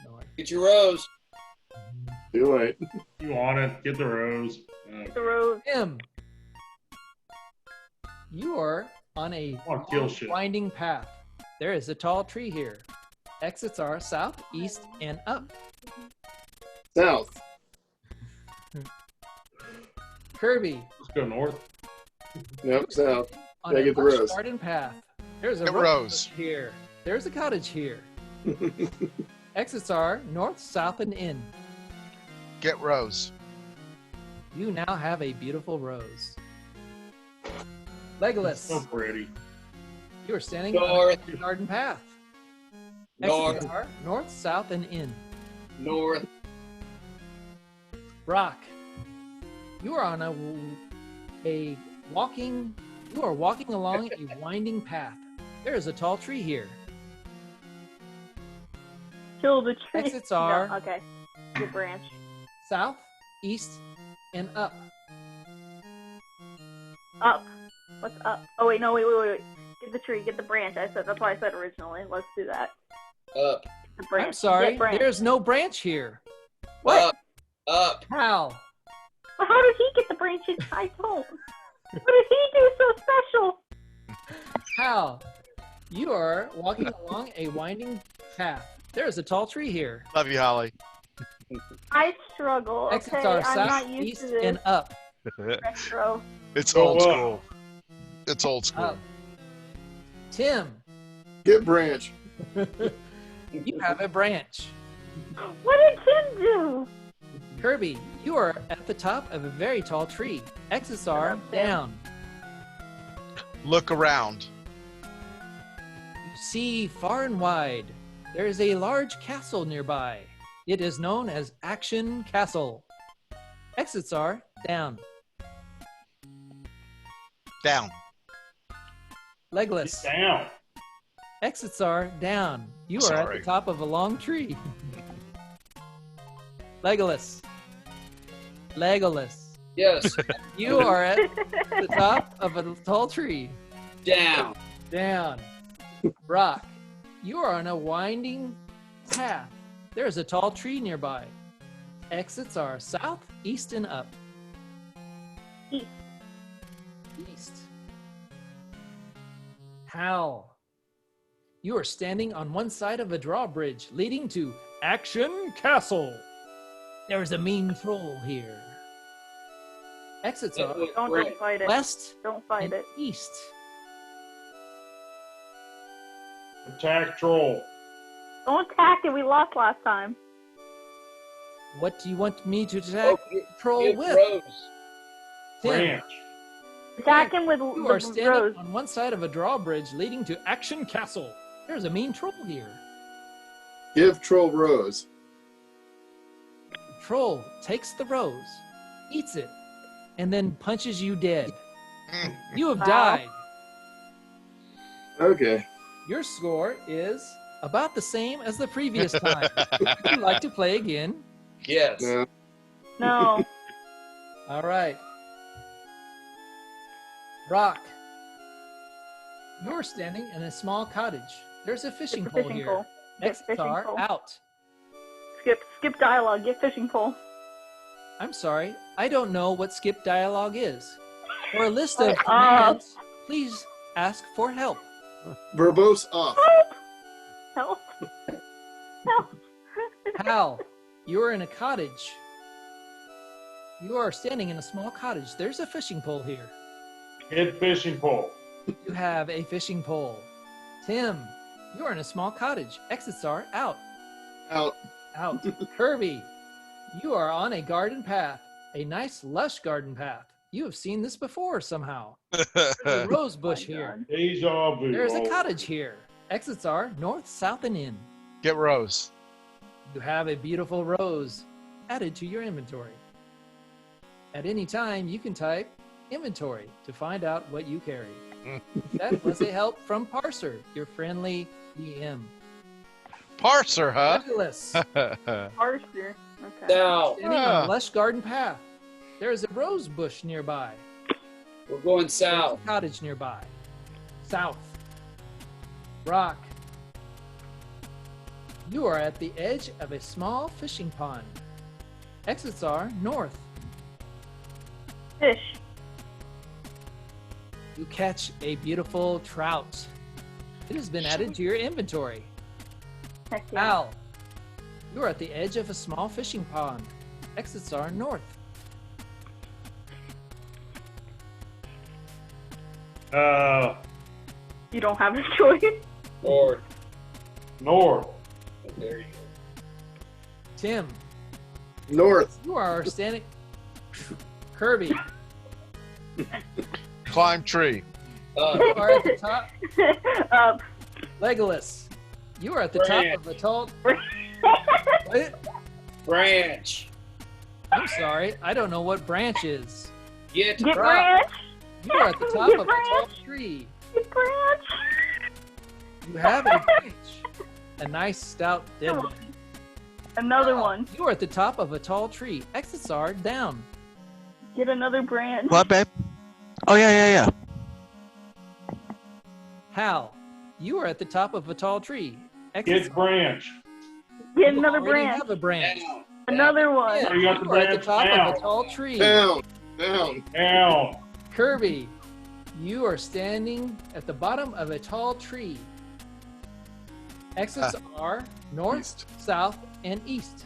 North. Get your rose. Do it. You want it? Get the rose. The rose. Tim, you are on a wanna kill long, shit. winding path. There is a tall tree here. Exits are south, east, and up. South. Kirby, Let's go north. Nope, south. on Yeah, a get the lush rose. garden path. There's a Get rose rose. bush here. There's a cottage here. Exits are north, south, and in. Get Rose. You now have a beautiful rose. Legolas, So pretty. you are standing on North. a garden path. North. Exits are north, south, and in. North. Rock, you are on walking along a winding path. There is a tall tree here. Kill the tree. Exits are No, okay. Good branch. south, east, and up. Up. What's up? Oh wait, no, wait. Get the tree. Get the branch. That's what I said originally. Let's do that. Up. The branch. I'm sorry, Get branch. there's no branch here. What? Up. How? Well, how did he get the branches? I don't. What did he do so special? How? You are walking along a winding path. There is a tall tree here. Love you, Holly. I struggle. Exits Okay, are I'm south, not used east, to this and up. retro. It's Go old up. school. It's old school. Up. Tim, Get branch. you have a branch. What did Tim do? Kirby, you are at the top of a very tall tree. Exits are Up, Tim. down. Look around. You see far and wide. There is a large castle nearby. It is known as Action Castle. Exits are down. Down. Legolas, Down. exits are down. You are at Sorry. the top of a long tree. Legolas, Yes. you are at the top of a tall tree. Down. Down. Rock, you are on a winding path. There is a tall tree nearby. Exits are south, east, and up. East. East. Hal, you are standing on one side of a drawbridge leading to Action Castle. There is a mean troll here. Exits are Don't fight it. west Don't fight and it. east. Attack troll. Don't attack it. We lost last time. What do you want me to attack Oh, the troll get with? Rose. Tim, Branch. Attack him with you are the standing rose. on one side of a drawbridge leading to Action Castle. There's a mean troll here. Give troll rose. Troll takes the rose, eats it, and then punches you dead. You have Wow. died. Okay. Your score is about the same as the previous time. Would you like to play again? Yes. No. No. All right. Rock, you're standing in a small cottage. There's a fishing Get the pole fishing here. pole. Get Exits fishing are pole. out. Skip dialogue. Get fishing pole. I'm sorry, I don't know what skip dialogue is. For a list of Shut up. commands, please ask for help. Verbose off. Help. Help. Hal, you're in a cottage. You are standing in a small cottage. There's a fishing pole here. Hit fishing pole. You have a fishing pole. Tim, you are in a small cottage. Exits are out. Out. Out. Kirby, you are on a garden path. A nice, lush garden path. You have seen this before somehow. There's a rose bush My here. Deja vu. There's a cottage here. Exits are north, south, and in. Get Rose. You have a beautiful rose added to your inventory. At any time, you can type inventory to find out what you carry. That was a help from Parser, your friendly DM. Parser, huh? Legolas, Archer. Okay. Now standing on a lush garden path. There is a rose bush nearby. we're going There's south. a cottage nearby. South. Rock. You are at the edge of a small fishing pond. Exits are north. Fish. You catch a beautiful trout. It has been added to your inventory. Heck yeah. Al, you are at the edge of a small fishing pond. Exits are north. You don't have a choice. North. North. There you go. Tim, North. you are standing. Kirby, Climb tree. you are at the top. Up. Legolas, you are at the top of a tall. What? Branch. I'm sorry, I don't know what branch is. Get Get Rock. branch. You are at the top Get of a tall branch. tree. Get branch. You have a branch. A nice stout dead one. Another one. You are at the top of a tall tree. Exits are down. Get another branch. What, babe? Oh, yeah. Hal, you are at the top of a tall tree. Exits Get branch. Get you another already branch. have a branch. down. Another one. Yeah, You got the you are at the branch top now. of a tall tree. Down. Down. Down. Kirby, you are standing at the bottom of a tall tree. Exits are north, East. south, and east.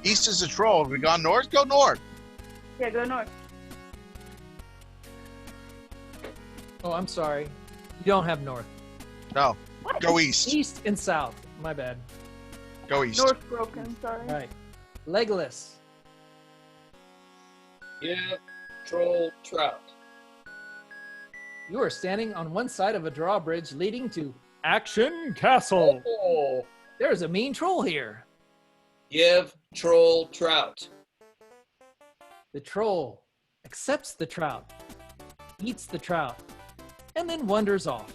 East is a troll. We gone north? Go north. Yeah, go north. Oh, I'm sorry. You don't have north. No. What? Go east. East and south. My bad. Go east. North broken, sorry. All right. Legolas, Yeah. Troll trout. you are standing on one side of a drawbridge leading to Action Castle. Oh. There's a mean troll here. Give troll trout. The troll accepts the trout, eats the trout, and then wanders off.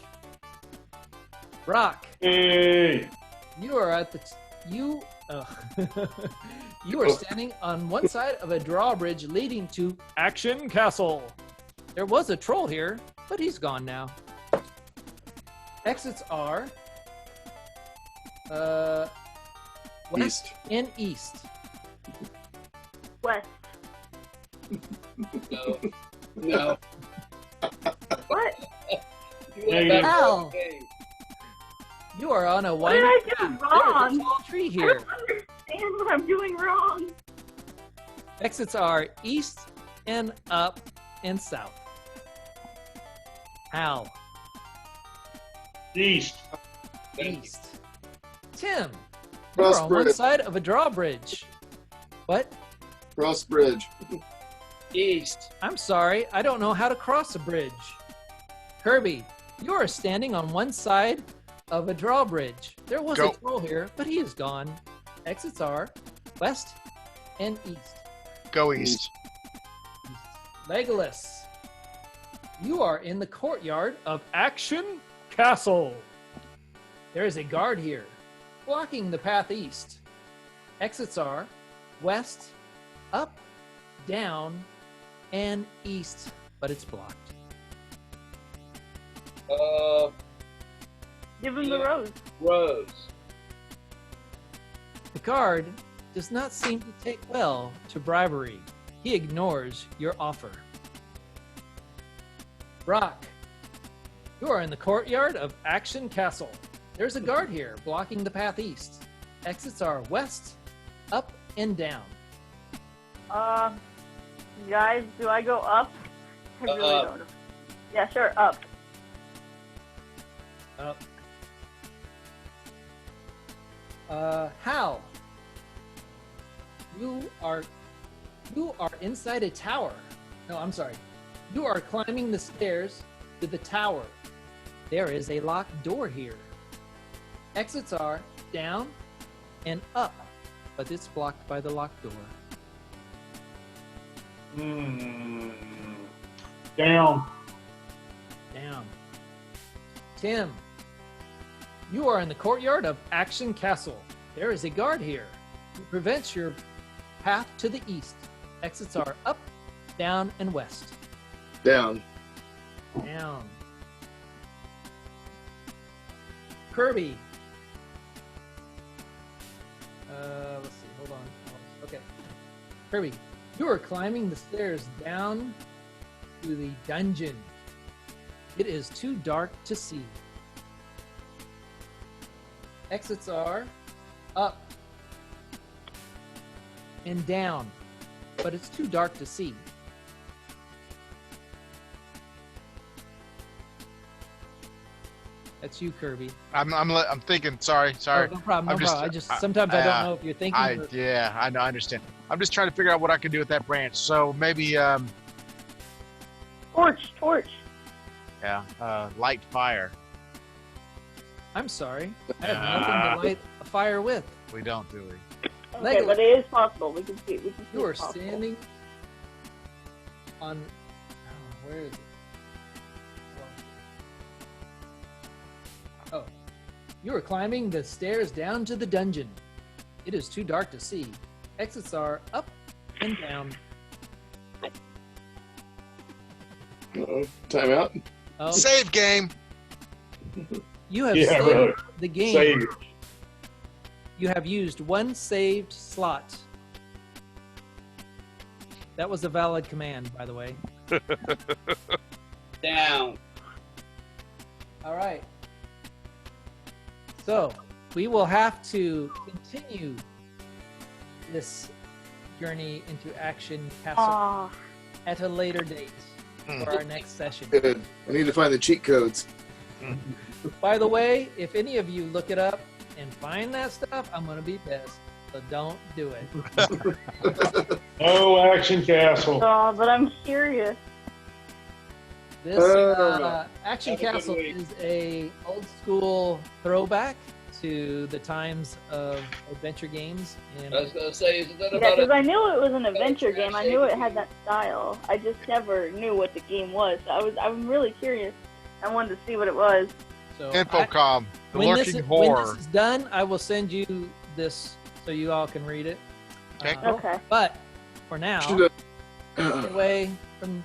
Rock, Hey. you are at the you are standing on one side of a drawbridge leading to Action Castle. There was a troll here, but he's gone now. Exits are west East. and east. West. No. No. What? You went Hey, back Al. to the game. You are on a What did winding I do path. wrong? There's a tall tree I here. don't understand what I'm doing wrong. Exits are east and up and south. Al, East. east. Tim, you Cross are on one bridge. side of a drawbridge. What? Cross bridge. East. I'm sorry, I don't know how to cross a bridge. Kirby, you are standing on one side of a drawbridge. There was Go. a troll here, but he is gone. Exits are west and east. Go east. Legolas, you are in the courtyard of Action Castle. There is a guard here, blocking the path east. Exits are west, up, down, and east, but it's blocked. Give him the rose. Rose. The guard does not seem to take well to bribery. He ignores your offer. Rock, you are in the courtyard of Action Castle. There's a guard here blocking the path east. Exits are west, up, and down. Guys, do I go up? I really Up. don't know. Yeah, sure, up. Up. Hal, you are inside a tower. No, I'm sorry. You are climbing the stairs to the tower. There is a locked door here. Exits are down and up, but it's blocked by the locked door. Down. Down. Tim, you are in the courtyard of Action Castle. There is a guard here who prevents your path to the east. Exits are up, down, and west. Down. Down. Kirby. Let's see. Hold on. Okay. Kirby, you are climbing the stairs down to the dungeon. It is too dark to see. Exits are up and down, but it's too dark to see. That's you, Kirby. I'm thinking. Sorry. Oh, no problem. I'm No just- problem. I just sometimes I don't know if you're thinking. or- Yeah, I know. I understand. I'm just trying to figure out what I can do with that branch. So maybe, Torch. light fire. I'm sorry. I have nothing to light a fire with. We don't, do we? Okay, but it is possible. We can see. You are it's possible. standing on. Oh, where is it? Oh, you are climbing the stairs down to the dungeon. It is too dark to see. Exits are up and down. Time out. Oh, Save game. you have Yeah, saved really. the game. Save it. You have used one saved slot. That was a valid command, by the way. Down. All right. So we will have to continue this journey into Action Castle Aw. at a later date for our next session. Good. I need to find the cheat codes. By the way, if any of you look it up and find that stuff, I'm going to be pissed. So don't do it. No Action Castle. Oh, but I'm curious. This Action Have a good Castle week. is a old school throwback to the times of adventure games. And I was going to say, isn't that Yeah, about because it? I knew it was an adventure trash game. I knew it taking. had that style. I just never knew what the game was. So I'm really curious. I wanted to see what it was. so Infocom. The when lurking this horror. is done, I will send you this so you all can read it. Okay. Okay. But for now, Should've- get away from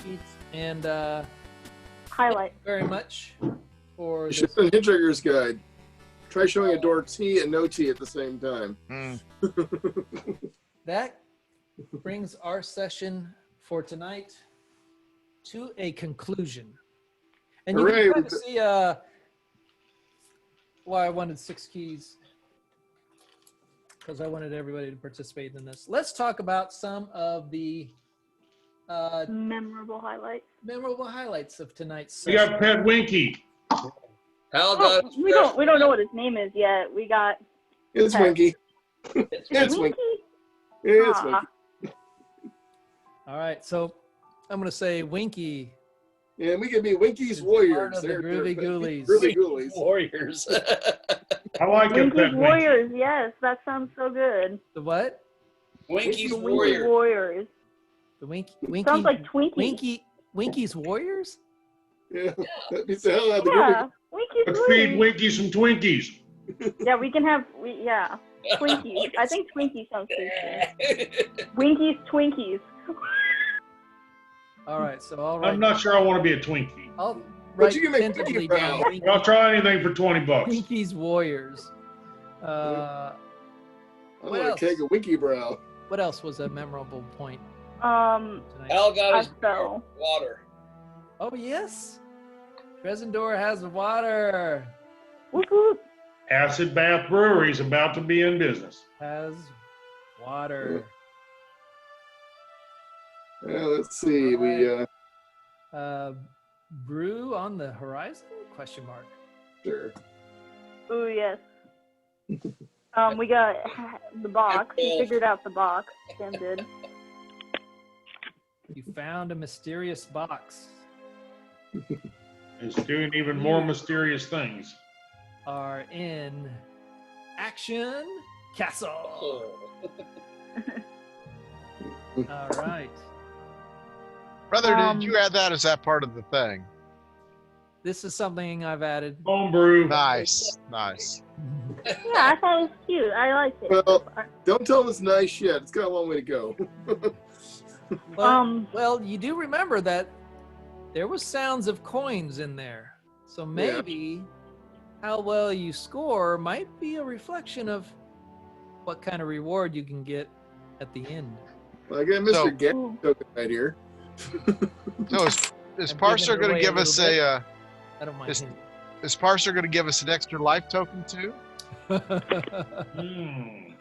Keats and Highlight. very much for You this. should have done Hitchhiker's Guide. Try showing a door T and no T at the same time. That brings our session for tonight to a conclusion. And you Hooray, can kind we of see why I wanted 6 keys, because I wanted everybody to participate in this. Let's talk about some of the Memorable highlight. memorable highlights of tonight's We session. got Pet Winky. Hal Oh, got we don't know what his name is yet. We got It's Okay. Winky. It's It's Winky. Winky. It's Aw. Winky. All right, so I'm going to say Winky. Yeah, we could be Winky's It's Warriors. part of the They're Groovy Ghoulies. Groovy Ghoulies. Warriors. I like it, Winky's Pet Winky. Warriors. Yes, that sounds so good. The what? Winky's The Winky Warrior. Warriors. The Winky. Sounds like Twinkie. Winky's Warriors? Yeah, that beats the hell out of the Yeah, Winky's Let's feed Warriors. Winky some Twinkies. Yeah, we can have. Yeah, Twinkies. I think Twinkie sounds pretty good. Winky's Twinkies. All right, so I'll write. I'm not sure I want to be a Twinkie. I'll But write you can make tentatively Winky brown. down Winky, I'll try anything for $20. Winky's Warriors. I What want a else? keg of Winky Brow. What else was a memorable point Um, tonight? Hal got his I fell. water. Oh yes, Dresendor has water. Whoop whoop. Acid Bath Brewery is about to be in business. Has water. Let's see. We Brew on the horizon? Question mark. sure. Ooh yes. We got the box. We figured out the box. Sam did. You found a mysterious box. It's doing even more mysterious things. Are in Action Castle. All right. Brother, Um, did you add that? Is that part of the thing? This is something I've added. Homebrew. Nice. Nice. Yeah, I thought it was cute. I liked it. Well, don't tell them it's nice yet. It's got a long way to go. Well, you do remember that there was sounds of coins in there. So maybe how well you score might be a reflection of what kind of reward you can get at the end. Well, I got Mr. So- Gap token right here. So is I'm Parser giving it going away to a give us little bit. a? I don't mind. Is Parser going to give us an extra life token too? Hmm.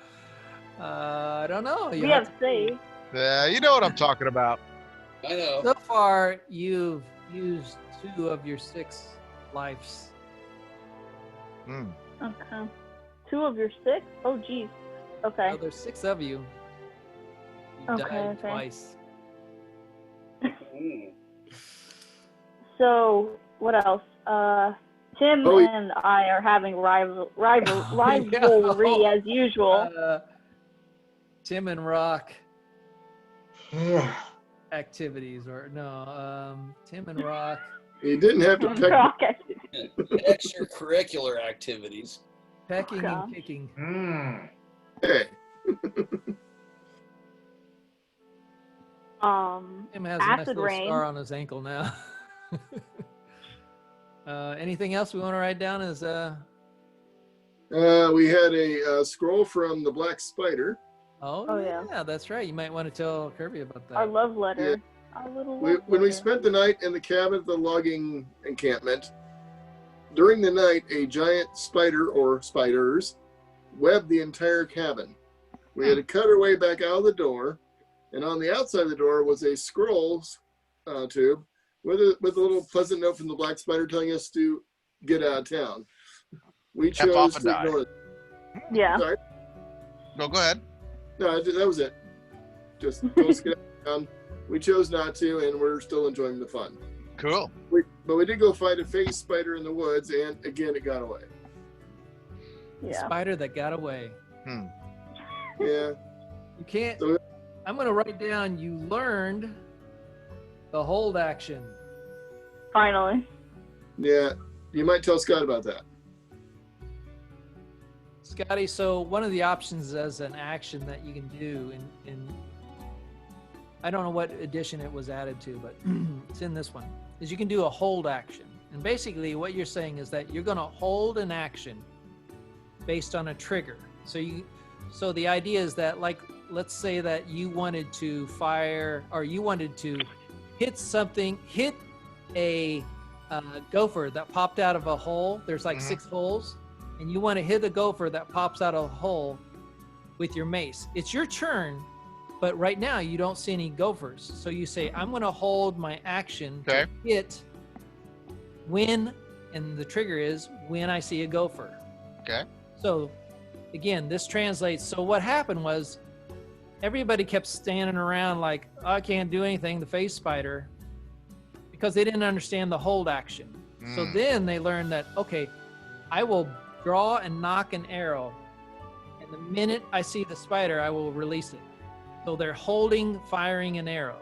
I don't know. We You have saved. Yeah, you know what I'm talking about. I know. So far, you've used 2 of your 6 lives. Hmm. Okay. 2 of your 6? Oh, geez. Okay. So there's 6 of you. You Okay, died okay. twice. Mm. So, what else? Tim Oh, and I are having rivalry as usual. Tim and Roc activities, or no, Tim and Roc. You didn't have to pick. Extracurricular activities. Pecking gosh. and kicking. Hmm. Hey, Tim has a nice Acid little rain. scar on his ankle now. Anything else we want to write down as we had a scroll from the Black Spider. Oh, yeah. yeah, that's right. You might want to tell Kirby about that. Our love letter. Our little love When we letter. spent the night in the cabin at the logging encampment, during the night, a giant spider or spiders webbed the entire cabin. We had to cut our way back out of the door, and on the outside of the door was a scroll tube with a little pleasant note from the Black Spider telling us to get out of town. We F off chose and to die. ignore it. Yeah. Sorry? No, go ahead. No, that was it. Just told us to get out of town. We chose not to, and we're still enjoying the fun. Cool. But we did go fight a phase spider in the woods, and again, it got away. Yeah. Spider that got away. Yeah. You can't. So- I'm going to write down. You learned the hold action. Finally. Yeah. You might tell Scott about that. Scotty, so one of the options as an action that you can do in I don't know what edition it was added to, but it's in this one, is you can do a hold action. And basically what you're saying is that you're going to hold an action based on a trigger. So the idea is that, like, let's say that you wanted to fire, or you wanted to hit a gopher that popped out of a hole. There's like 6 holes, and you want to hit a gopher that pops out of a hole with your mace. It's your turn, but right now you don't see any gophers. So you say, I'm going to hold my action to hit when, and the trigger is when I see a gopher. Okay. So again, this translates. So what happened was everybody kept standing around like, oh, I can't do anything, the face spider, because they didn't understand the hold action. So then they learned that, okay, I will draw and knock an arrow, and the minute I see the spider, I will release it. So they're holding, firing an arrow.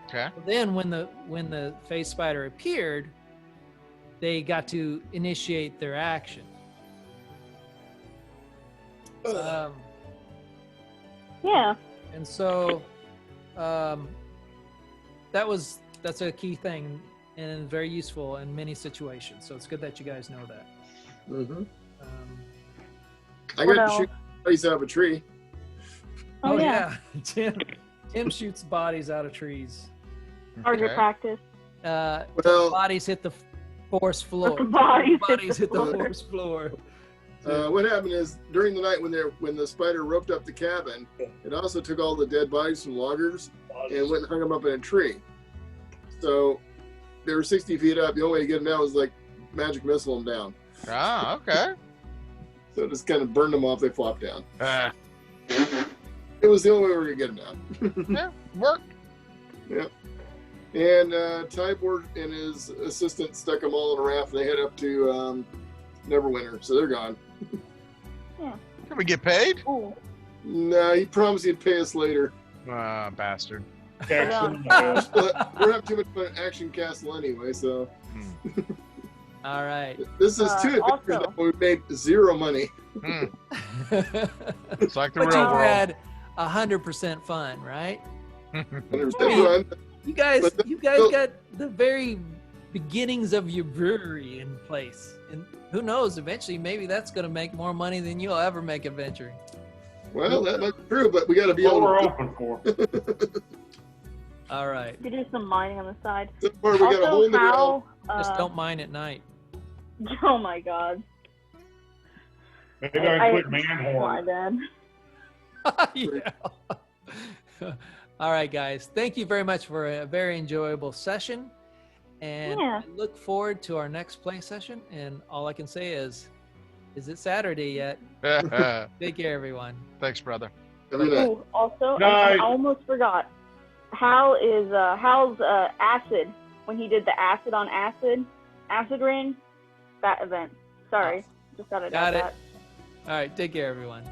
Okay. So then when the face spider appeared, they got to initiate their action. Yeah. And so that's a key thing and very useful in many situations. So it's good that you guys know that. Mm-hmm. I What got to else? shoot bodies out of a tree. Oh, yeah. Tim shoots bodies out of trees. Target Okay. practice. Well, Bodies hit the forest floor. Bodies hit Bodies the hit the floor. forest floor. what happened is during the night when the spider roped up the cabin, it also took all the dead bodies from loggers and went and hung them up in a tree. So they were 60 feet up. The only way to get them down was like magic missile them down. Ah, okay. So it just kind of burned them off. They flopped down. Uh, It was the only way we were gonna get them down. yeah, work. Yep. And Tibor and his assistant stuck them all in a raft, and they head up to Neverwinter. So they're gone. Can we get paid? Ooh. Nah, he promised he'd pay us later. Ah, bastard. Excellent. But we're having too much fun at Action Castle anyway, so. All right. This is 2 adventures also- that we made 0 money. It's like the But real you world. had 100% fun, right? There's I mean, fun. You guys But got the very beginnings of your brewery in place, and who knows? Eventually, maybe that's going to make more money than you'll ever make adventuring. Well, that might be true, but we got to be What able we're to. open for. All right. You do some mining on the side. So far, we got a hole in the ground. Just don't mine at night. Oh my God. Maybe I can put man My horn. bad. Yeah. All right, guys. Thank you very much for a very enjoyable session. And Yeah. I look forward to our next play session. And all I can say is it Saturday yet? Take care, everyone. Thanks, brother. Every night. Ooh, also, I Night. almost forgot. Hal's acid, when he did the acid on acid rain, that event. Sorry. Just gotta Got know it. that. All right. Take care, everyone.